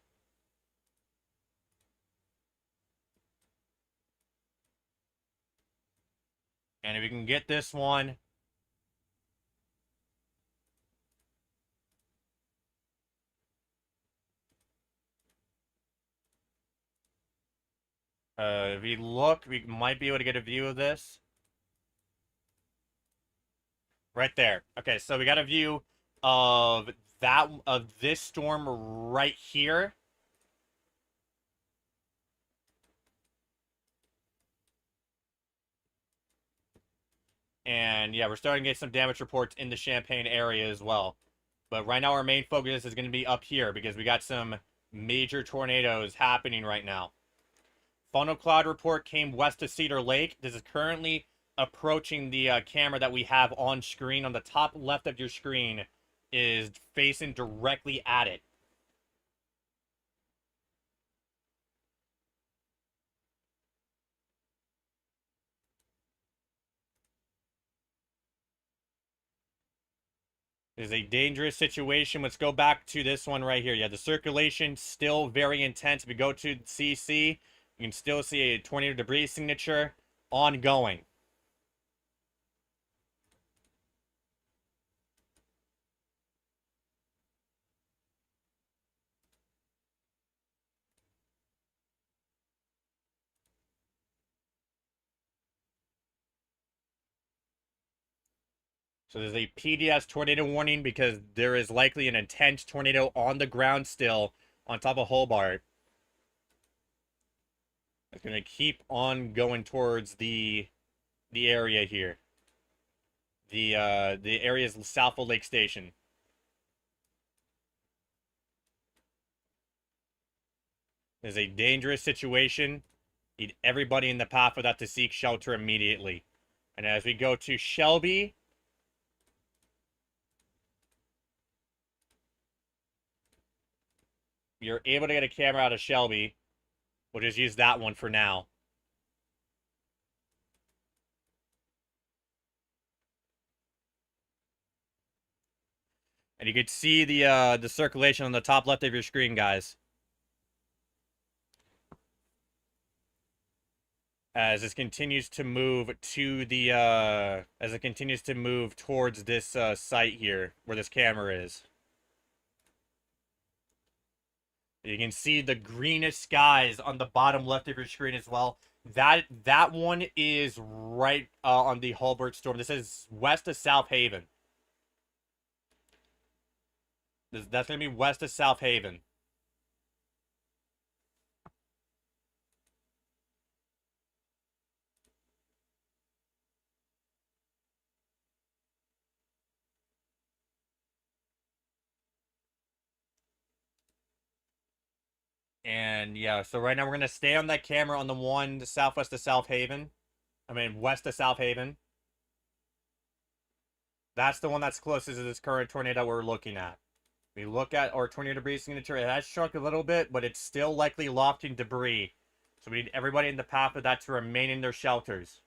And if we can get this one, if we look, we might be able to get a view of this. Right there. Okay, so we got a view of this storm right here. And yeah, we're starting to get some damage reports in the Champaign area as well. But right now our main focus is going to be up here because we got some major tornadoes happening right now. Funnel cloud report came west of Cedar Lake. This is currently approaching the camera that we have on screen. On the top left of your screen is facing directly at it. It is a dangerous situation. Let's go back to this one right here. Yeah, the circulation still very intense. If we go to CC, you can still see a tornado debris signature ongoing. So there's a PDS tornado warning because there is likely an intense tornado on the ground still on top of Hobart. It's going to keep on going towards the area here. The area is south of Lake Station. It's a dangerous situation. Need everybody in the path of that to seek shelter immediately. And as we go to Shelby, you're able to get a camera out of Shelby. We'll just use that one for now. And you can see the circulation on the top left of your screen, guys. as this continues to move to the as it continues to move towards this site here where this camera is. You can see the greenish skies on the bottom left of your screen as well. That one is right on the Hulbert storm. This is west of South Haven. That's gonna be west of South Haven. And yeah, so right now we're gonna stay on that camera on the one southwest of South Haven. I mean west of South Haven. That's the one that's closest to this current tornado we're looking at. We look at our tornado debris signature. It has shrunk a little bit, but it's still likely lofting debris. So we need everybody in the path of that to remain in their shelters.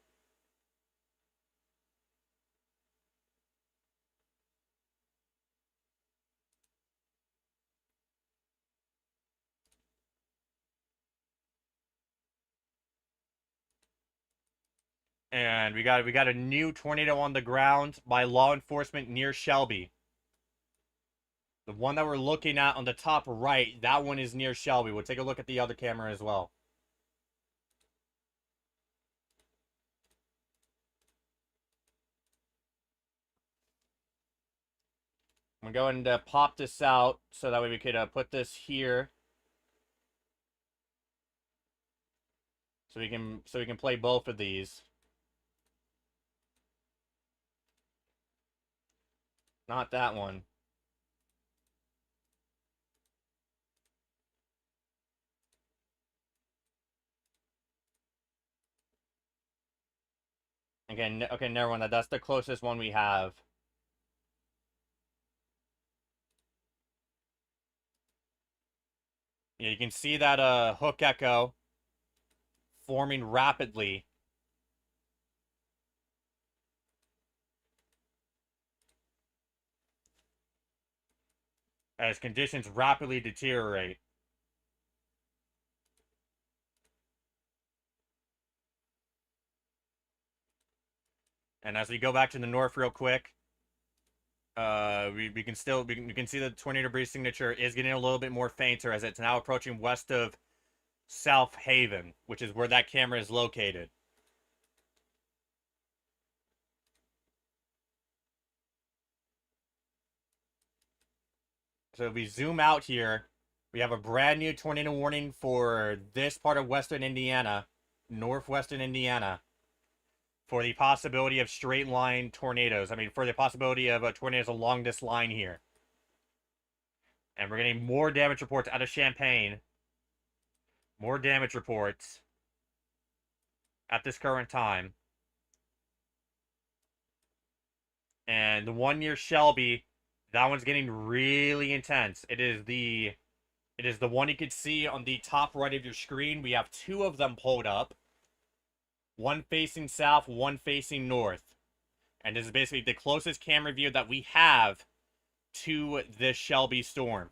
And we got a new tornado on the ground by law enforcement near Shelby. The one that we're looking at on the top right, that one is near Shelby. We'll take a look at the other camera as well. I'm going to pop this out so that way we could put this here. So we can play both of these. Not that one. Okay, okay, never mind. That's the closest one we have. Yeah, you can see that hook echo forming rapidly. As conditions rapidly deteriorate. And as we go back to the north real quick, we can see the tornado debris signature is getting a little bit more fainter as it's now approaching west of South Haven, which is where that camera is located. So if we zoom out here, we have a brand new tornado warning for this part of western Indiana, northwestern Indiana, for the possibility of straight line tornadoes. I mean, for the possibility of tornadoes along this line here. And we're getting more damage reports out of Champaign. More damage reports at this current time. And the one near Shelby, that one's getting really intense. It is the one you can see on the top right of your screen. We have two of them pulled up. One facing south, one facing north. And this is basically the closest camera view that we have to this Shelby storm.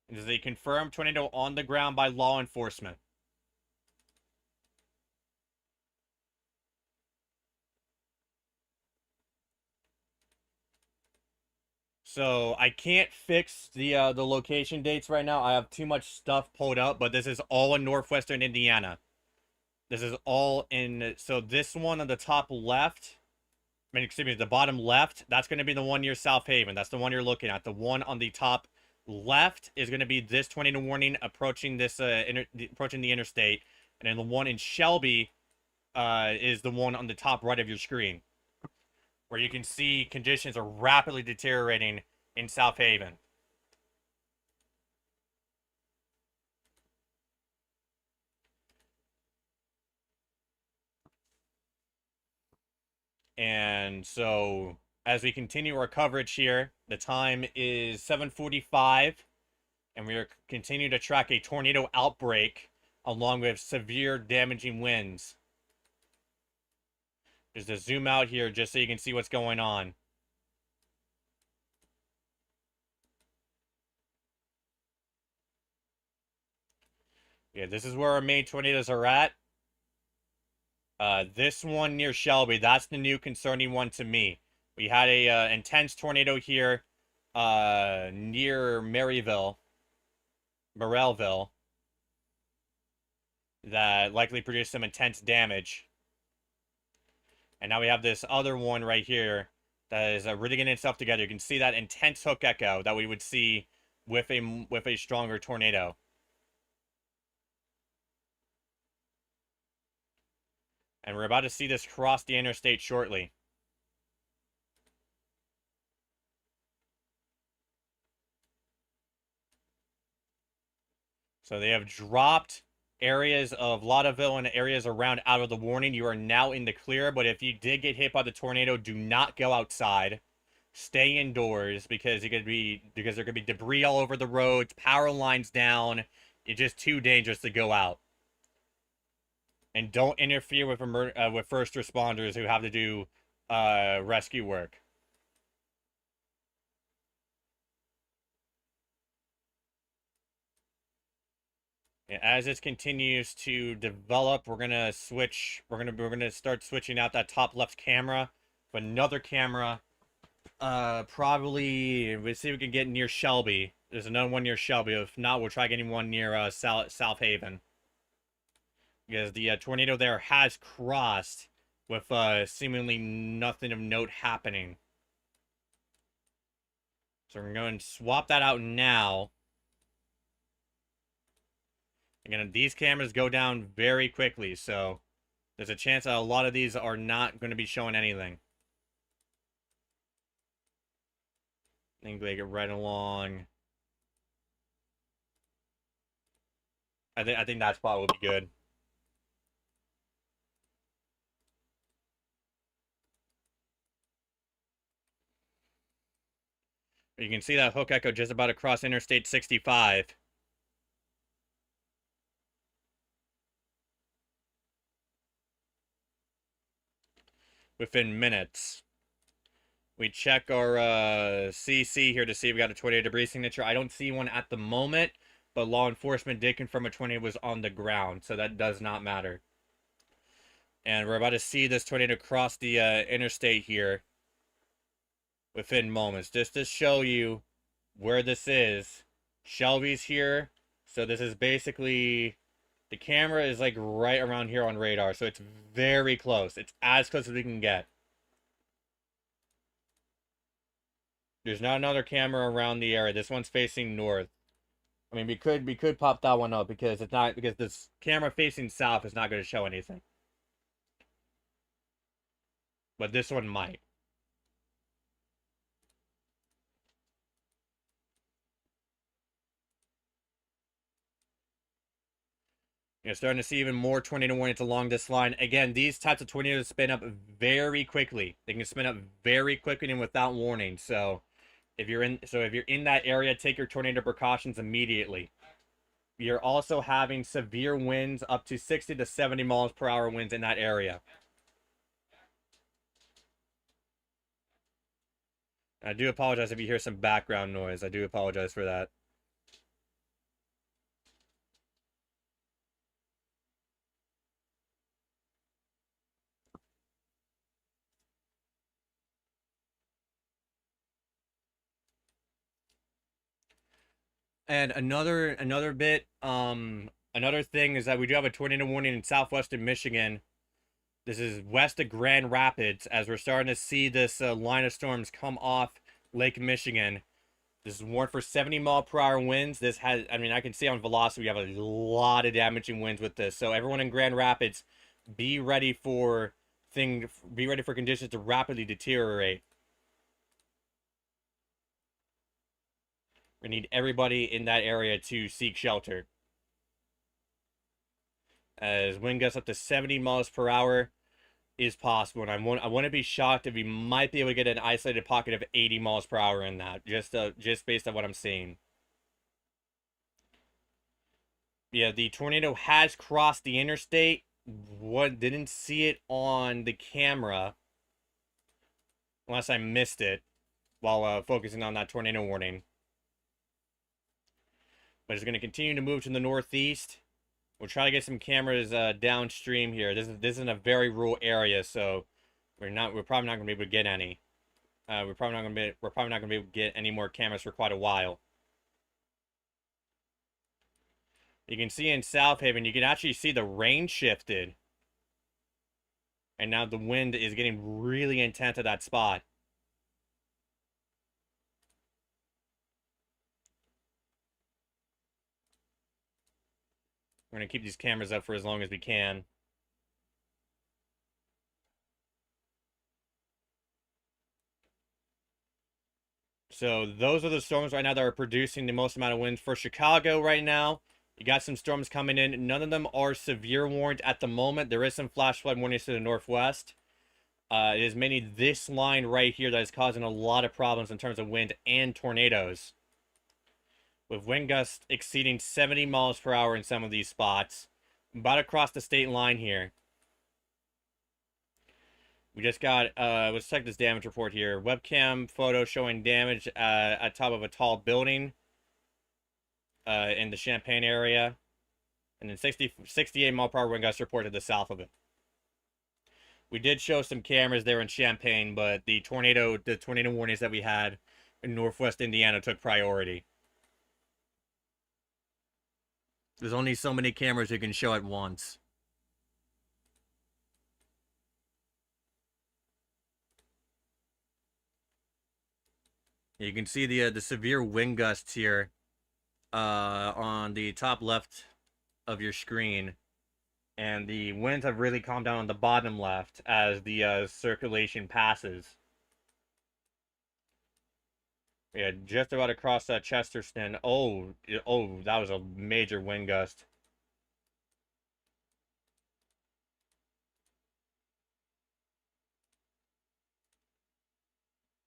It is a confirmed tornado on the ground by law enforcement. So I can't fix the location dates right now. I have too much stuff pulled up, but this is all in northwestern Indiana. This is all in. So this one on the top left, I mean, excuse me, the bottom left, that's going to be the one near South Haven. That's the one you're looking at. The one on the top left is going to be this tornado warning approaching this approaching the interstate, and then the one in Shelby is the one on the top right of your screen, where you can see conditions are rapidly deteriorating in South Haven. And so as we continue our coverage here, the time is 7:45, and we are continuing to track a tornado outbreak along with severe damaging winds. Just to zoom out here just so you can see what's going on. Yeah, this is where our main tornadoes are at. This one near Shelby, that's the new concerning one to me. We had a intense tornado here near Morelville, that likely produced some intense damage. And now we have this other one right here that is really getting itself together. You can see that intense hook echo that we would see with a stronger tornado. And we're about to see this cross the interstate shortly. So they have dropped areas of Lauderdale and areas around out of the warning. You are now in the clear, but if you did get hit by the tornado, do not go outside. Stay indoors because there could be debris all over the roads, power lines down. It's just too dangerous to go out. And don't interfere with first responders who have to do rescue work. As this continues to develop, we're gonna switch. We're gonna start switching out that top left camera with another camera. Probably we'll see if we can get near Shelby. There's another one near Shelby. If not, we'll try getting one near South Haven, because the tornado there has crossed with seemingly nothing of note happening. So we're going to swap that out now. Again, these cameras go down very quickly, so there's a chance that a lot of these are not going to be showing anything. I think they get right along. I think that spot will be good. You can see that hook echo just about across Interstate 65. Within minutes. We check our CC here to see if we got a tornado debris signature. I don't see one at the moment, but law enforcement did confirm a tornado was on the ground, so that does not matter. And we're about to see this tornado cross the interstate here within moments. Just to show you where this is. Shelby's here, so this is basically... The camera is like right around here on radar, so it's very close. It's as close as we can get. There's not another camera around the area. This one's facing north. I mean, we could pop that one up because it's not, because this camera facing south is not going to show anything. But this one might. You're starting to see even more tornado warnings along this line. Again, these types of tornadoes spin up very quickly. They can spin up very quickly and without warning. So if you're in that area, take your tornado precautions immediately. You're also having severe winds up to 60 to 70 miles per hour winds in that area. I do apologize if you hear some background noise. I do apologize for that. And another thing is that we do have a tornado warning in southwestern Michigan. This is west of Grand Rapids, as we're starting to see this line of storms come off Lake Michigan. This is warned for 70-mile-per-hour winds. This has, I mean, I can see on velocity we have a lot of damaging winds with this. So everyone in Grand Rapids, be ready for conditions to rapidly deteriorate. We need everybody in that area to seek shelter. As wind gusts up to 70 miles per hour is possible, and I wouldn't be shocked if we might be able to get an isolated pocket of 80 miles per hour in that, just based on what I'm seeing. Yeah, the tornado has crossed the interstate. Didn't see it on the camera, unless I missed it while focusing on that tornado warning. But it's going to continue to move to the northeast. We'll try to get some cameras downstream here. This is in a very rural area, so we're probably not gonna be able to get any. We're probably not gonna be able to get any more cameras for quite a while. You can see in South Haven, you can actually see the rain shifted. And now the wind is getting really intense at that spot. We're going to keep these cameras up for as long as we can. So those are the storms right now that are producing the most amount of wind for Chicago right now. You got some storms coming in. None of them are severe warned at the moment. There is some flash flood warnings to the northwest. It is mainly this line right here that is causing a lot of problems in terms of wind and tornadoes, with wind gusts exceeding 70 miles per hour in some of these spots. About across the state line here. We just got, let's check this damage report here. Webcam photo showing damage at top of a tall building in the Champaign area. And then 68 mile per hour wind gusts reported to the south of it. We did show some cameras there in Champaign, but the tornado warnings that we had in northwest Indiana took priority. There's only so many cameras you can show at once. You can see the severe wind gusts here on the top left of your screen, and the winds have really calmed down on the bottom left as the circulation passes. Yeah, just about across Chesterton. Oh, that was a major wind gust.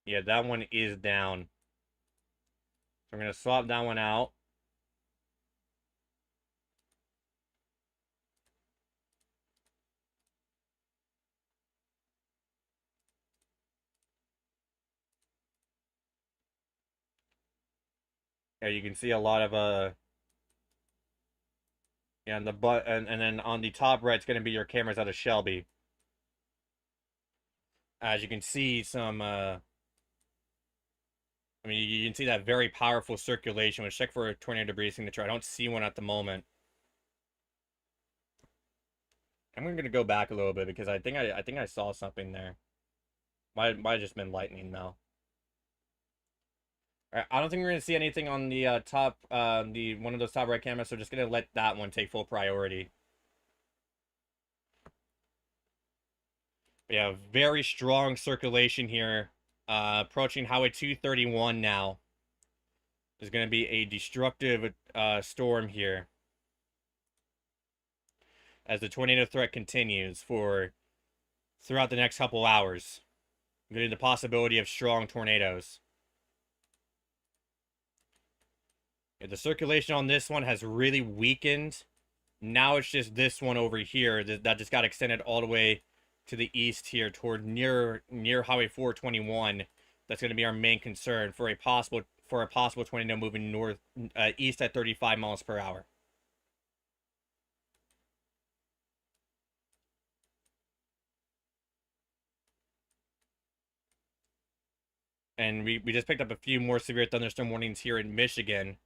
Yeah, that one is down. So I'm going to swap that one out. Yeah, you can see a lot of yeah, and and then on the top right, it's going to be your cameras out of Shelby. As you can see, I mean, you can see that very powerful circulation. Let's check for a tornado debris signature. I don't see one at the moment. I'm going to go back a little bit because I think I saw something there. Might have just been lightning though. All right, I don't think we're going to see anything on the top, the one of those top right cameras. So just going to let that one take full priority. We have very strong circulation here. Approaching Highway 231 now. There's going to be a destructive storm here as the tornado threat continues for throughout the next couple hours, including the possibility of strong tornadoes. Yeah, the circulation on this one has really weakened. Now it's just this one over here that just got extended all the way to the east here toward near Highway 421. That's going to be our main concern for a possible tornado moving north east at 35 miles per hour. And we just picked up a few more severe thunderstorm warnings here in Michigan.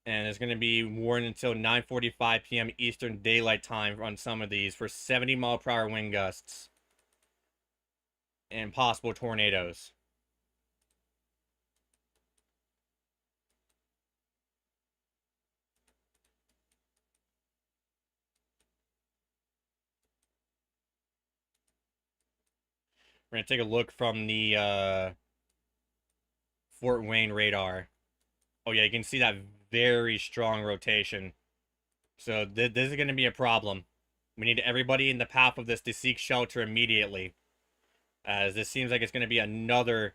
And it's going to be warned until 9:45 p.m. Eastern Daylight Time on some of these for 70 mile per hour wind gusts and possible tornadoes. We're going to take a look from the Fort Wayne radar. Oh yeah, you can see that very strong rotation. So this is going to be a problem. We need everybody in the path of this to seek shelter immediately, as this seems like it's going to be another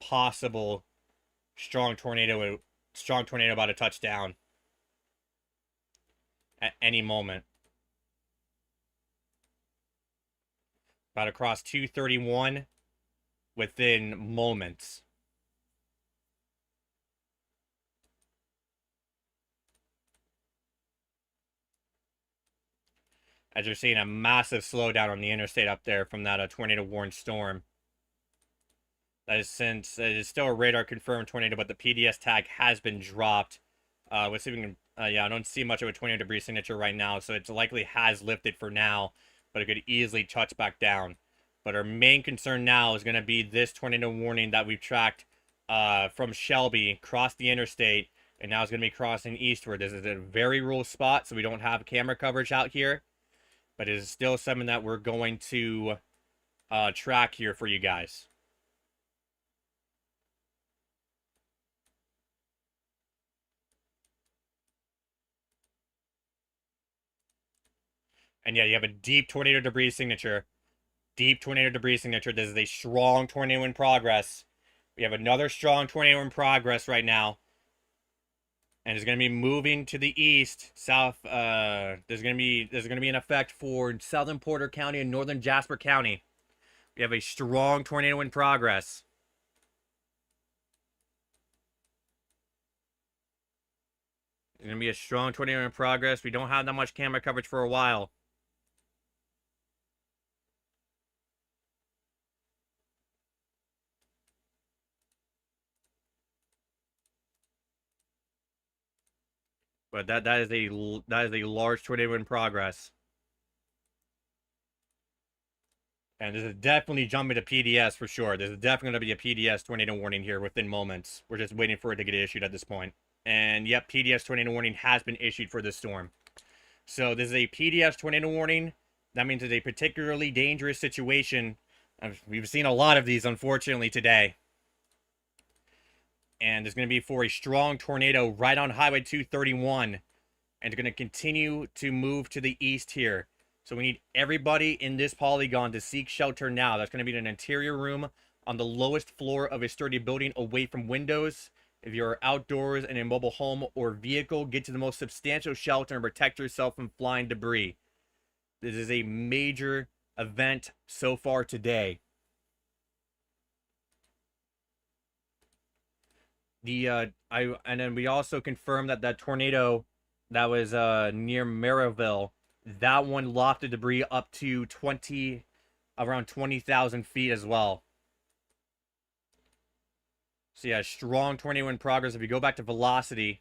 possible strong tornado about to touch down at any moment. About to cross 231 within moments. as you're seeing a massive slowdown on the interstate up there from that tornado warned storm. That is since it is still a radar confirmed tornado, but the PDS tag has been dropped. Let's see if we can. Yeah, I don't see much of a tornado debris signature right now, so it likely has lifted for now, but it could easily touch back down. But our main concern now is going to be this tornado warning that we've tracked from Shelby, crossed the interstate, and now it's going to be crossing eastward. This is a very rural spot, so we don't have camera coverage out here, but it is still something that we're going to track here for you guys. And yeah, you have a deep tornado debris signature. Deep tornado debris signature. This is a strong tornado in progress. We have another strong tornado in progress right now. And it's going to be moving to the east, south. There's going to be an effect for southern Porter County and northern Jasper County. We have a strong tornado in progress. It's going to be a strong tornado in progress. We don't have that much camera coverage for a while. But that is a large tornado in progress. And this is definitely jumping to PDS for sure. There's definitely going to be a PDS tornado warning here within moments. We're just waiting for it to get issued at this point. And yep, PDS tornado warning has been issued for this storm. So this is a PDS tornado warning. That means it's a particularly dangerous situation. We've seen a lot of these, unfortunately, today. And it's going to be for a strong tornado right on Highway 231. And it's going to continue to move to the east here. So we need everybody in this polygon to seek shelter now. That's going to be in an interior room on the lowest floor of a sturdy building away from windows. If you're outdoors in a mobile home or vehicle, get to the most substantial shelter and protect yourself from flying debris. This is a major event so far today. And then we also confirmed that tornado that was near Maryville, that one lofted debris up to around 20,000 feet as well. So yeah, strong tornado in progress. If you go back to velocity,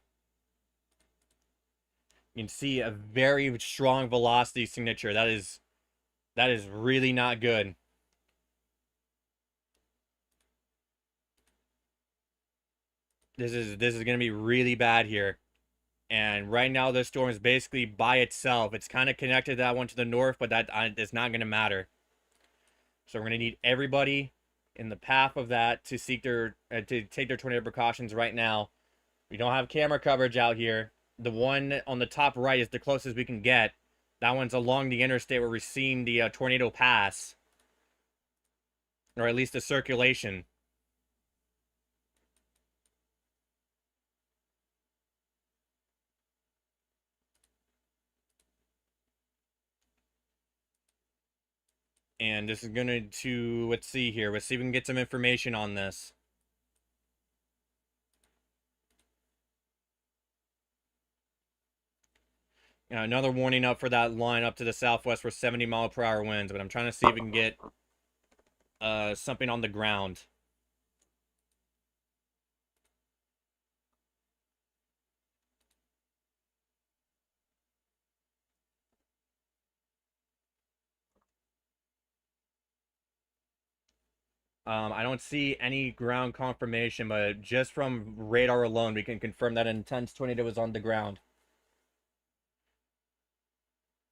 you can see a very strong velocity signature. That is really not good. This is going to be really bad here. And right now this storm is basically by itself. It's kind of connected to that one to the north, but that is not going to matter. So we're going to need everybody in the path of that to seek to take their tornado precautions right now. We don't have camera coverage out here. The one on the top right is the closest we can get. That one's along the interstate where we're seeing the tornado pass. Or at least the circulation. And this is going to, let's see here. Let's see if we can get some information on this. Another warning up for that line up to the southwest for 70-mile-per-hour winds. But I'm trying to see if we can get something on the ground. I don't see any ground confirmation, but just from radar alone, we can confirm that an intense tornado is on the ground.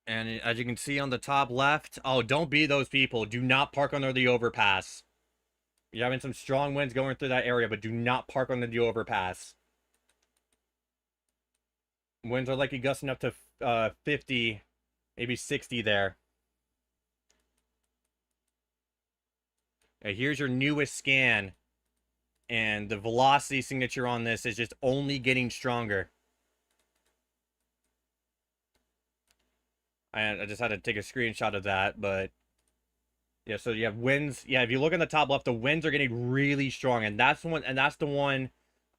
And as you can see on the top left, oh, don't be those people. Do not park under the overpass. You're having some strong winds going through that area, but do not park under the overpass. Winds are likely gusting up to 50, maybe 60 there. Here's your newest scan. And the velocity signature on this is just only getting stronger. I just had to take a screenshot of that, but yeah, so you have winds. Yeah, if you look in the top left, the winds are getting really strong, and that's the one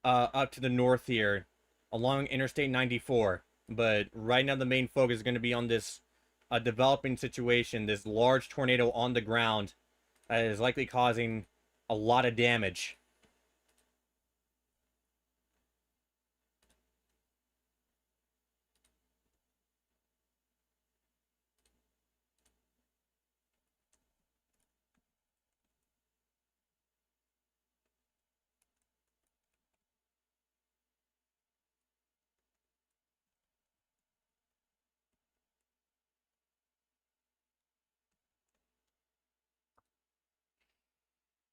up to the north here along Interstate 94. But right now the main focus is going to be on this a developing situation, this large tornado on the ground that is likely causing a lot of damage.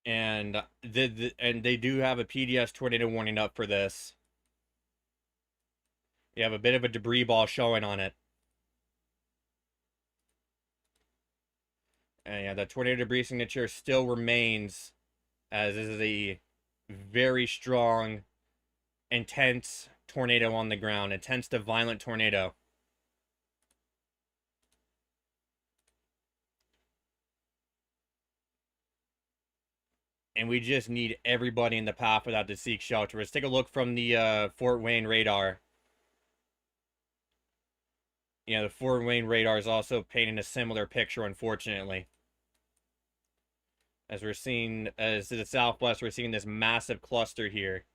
And and they do have a PDS tornado warning up for this. You have a bit of a debris ball showing on it. And yeah, the tornado debris signature still remains, as this is a very strong, intense tornado on the ground. Intense to violent tornado. And we just need everybody in the path for that to seek shelter. Let's take a look from the Fort Wayne radar. Yeah, the Fort Wayne radar is also painting a similar picture, unfortunately. As we're seeing, as to the southwest, we're seeing this massive cluster here.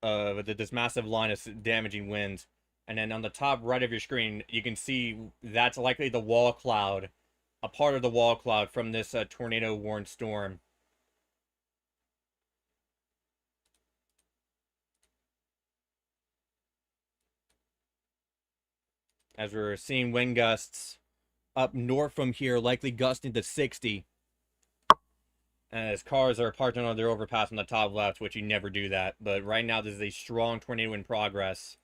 This massive line of damaging winds. And then on the top right of your screen, you can see that's likely the wall cloud. A part of the wall cloud from this tornado-warned storm. As we're seeing wind gusts up north from here, likely gusting to 60. As cars are parked on their overpass on the top left, which you never do that. But right now, this is a strong tornado in progress.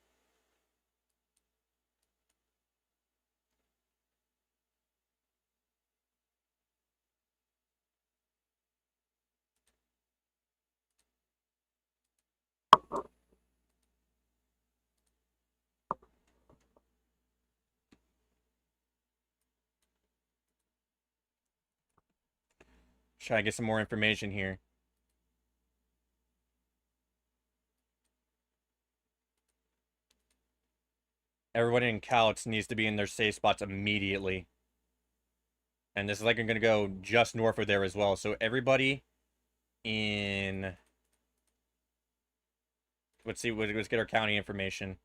Try to get some more information here. Everybody in Couch needs to be in their safe spots immediately. And this is like I'm going to go just north of there as well. So everybody in... let's get our county information.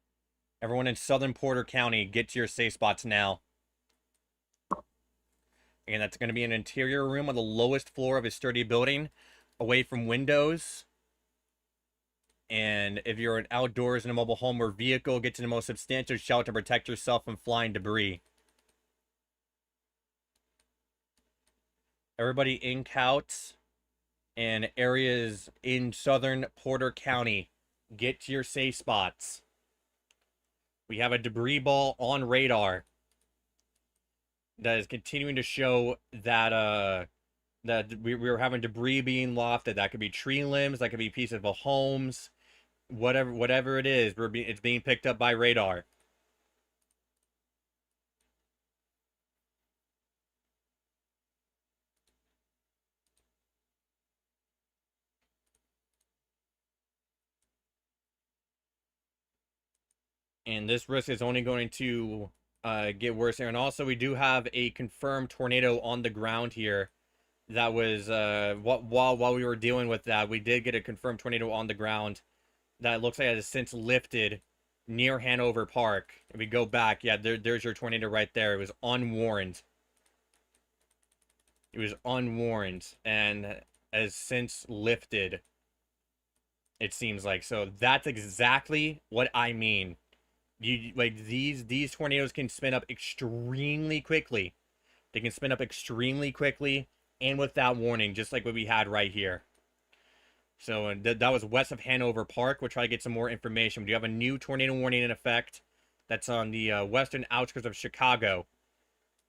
Everyone in Southern Porter County, get to your safe spots now. Again, that's going to be an interior room on the lowest floor of a sturdy building, away from windows. And if you're outdoors in a mobile home or vehicle, get to the most substantial shelter to protect yourself from flying debris. Everybody in Couch and areas in Southern Porter County, get to your safe spots. We have a debris ball on radar that is continuing to show that that we were having debris being lofted. That could be tree limbs, that could be pieces of homes, whatever it is. It's being picked up by radar. And this risk is only going to get worse here. And also, we do have a confirmed tornado on the ground here. That was while we were dealing with that, we did get a confirmed tornado on the ground that looks like it has since lifted near Hanover Park. If we go back, yeah, there's your tornado right there. It was unwarned. It was unwarned and has since lifted. It seems like so. That's exactly what I mean. You like these tornadoes can spin up extremely quickly. They can spin up extremely quickly and without warning, just like what we had right here. So that was west of Hanover Park. We'll try to get some more information. We do have a new tornado warning in effect that's on the western outskirts of Chicago.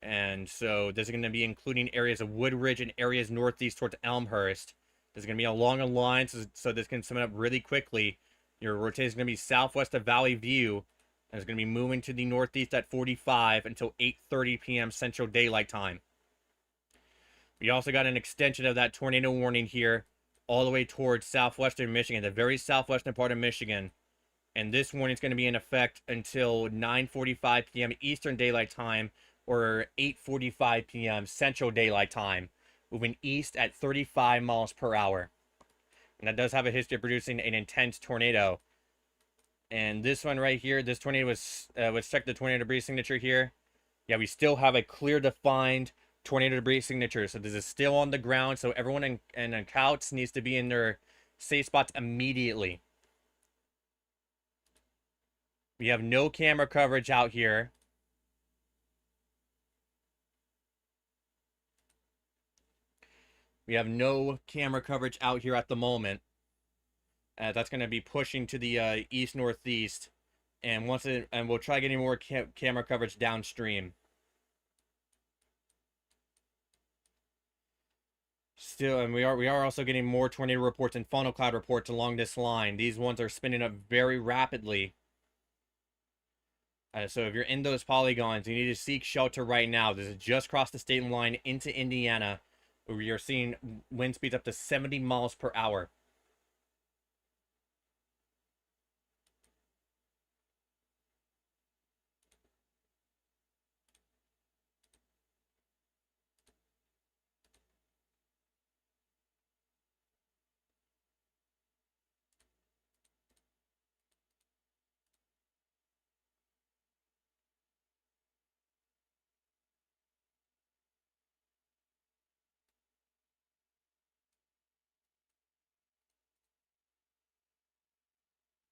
And so this is going to be including areas of Woodridge and areas northeast towards Elmhurst. There's going to be along a line, so this can spin up really quickly. Your rotation is going to be southwest of Valley View. And it's going to be moving to the northeast at 45 until 8:30 p.m. Central Daylight Time. We also got an extension of that tornado warning here all the way towards southwestern Michigan, the very southwestern part of Michigan. And this warning is going to be in effect until 9:45 p.m. Eastern Daylight Time or 8:45 p.m. Central Daylight Time, moving east at 35 miles per hour. And that does have a history of producing an intense tornado. And this one right here, this tornado was, let's check the tornado debris signature here. Yeah, we still have a clear defined tornado debris signature. So this is still on the ground. So everyone in Couch needs to be in their safe spots immediately. We have no camera coverage out here. We have no camera coverage out here at the moment. That's going to be pushing to the east northeast, and we'll try getting more camera coverage downstream. Still, and we are also getting more tornado reports and funnel cloud reports along this line. These ones are spinning up very rapidly. So if you're in those polygons, you need to seek shelter right now. This is just across the state line into Indiana, where we are seeing wind speeds up to 70 miles per hour.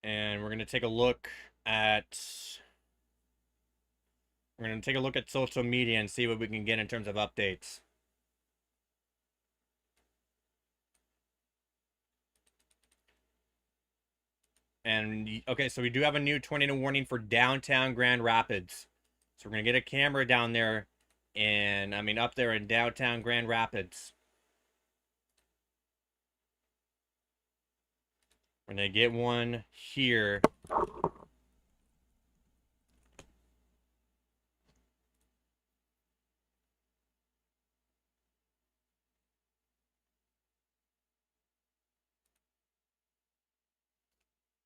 And we're going to take a look at social media and see what we can get in terms of updates. And okay, so we do have a new tornado warning for downtown Grand Rapids. So we're gonna get a camera down there, and I mean up there in downtown Grand Rapids. We're gonna get one here.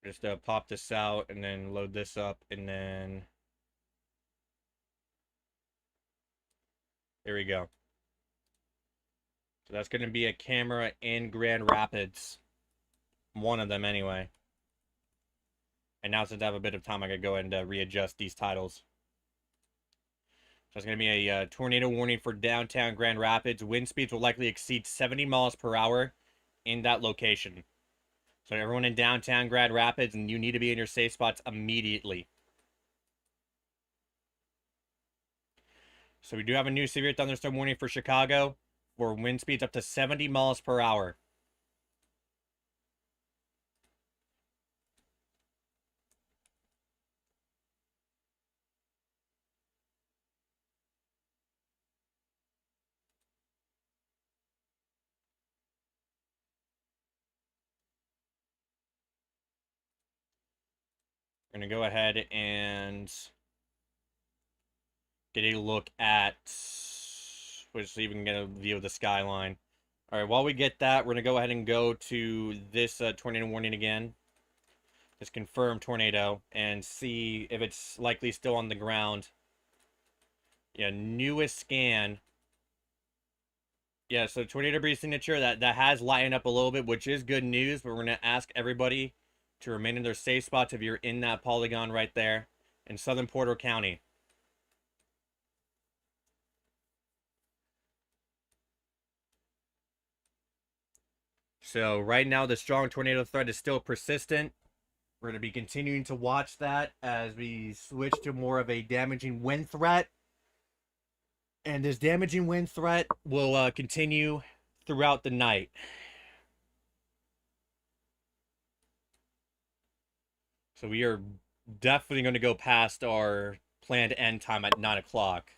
Just pop this out and then load this up, and then there we go. So that's gonna be a camera in Grand Rapids. One of them anyway. And now since I have a bit of time, I could go ahead and readjust these titles. So it's going to be a tornado warning for downtown Grand Rapids. Wind speeds will likely exceed 70 miles per hour in that location. So everyone in downtown Grand Rapids, and you need to be in your safe spots immediately. So we do have a new severe thunderstorm warning for Chicago for wind speeds up to 70 miles per hour. We're going to go ahead and get a look at, so you can get a view of the skyline. All right, while we get that, we're going to go ahead and go to this tornado warning again. This confirmed tornado, and see if it's likely still on the ground. Yeah, newest scan. Yeah, so tornado debris signature, that has lightened up a little bit, which is good news, but we're going to ask everybody to remain in their safe spots if you're in that polygon right there in southern Porter County. So right now, the strong tornado threat is still persistent. We're going to be continuing to watch that as we switch to more of a damaging wind threat. And this damaging wind threat will continue throughout the night. So we are definitely going to go past our planned end time at 9 o'clock.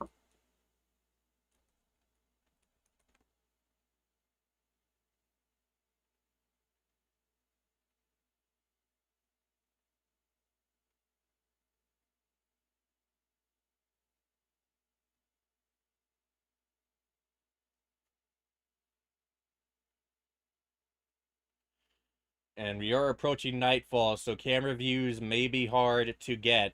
And we are approaching nightfall, so camera views may be hard to get.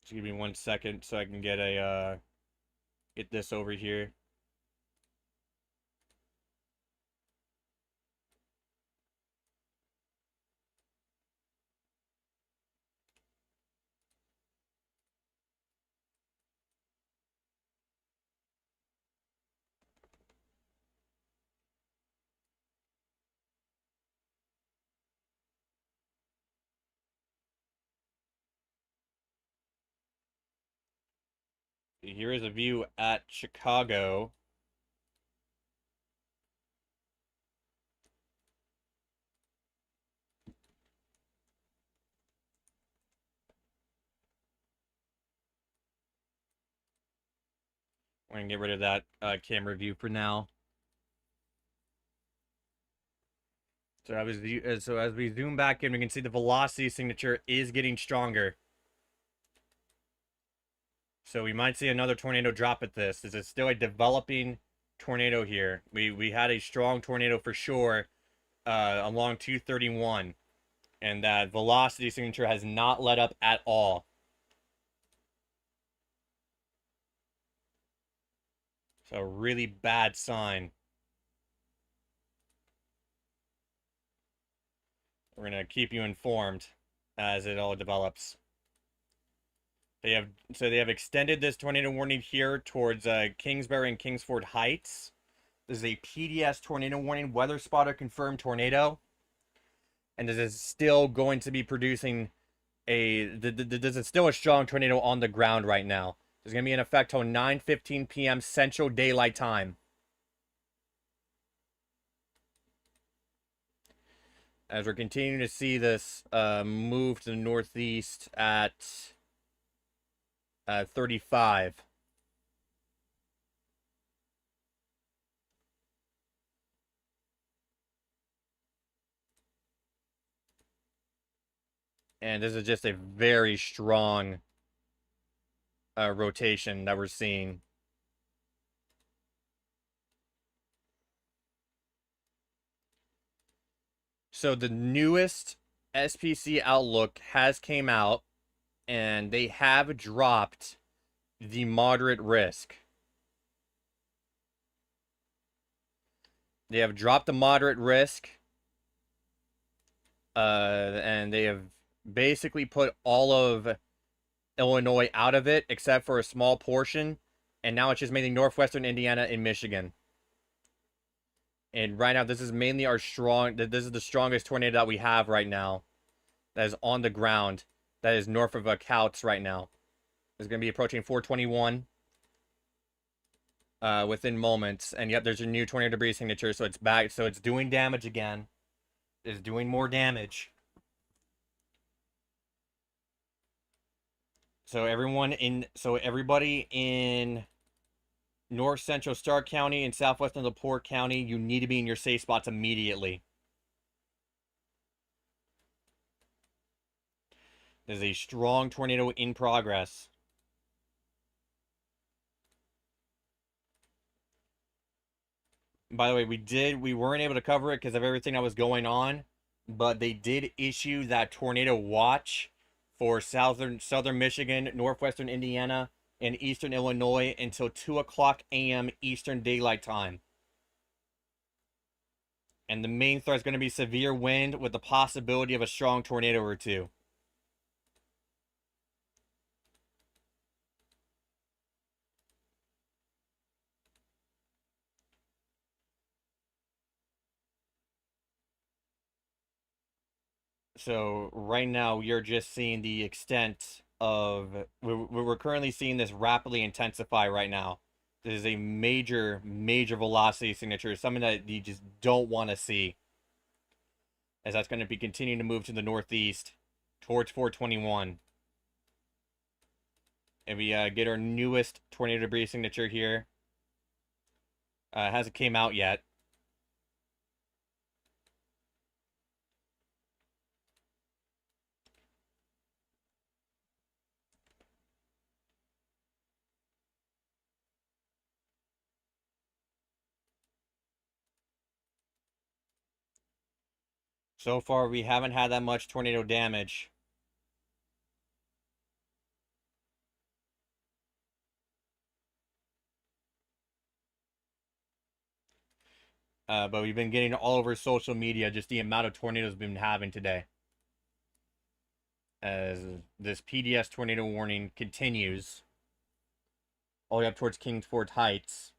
Just give me 1 second so I can get this over here. Here is a view at Chicago. We're gonna get rid of that camera view for now. So as we zoom back in, we can see the velocity signature is getting stronger. So we might see another tornado drop at this. This is still a developing tornado here. We had a strong tornado for sure along 231, and that velocity signature has not let up at all. So a really bad sign. We're gonna keep you informed as it all develops. They have extended this tornado warning here towards Kingsbury and Kingsford Heights. This is a PDS tornado warning, weather spotter confirmed tornado, and this is still going to be producing this is still a strong tornado on the ground right now. There's going to be in effect till 9:15 p.m. Central Daylight Time. As we're continuing to see this move to the northeast at 35. And this is just a very strong rotation that we're seeing. So the newest SPC outlook has came out, and they have dropped the moderate risk. They have dropped the moderate risk, and they have basically put all of Illinois out of it, except for a small portion, and now it's just mainly northwestern Indiana and Michigan. And right now, this is mainly this is the strongest tornado that we have right now that is on the ground, that is north of Couts right now. It's going to be approaching 421 within moments. And yep, there's a new tornado debris signature, so it's back. So it's doing damage again. It's doing more damage. So everybody in North Central Stark County and Southwestern LaPorte County, you need to be in your safe spots immediately. There's a strong tornado in progress. By the way, we weren't able to cover it because of everything that was going on, but they did issue that tornado watch for southern Michigan, northwestern Indiana, and eastern Illinois until 2 o'clock a.m. Eastern Daylight Time. And the main threat is going to be severe wind with the possibility of a strong tornado or two. So right now you're just seeing the extent of we're currently seeing this rapidly intensify right now. This is a major velocity signature, something that you just don't want to see. as that's going to be continuing to move to the northeast towards 421. And we get our newest tornado debris signature here. It hasn't came out yet. So far, we haven't had that much tornado damage. But we've been getting all over social media just the amount of tornadoes we've been having today. As this PDS tornado warning continues all the way up towards Kingsford Heights.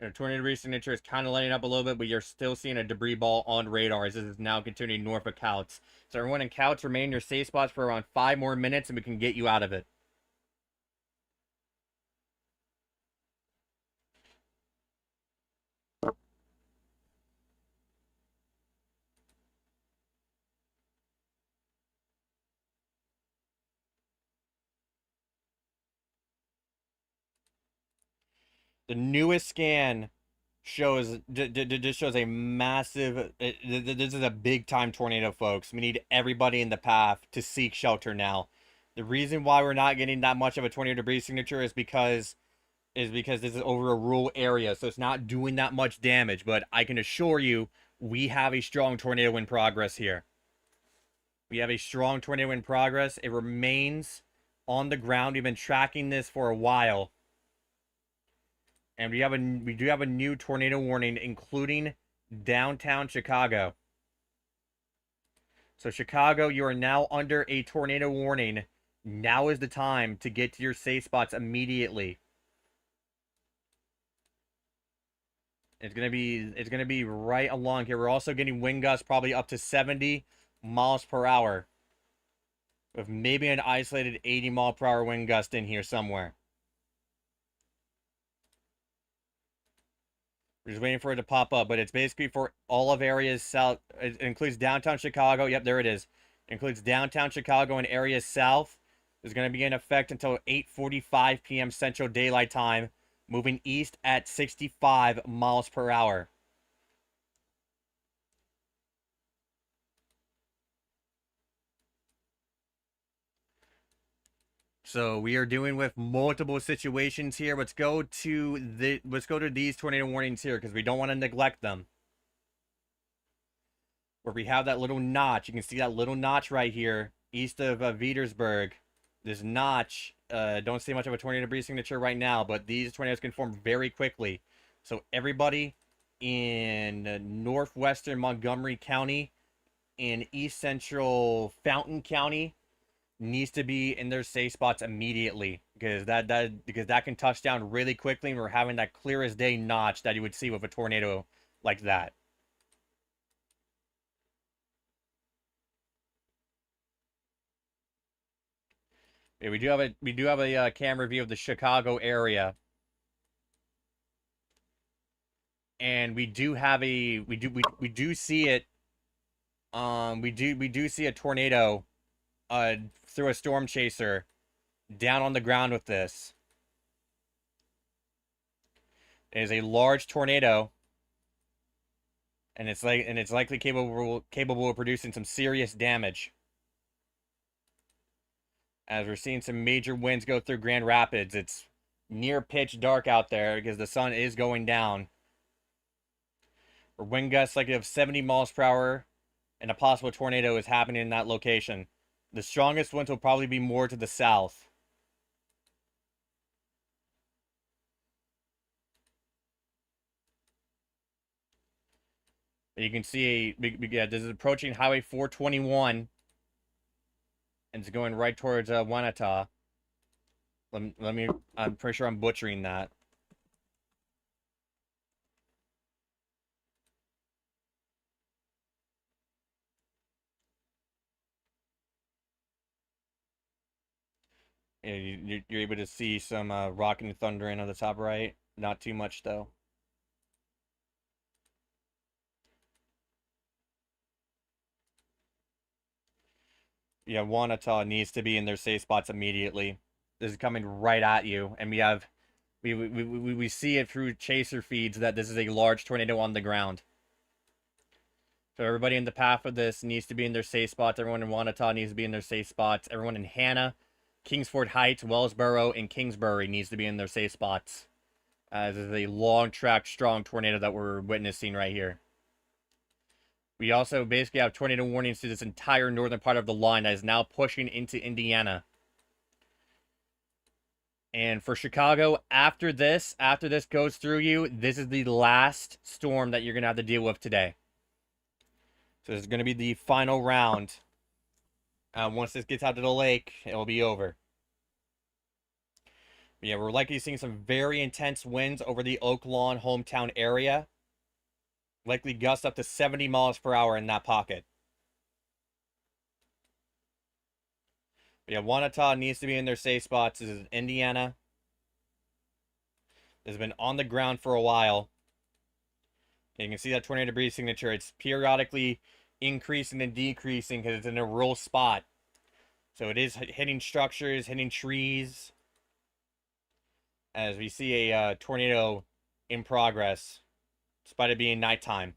And tornado debris signature is kind of letting up a little bit, but you're still seeing a debris ball on radar as this is now continuing north of Couts. So everyone in Couts, remain in your safe spots for around 5 more minutes and we can get you out of it. The newest scan shows just shows a massive. This is a big time tornado, folks. We need everybody in the path to seek shelter now. The reason why we're not getting that much of a tornado debris signature is because this is over a rural area, so it's not doing that much damage. But I can assure you, we have a strong tornado in progress here. We have a strong tornado in progress. It remains on the ground. We've been tracking this for a while. And we do have a new tornado warning, including downtown Chicago. So Chicago, you are now under a tornado warning. Now is the time to get to your safe spots immediately. It's gonna be right along here. We're also getting wind gusts probably up to 70 miles per hour, with maybe an isolated 80-mile-per-hour wind gust in here somewhere. We're just waiting for it to pop up, but it's basically for all of areas south. It includes downtown Chicago. Yep, there it is. It includes downtown Chicago and areas south. It's going to be in effect until 8:45 p.m. Central Daylight Time, moving east at 65 miles per hour. So we are dealing with multiple situations here. Let's go to these tornado warnings here because we don't want to neglect them. Where we have that little notch. You can see that little notch right here, east of Petersburg. This notch, don't see much of a tornado debris signature right now, but these tornadoes can form very quickly. So everybody in northwestern Montgomery County and east central Fountain County needs to be in their safe spots immediately because that can touch down really quickly, and we're having that clear as day notch that you would see with a tornado like that. Yeah, we do have a camera view of the Chicago area, and we do have a we do see it. We do see a tornado through a storm chaser down on the ground with this. It is a large tornado, and it's likely capable of producing some serious damage. As we're seeing some major winds go through Grand Rapids, it's near pitch dark out there because the sun is going down. Or wind gusts likely of 70 miles per hour, and a possible tornado is happening in that location. The strongest winds will probably be more to the south. You can see, yeah, this is approaching Highway 421. and it's going right towards Wanata. Let me. I'm pretty sure I'm butchering that. Yeah, you're able to see some rock and thundering on the top right. Not too much though. Yeah, Wanata needs to be in their safe spots immediately. This is coming right at you, and we see it through chaser feeds that this is a large tornado on the ground. So everybody in the path of this needs to be in their safe spots. Everyone in Wanata needs to be in their safe spots. Everyone in Hannah, Kingsford Heights, Wellsboro, and Kingsbury needs to be in their safe spots. This is a long track, strong tornado that we're witnessing right here. We also basically have tornado warnings to this entire northern part of the line that is now pushing into Indiana. And for Chicago, after this goes through you, this is the last storm that you're going to have to deal with today. So this is going to be the final round. Once this gets out to the lake, it will be over. Yeah, we're likely seeing some very intense winds over the Oak Lawn hometown area. Likely gusts up to 70 miles per hour in that pocket. Yeah, Wanata needs to be in their safe spots. This is Indiana. This has been on the ground for a while. And you can see that tornado debris signature. It's periodically increasing and decreasing because it's in a real spot. So it is hitting structures, hitting trees. As we see a tornado in progress, despite it being nighttime.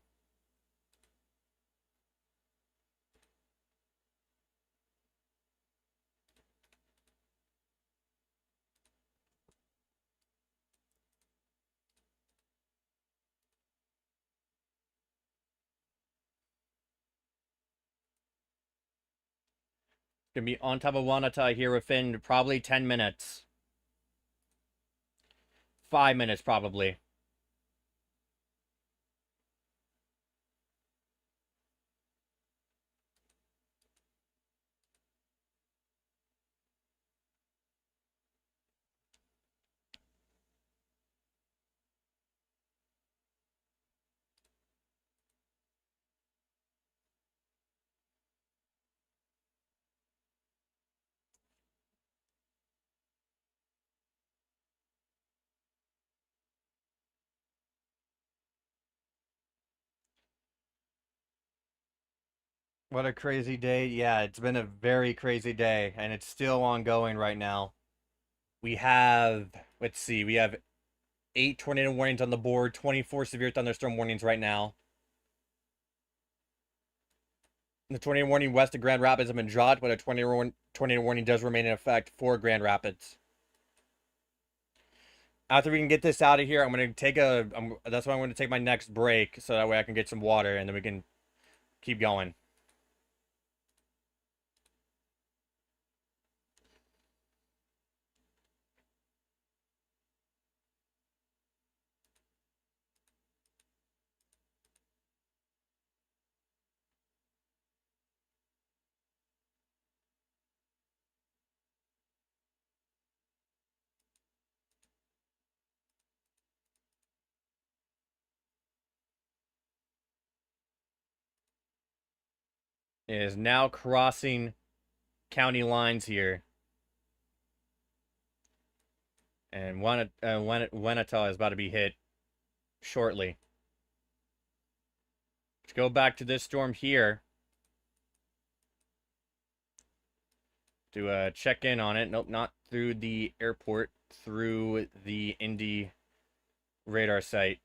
Gonna be on top of Wanata here within probably 10 minutes. 5 minutes probably. What a crazy day. Yeah, it's been a very crazy day, and it's still ongoing right now. We have, let's see, we have 8 tornado warnings on the board, 24 severe thunderstorm warnings right now. The tornado warning west of Grand Rapids have been dropped, but a tornado warning does remain in effect for Grand Rapids. After we can get this out of here, I'm going to take that's why I'm going to take my next break, so that way I can get some water, and then we can keep going. It is now crossing county lines here. And Wenata is about to be hit shortly. Let's go back to this storm here to check in on it. Nope, not through the airport, through the Indy radar site.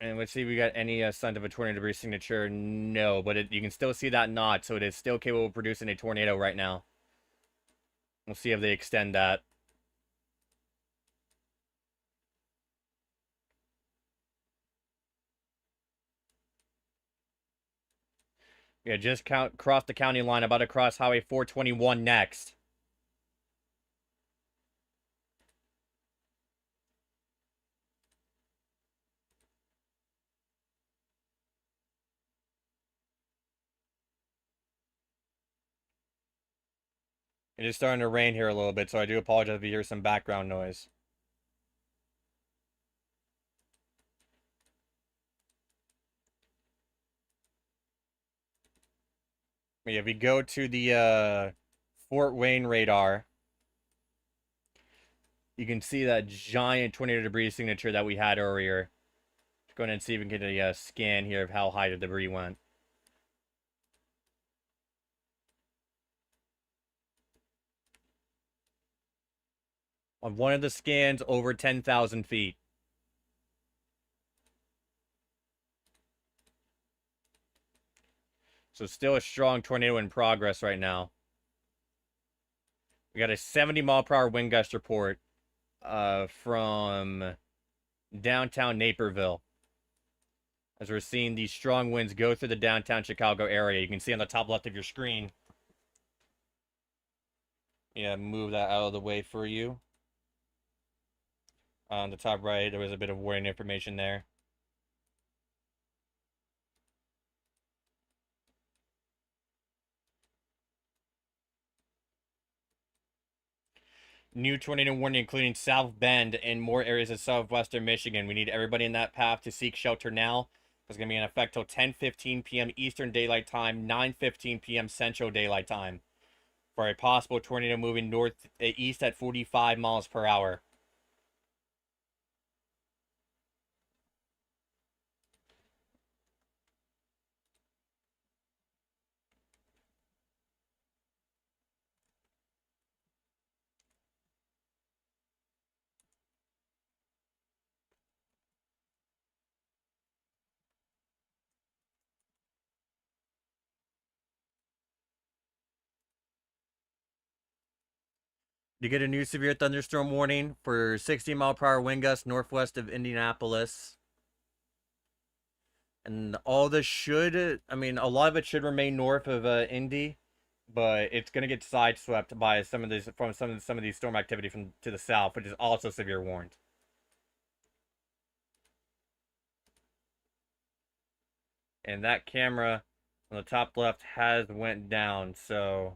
And let's see if we got any sign of a tornado debris signature. No, but you can still see that knot, so it is still capable of producing a tornado right now. We'll see if they extend that. Yeah, just cross the county line, about to cross Highway 421 next. It is starting to rain here a little bit, so I do apologize if you hear some background noise. Yeah, if we go to the Fort Wayne radar, you can see that giant tornado debris signature that we had earlier. Let's go ahead and see if we can get a scan here of how high the debris went. On one of the scans, over 10,000 feet. So still a strong tornado in progress right now. We got a 70-mile-per-hour wind gust report from downtown Naperville. As we're seeing these strong winds go through the downtown Chicago area. You can see on the top left of your screen. Yeah, move that out of the way for you. On the top right, there was a bit of warning information there. New tornado warning, including South Bend and more areas of southwestern Michigan. We need everybody in that path to seek shelter now. It's going to be in effect till 10:15 p.m. Eastern Daylight Time, 9:15 p.m. Central Daylight Time, for a possible tornado moving northeast at 45 miles per hour. You get a new severe thunderstorm warning for 60-mile-per-hour wind gusts northwest of Indianapolis. And all this should, I mean, a lot of it should remain north of Indy, but it's going to get sideswept by some of these storm activity from to the south, which is also severe warned. And that camera on the top left has went down, so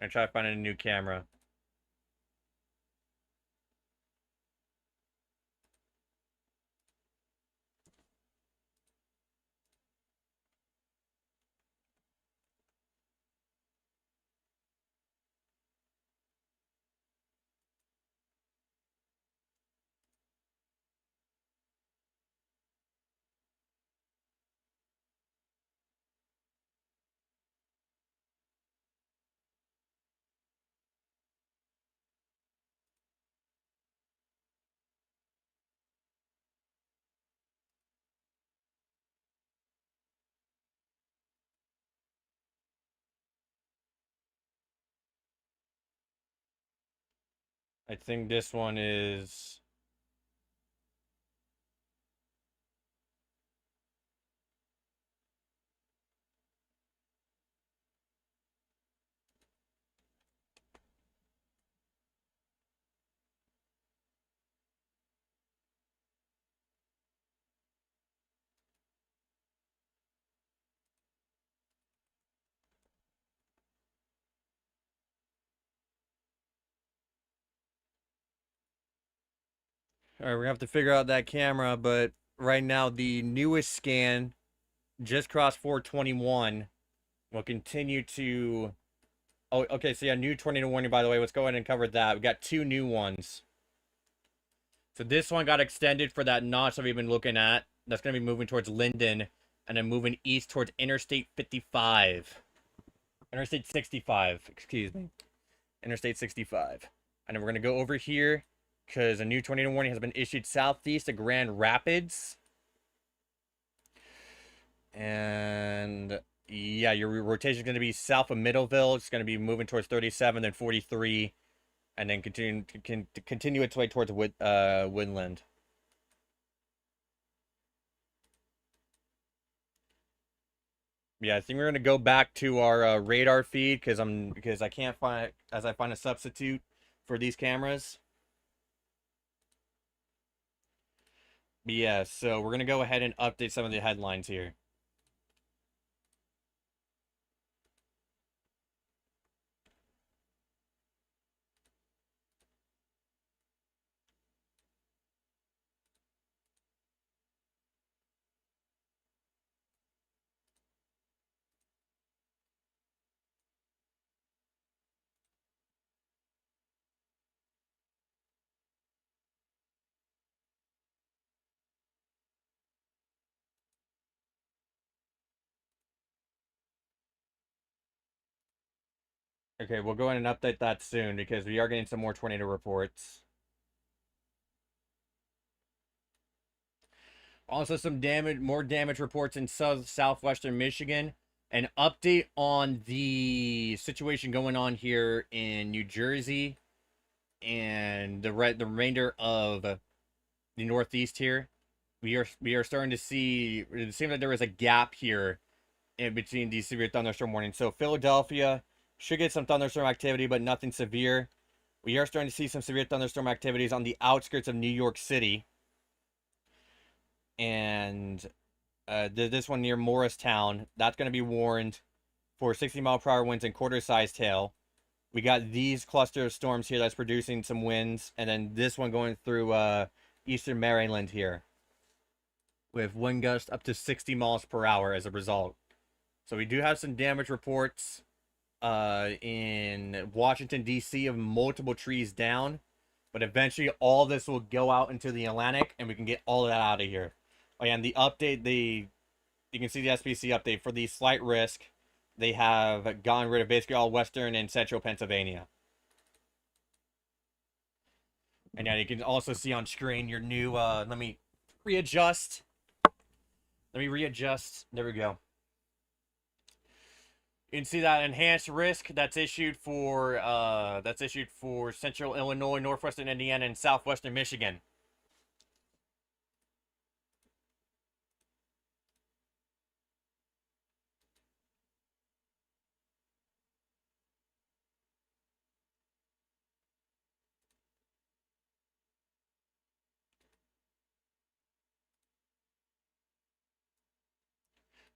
I'm gonna try finding a new camera. I think this one is. All right, we're gonna have to figure out that camera, but right now the newest scan just crossed 421. We'll continue to. Oh, okay. So yeah, new tornado warning. By the way, let's go ahead and cover that. We got two new ones. So this one got extended for that notch that we've been looking at. That's gonna be moving towards Linden, and then moving east towards Interstate 55, Interstate 65. Excuse me, Interstate 65. And then we're gonna go over here because a new tornado warning has been issued southeast of Grand Rapids. And yeah, your rotation is going to be south of Middleville. It's going to be moving towards 37, then 43, and then continue its way towards Woodland. Yeah, I think we're going to go back to our radar feed because I can't find a substitute for these cameras. But yeah, so we're going to go ahead and update some of the headlines here. Okay, we'll go ahead and update that soon because we are getting some more tornado reports. Also, some more damage reports in southwestern Michigan. An update on the situation going on here in New Jersey and the remainder of the Northeast here. We are starting to see. It seems like there is a gap here in between these severe thunderstorm warnings. So Philadelphia should get some thunderstorm activity, but nothing severe. We are starting to see some severe thunderstorm activities on the outskirts of New York City, and this one near Morristown. That's going to be warned for 60-mile-per-hour winds and quarter-sized hail. We got these cluster of storms here that's producing some winds, and then this one going through eastern Maryland here with wind gusts up to 60 miles per hour as a result. So we do have some damage reports in Washington, D.C. of multiple trees down, but eventually all this will go out into the Atlantic, and we can get all of that out of here. Oh, yeah, and the update, you can see the SPC update for the slight risk. They have gotten rid of basically all western and central Pennsylvania. And now you can also see on screen your new, let me readjust. Let me readjust. There we go. You can see that enhanced risk that's issued for central Illinois, northwestern Indiana, and southwestern Michigan.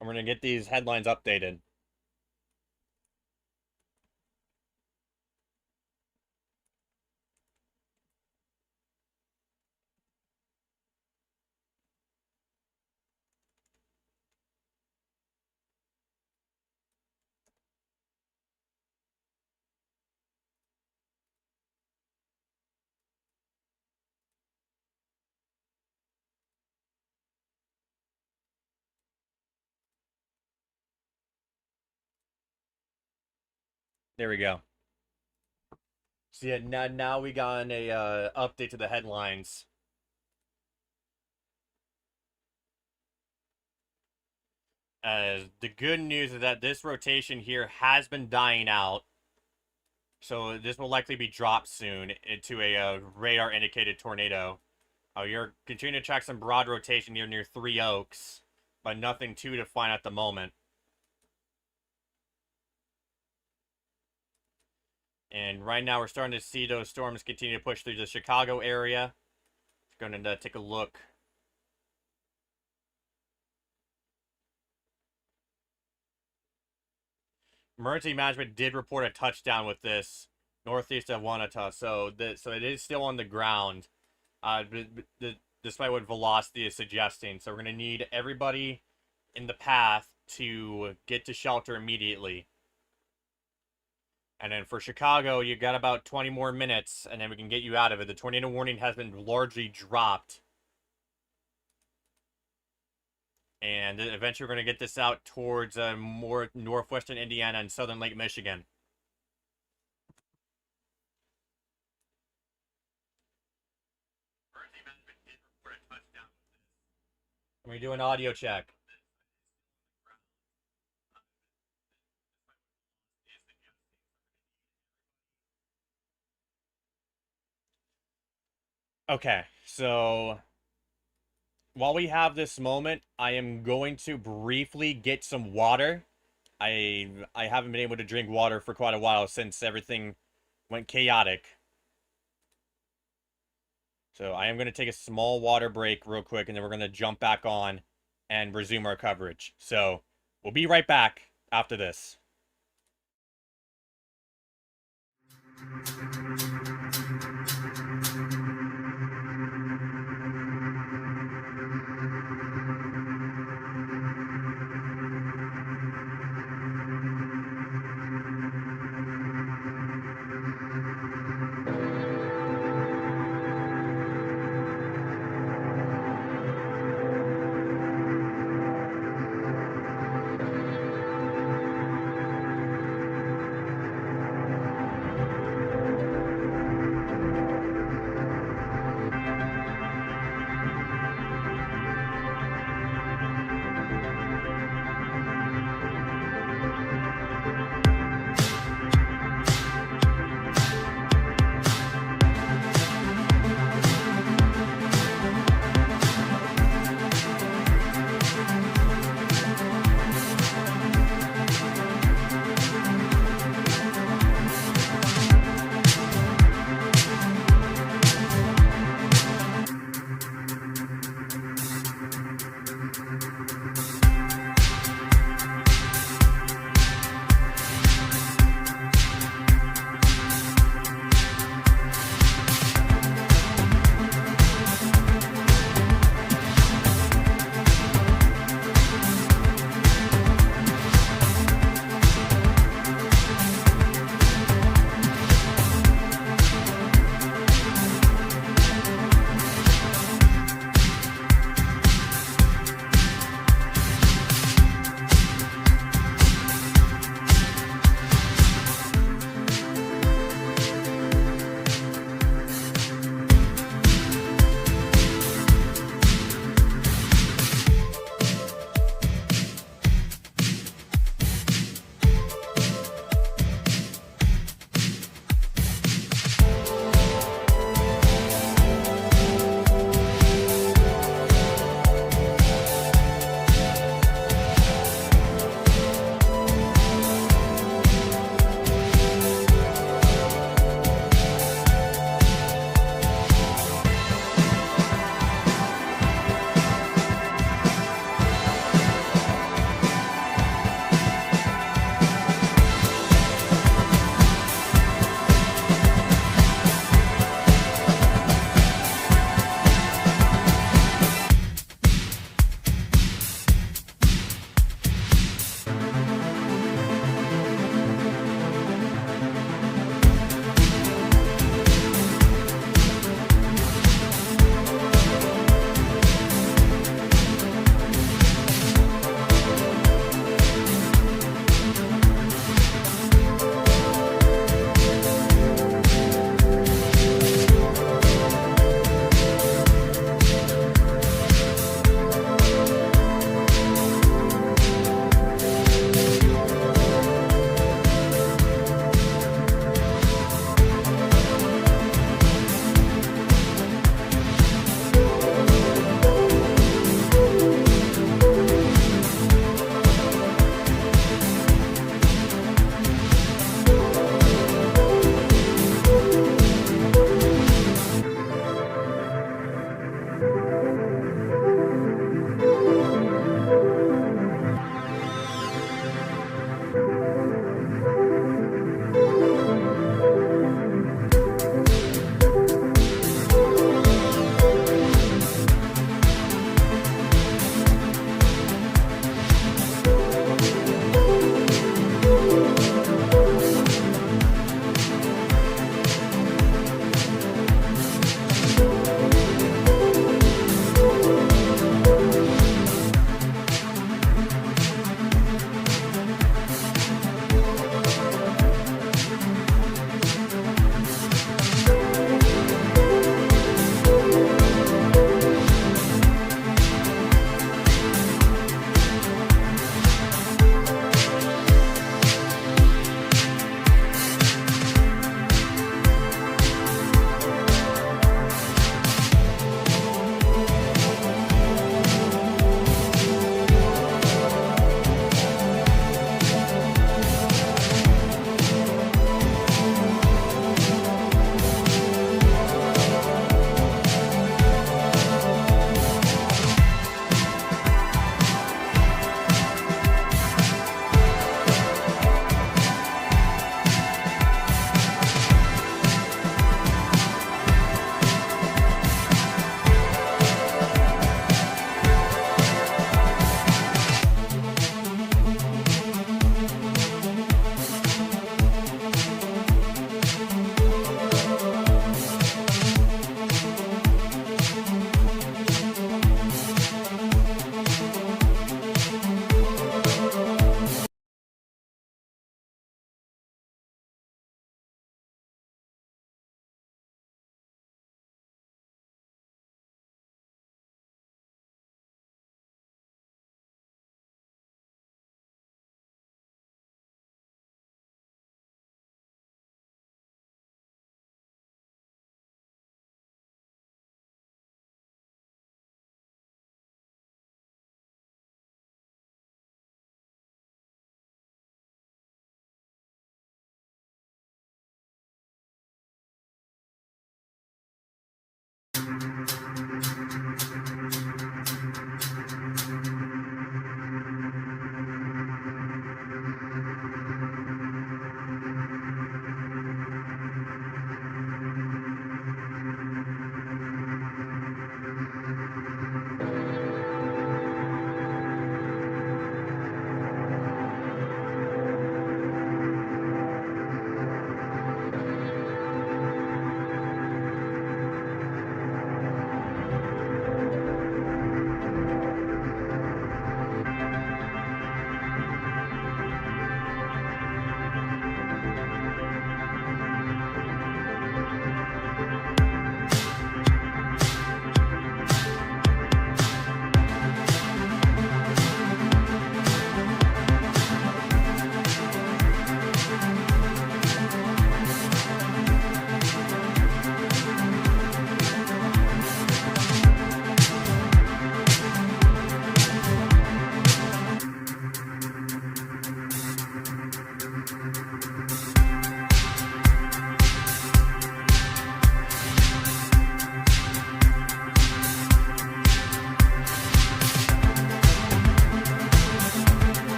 And we're gonna get these headlines updated. There we go. So yeah, now we got a update to the headlines. The good news is that this rotation here has been dying out, so this will likely be dropped soon into a radar indicated tornado. You're continuing to track some broad rotation here near Three Oaks, but nothing too defined at the moment. And right now we're starting to see those storms continue to push through the Chicago area. Just going to take a look. Emergency management did report a touchdown with this northeast of Wanata, so it is still on the ground, despite what velocity is suggesting. So we're going to need everybody in the path to get to shelter immediately. And then for Chicago, you got about 20 more minutes, and then we can get you out of it. The tornado warning has been largely dropped. And eventually we're going to get this out towards more northwestern Indiana and southern Lake Michigan. Let me do an audio check. Okay, so while we have this moment, I am going to briefly get some water. I haven't been able to drink water for quite a while since everything went chaotic. So I am going to take a small water break real quick, and then we're going to jump back on and resume our coverage. So we'll be right back after this.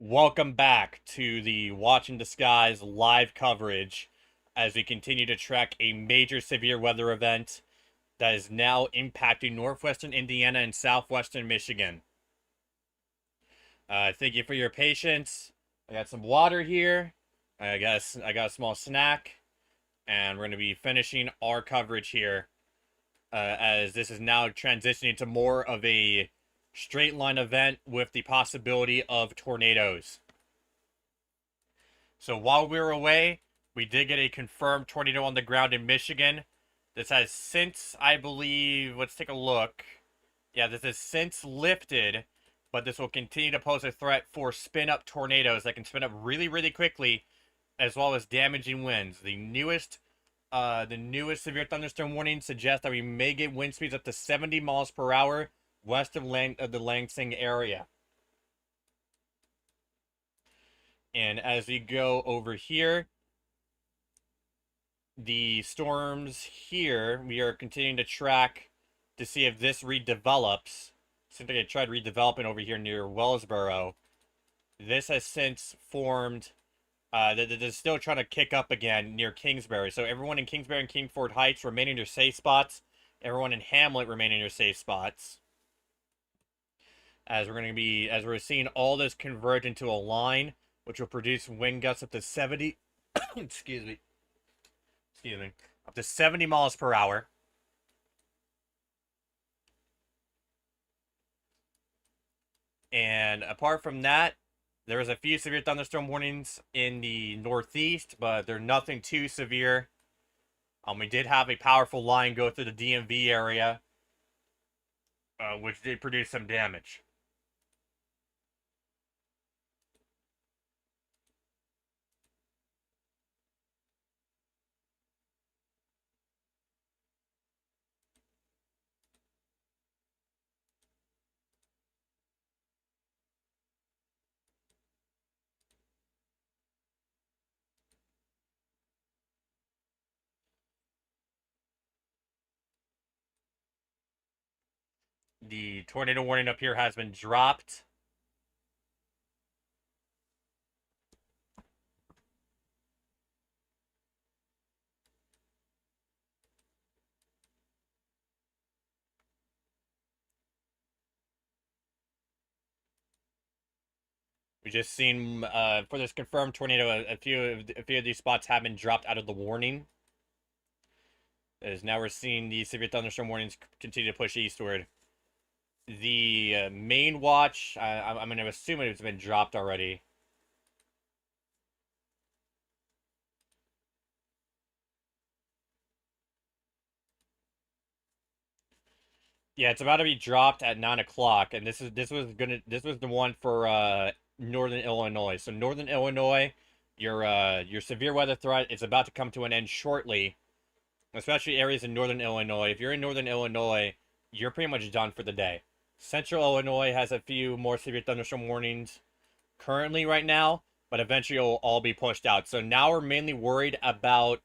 Welcome back to the Watching the Skies live coverage as we continue to track a major severe weather event that is now impacting northwestern Indiana and southwestern Michigan. Thank you for your patience. I got some water here. I got a small snack, and we're going to be finishing our coverage here as this is now transitioning to more of a straight line event with the possibility of tornadoes. So while we were away, we did get a confirmed tornado on the ground in Michigan. This has since, I believe, let's take a look. Yeah, this has since lifted, but this will continue to pose a threat for spin-up tornadoes that can spin up really, really quickly, as well as damaging winds. The newest severe thunderstorm warning suggests that we may get wind speeds up to 70 miles per hour west of the Lansing area. And as we go over here, the storms here, we are continuing to track to see if this redevelops. Seems like I tried redeveloping over here near Wellsboro. This has since formed. That is still trying to kick up again near Kingsbury. So everyone in Kingsbury and Kingford Heights remain in their safe spots. Everyone in Hamlet remain in their safe spots. As we're seeing all this converge into a line, which will produce wind gusts up to 70. excuse me, up to 70 miles per hour. And apart from that, there was a few severe thunderstorm warnings in the northeast, but they're nothing too severe. We did have a powerful line go through the DMV area, which did produce some damage. The tornado warning up here has been dropped. We just seen for this confirmed tornado, a few of these spots have been dropped out of the warning. As now we're seeing the severe thunderstorm warnings continue to push eastward. The main watch, I'm going to assume it's been dropped already. Yeah, it's about to be dropped at 9 o'clock, and this was the one for northern Illinois. So northern Illinois, your severe weather threat is about to come to an end shortly, especially areas in northern Illinois. If you're in northern Illinois, you're pretty much done for the day. Central Illinois has a few more severe thunderstorm warnings currently right now, but eventually it'll all be pushed out. So now we're mainly worried about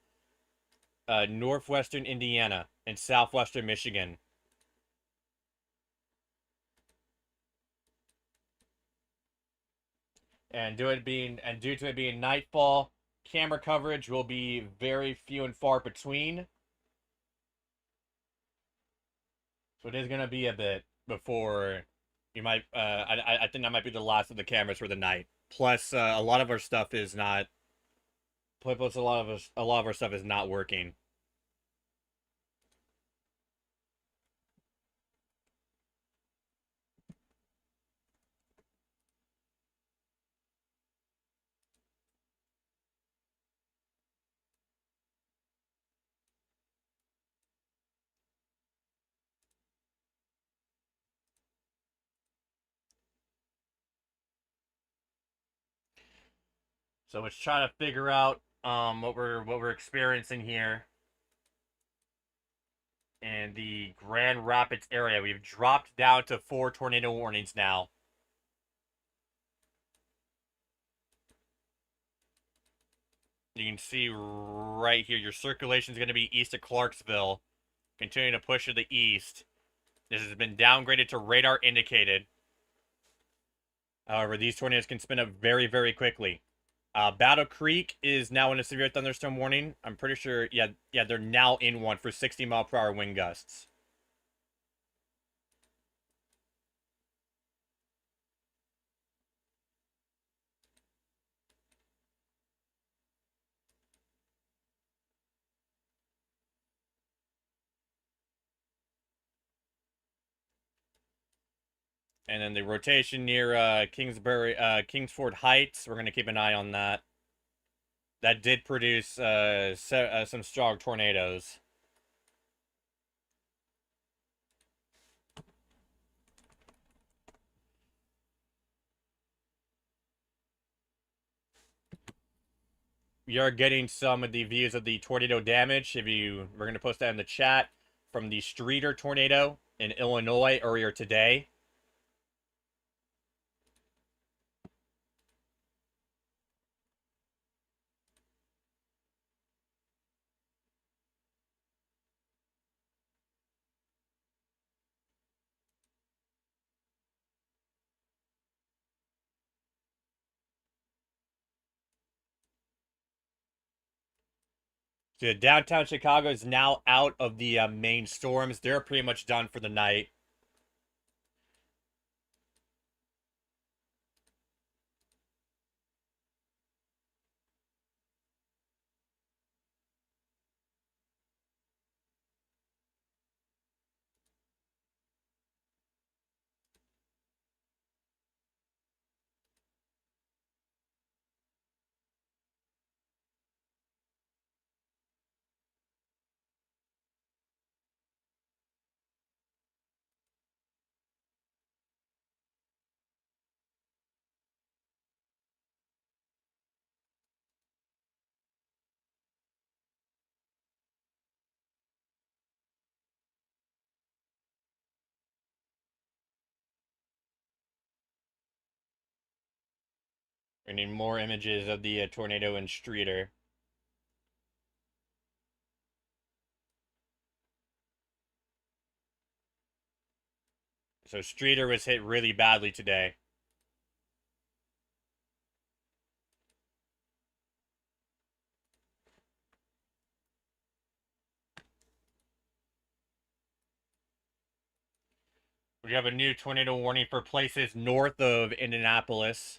northwestern Indiana and southwestern Michigan. And due to it being nightfall, camera coverage will be very few and far between. So it is gonna be a bit before you might. I think that might be the last of the cameras for the night. Plus, a lot of our stuff is not. Plus, a lot of our stuff is not working. So let's try to figure out what we're experiencing here in the Grand Rapids area. We've dropped down to 4 tornado warnings now. You can see right here, your circulation is going to be east of Clarksville, continuing to push to the east. This has been downgraded to radar indicated. However, these tornadoes can spin up very, very quickly. Battle Creek is now in a severe thunderstorm warning. I'm pretty sure, yeah, they're now in one for 60-mile-per-hour wind gusts. And then the rotation near Kingsford Heights, we're going to keep an eye on that. That did produce some strong tornadoes. We are getting some of the views of the tornado damage. We're going to post that in the chat from the Streeter tornado in Illinois earlier today. So downtown Chicago is now out of the main storms. They're pretty much done for the night. We need more images of the tornado in Streeter. So Streeter was hit really badly today. We have a new tornado warning for places north of Indianapolis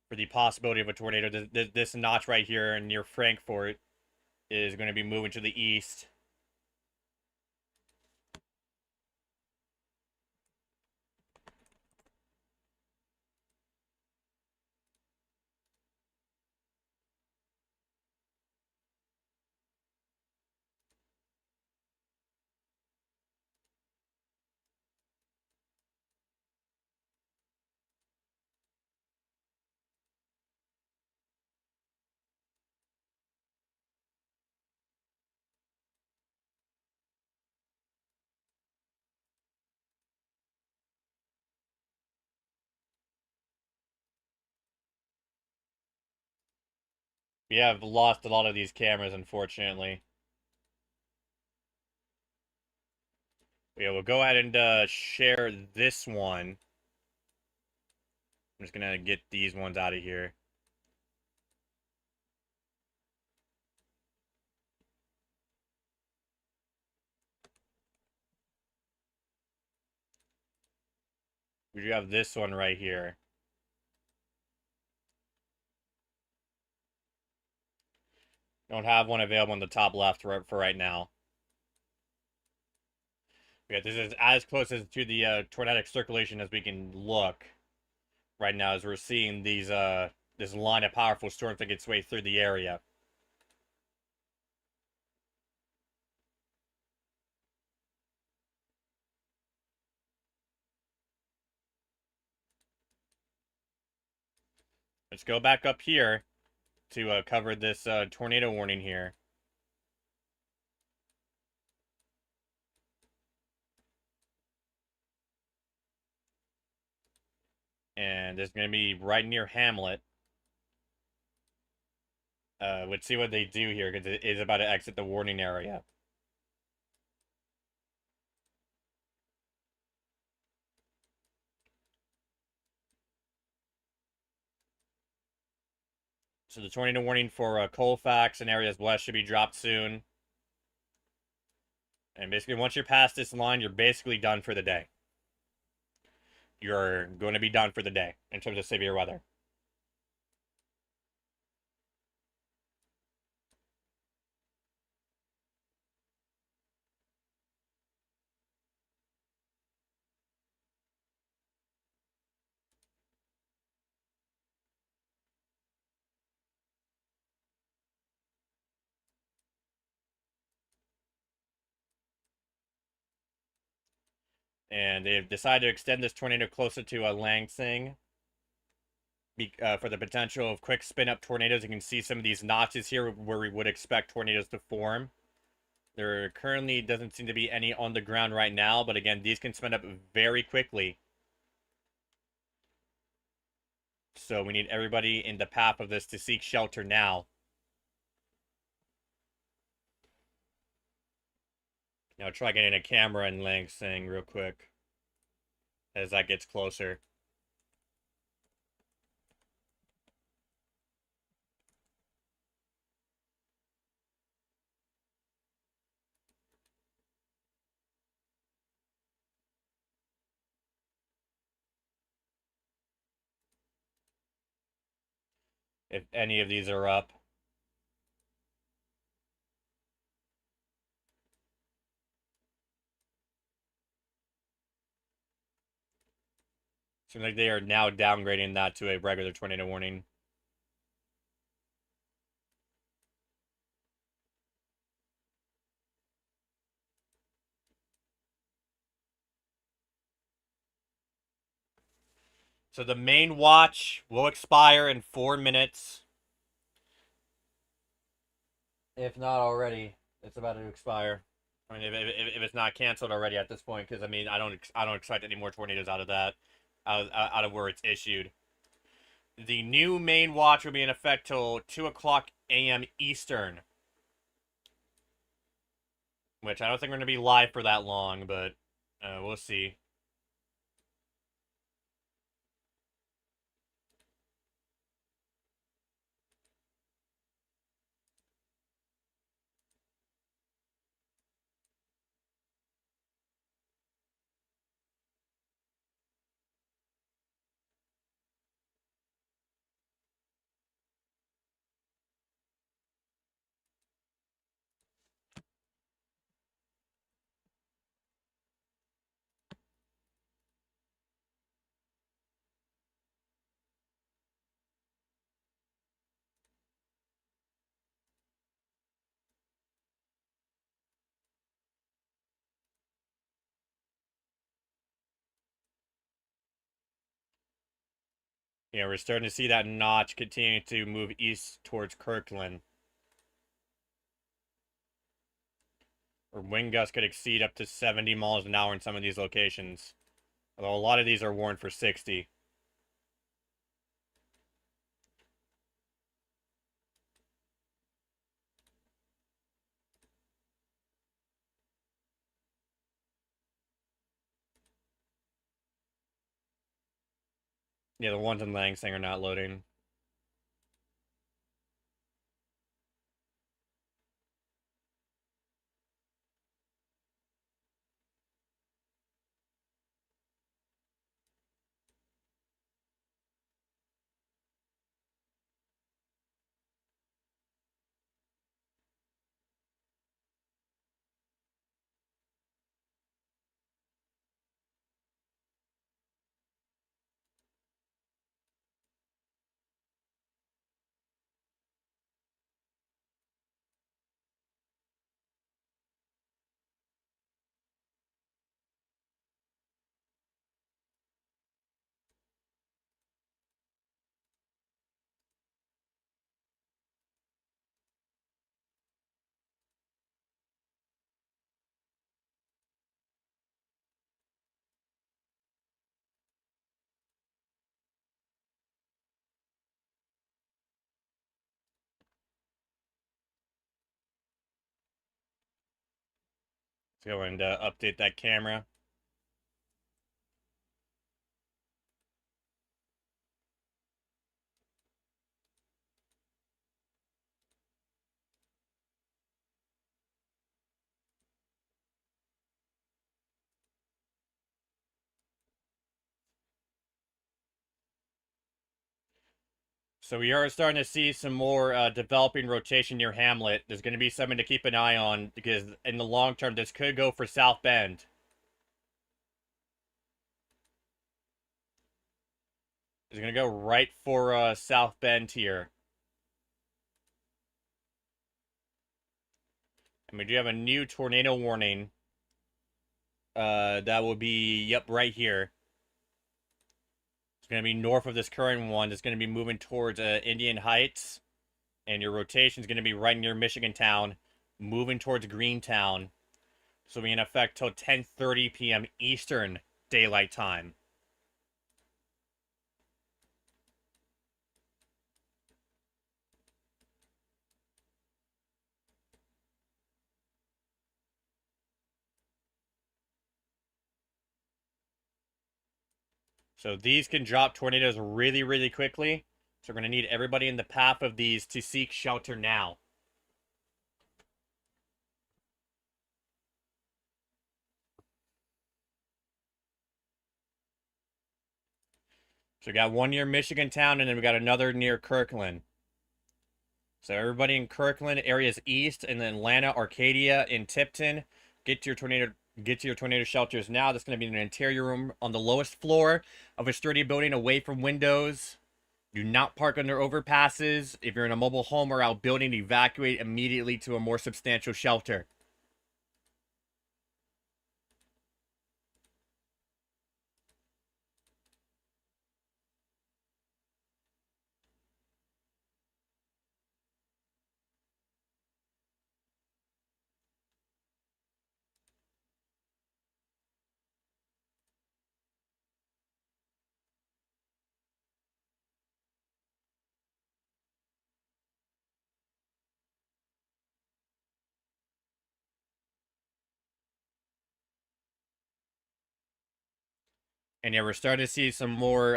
for the possibility of a tornado. This notch right here near Frankfort is going to be moving to the east. We have lost a lot of these cameras, unfortunately. Yeah, we'll go ahead and share this one. I'm just gonna get these ones out of here. We do have this one right here. Don't have one available in the top left for right now. Yeah, this is as close as to the tornadic circulation as we can look right now, as we're seeing this line of powerful storms that gets way through the area. Let's go back up here to cover this tornado warning here. And it's going to be right near Hamlet. Let's see what they do here, because it is about to exit the warning area. So the tornado warning for Colfax and areas west should be dropped soon. And basically, once you're past this line, you're basically done for the day. You're going to be done for the day in terms of severe weather. And they've decided to extend this tornado closer to Lansing for the potential of quick spin up tornadoes. You can see some of these notches here where we would expect tornadoes to form. There currently doesn't seem to be any on the ground right now, but again, these can spin up very quickly. So we need everybody in the path of this to seek shelter now. Now try getting a camera in Lansing real quick as that gets closer. If any of these are up. Seems like they are now downgrading that to a regular tornado warning. So the main watch will expire in 4 minutes. If not already, it's about to expire. I mean, if it's not canceled already at this point, because I mean, I don't expect any more tornadoes out of that, out of where it's issued. The new main watch will be in effect till 2:00 a.m. Eastern, which I don't think we're gonna be live for that long, but we'll see. Yeah, we're starting to see that notch continue to move east towards Kirkland. Or wind gusts could exceed up to 70 miles an hour in some of these locations. Although a lot of these are warned for 60. Yeah, the ones in Lansing are not loading. Let's go and update that camera. So we are starting to see some more developing rotation near Hamlet. There's going to be something to keep an eye on because in the long term, this could go for South Bend. It's going to go right for South Bend here. And we do have a new tornado warning. That will be, yep, right here. It's going to be north of this current one. It's going to be moving towards Indian Heights. And your rotation is going to be right near Michigan Town, moving towards Greentown. So we'll be in effect till 10:30 p.m. Eastern Daylight Time. So these can drop tornadoes really, really quickly. So we're going to need everybody in the path of these to seek shelter now. So we got one near Michigan Town, and then we got another near Kirkland. So everybody in Kirkland, areas east, and then Atlanta, Arcadia, and Tipton, get to your tornado shelters now. That's going to be in an interior room on the lowest floor of a sturdy building away from windows. Do not park under overpasses. If you're in a mobile home or outbuilding, evacuate immediately to a more substantial shelter. And yeah, we're starting to see some more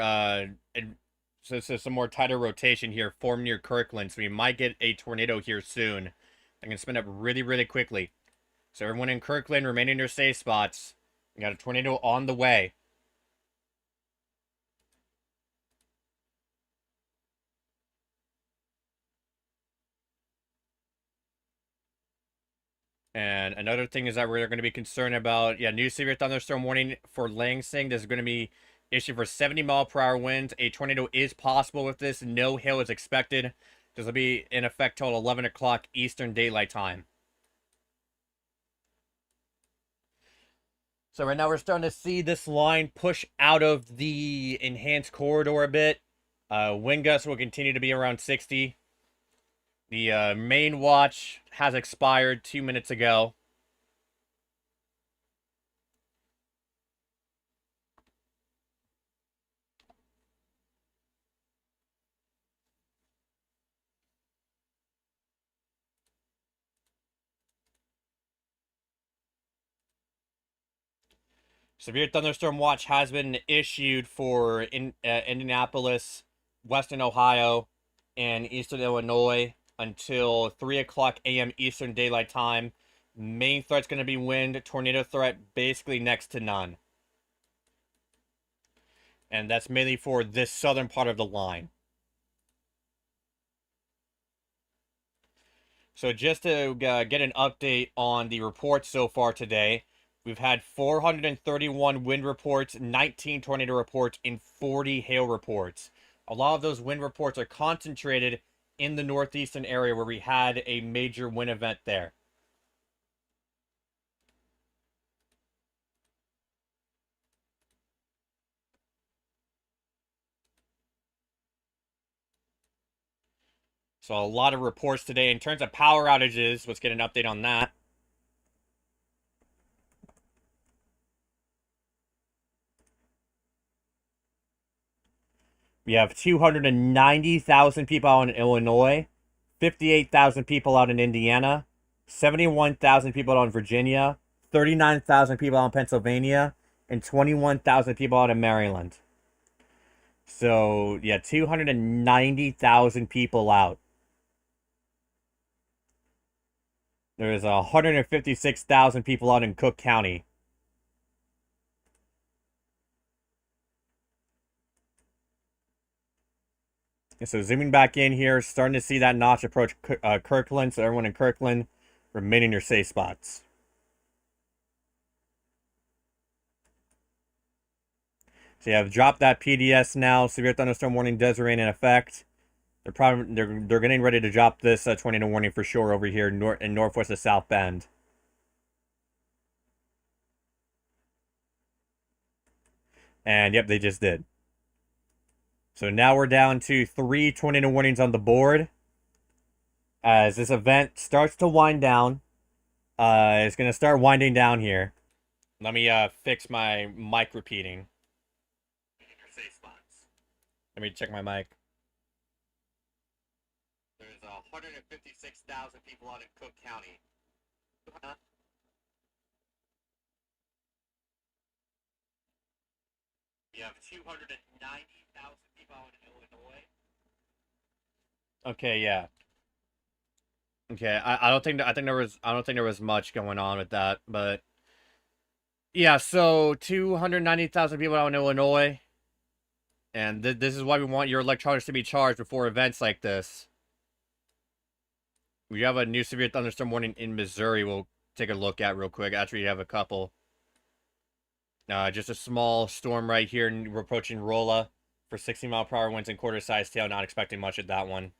so some more tighter rotation here form near Kirkland. So we might get a tornado here soon. I can spin up really, really quickly. So everyone in Kirkland, remain in your safe spots. We got a tornado on the way. And another thing is that we're going to be concerned about, yeah, new severe thunderstorm warning for Lansing. There's going to be issued for 70-mile-per-hour winds. A tornado is possible with this. No hail is expected. This will be in effect till 11 o'clock Eastern Daylight Time. So right now we're starting to see this line push out of the enhanced corridor a bit. Wind gusts will continue to be around 60. The main watch has expired 2 minutes ago. Severe thunderstorm watch has been issued for Indianapolis, Western Ohio, and Eastern Illinois until 3 o'clock a.m. Eastern Daylight Time. Main threat's going to be wind. Tornado threat basically next to none. And that's mainly for this southern part of the line. So just to get an update on the reports so far today, we've had 431 wind reports, 19 tornado reports, and 40 hail reports. A lot of those wind reports are concentrated in the northeastern area where we had a major wind event there. So a lot of reports today. In terms of power outages, let's get an update on that. We have 290,000 people out in Illinois, 58,000 people out in Indiana, 71,000 people out in Virginia, 39,000 people out in Pennsylvania, and 21,000 people out in Maryland. So, yeah, 290,000 people out. There's 156,000 people out in Cook County. And so zooming back in here, starting to see that notch approach Kirkland. So everyone in Kirkland, remain in your safe spots. So yeah, I've dropped that PDS now. Severe thunderstorm warning does remain in effect. They're getting ready to drop this tornado warning for sure over here in northwest of South Bend. And yep, they just did. So now we're down to 3 tornado warnings on the board. As this event starts to wind down, it's going to start winding down here. Let me fix my mic repeating. Let me check my mic. There's 156,000 people out in Cook County. You have 290,000 people out in Illinois. Okay, yeah. Okay, I don't think there was much going on with that, but yeah, so 290,000 people out in Illinois, and this is why we want your electronics to be charged before events like this. We have a new severe thunderstorm warning in Missouri. We'll take a look at real quick. Actually, we have a couple. Just a small storm right here, and we're approaching Rolla for 60-mile-per-hour winds and quarter-size tail. Not expecting much at that one.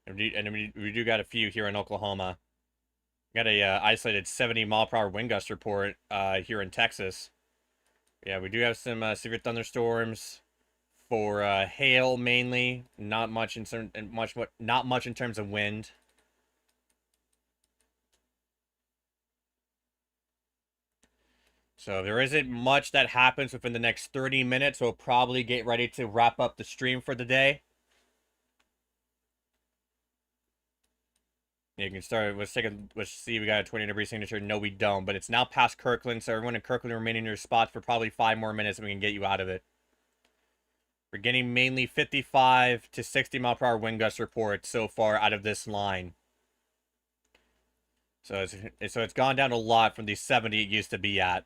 And we do got a few here in Oklahoma. Got a isolated 70-mile-per-hour wind gust report here in Texas. Yeah, we do have some severe thunderstorms for hail mainly. Not much in terms of wind. So there isn't much that happens within the next 30 minutes. We'll probably get ready to wrap up the stream for the day. You can start. Let's see. We got a 20-degree signature. No, we don't. But it's now past Kirkland, so everyone in Kirkland remain in your spots for probably 5 more minutes, and we can get you out of it. We're getting mainly 55 to 60-mile-per-hour wind gust reports so far out of this line. So it's gone down a lot from the 70 it used to be at.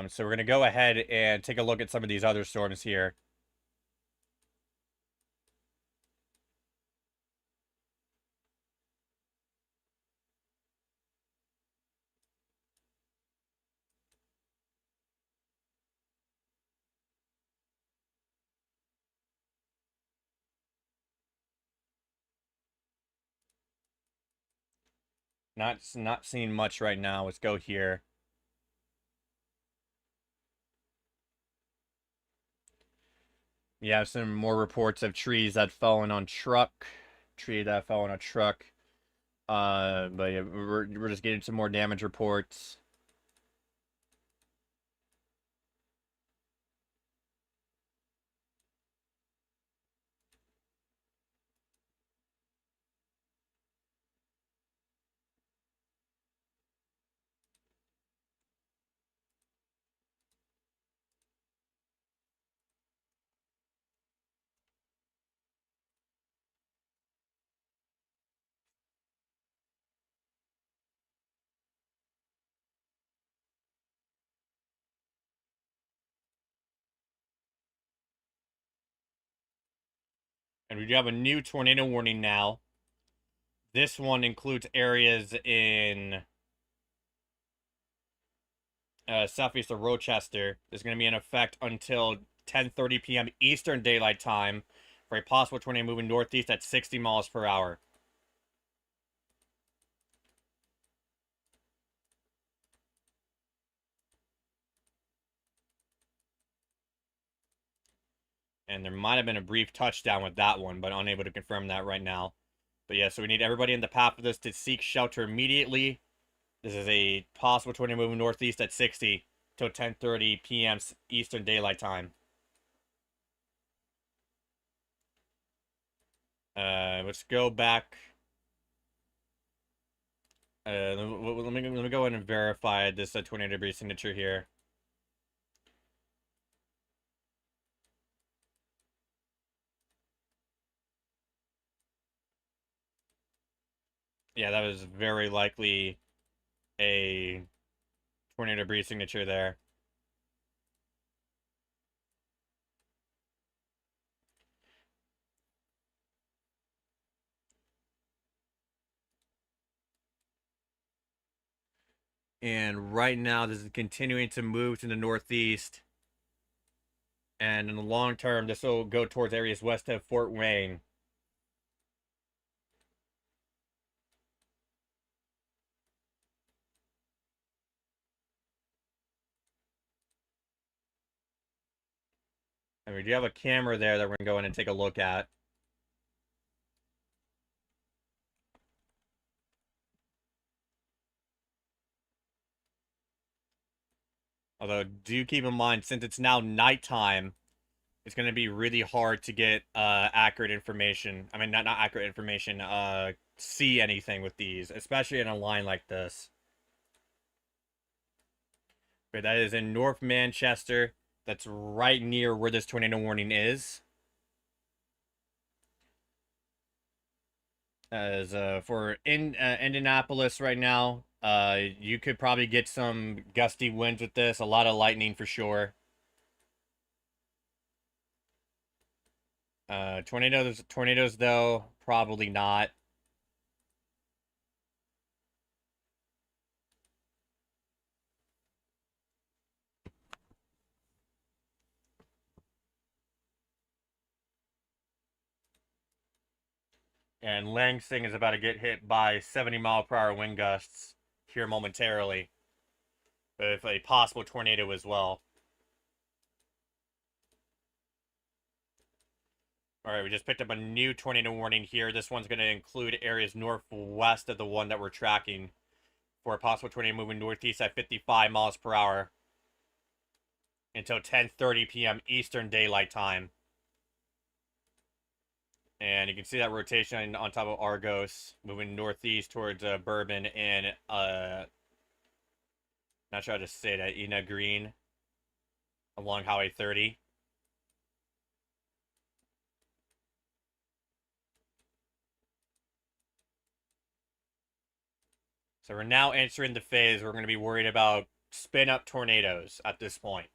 So we're going to go ahead and take a look at some of these other storms here. Not seeing much right now. Let's go here. You have some more reports of trees that fallen on truck. Tree that fell on a truck. But yeah, we're just getting some more damage reports. And we do have a new tornado warning now. This one includes areas in southeast of Rochester. Is going to be in effect until 10:30 p.m. Eastern Daylight Time for a possible tornado moving northeast at 60 miles per hour. And there might have been a brief touchdown with that one, but unable to confirm that right now. But yeah, so we need everybody in the path of this to seek shelter immediately. This is a possible tornado moving northeast at 60 till 10:30 p.m. Eastern Daylight Time. Let's go back. Let me go ahead and verify this tornado debris signature here. Yeah, that was very likely a tornado debris signature there. And right now, this is continuing to move to the northeast. And in the long term, this will go towards areas west of Fort Wayne. And we do have a camera there that we're going to go in and take a look at. Although, do keep in mind, since it's now nighttime, it's going to be really hard to get accurate information. I mean, not accurate information, see anything with these, especially in a line like this. But that is in North Manchester. That's right near where this tornado warning is. As for Indianapolis right now, you could probably get some gusty winds with this. A lot of lightning for sure. Tornadoes though, probably not. And Lansing is about to get hit by 70-mile-per-hour wind gusts here momentarily, with a possible tornado as well. All right, we just picked up a new tornado warning here. This one's going to include areas northwest of the one that we're tracking for a possible tornado moving northeast at 55 miles per hour until 10:30 p.m. Eastern Daylight Time. And you can see that rotation on top of Argos, moving northeast towards Bourbon and, not sure how to say that, Ena Green, along Highway 30. So we're now entering the phase we're going to be worried about spin-up tornadoes at this point.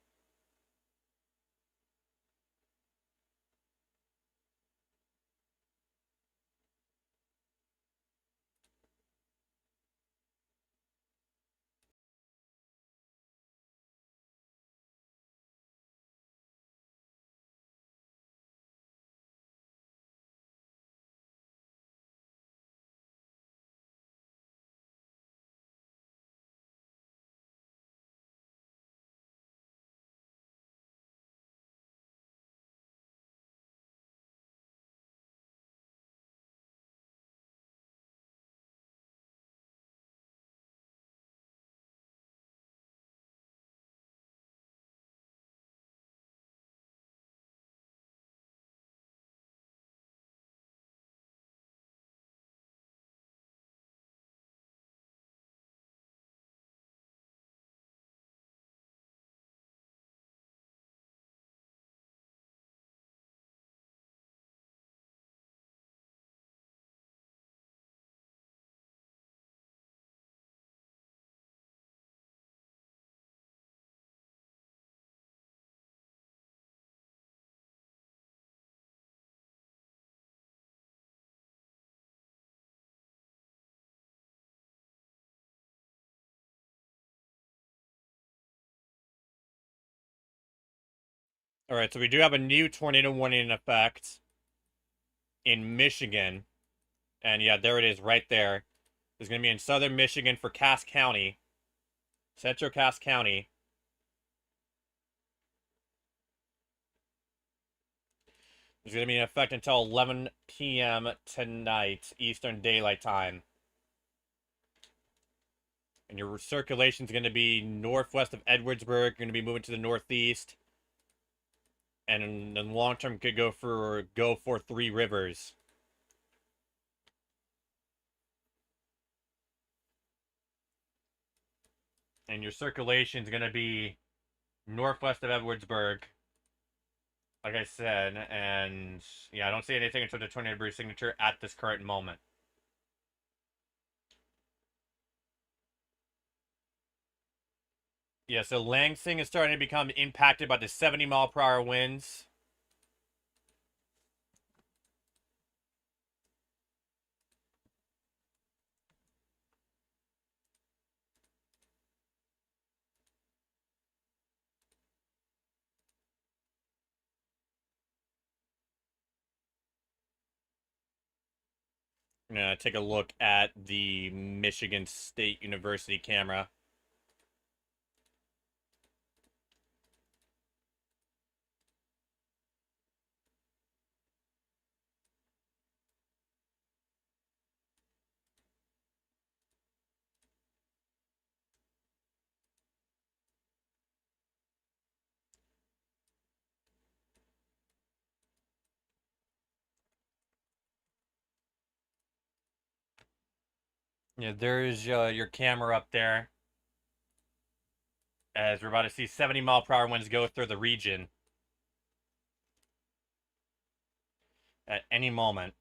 All right, so we do have a new tornado warning in effect in Michigan. And yeah, there it is right there. It's going to be in southern Michigan for Cass County, Central Cass County. It's going to be in effect until 11 p.m. tonight, Eastern Daylight Time. And your circulation is going to be northwest of Edwardsburg. You're going to be moving to the northeast. And in the long term, could go for Three Rivers. And your circulation is going to be northwest of Edwardsburg, like I said. And yeah, I don't see anything until the tornado breeze signature at this current moment. Yeah, so Lansing is starting to become impacted by the 70-mile-per-hour winds. I'm going to take a look at the Michigan State University camera. Yeah, there's your camera up there. As we're about to see 70-mile-per-hour winds go through the region at any moment.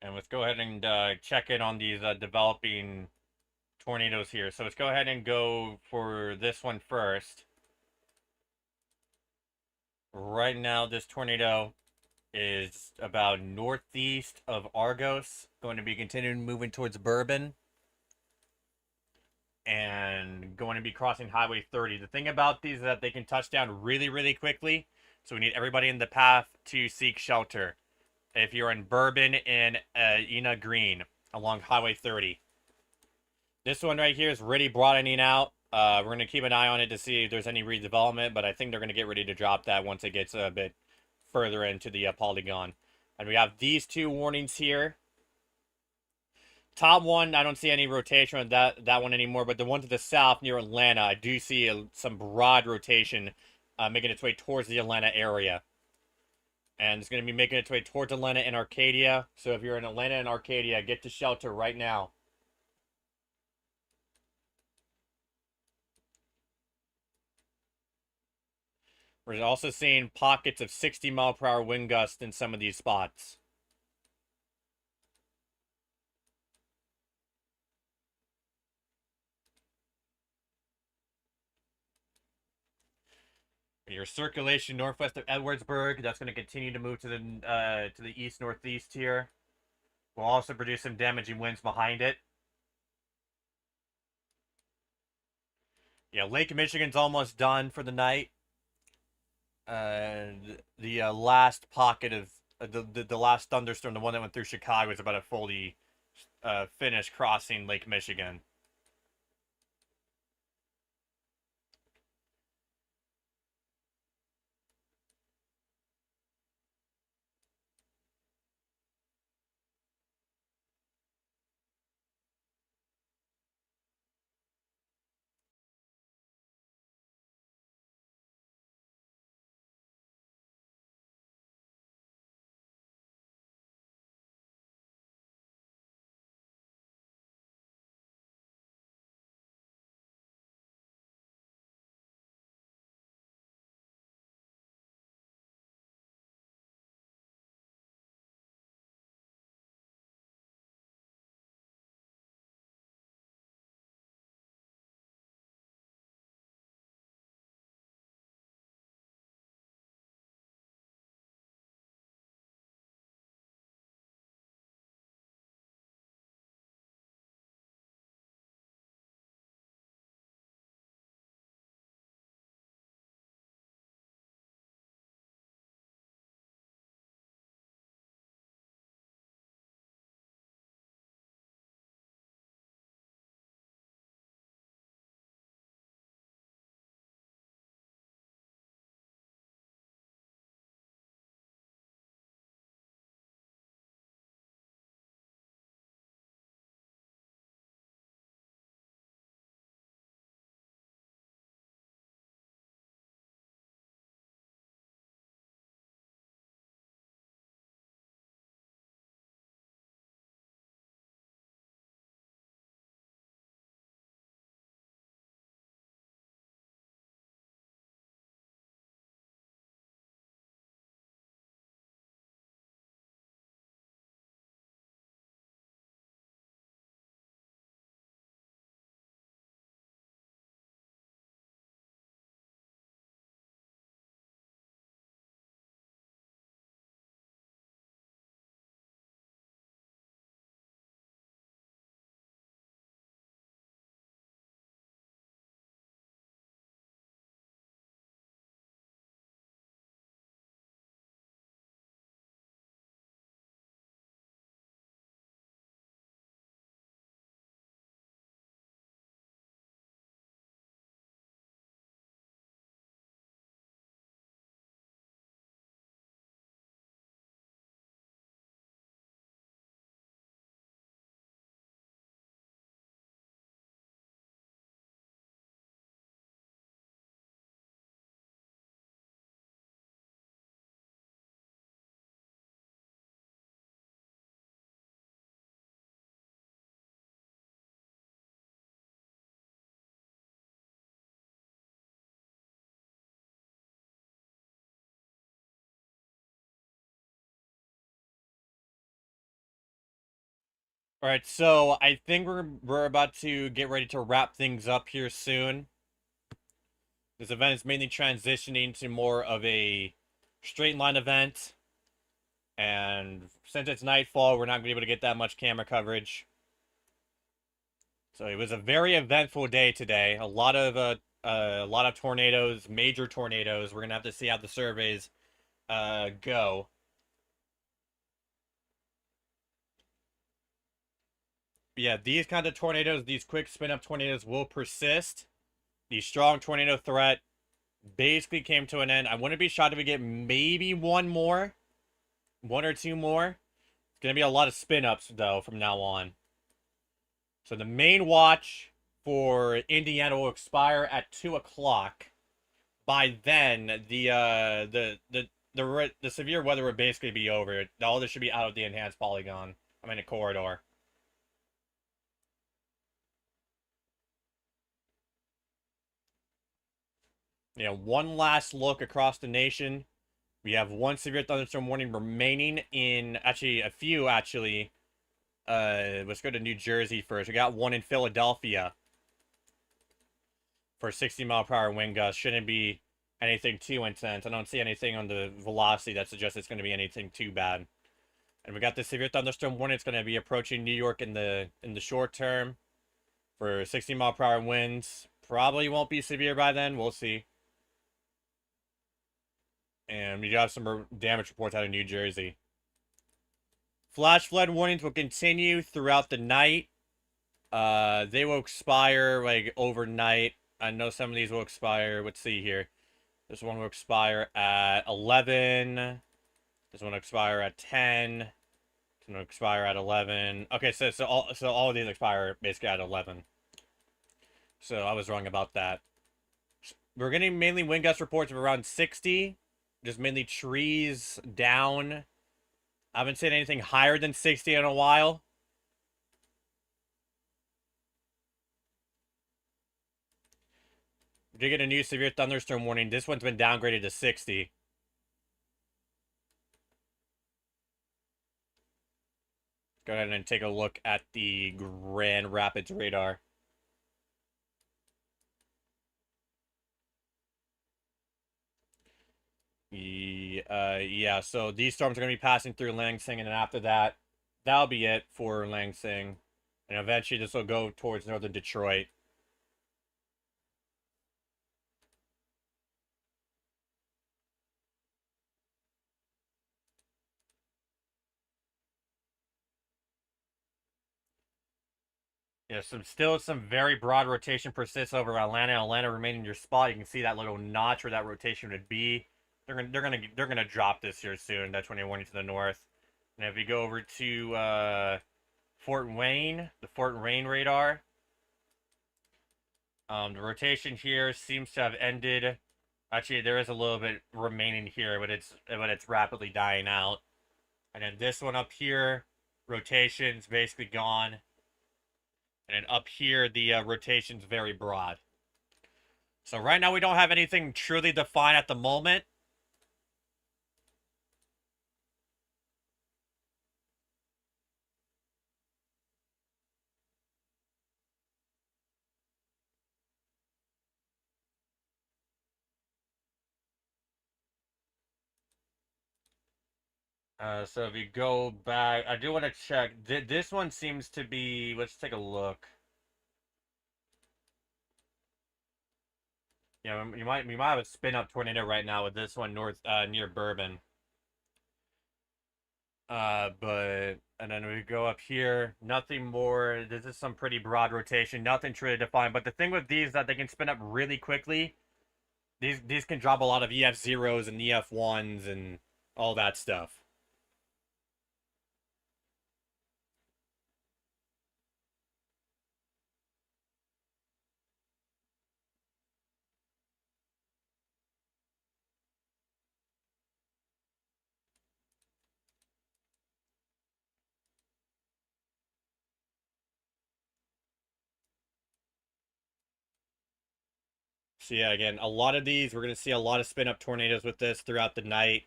And let's go ahead and check in on these developing tornadoes here. So let's go ahead and go for this one first. Right now, this tornado is about northeast of Argos, going to be continuing moving towards Bourbon, and going to be crossing Highway 30. The thing about these is that they can touch down really, really quickly, so we need everybody in the path to seek shelter. If you're in Bourbon and Ena Green along Highway 30. This one right here is really broadening out. We're going to keep an eye on it to see if there's any redevelopment, but I think they're going to get ready to drop that once it gets a bit further into the polygon. And we have these two warnings here. Top one, I don't see any rotation on that one anymore, but the one to the south near Atlanta, I do see some broad rotation making its way towards the Atlanta area. And it's going to be making its way towards Atlanta and Arcadia. So if you're in Atlanta and Arcadia, get to shelter right now. We're also seeing pockets of 60-mile-per-hour wind gusts in some of these spots. Your circulation northwest of Edwardsburg, that's going to continue to move to the east-northeast here. We'll also produce some damaging winds behind it. Yeah, Lake Michigan's almost done for the night. The last pocket of the last thunderstorm, the one that went through Chicago, was about to fully finish crossing Lake Michigan. All right, so I think we're about to get ready to wrap things up here soon. This event is mainly transitioning to more of a straight line event, and since it's nightfall, we're not gonna be able to get that much camera coverage. So it was a very eventful day today. A lot of tornadoes, major tornadoes. We're gonna have to see how the surveys go. But yeah, these kind of tornadoes, these quick spin up tornadoes will persist. The strong tornado threat basically came to an end. I wouldn't be shocked if we get maybe one or two more. It's gonna be a lot of spin ups though from now on. So the main watch for Indiana will expire at 2 o'clock. By then, the severe weather would basically be over. All this should be out of the enhanced polygon. I'm in a corridor. One last look across the nation. We have one severe thunderstorm warning remaining in actually a few actually. Let's go to New Jersey first. We got one in Philadelphia for 60-mile-per-hour wind gusts. Shouldn't be anything too intense. I don't see anything on the velocity that suggests it's going to be anything too bad. And we got the severe thunderstorm warning. It's going to be approaching New York in the short term for 60-mile-per-hour winds. Probably won't be severe by then. We'll see. And we do have some damage reports out of New Jersey. Flash flood warnings will continue throughout the night. They will expire like overnight. I know some of these will expire. Let's see here. This one will expire at 11. This one will expire at 10. This one will expire at 11. Okay, so all of these expire basically at 11. So I was wrong about that. We're getting mainly wind gust reports of around 60. Just mainly trees down. I haven't seen anything higher than 60 in a while. We did get a new severe thunderstorm warning. This one's been downgraded to 60. Go ahead and take a look at the Grand Rapids radar. Yeah, so these storms are going to be passing through Lansing, and then after that, that'll be it for Lansing. And eventually this will go towards northern Detroit. Yeah, some very broad rotation persists over Atlanta. Atlanta remaining your spot. You can see that little notch where that rotation would be. They're gonna drop this here soon. That's when they warning to the north. And if we go over to Fort Wayne, the Fort Wayne radar, the rotation here seems to have ended. Actually, there is a little bit remaining here, but it's rapidly dying out. And then this one up here, rotation's basically gone. And then up here, the rotation's very broad. So right now we don't have anything truly defined at the moment. So if you go back, I do want to check. This one seems to be. Let's take a look. Yeah, we might have a spin up tornado right now with this one north near Bourbon. But and then we go up here. Nothing more. This is some pretty broad rotation. Nothing truly defined. But the thing with these is that they can spin up really quickly. These can drop a lot of EF zeros and EF ones and all that stuff. So yeah, again, a lot of these, we're going to see a lot of spin up tornadoes with this throughout the night.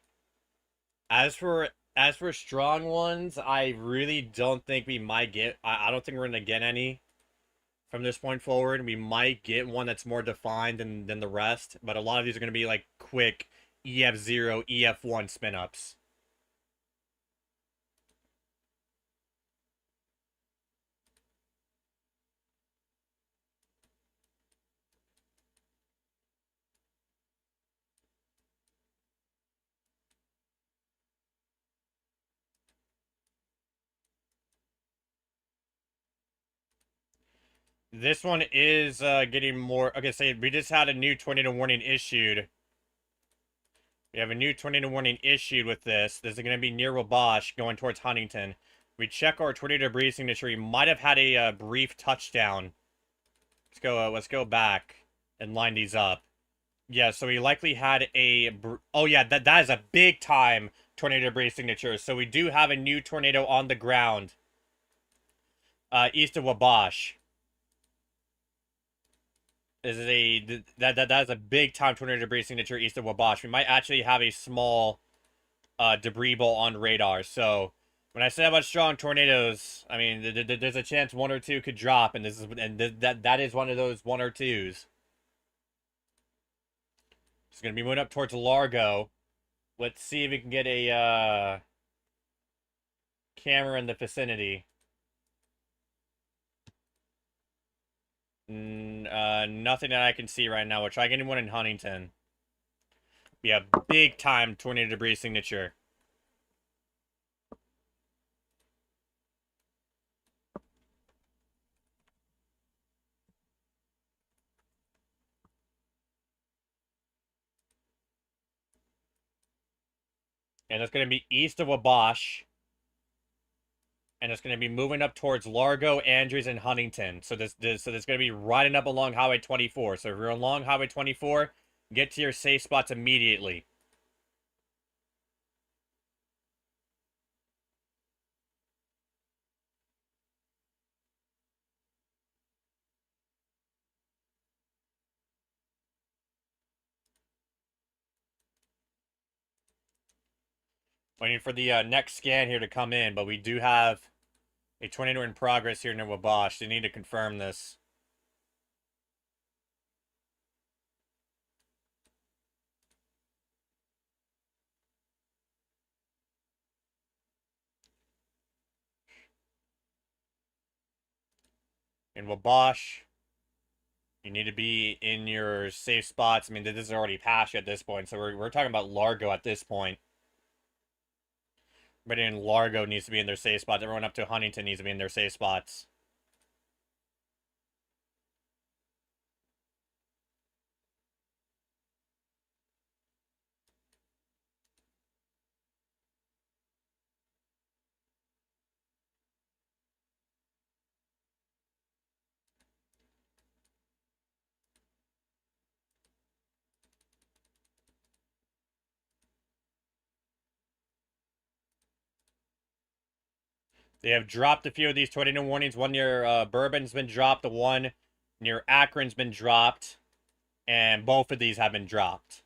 As for As for strong ones, I really don't think we might get. I don't think we're gonna get any from this point forward. We might get one that's more defined than the rest, but a lot of these are gonna be like quick EF0, EF1 spin ups. This one is getting more. Okay, so we just had a new tornado warning issued. We have a new tornado warning issued with this. This is going to be near Wabash, going towards Huntington. We check our tornado debris signature. We might have had a brief touchdown. Let's go back and line these up. Yeah, so we likely had a. Oh yeah, that is a big time tornado debris signature. So we do have a new tornado on the ground, east of Wabash. This is that is a big time tornado debris signature east of Wabash. We might actually have a small debris bowl on radar. So when I say about strong tornadoes, I mean there's a chance one or two could drop, and that is one of those one or twos. It's gonna be moving up towards Largo. Let's see if we can get a camera in the vicinity. Nothing that I can see right now. We'll try getting one in Huntington. Yeah, big time tornado debris signature. And it's going to be east of Wabash. And it's going to be moving up towards Largo, Andrews, and Huntington. So this going to be riding up along Highway 24. So if you're along Highway 24, get to your safe spots immediately. Waiting for the next scan here to come in, but we do have a tornado in progress here near Wabash. They need to confirm this. In Wabash, you need to be in your safe spots. I mean, this is already past you at this point, so we're talking about Largo at this point. Everybody in Largo needs to be in their safe spots. Everyone up to Huntington needs to be in their safe spots. They have dropped a few of these tornado warnings. One near Bourbon's been dropped. The one near Akron's been dropped. And both of these have been dropped.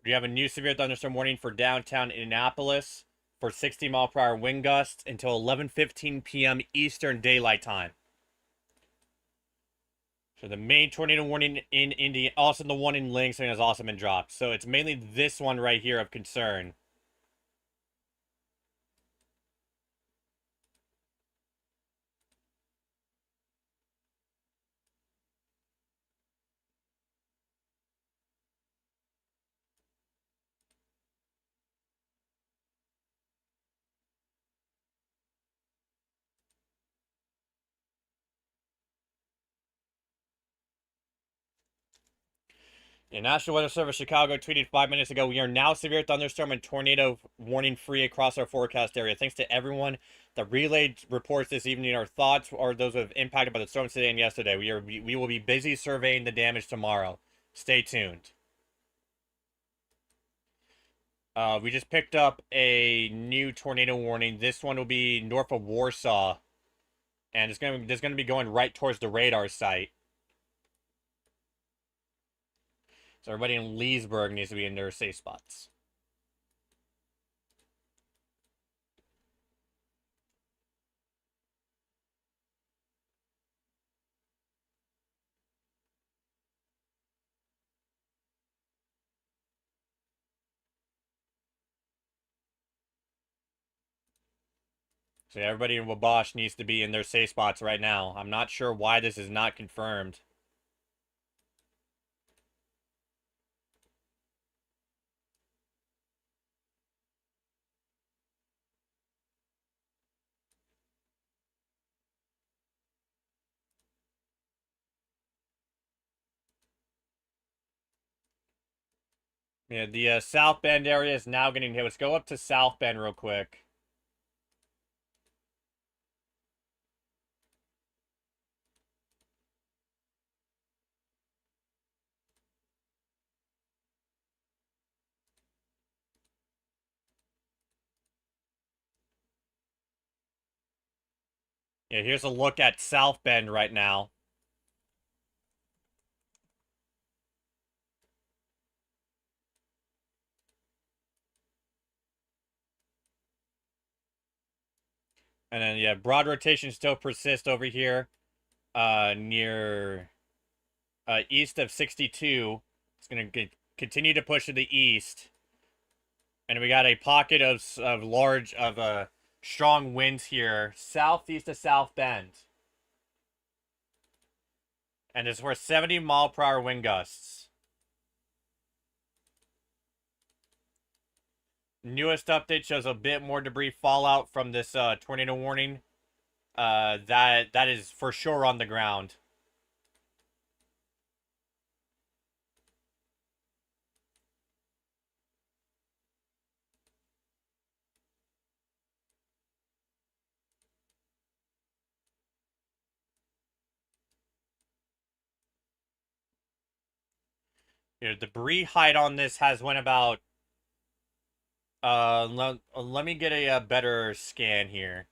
We have a new severe thunderstorm warning for downtown Indianapolis for 60-mile-per-hour wind gusts until 11:15 p.m. Eastern Daylight Time. So the main tornado warning in India, also the one in Langston, has also been dropped. So it's mainly this one right here of concern. The National Weather Service Chicago tweeted 5 minutes ago, "We are now severe thunderstorm and tornado warning free across our forecast area. Thanks to everyone that relayed reports this evening. Our thoughts are those who have impacted by the storms today and yesterday. We will be busy surveying the damage tomorrow. Stay tuned." We just picked up a new tornado warning. This one will be north of Warsaw, and it's gonna be going right towards the radar site. So everybody in Leesburg needs to be in their safe spots. So everybody in Wabash needs to be in their safe spots right now. I'm not sure why this is not confirmed. Yeah, the South Bend area is now getting hit. Let's go up to South Bend real quick. Yeah, here's a look at South Bend right now. And then, yeah, broad rotation still persists over here near east of 62. It's going to continue to push to the east. And we got a pocket of large, strong winds here, southeast of South Bend. And it's for 70-mile-per-hour wind gusts. Newest update shows a bit more debris fallout from this tornado warning. That is for sure on the ground. Here, debris height on this has went about. Let me get a better scan here.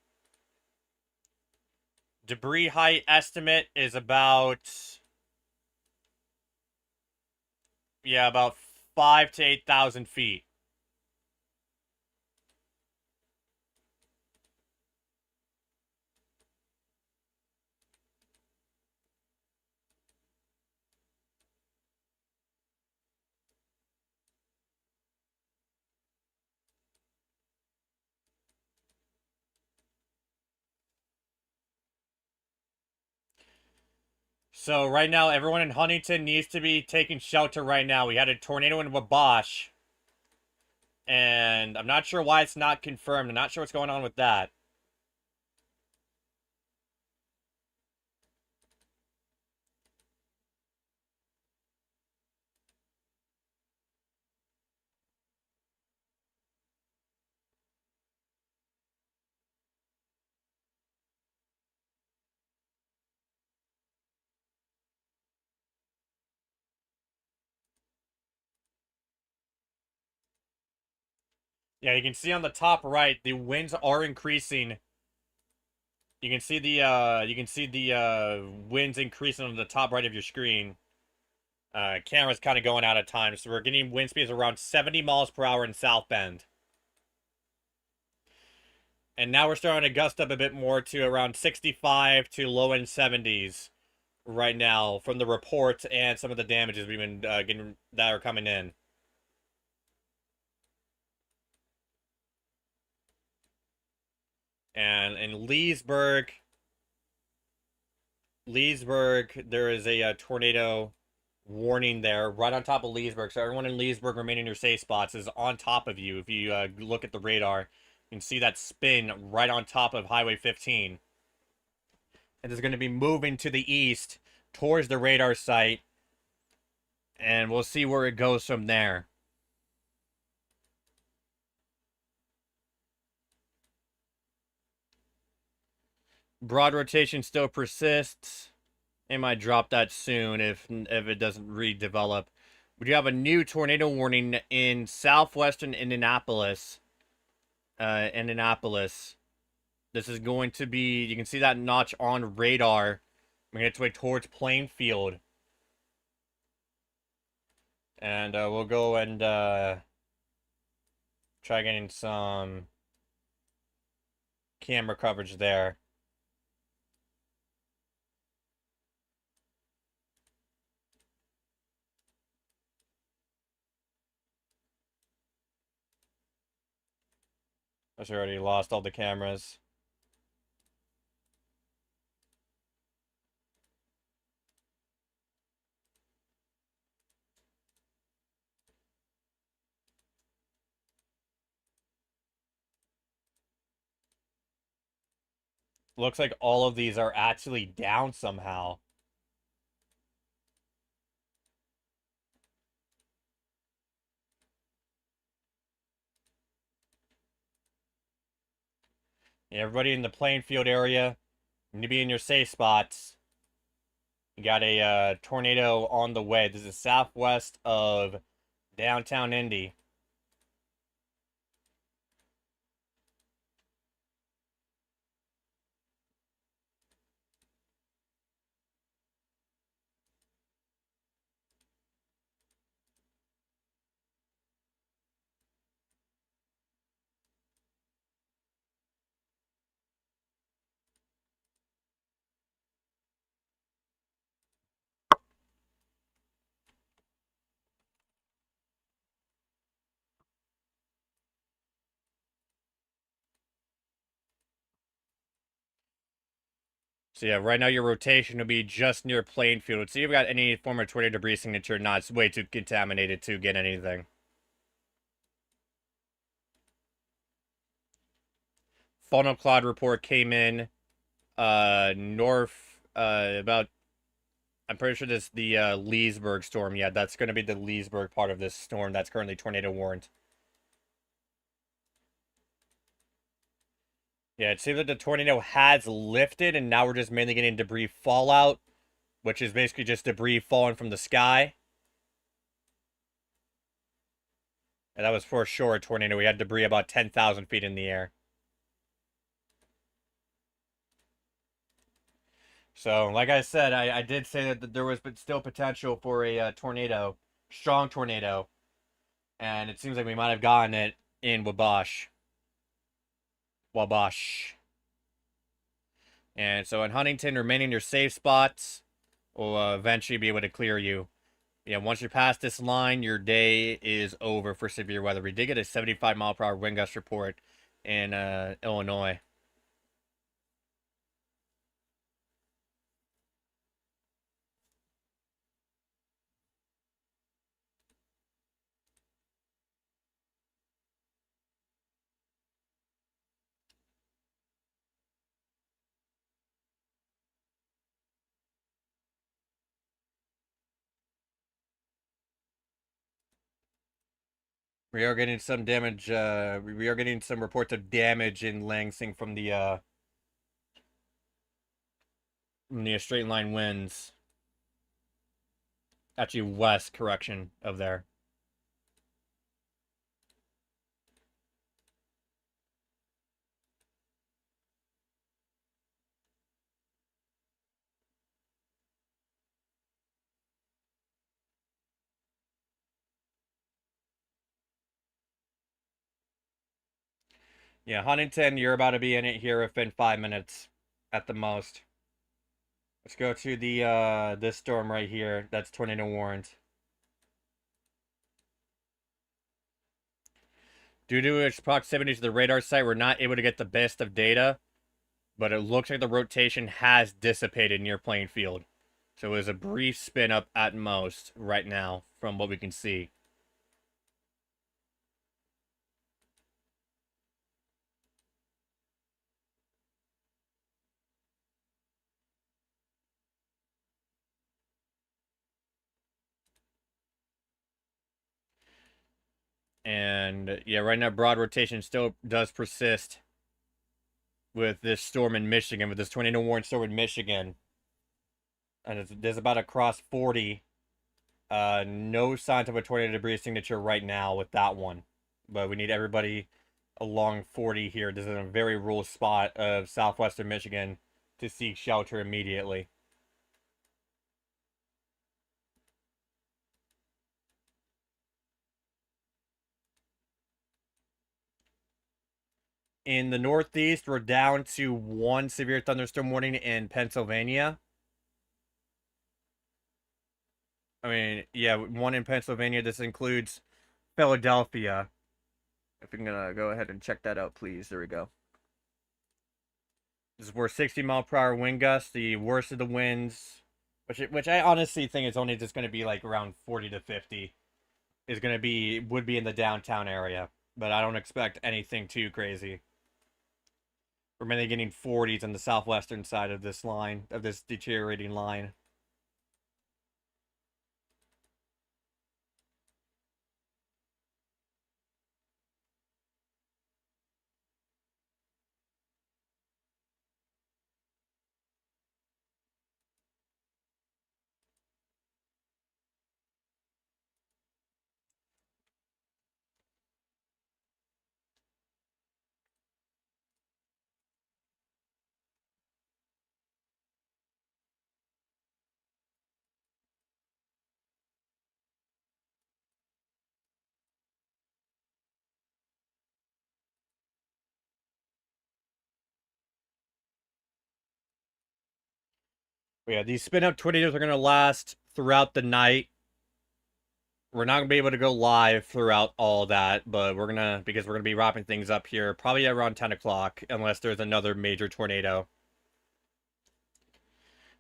Debris height estimate is about, yeah, about 5 to 8,000 feet. So right now, everyone in Huntington needs to be taking shelter right now. We had a tornado in Wabash, and I'm not sure why it's not confirmed. I'm not sure what's going on with that. Yeah, you can see on the top right, the winds are increasing. You can see the winds increasing on the top right of your screen. Camera's kind of going out of time, so we're getting wind speeds around 70 miles per hour in South Bend. And now we're starting to gust up a bit more to around 65 to low end 70s right now from the reports and some of the damages we've been getting that are coming in. And in Leesburg, there is a tornado warning there right on top of Leesburg. So everyone in Leesburg remaining in your safe spots is on top of you. If you look at the radar, you can see that spin right on top of Highway 15. And it's going to be moving to the east towards the radar site. And we'll see where it goes from there. Broad rotation still persists. They might drop that soon if it doesn't redevelop. We do have a new tornado warning in southwestern Indianapolis. This is going to be, you can see that notch on radar. Making its way towards Plainfield. And we'll go and try getting some camera coverage there. I already lost all the cameras. Looks like all of these are actually down somehow. Yeah, everybody in the playing field area, you need to be in your safe spots. You got a tornado on the way. This is southwest of downtown Indy. So yeah, right now your rotation will be just near playing field. So you've got any form of tornado debris signature, not it's way too contaminated to get anything. Funnel cloud report came in north about I'm pretty sure this the Leesburg storm. Yeah, that's going to be the Leesburg part of this storm that's currently tornado warned. Yeah, it seems like the tornado has lifted, and now we're just mainly getting debris fallout, which is basically just debris falling from the sky. And that was for sure a tornado. We had debris about 10,000 feet in the air. So, like I said, I did say that there was still potential for a tornado, strong tornado, and it seems like we might have gotten it in Wabash. Wabash. And so in Huntington, remain in your safe spots will eventually be able to clear you. Yeah, once you pass this line, your day is over for severe weather. We did get a 75-mile-per-hour wind gust report in Illinois. We are getting some damage. We are getting some reports of damage in Lansing from the straight line winds. Actually, west correction of there. Yeah, Huntington, you're about to be in it here within 5 minutes at the most. Let's go to the this storm right here. That's tornado warrant. Due to its proximity to the radar site, we're not able to get the best of data, but it looks like the rotation has dissipated near playing field. So it was a brief spin up at most right now from what we can see. And yeah, right now broad rotation still does persist with this storm in Michigan, with this tornado warrant storm in Michigan. And there's about a cross 40. No signs of a tornado debris signature right now with that one. But we need everybody along 40 here. This is a very rural spot of southwestern Michigan to seek shelter immediately. In the Northeast, we're down to one severe thunderstorm warning in Pennsylvania. I mean, yeah, one in Pennsylvania. This includes Philadelphia. If we can go ahead and check that out, please. There we go. This is where 60-mile-per-hour wind gusts, the worst of the winds, which I honestly think is only just going to be like around 40 to 50, would be in the downtown area. But I don't expect anything too crazy. We're mainly getting 40s on the southwestern side of this line, of this deteriorating line. But yeah, these spin up tornadoes are going to last throughout the night. We're not going to be able to go live throughout all that, but because we're going to be wrapping things up here probably around 10 o'clock, unless there's another major tornado.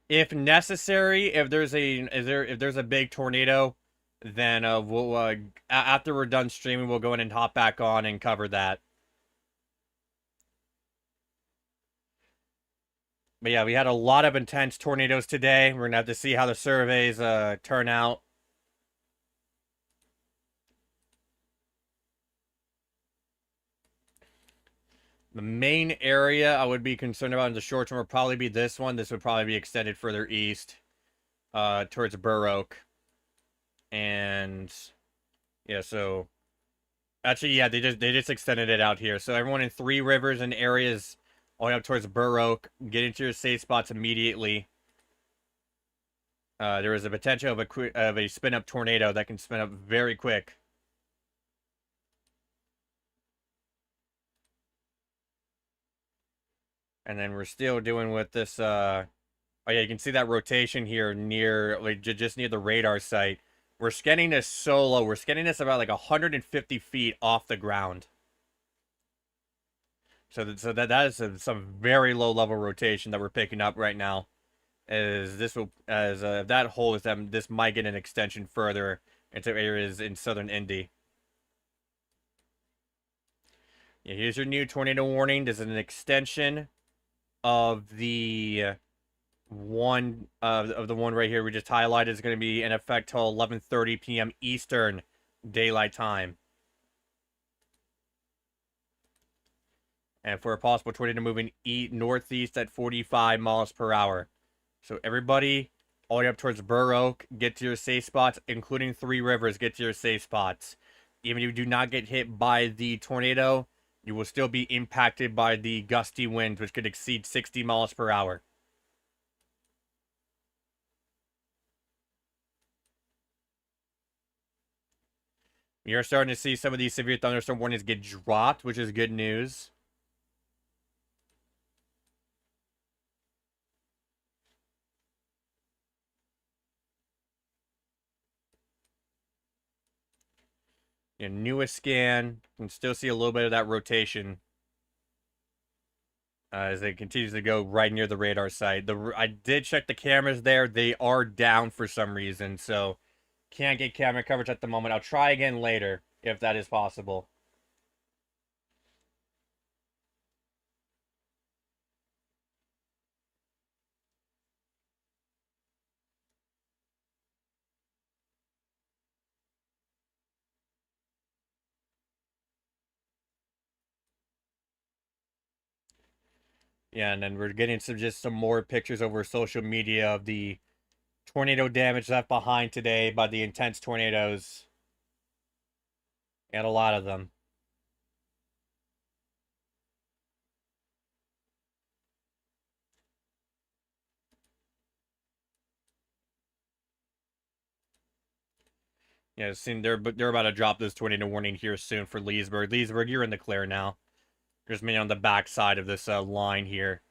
If necessary, if there's a big tornado, then we'll after we're done streaming, we'll go in and hop back on and cover that. But yeah, we had a lot of intense tornadoes today. We're gonna have to see how the surveys turn out. The main area I would be concerned about in the short term would probably be this one. This would probably be extended further east, towards Burr Oak. And yeah, so actually, yeah, they just extended it out here. So everyone in Three Rivers and areas all the way up towards Burr Oak, get into your safe spots immediately. There is a potential of a spin up tornado that can spin up very quick. And then we're still doing with this. Oh yeah, you can see that rotation here near, like, just near the radar site. We're scanning this so low. We're scanning this about like 150 feet off the ground. So that is some very low level rotation that we're picking up right now. If that holds them, this might get an extension further into areas in southern Indy. Yeah, here's your new tornado warning. This is an extension of the one right here we just highlighted. Is going to be in effect till 11:30 p.m. Eastern Daylight Time. And for a possible tornado moving northeast at 45 miles per hour. So everybody, all the way up towards Burr Oak, get to your safe spots, including Three Rivers, get to your safe spots. Even if you do not get hit by the tornado, you will still be impacted by the gusty winds, which could exceed 60 miles per hour. You're starting to see some of these severe thunderstorm warnings get dropped, which is good news. Your newest scan, you can still see a little bit of that rotation as it continues to go right near the radar site. I did check the cameras there; they are down for some reason, so can't get camera coverage at the moment. I'll try again later if that is possible. Yeah, and then we're getting some more pictures over social media of the tornado damage left behind today by the intense tornadoes, and a lot of them. Yeah, seem they're about to drop this tornado warning here soon for Leesburg. Leesburg, you're in the clear now. There's me on the back side of this line here.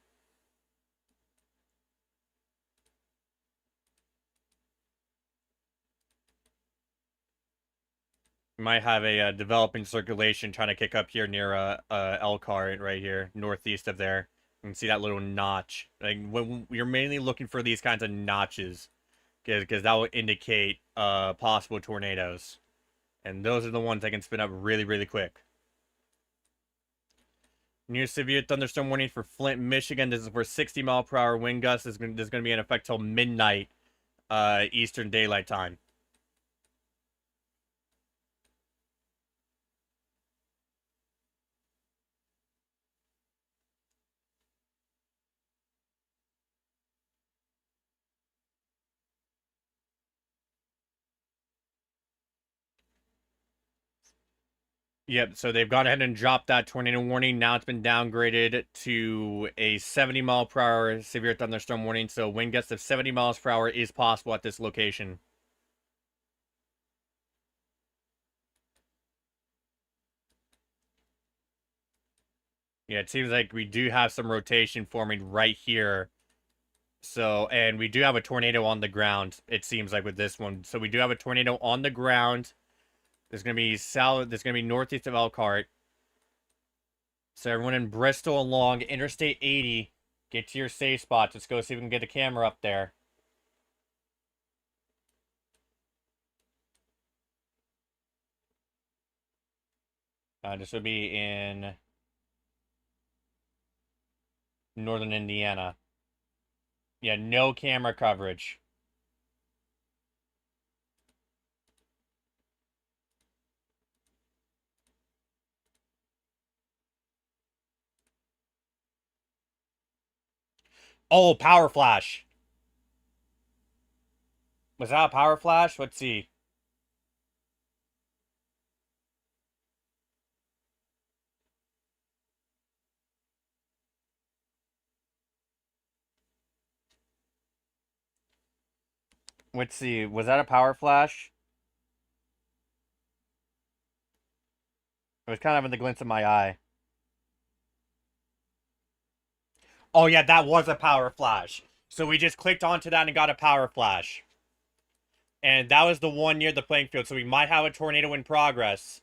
We might have a developing circulation trying to kick up here near Elkhart right here, northeast of there. You can see that little notch. Like, when you're mainly looking for these kinds of notches, because that will indicate possible tornadoes, and those are the ones that can spin up really, really quick. New severe thunderstorm warning for Flint, Michigan. This is for 60-mile-per-hour wind gusts. This is going to be in effect till midnight, Eastern Daylight Time. Yep, so they've gone ahead and dropped that tornado warning. Now it's been downgraded to a 70-mile-per-hour severe thunderstorm warning. So wind gusts of 70 miles per hour is possible at this location. Yeah, it seems like we do have some rotation forming right here. So, and we do have a tornado on the ground, it seems like, with this one. So we do have a tornado on the ground. There's going to be northeast of Elkhart. So everyone in Bristol along Interstate 80, get to your safe spots. Let's go see if we can get a camera up there. This would be in northern Indiana. Yeah, no camera coverage. Oh, power flash. Was that a power flash? Let's see. Let's see. Was that a power flash? It was kind of in the glint of my eye. Oh, yeah, that was a power flash. So we just clicked onto that and got a power flash. And that was the one near the playing field. So we might have a tornado in progress.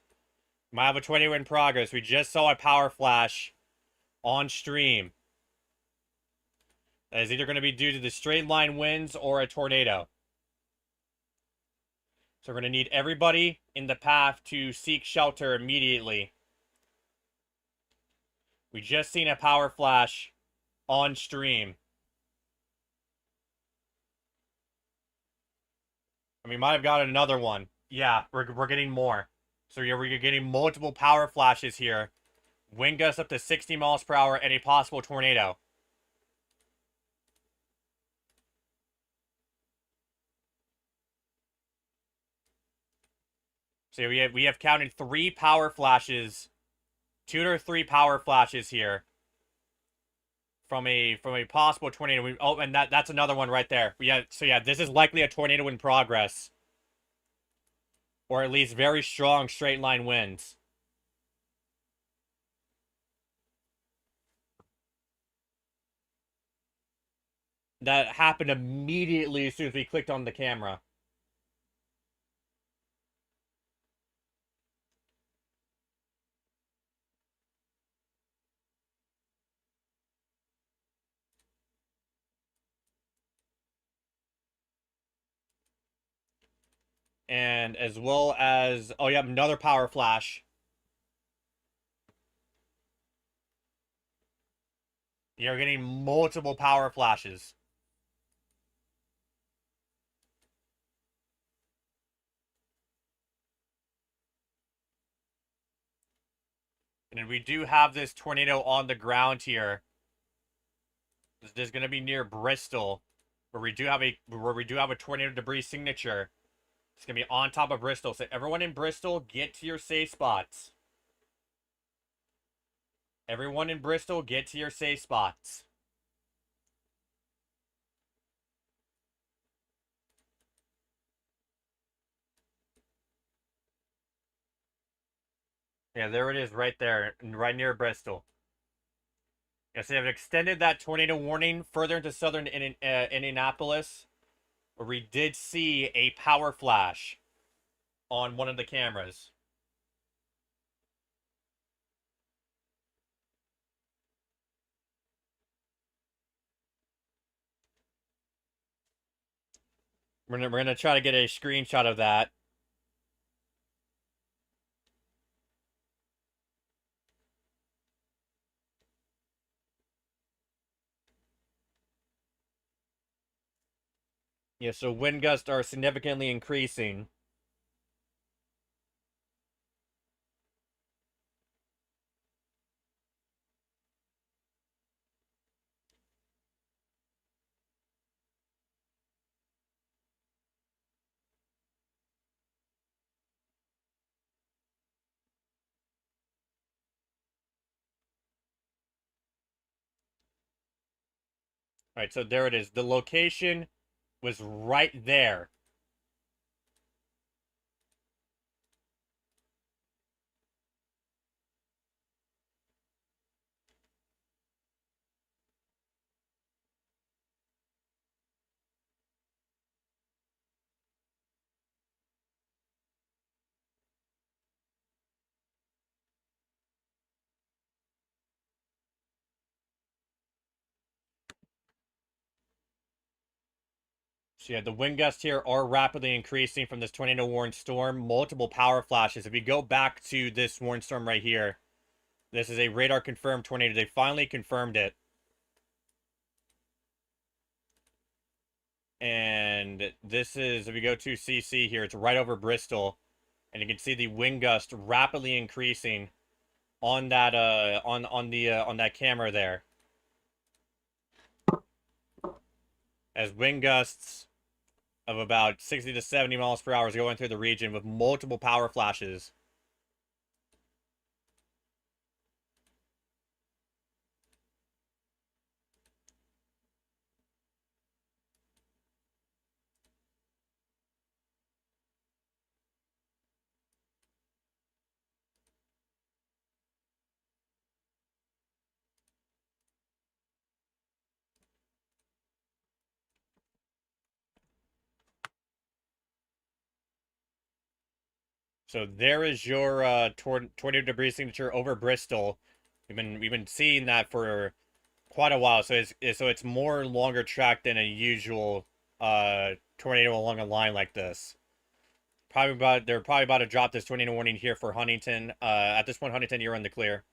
Might have a tornado in progress. We just saw a power flash on stream. That is either going to be due to the straight line winds or a tornado. So we're going to need everybody in the path to seek shelter immediately. We just seen a power flash on stream. And we might have got another one. Yeah, we're getting more. So yeah, we're getting multiple power flashes here. Wind gusts up to 60 miles per hour and a possible tornado. So we have counted 3 power flashes, 2 or 3 power flashes here from a possible tornado. Oh, and that's another one right there. So yeah, this is likely a tornado in progress, or at least very strong straight line winds. That happened immediately as soon as we clicked on the camera. And as well as, oh yeah, another power flash. You're getting multiple power flashes. And we do have this tornado on the ground here. This is going to be near Bristol, where we do have a tornado debris signature. It's going to be on top of Bristol. So everyone in Bristol, get to your safe spots. Everyone in Bristol, get to your safe spots. Yeah, there it is right there, right near Bristol. Yes, they have extended that tornado warning further into southern Indianapolis, where we did see a power flash on one of the cameras. We're gonna try to get a screenshot of that. Yeah, so wind gusts are significantly increasing. All right, so there it is. The location was right there. So yeah, the wind gusts here are rapidly increasing from this tornado warned storm. Multiple power flashes. If you go back to this warned storm right here, this is a radar confirmed tornado. They finally confirmed it. And this is, if you go to CC here, it's right over Bristol. And you can see the wind gust rapidly increasing on that on that camera there. As wind gusts of about 60 to 70 miles per hour is going through the region with multiple power flashes. So there is your tornado debris signature over Bristol. We've been seeing that for quite a while. So it's more longer track than a usual tornado along a line like this. They're probably about to drop this tornado warning here for Huntington. At this point, Huntington, you're in the clear.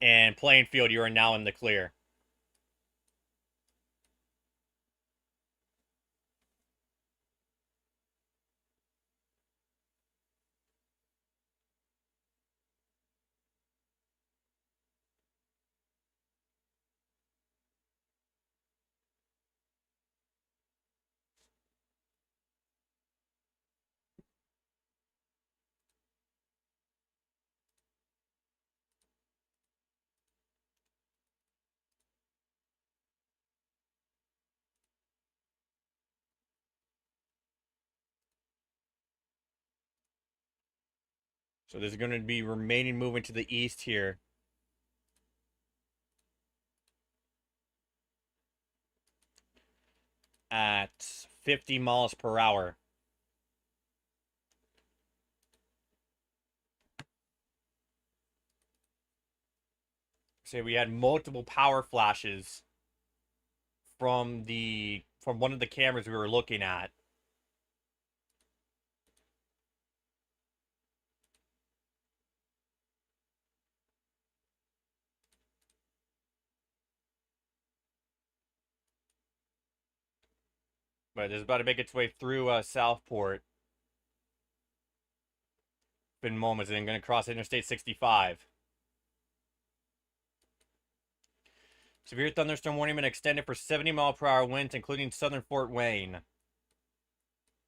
And Plainfield, you are now in the clear. So there's going to be remaining movement to the east here. At 50 miles per hour. So we had multiple power flashes from one of the cameras we were looking at. But it's about to make its way through Southport in moments, and then going to cross Interstate 65. Severe thunderstorm warning been extended for 70-mile-per-hour winds, including southern Fort Wayne.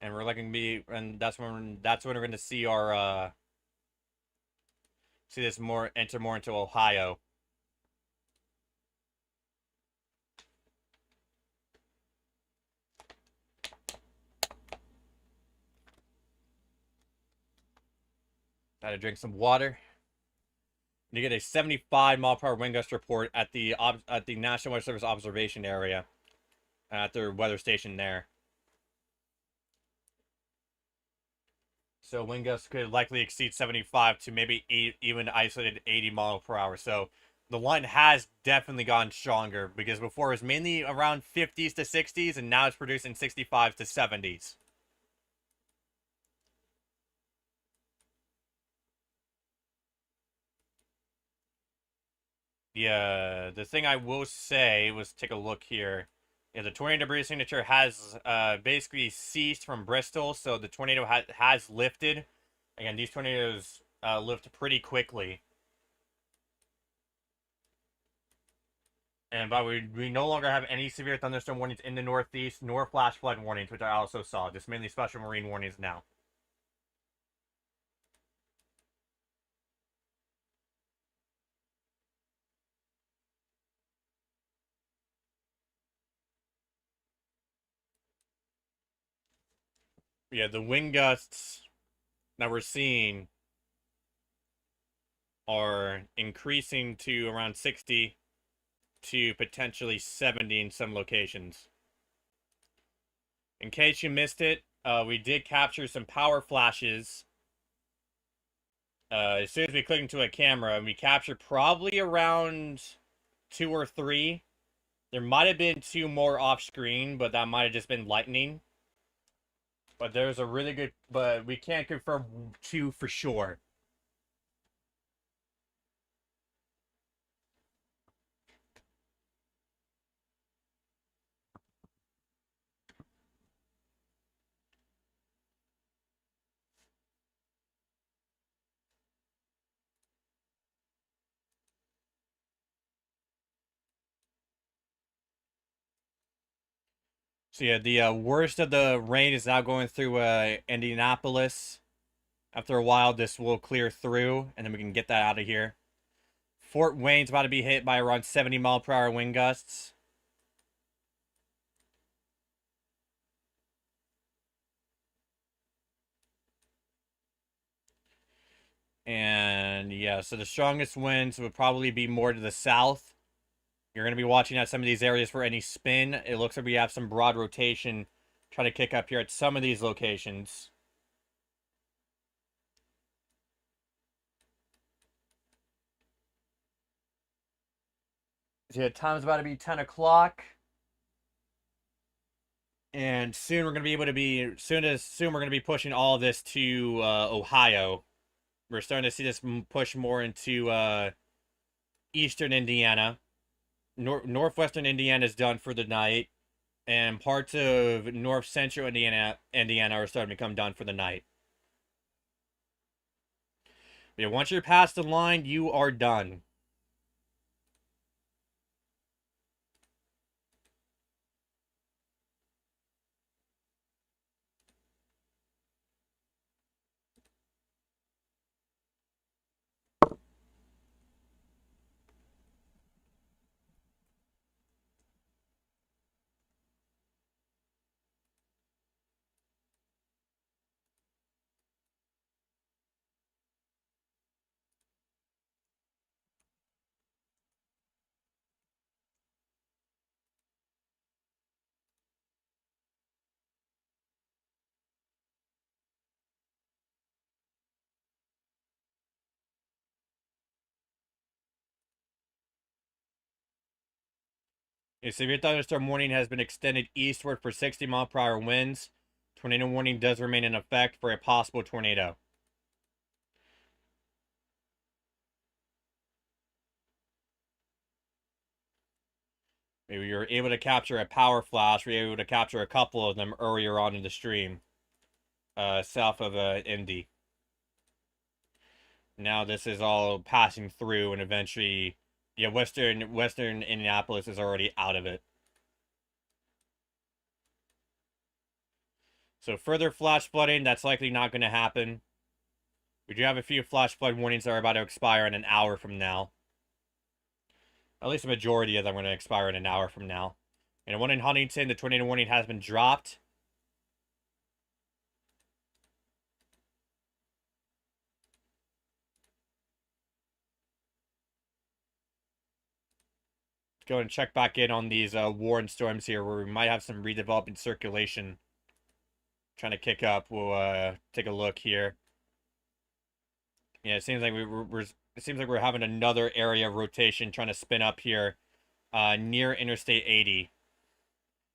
And we're looking to be, and that's when we're going to see our see this enter more into Ohio. Got to drink some water. You get a 75-mile-per-hour wind gust report at the National Weather Service observation area at their weather station there. So wind gusts could likely exceed 75 to maybe even isolated 80 mile per hour. So the line has definitely gotten stronger because before it was mainly around 50s to 60s, and now it's producing 65 to 70s. The thing I will say was take a look here. Yeah, the tornado debris signature has basically ceased from Bristol, so the tornado has lifted. Again, these tornadoes lift pretty quickly. And but we no longer have any severe thunderstorm warnings in the Northeast, nor flash flood warnings, which I also saw. Just mainly special marine warnings now. Yeah, the wind gusts that we're seeing are increasing to around 60 to potentially 70 in some locations. In case you missed it, we did capture some power flashes. As soon as we click into a camera, we captured probably around 2 or 3. There might have been 2 more off screen, but that might have just been lightning. But there's a really good, but we can't confirm 2 for sure. So yeah, the worst of the rain is now going through Indianapolis. After a while, this will clear through, and then we can get that out of here. Fort Wayne's about to be hit by around 70-mile-per-hour wind gusts. And yeah, so the strongest winds would probably be more to the south. You're going to be watching at some of these areas for any spin. It looks like we have some broad rotation trying to kick up here at some of these locations. So yeah, time's about to be 10 o'clock. And soon we're going to be able to be, soon we're going to be pushing all of this to Ohio. We're starting to see this push more into eastern Indiana. Northwestern Indiana is done for the night. And parts of north central Indiana are starting to become done for the night. Yeah, once you're past the line, you are done. A severe thunderstorm warning has been extended eastward for 60-mile-per-hour winds. Tornado warning does remain in effect for a possible tornado. Maybe you were able to capture a power flash. We were able to capture a couple of them earlier on in the stream, south of Indy. Now this is all passing through, and eventually, yeah, western Indianapolis is already out of it. So further flash flooding, that's likely not going to happen. We do have a few flash flood warnings that are about to expire in an hour from now. At least a majority of them are going to expire in an hour from now. And one in Huntington, the tornado warning has been dropped. Let's go and check back in on these warning storms here, where we might have some redeveloping circulation trying to kick up. We'll take a look here. Yeah, it seems like we're having another area of rotation trying to spin up here, near Interstate 80.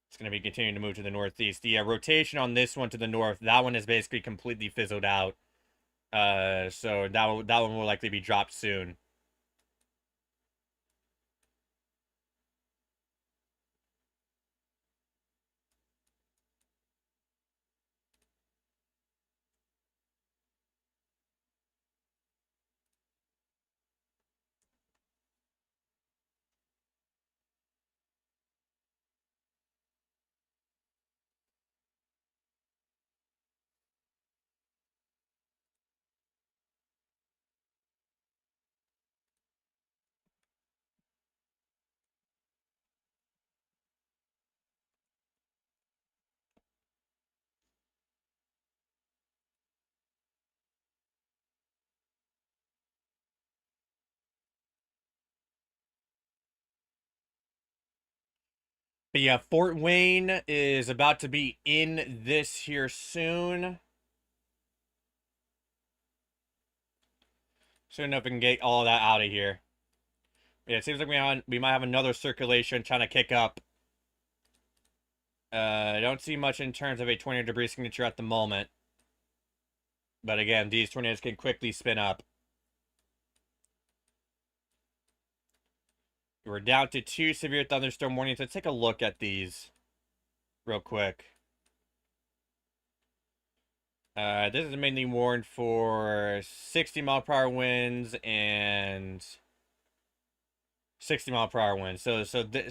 It's going to be continuing to move to the northeast. The rotation on this one to the north, that one is basically completely fizzled out. So that one will likely be dropped soon. But yeah, Fort Wayne is about to be in this here soon. Soon enough, we can get all that out of here. Yeah, it seems like we might have another circulation trying to kick up. I don't see much in terms of a tornado debris signature at the moment. But again, these tornadoes can quickly spin up. We're down to 2 severe thunderstorm warnings. Let's take a look at these real quick. This is mainly warned for 60-mile-per-hour winds and 60-mile-per-hour winds. So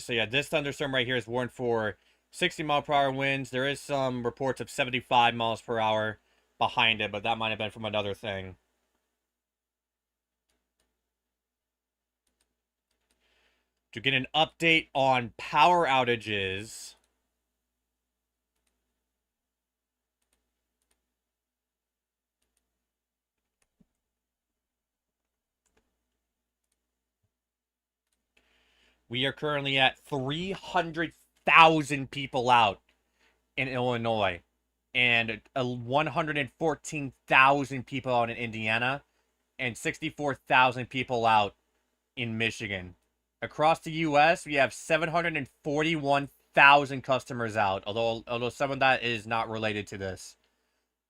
yeah, this thunderstorm right here is warned for 60-mile-per-hour winds. There is some reports of 75 miles per hour behind it, but that might have been from another thing. To get an update on power outages, we are currently at 300,000 people out in Illinois and 114,000 people out in Indiana and 64,000 people out in Michigan. Across the U.S., we have 741,000 customers out, although some of that is not related to this.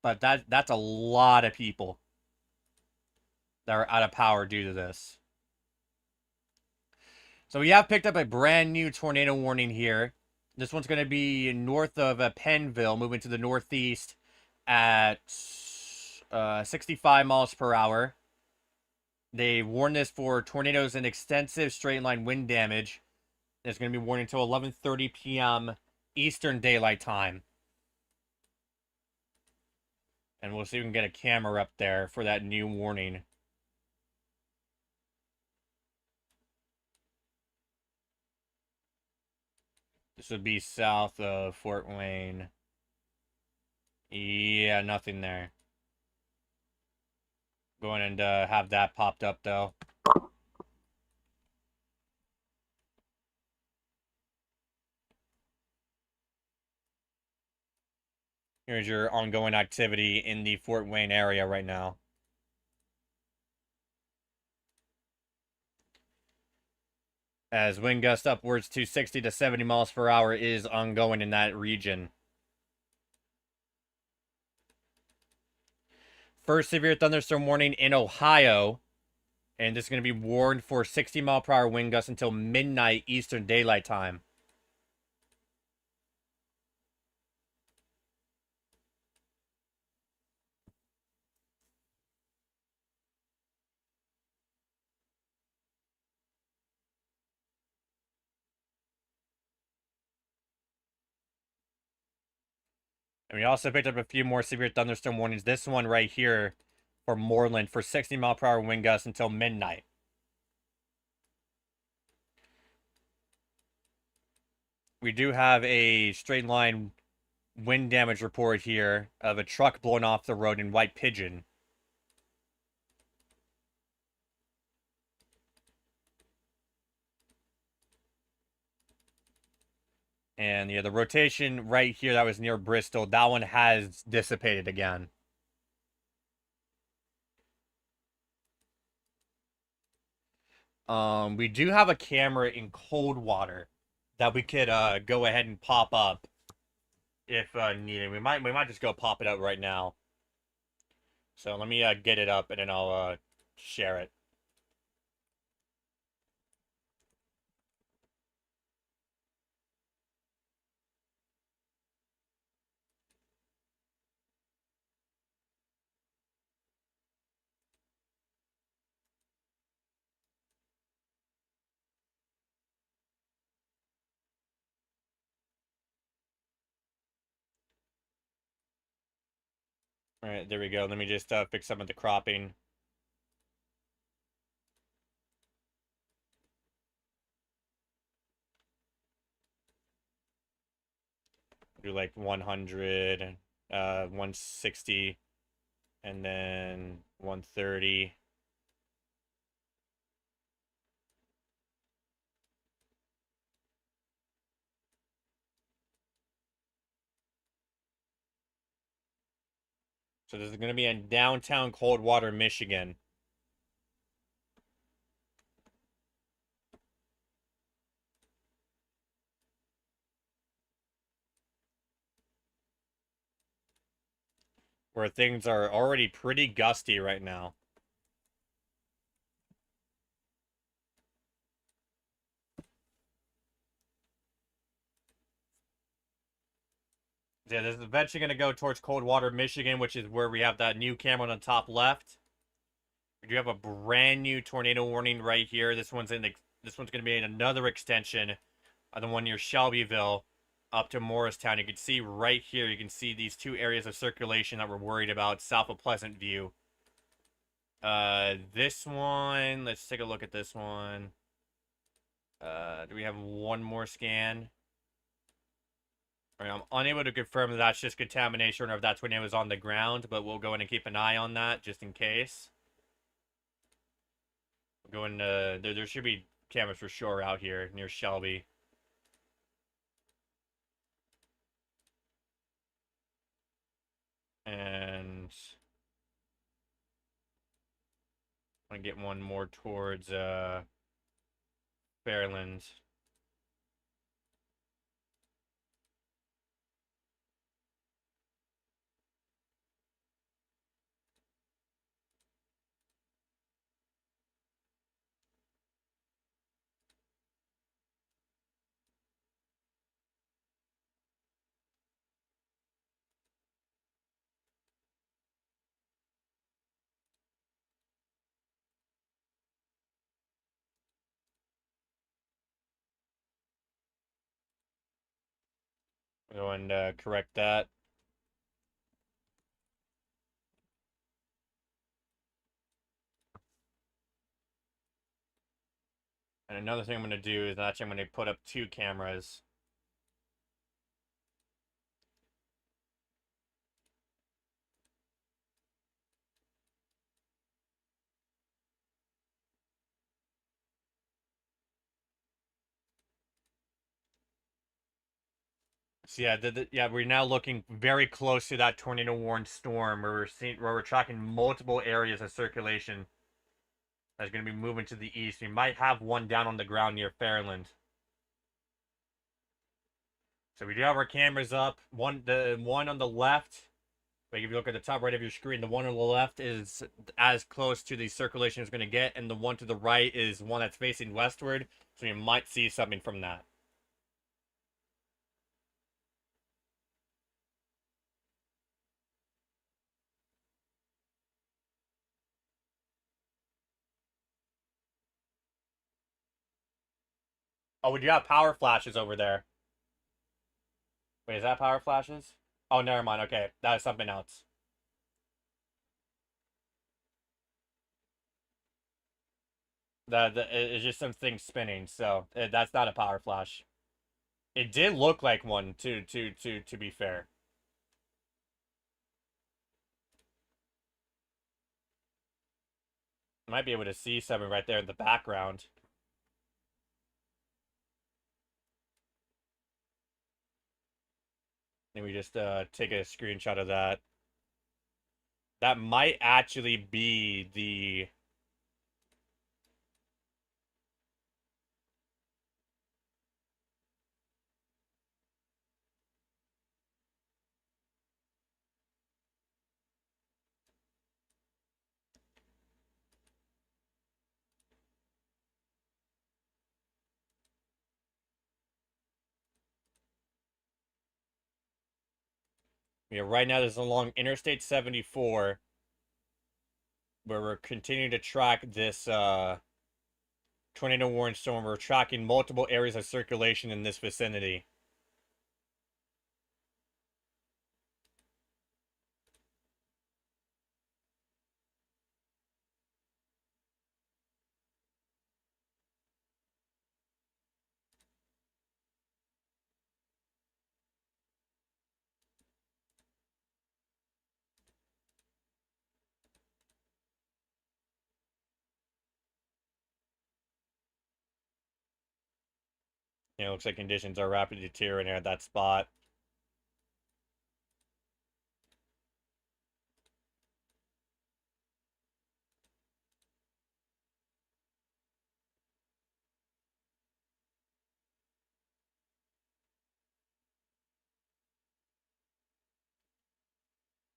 But that's a lot of people that are out of power due to this. So we have picked up a brand new tornado warning here. This one's going to be north of Pennville, moving to the northeast at 65 miles per hour. They warned this for tornadoes and extensive straight line wind damage. It's going to be warned until 11:30 p.m. Eastern Daylight Time. And we'll see if we can get a camera up there for that new warning. This would be south of Fort Wayne. Yeah, nothing there. Going and have that popped up, though. Here's your ongoing activity in the Fort Wayne area right now. As wind gust upwards to 60 to 70 miles per hour is ongoing in that region. First severe thunderstorm warning in Ohio. And this is going to be warned for 60-mile-per-hour wind gusts until midnight Eastern Daylight Time. And we also picked up a few more severe thunderstorm warnings. This one right here for Moreland for 60-mile-per-hour wind gusts until midnight. We do have a straight line wind damage report here of a truck blown off the road in White Pigeon. And yeah, the rotation right here that was near Bristol, that one has dissipated again. We do have a camera in Coldwater that we could go ahead and pop up if needed. We might just go pop it up right now. So let me get it up and then I'll share it. All right, there we go. Let me just fix some of the cropping. Do like 100, 160, and then 130. So this is going to be in downtown Coldwater, Michigan. Where things are already pretty gusty right now. Yeah, this is eventually going to go towards Coldwater, Michigan, which is where we have that new camera on the top left. We do have a brand new tornado warning right here. This one's going to be in another extension of the one near Shelbyville up to Morristown. You can see right here, you can see these two areas of circulation that we're worried about south of Pleasant View. This one, let's take a look at this one. Do we have one more scan? All right, I'm unable to confirm that that's just contamination or if that's when it was on the ground, but we'll go in and keep an eye on that just in case. We'll go in, there should be cameras for sure out here near Shelby. And I'm gonna get one more towards Fairland. We'll go and correct that. And another thing I'm going to do is actually I'm going to put up two cameras. So yeah, we're now looking very close to that tornado warned storm where we're tracking multiple areas of circulation that's going to be moving to the east. We might have one down on the ground near Fairland. So we do have our cameras up. The one on the left, like if you look at the top right of your screen, the one on the left is as close to the circulation as going to get, and the one to the right is one that's facing westward. So you might see something from that. Oh, we do have power flashes over there. Wait, is that power flashes? Oh, never mind. Okay, that is something else. It's just some things spinning, so that's not a power flash. It did look like one, to be fair. Might be able to see something right there in the background. And we just take a screenshot of that. That might actually be the... Yeah, right now this is along Interstate 74, where we're continuing to track this tornado warning storm. We're tracking multiple areas of circulation in this vicinity. You know, looks like conditions are rapidly deteriorating at that spot.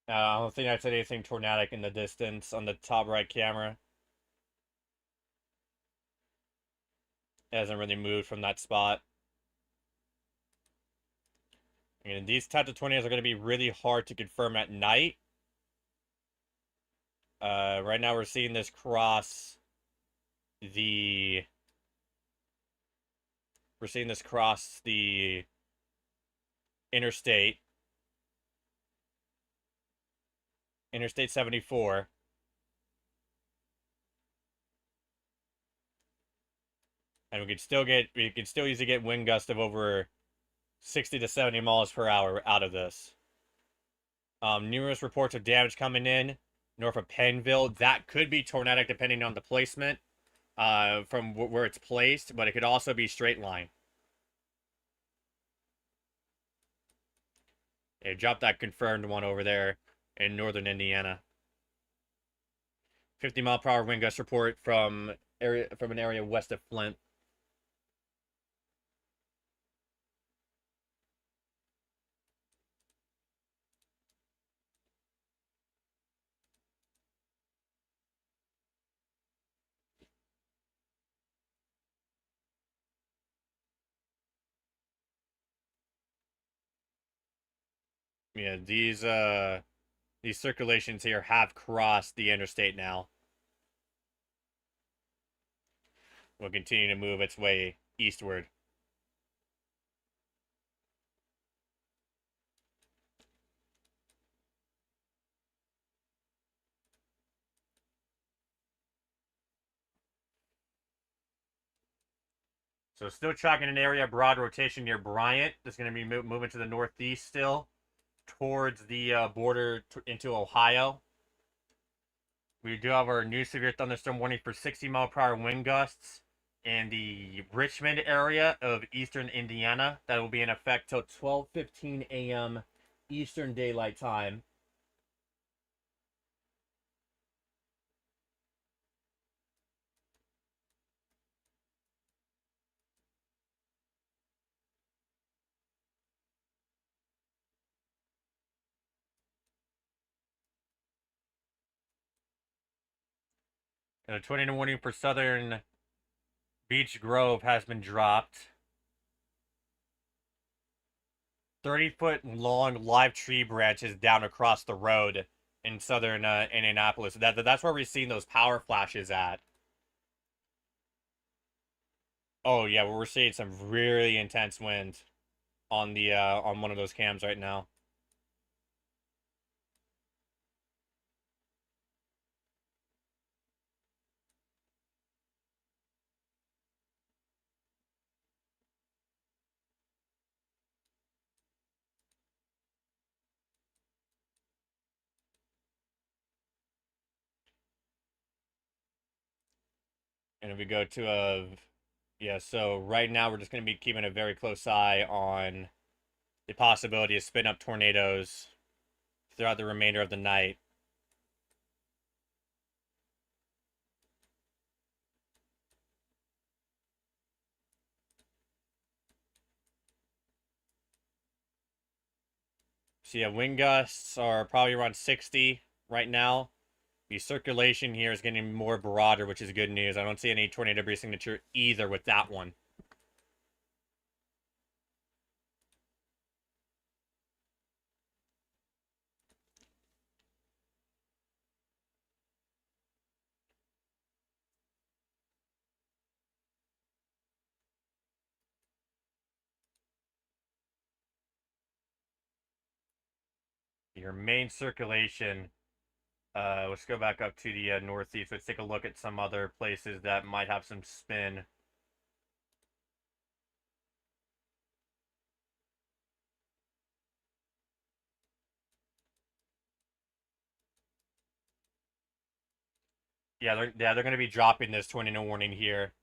I don't think I said anything tornadic in the distance on the top right camera. It hasn't really moved from that spot. And these types of tornadoes are going to be really hard to confirm at night. Right now we're seeing this cross the we're seeing this cross the interstate, Interstate 74, and we can still easily get wind gusts of over 60 to 70 miles per hour out of this. Numerous reports of damage coming in north of Pennville. That could be tornadic depending on the placement, from where it's placed, but it could also be straight line. They dropped that confirmed one over there in northern Indiana. 50-mile-per-hour wind gust report from an area west of Flint. Yeah, these circulations here have crossed the interstate now. Will continue to move its way eastward. So still tracking an area broad rotation near Bryant. That's going to be moving to the northeast still, towards the border into Ohio. We do have our new severe thunderstorm warning for 60-mile-per-hour wind gusts in the Richmond area of eastern Indiana. That will be in effect till 12:15 a.m. Eastern Daylight Time. And a tornado warning for southern Beech Grove has been dropped. 30-foot long live tree branches down across the road in southern Indianapolis. That's where we're seeing those power flashes at. Oh yeah, we're seeing some really intense wind on the on one of those cams right now. And if we go to a yeah, so right now we're just going to be keeping a very close eye on the possibility of spin up tornadoes throughout the remainder of the night. So yeah, wind gusts are probably around 60 right now. The circulation here is getting more broader, which is good news. I don't see any tornado debris signature either with that one. Your main circulation. Let's go back up to the northeast. Let's take a look at some other places that might have some spin. They're going to be dropping this tornado warning here.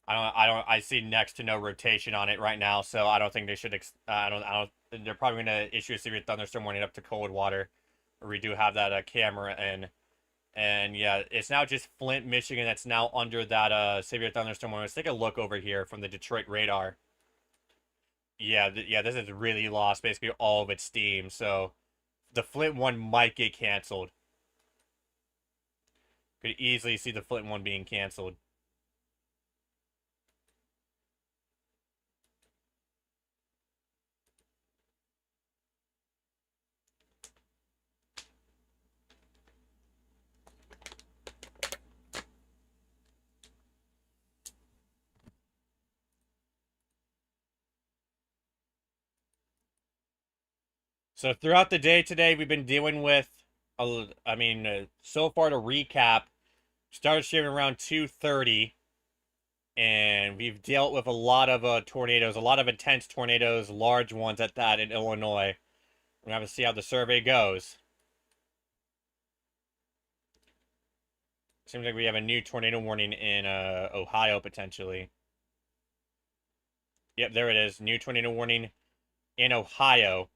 I see next to no rotation on it right now, so I don't think they should. They're probably going to issue a severe thunderstorm warning up to Coldwater, where we do have that camera in. And yeah, it's now just Flint, Michigan that's now under that severe thunderstorm warning. Let's take a look over here from the Detroit radar. Yeah, this has really lost basically all of its steam. So the Flint one might get canceled. Could easily see the Flint one being canceled. So throughout the day today, we've been dealing with, so far to recap, started shooting around 2:30, and we've dealt with a lot of tornadoes, a lot of intense tornadoes, large ones at that in Illinois. We're gonna have to see how the survey goes. Seems like we have a new tornado warning in Ohio potentially. Yep, there it is. New tornado warning in Ohio.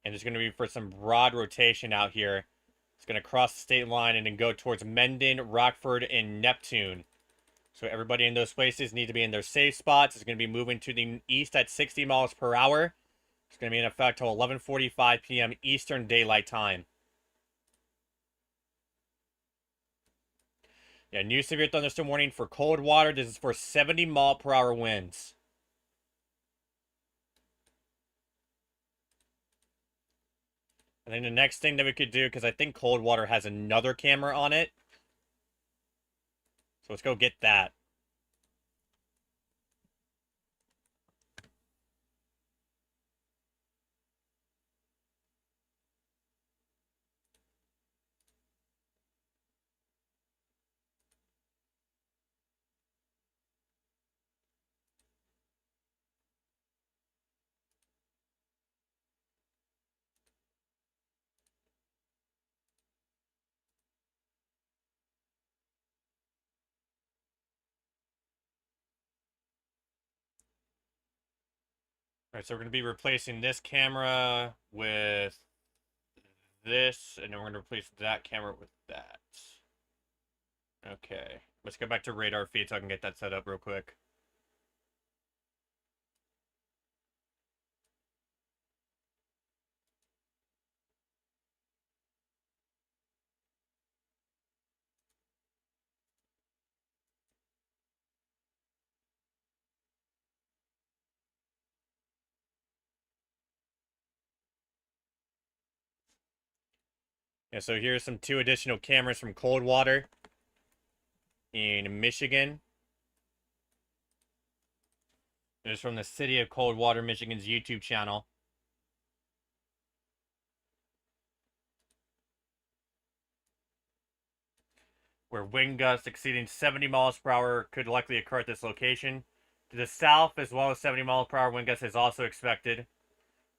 And there's going to be for some broad rotation out here. It's going to cross the state line and then go towards Mendon, Rockford, and Neptune. So everybody in those places need to be in their safe spots. It's going to be moving to the east at 60 miles per hour. It's going to be in effect till 11:45 p.m. Eastern Daylight Time. Yeah, new severe thunderstorm warning for Coldwater. This is for 70-mile-per-hour winds. And then the next thing that we could do, because I think Coldwater has another camera on it. So let's go get that. Alright, so we're going to be replacing this camera with this, and then we're going to replace that camera with that. Okay, let's go back to radar feed so I can get that set up real quick. Yeah, so here's some 2 additional cameras from Coldwater in Michigan. This is from the City of Coldwater, Michigan's YouTube channel. Where wind gusts exceeding 70 miles per hour could likely occur at this location. To the south, as well as 70 miles per hour wind gusts is also expected.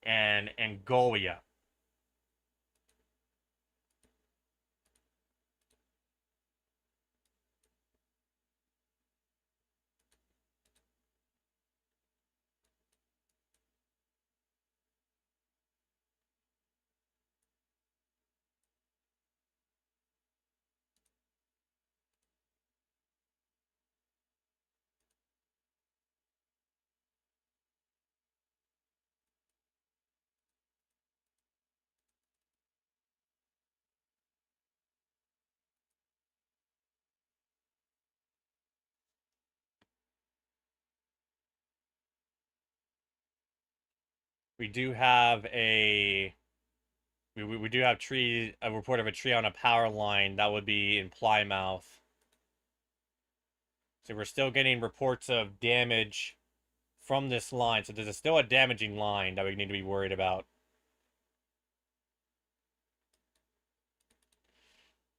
And Angolia. We do have a we do have a report of a tree on a power line that would be in Plymouth. So we're still getting reports of damage from this line. So there's still a damaging line that we need to be worried about.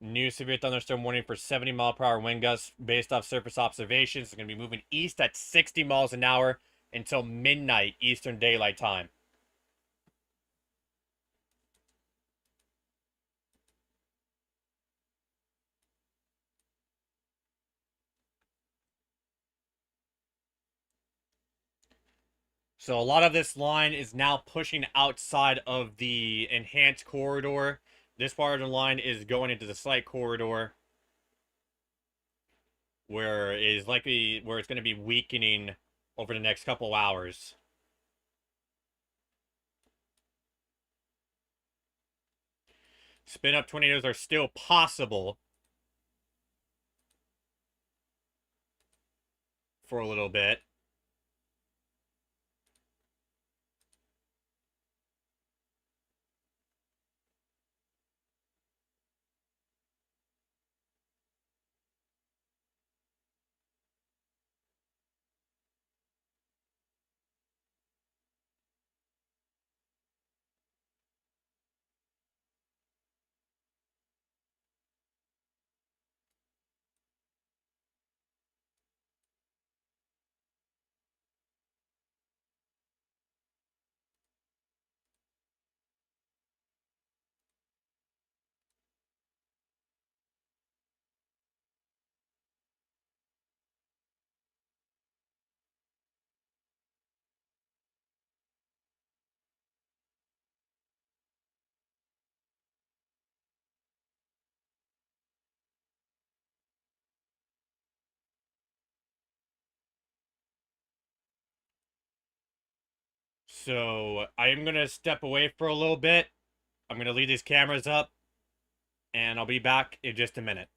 New severe thunderstorm warning for 70-mile-per-hour wind gusts based off surface observations. It's going to be moving east at 60 miles an hour until midnight Eastern Daylight Time. So a lot of this line is now pushing outside of the enhanced corridor. This part of the line is going into the slight corridor, where it's going to be weakening over the next couple hours. Spin up tornadoes are still possible for a little bit. So I am going to step away for a little bit. I'm going to leave these cameras up, and I'll be back in just a minute.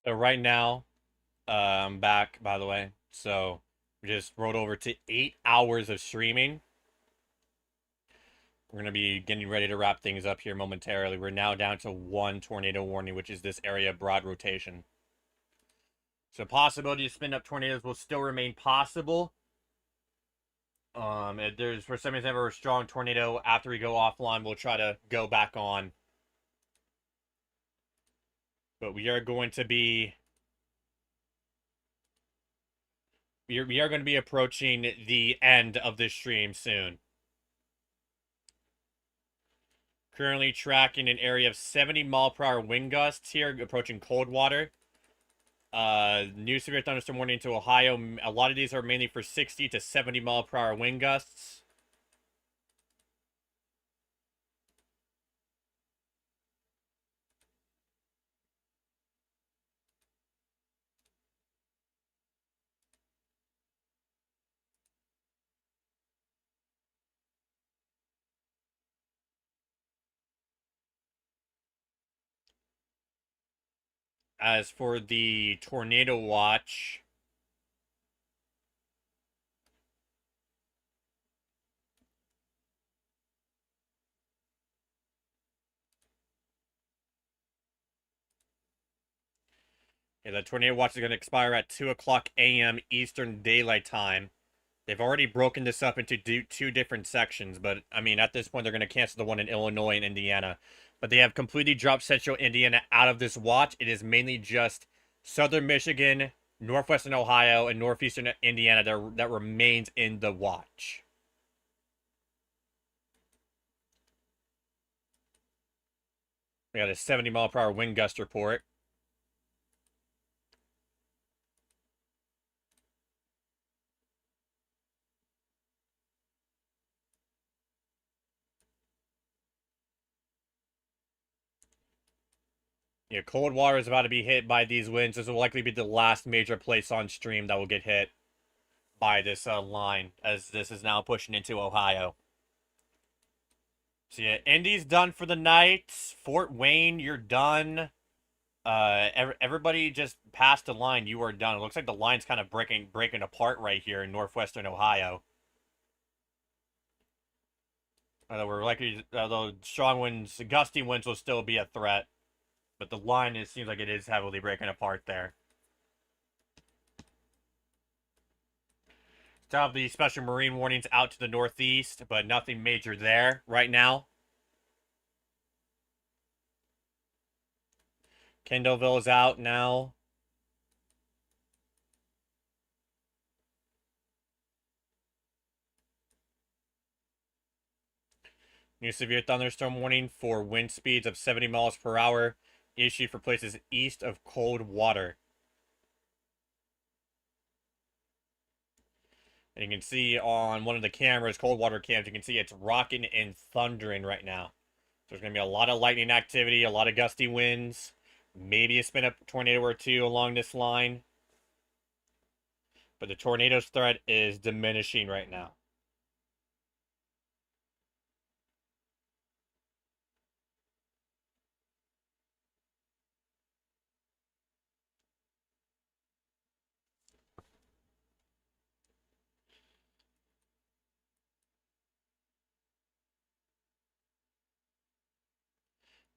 So right now, I'm back, by the way. So we just rolled over to 8 hours of streaming. We're going to be getting ready to wrap things up here momentarily. We're now down to one tornado warning, which is this area broad rotation. So possibility to spin up tornadoes will still remain possible. If there's for some reason ever a strong tornado after we go offline, we'll try to go back on. But we are going to be we are going to be approaching the end of this stream soon. Currently tracking an area of 70-mile-per-hour wind gusts here, approaching Coldwater. New severe thunderstorm warning to Ohio. A lot of these are mainly for 60 to 70-mile-per-hour wind gusts. As for the tornado watch, yeah, the tornado watch is going to expire at 2 o'clock a.m. Eastern Daylight Time. They've already broken this up into two different sections, but I mean, at this point, they're going to cancel the one in Illinois and Indiana. But they have completely dropped Central Indiana out of this watch. It is mainly just Southern Michigan, Northwestern Ohio, and Northeastern Indiana that remains in the watch. We got a 70-mile-per-hour wind gust report. Yeah, Coldwater is about to be hit by these winds. This will likely be the last major place on stream that will get hit by this line, as this is now pushing into Ohio. So yeah, Indy's done for the night. Fort Wayne, you're done. Everybody just passed the line. You are done. It looks like the line's kind of breaking apart right here in northwestern Ohio. Although strong winds, gusty winds will still be a threat, but the line seems like it is heavily breaking apart there. Still have the special marine warnings out to the northeast, but nothing major there right now. Kendallville is out now. New severe thunderstorm warning for wind speeds of 70 miles per hour issued for places east of Coldwater. And you can see on one of the cameras, Coldwater cams, you can see it's rocking and thundering right now. So there's going to be a lot of lightning activity, a lot of gusty winds, maybe a spin up tornado or two along this line. But the tornado's threat is diminishing right now.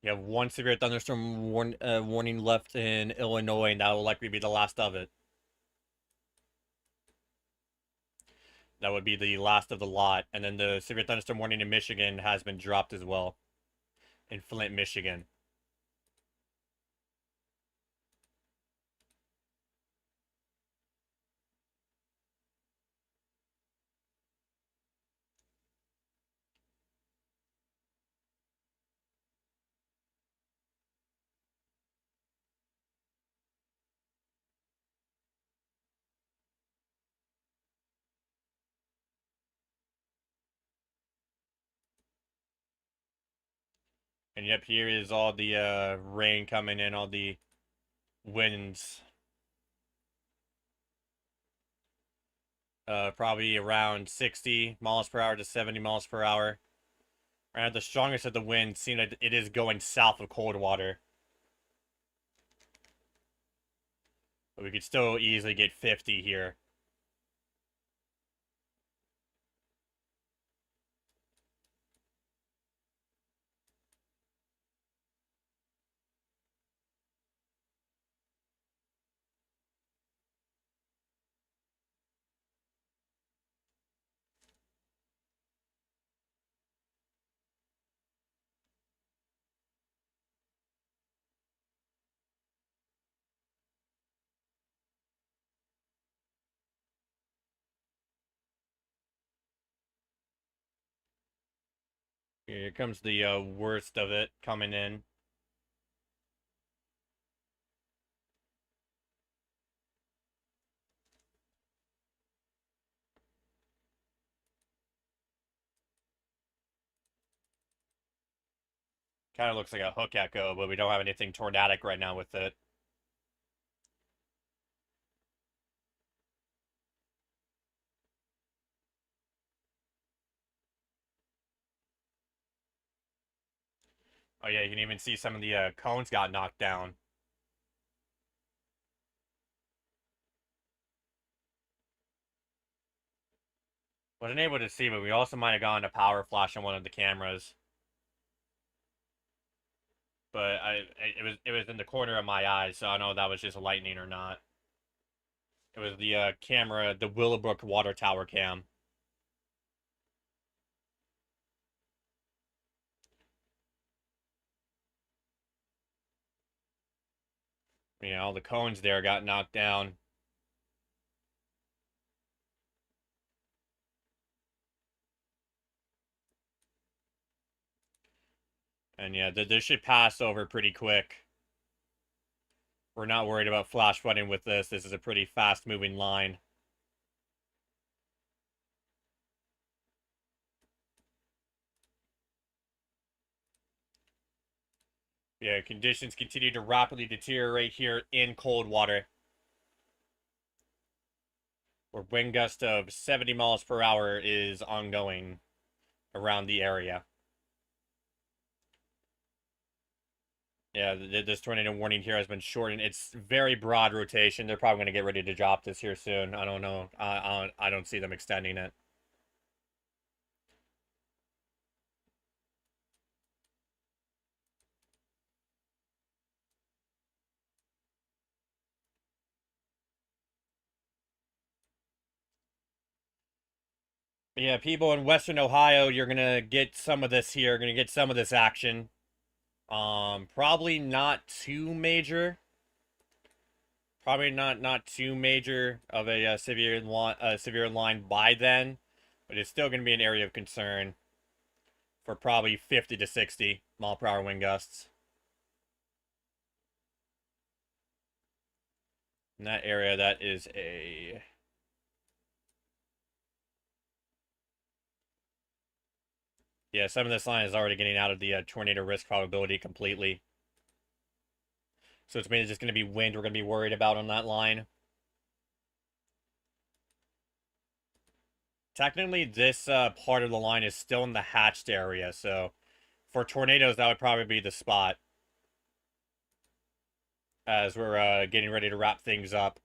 You have one severe thunderstorm warning left in Illinois, and that will likely be the last of it. That would be the last of the lot. And then the severe thunderstorm warning in Michigan has been dropped as well. In Flint, Michigan. And yep, here is all the rain coming in, all the winds. Probably around 60 miles per hour to 70 miles per hour. Right, the strongest of the wind seems like it is going south of Coldwater. But we could still easily get 50 here. Here comes the worst of it coming in. Kind of looks like a hook echo, but we don't have anything tornadic right now with it. Oh yeah, you can even see some of the cones got knocked down. Wasn't able to see, but we also might have gotten a power flash on one of the cameras. But it was in the corner of my eye, so I don't know if that was just lightning or not. It was the camera, the Willowbrook water tower cam. All the cones there got knocked down. And yeah, this should pass over pretty quick. We're not worried about flash flooding with this. This is a pretty fast moving line. Yeah, conditions continue to rapidly deteriorate here in Coldwater, where wind gust of 70 miles per hour is ongoing around the area. Yeah, this tornado warning here has been shortened. It's very broad rotation. They're probably going to get ready to drop this here soon. I don't know. I don't see them extending it. But yeah, people in Western Ohio, you're gonna get some of this here. Gonna get some of this action. Probably not too major. Probably not too major of a severe line by then, but it's still gonna be an area of concern for probably 50 to 60 mile per hour wind gusts. In that area, that is a yeah. Some of this line is already getting out of the tornado risk probability completely. So it's mainly just going to be wind we're going to be worried about on that line. Technically, this part of the line is still in the hatched area, so for tornadoes, that would probably be the spot as we're getting ready to wrap things up.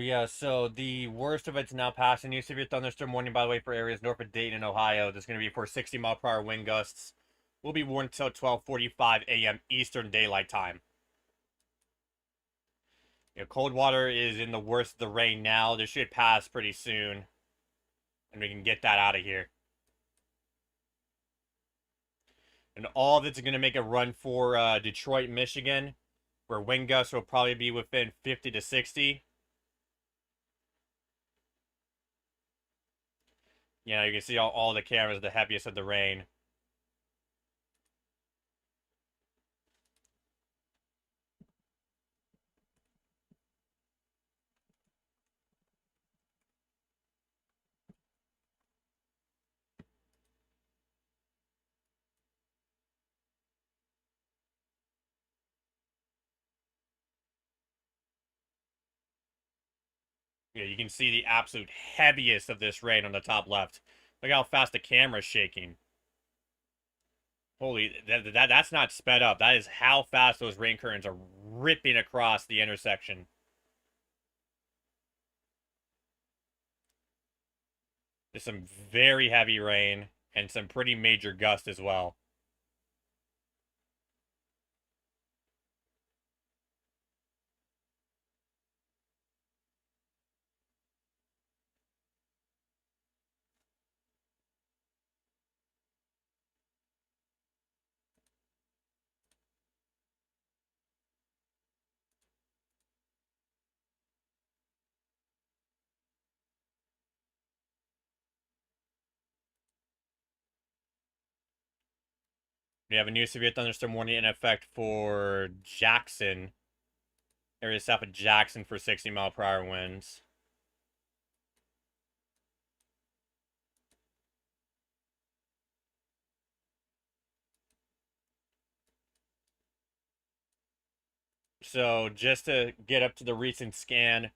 But yeah, so the worst of it's now passing. New severe thunderstorm warning, by the way, for areas north of Dayton and Ohio. There's going to be for 60-mile-per-hour wind gusts. Will be warned until 12:45 a.m. Eastern Daylight Time. Coldwater is in the worst of the rain now. This should pass pretty soon, and we can get that out of here. And all of it's going to make a run for Detroit, Michigan, where wind gusts will probably be within 50 to 60. You can see all the cameras, the heaviest of the rain. You can see the absolute heaviest of this rain on the top left. Look how fast the camera's shaking. Holy, that's not sped up. That is how fast those rain currents are ripping across the intersection. There's some very heavy rain and some pretty major gusts as well. We have a new severe thunderstorm warning in effect for Jackson. Area south of Jackson for 60-mile-per-hour winds. So just to get up to the recent scan,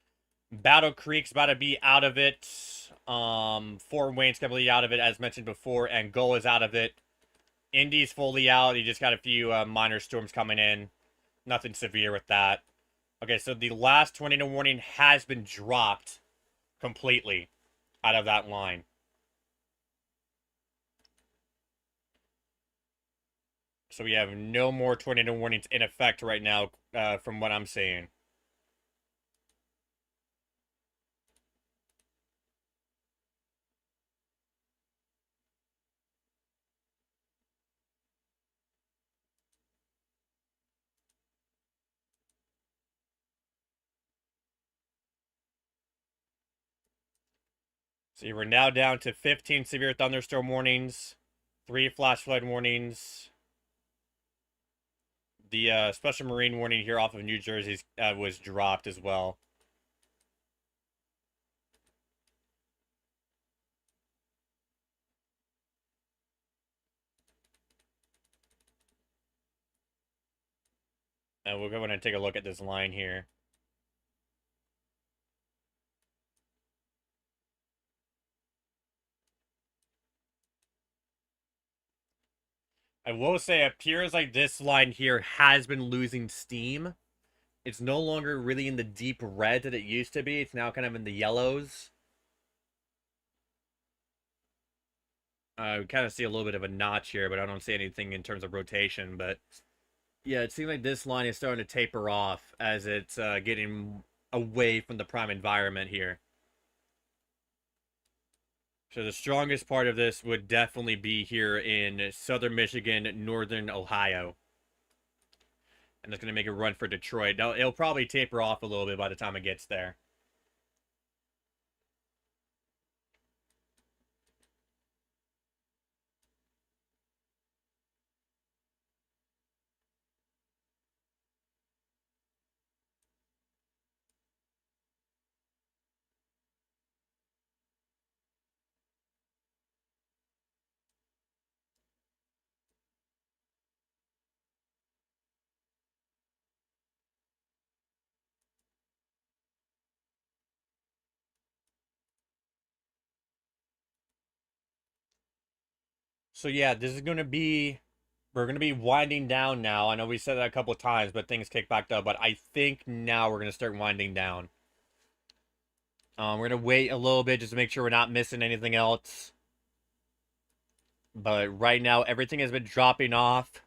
Battle Creek's about to be out of it. Fort Wayne's completely out of it, as mentioned before, and Gull is out of it. Indy's fully out. You just got a few minor storms coming in. Nothing severe with that. Okay, so the last tornado warning has been dropped completely out of that line. So we have no more tornado warnings in effect right now, from what I'm seeing. So we're now down to 15 severe thunderstorm warnings, 3 flash flood warnings. The special marine warning here off of New Jersey was dropped as well. And we'll go ahead and take a look at this line here. I will say it appears like this line here has been losing steam. It's no longer really in the deep red that it used to be. It's now kind of in the yellows. We kind of see a little bit of a notch here, but I don't see anything in terms of rotation. But yeah, it seems like this line is starting to taper off as it's getting away from the prime environment here. So the strongest part of this would definitely be here in southern Michigan, northern Ohio. And it's going to make a run for Detroit. Now, it'll probably taper off a little bit by the time it gets there. So yeah, this is going to be... We're going to be winding down now. I know we said that a couple of times, but things kick back up. But I think now we're going to start winding down. We're gonna wait a little bit just to make sure we're not missing anything else. But right now, everything has been dropping off.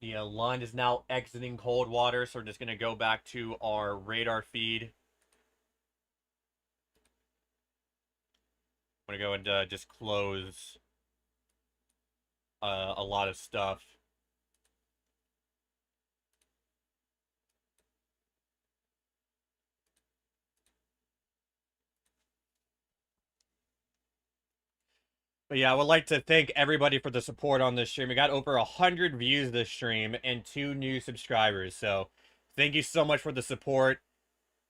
The line is now exiting cold water, so we're just gonna go back to our radar feed. I'm gonna go and just close a lot of stuff. But yeah, I would like to thank everybody for the support on this stream. We got over 100 views this stream and 2 new subscribers. So thank you so much for the support.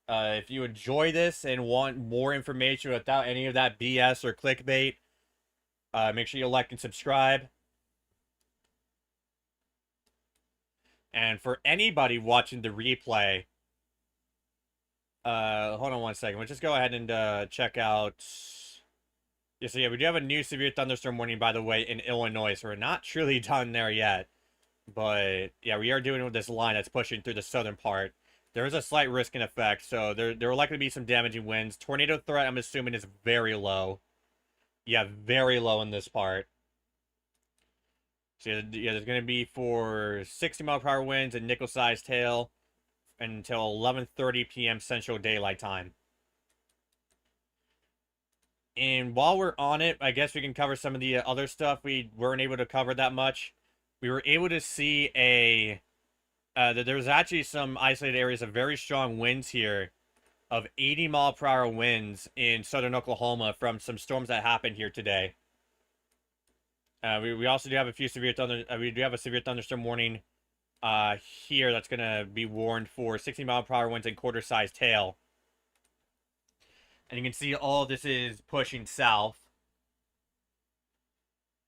If you enjoy this and want more information without any of that BS or clickbait, make sure you like and subscribe. And for anybody watching the replay, hold on one second. We'll just go ahead and check out. Yeah, so yeah, we do have a new severe thunderstorm warning, by the way, in Illinois. So we're not truly done there yet. But yeah, we are doing with this line that's pushing through the southern part. There is a slight risk in effect, so there will likely be some damaging winds. Tornado threat, I'm assuming, is very low. Yeah, very low in this part. So yeah, there's going to be for 60-mile-per-hour winds and nickel-sized hail until 11:30 p.m. Central Daylight Time. And while we're on it, I guess we can cover some of the other stuff we weren't able to cover that much. We were able to see there was actually some isolated areas of very strong winds here, of 80-mile-per-hour winds in southern Oklahoma from some storms that happened here today. We also do have a few severe thunder. We do have a severe thunderstorm warning here that's gonna be warned for 60-mile-per-hour winds and quarter-sized hail. And you can see all this is pushing south.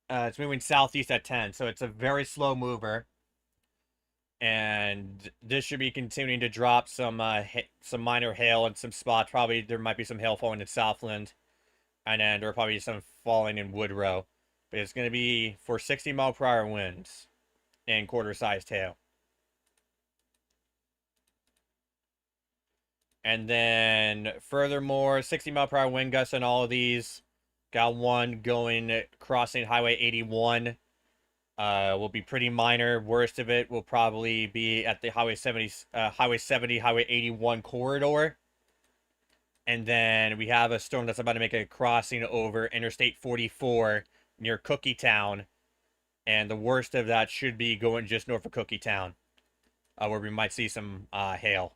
It's moving southeast at 10, so it's a very slow mover. And this should be continuing to drop some minor hail in some spots. Probably there might be some hail falling in Southland, and then there will probably be some falling in Woodrow. But it's going to be for 60-mile-per-hour winds and quarter-sized hail. And then, furthermore, 60-mile-per-hour wind gusts on all of these. Got one going crossing Highway 81. Will be pretty minor. Worst of it will probably be at the Highway 70, Highway 81 corridor. And then we have a storm that's about to make a crossing over Interstate 44 near Cookietown. And the worst of that should be going just north of Cookietown, where we might see some hail.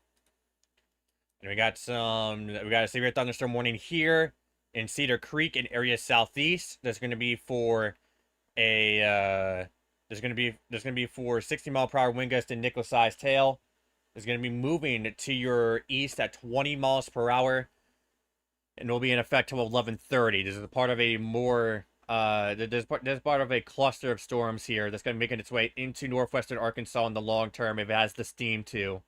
And we got a severe thunderstorm warning here in Cedar Creek in area southeast. That's going to be for there's going to be for 60-mile-per-hour wind gust and nickel-sized hail. It's going to be moving to your east at 20 miles per hour, and will be in effect till 11:30. This is part of a more this part of a cluster of storms here that's going to be making its way into northwestern Arkansas in the long term if it has the steam to.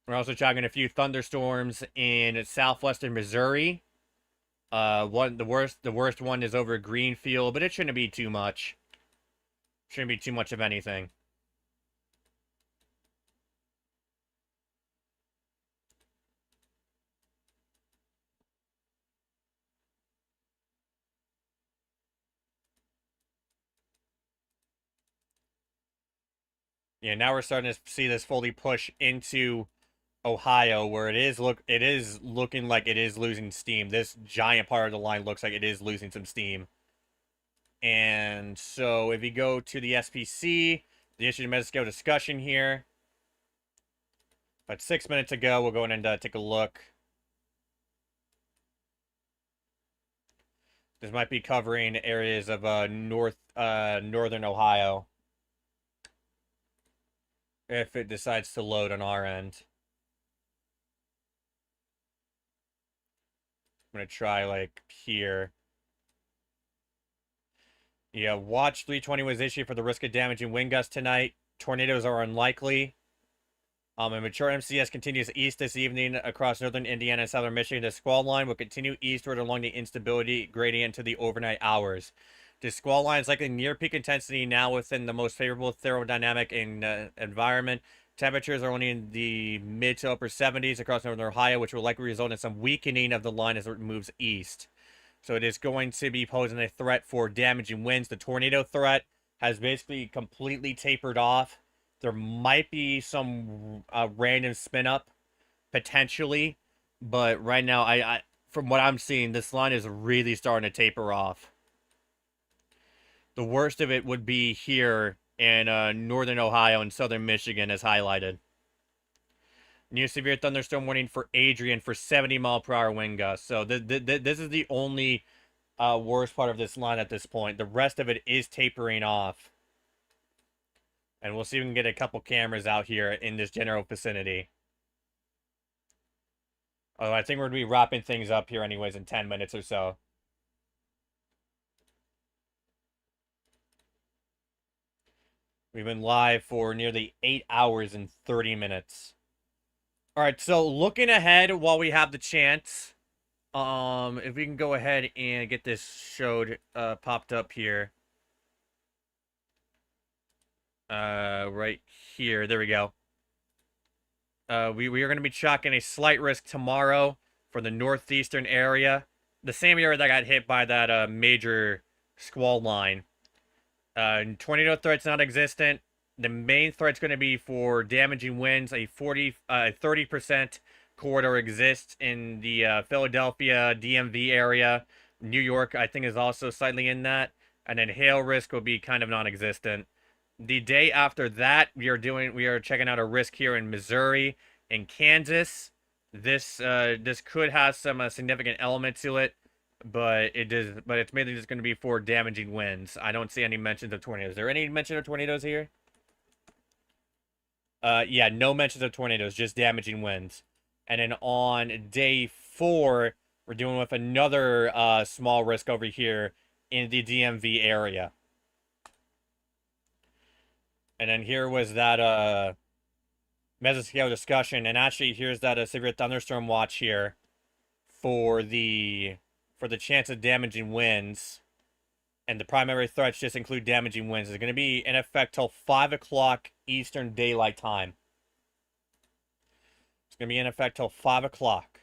We're also tracking a few thunderstorms in southwestern Missouri. The worst one is over Greenfield, but it shouldn't be too much. Shouldn't be too much of anything. Yeah, now we're starting to see this fully push into Ohio, where it is looking like it is losing steam. This giant part of the line looks like it is losing some steam. And so if you go to the SPC, the issue metascale discussion here. But 6 minutes ago, we'll go in and take a look. This might be covering areas of northern Ohio, if it decides to load on our end. I'm gonna try like here. Yeah, watch 320 was issued for the risk of damaging wind gusts tonight. Tornadoes are unlikely. A mature MCS continues east this evening across northern Indiana and southern Michigan. The squall line will continue eastward along the instability gradient to the overnight hours. The squall line is likely near peak intensity now within the most favorable thermodynamic environment. Temperatures are only in the mid to upper 70s across northern Ohio, which will likely result in some weakening of the line as it moves east. So it is going to be posing a threat for damaging winds. The tornado threat has basically completely tapered off. There might be some random spin up potentially, but right now, I from what I'm seeing, this line is really starting to taper off. The worst of it would be here in northern Ohio and southern Michigan, as highlighted. New severe thunderstorm warning for Adrian for 70-mile-per-hour wind gusts. So this is the only worst part of this line at this point. The rest of it is tapering off. And we'll see if we can get a couple cameras out here in this general vicinity. Although I think we're going to be wrapping things up here anyways in 10 minutes or so. We've been live for nearly 8 hours and 30 minutes. All right, so looking ahead while we have the chance, if we can go ahead and get this showed, popped up here. Right here. There we go. We are going to be chalking a slight risk tomorrow for the northeastern area. The same area that got hit by that major squall line. Tornado threat's not existent. The main threat's going to be for damaging winds. A 30% corridor exists in the Philadelphia DMV area. New York, I think, is also slightly in that. And then hail risk will be kind of non-existent. The day after that, we are checking out a risk here in Missouri and Kansas. This could have some significant element to it, but it's mainly just going to be for damaging winds. I don't see any mentions of tornadoes. Is there any mention of tornadoes here? Yeah, no mentions of tornadoes, just damaging winds. And then on day 4, we're dealing with another small risk over here in the DMV area. And then here was that mesoscale discussion, and actually here's that severe thunderstorm watch here for the chance of damaging winds. And the primary threats just include damaging winds. It's going to be in effect till 5 o'clock Eastern Daylight Time. It's going to be in effect till 5 o'clock.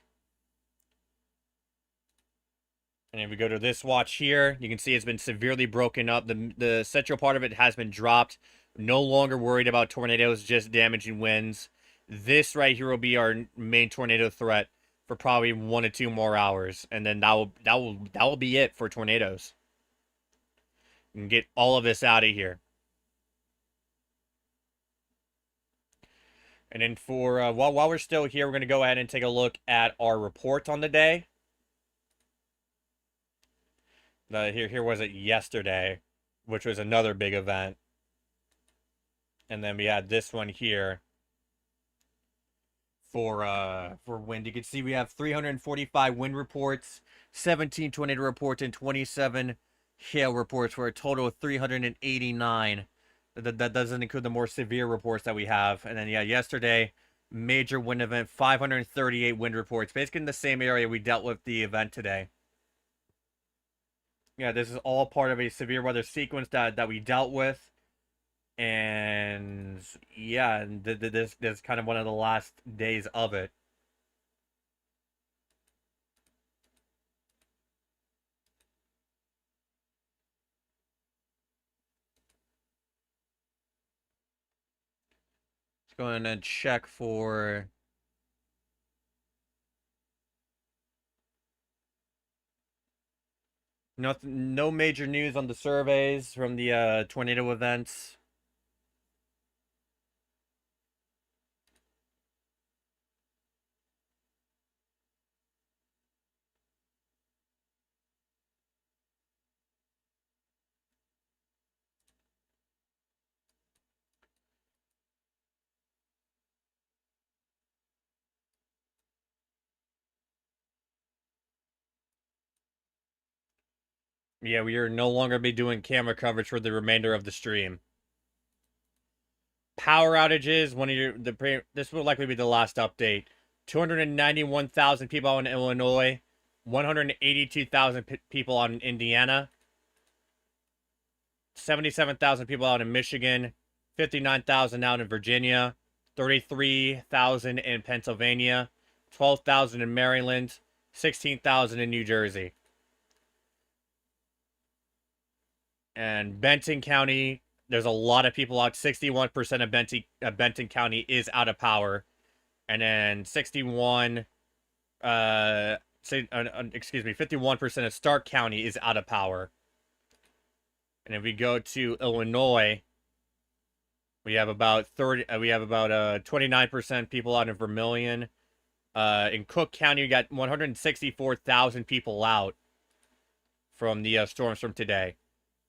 And if we go to this watch here, you can see it's been severely broken up. The central part of it has been dropped. No longer worried about tornadoes, just damaging winds. This right here will be our main tornado threat for probably 1 to 2 more hours, and then that will be it for tornadoes. You can get all of this out of here. And then for while we're still here, we're going to go ahead and take a look at our report on the day. Here was it yesterday, which was another big event. And then we had this one here for wind. You can see we have 345 wind reports, 17 tornado reports, and 27 hail reports for a total of 389. That doesn't include the more severe reports that we have. And then, yeah, yesterday, major wind event, 538 wind reports. Basically in the same area we dealt with the event today. Yeah, this is all part of a severe weather sequence that we dealt with. And yeah, this is kind of one of the last days of it. Let's go ahead and check for no major news on the surveys from the tornado events. Yeah, we are no longer be doing camera coverage for the remainder of the stream. Power outages. This will likely be the last update. 291,000 people out in Illinois, 182,000 people out in Indiana, 77,000 people out in Michigan, 59,000 out in Virginia, 33,000 in Pennsylvania, 12,000 in Maryland, 16,000 in New Jersey. And Benton County, there's a lot of people out. 61% of Benton County is out of power. And then 51% of Stark County is out of power. And if we go to Illinois, we have about 29% people out in Vermilion. In Cook County, we got 164,000 people out from the storms from today.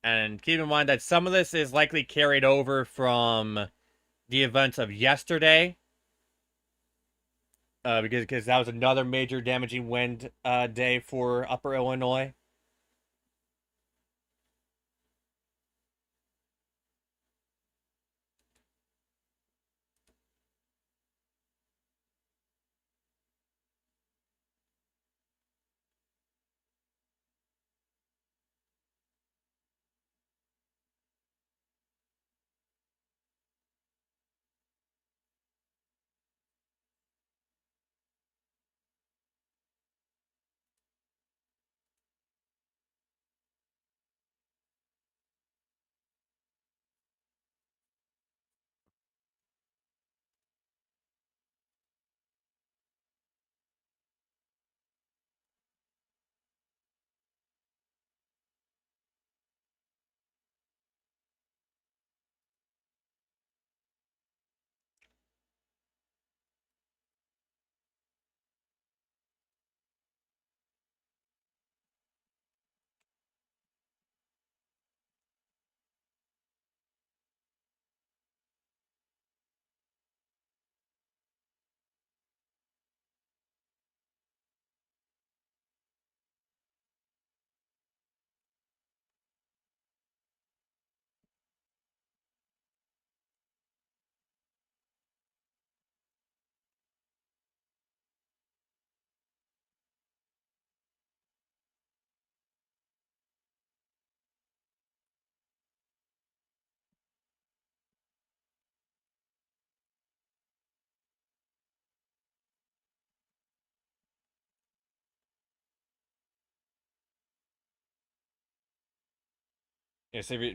And keep in mind that some of this is likely carried over from the events of yesterday. Because that was another major damaging wind day for Upper Illinois.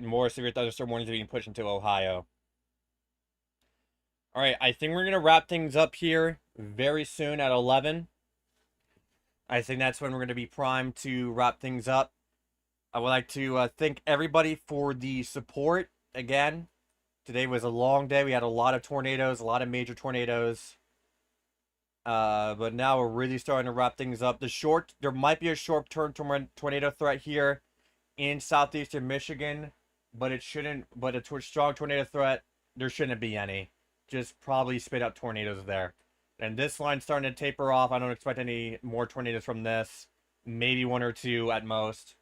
More severe thunderstorm warnings are being pushed into Ohio. All right, I think we're going to wrap things up here very soon at 11. I think that's when we're going to be primed to wrap things up. I would like to thank everybody for the support. Again, today was a long day. We had a lot of tornadoes, a lot of major tornadoes. But now we're really starting to wrap things up. There might be a short-term tornado threat here in southeastern Michigan, but it shouldn't. But a strong tornado threat, there shouldn't be any. Just probably spit out tornadoes there. And this line's starting to taper off. I don't expect any more tornadoes from this. Maybe one or two at most.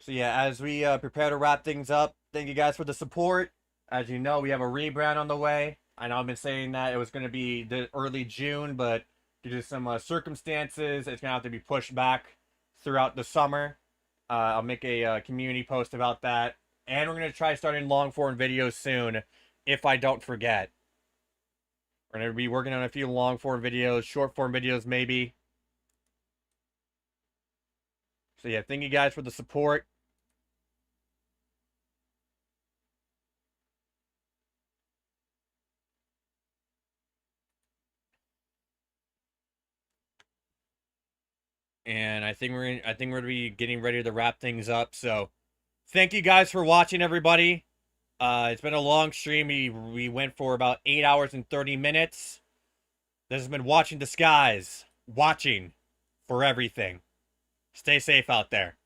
So yeah, as we prepare to wrap things up, thank you guys for the support. As you know, we have a rebrand on the way. I know I've been saying that it was going to be the early June, but due to some circumstances, it's going to have to be pushed back throughout the summer. I'll make a community post about that. And we're going to try starting long form videos soon, if I don't forget. We're going to be working on a few long form videos, short form videos maybe. So yeah, thank you guys for the support. And I think we're going to be getting ready to wrap things up. So thank you guys for watching, everybody. It's been a long stream. We went for about 8 hours and 30 minutes. This has been Watching the Skies. Watching for everything. Stay safe out there.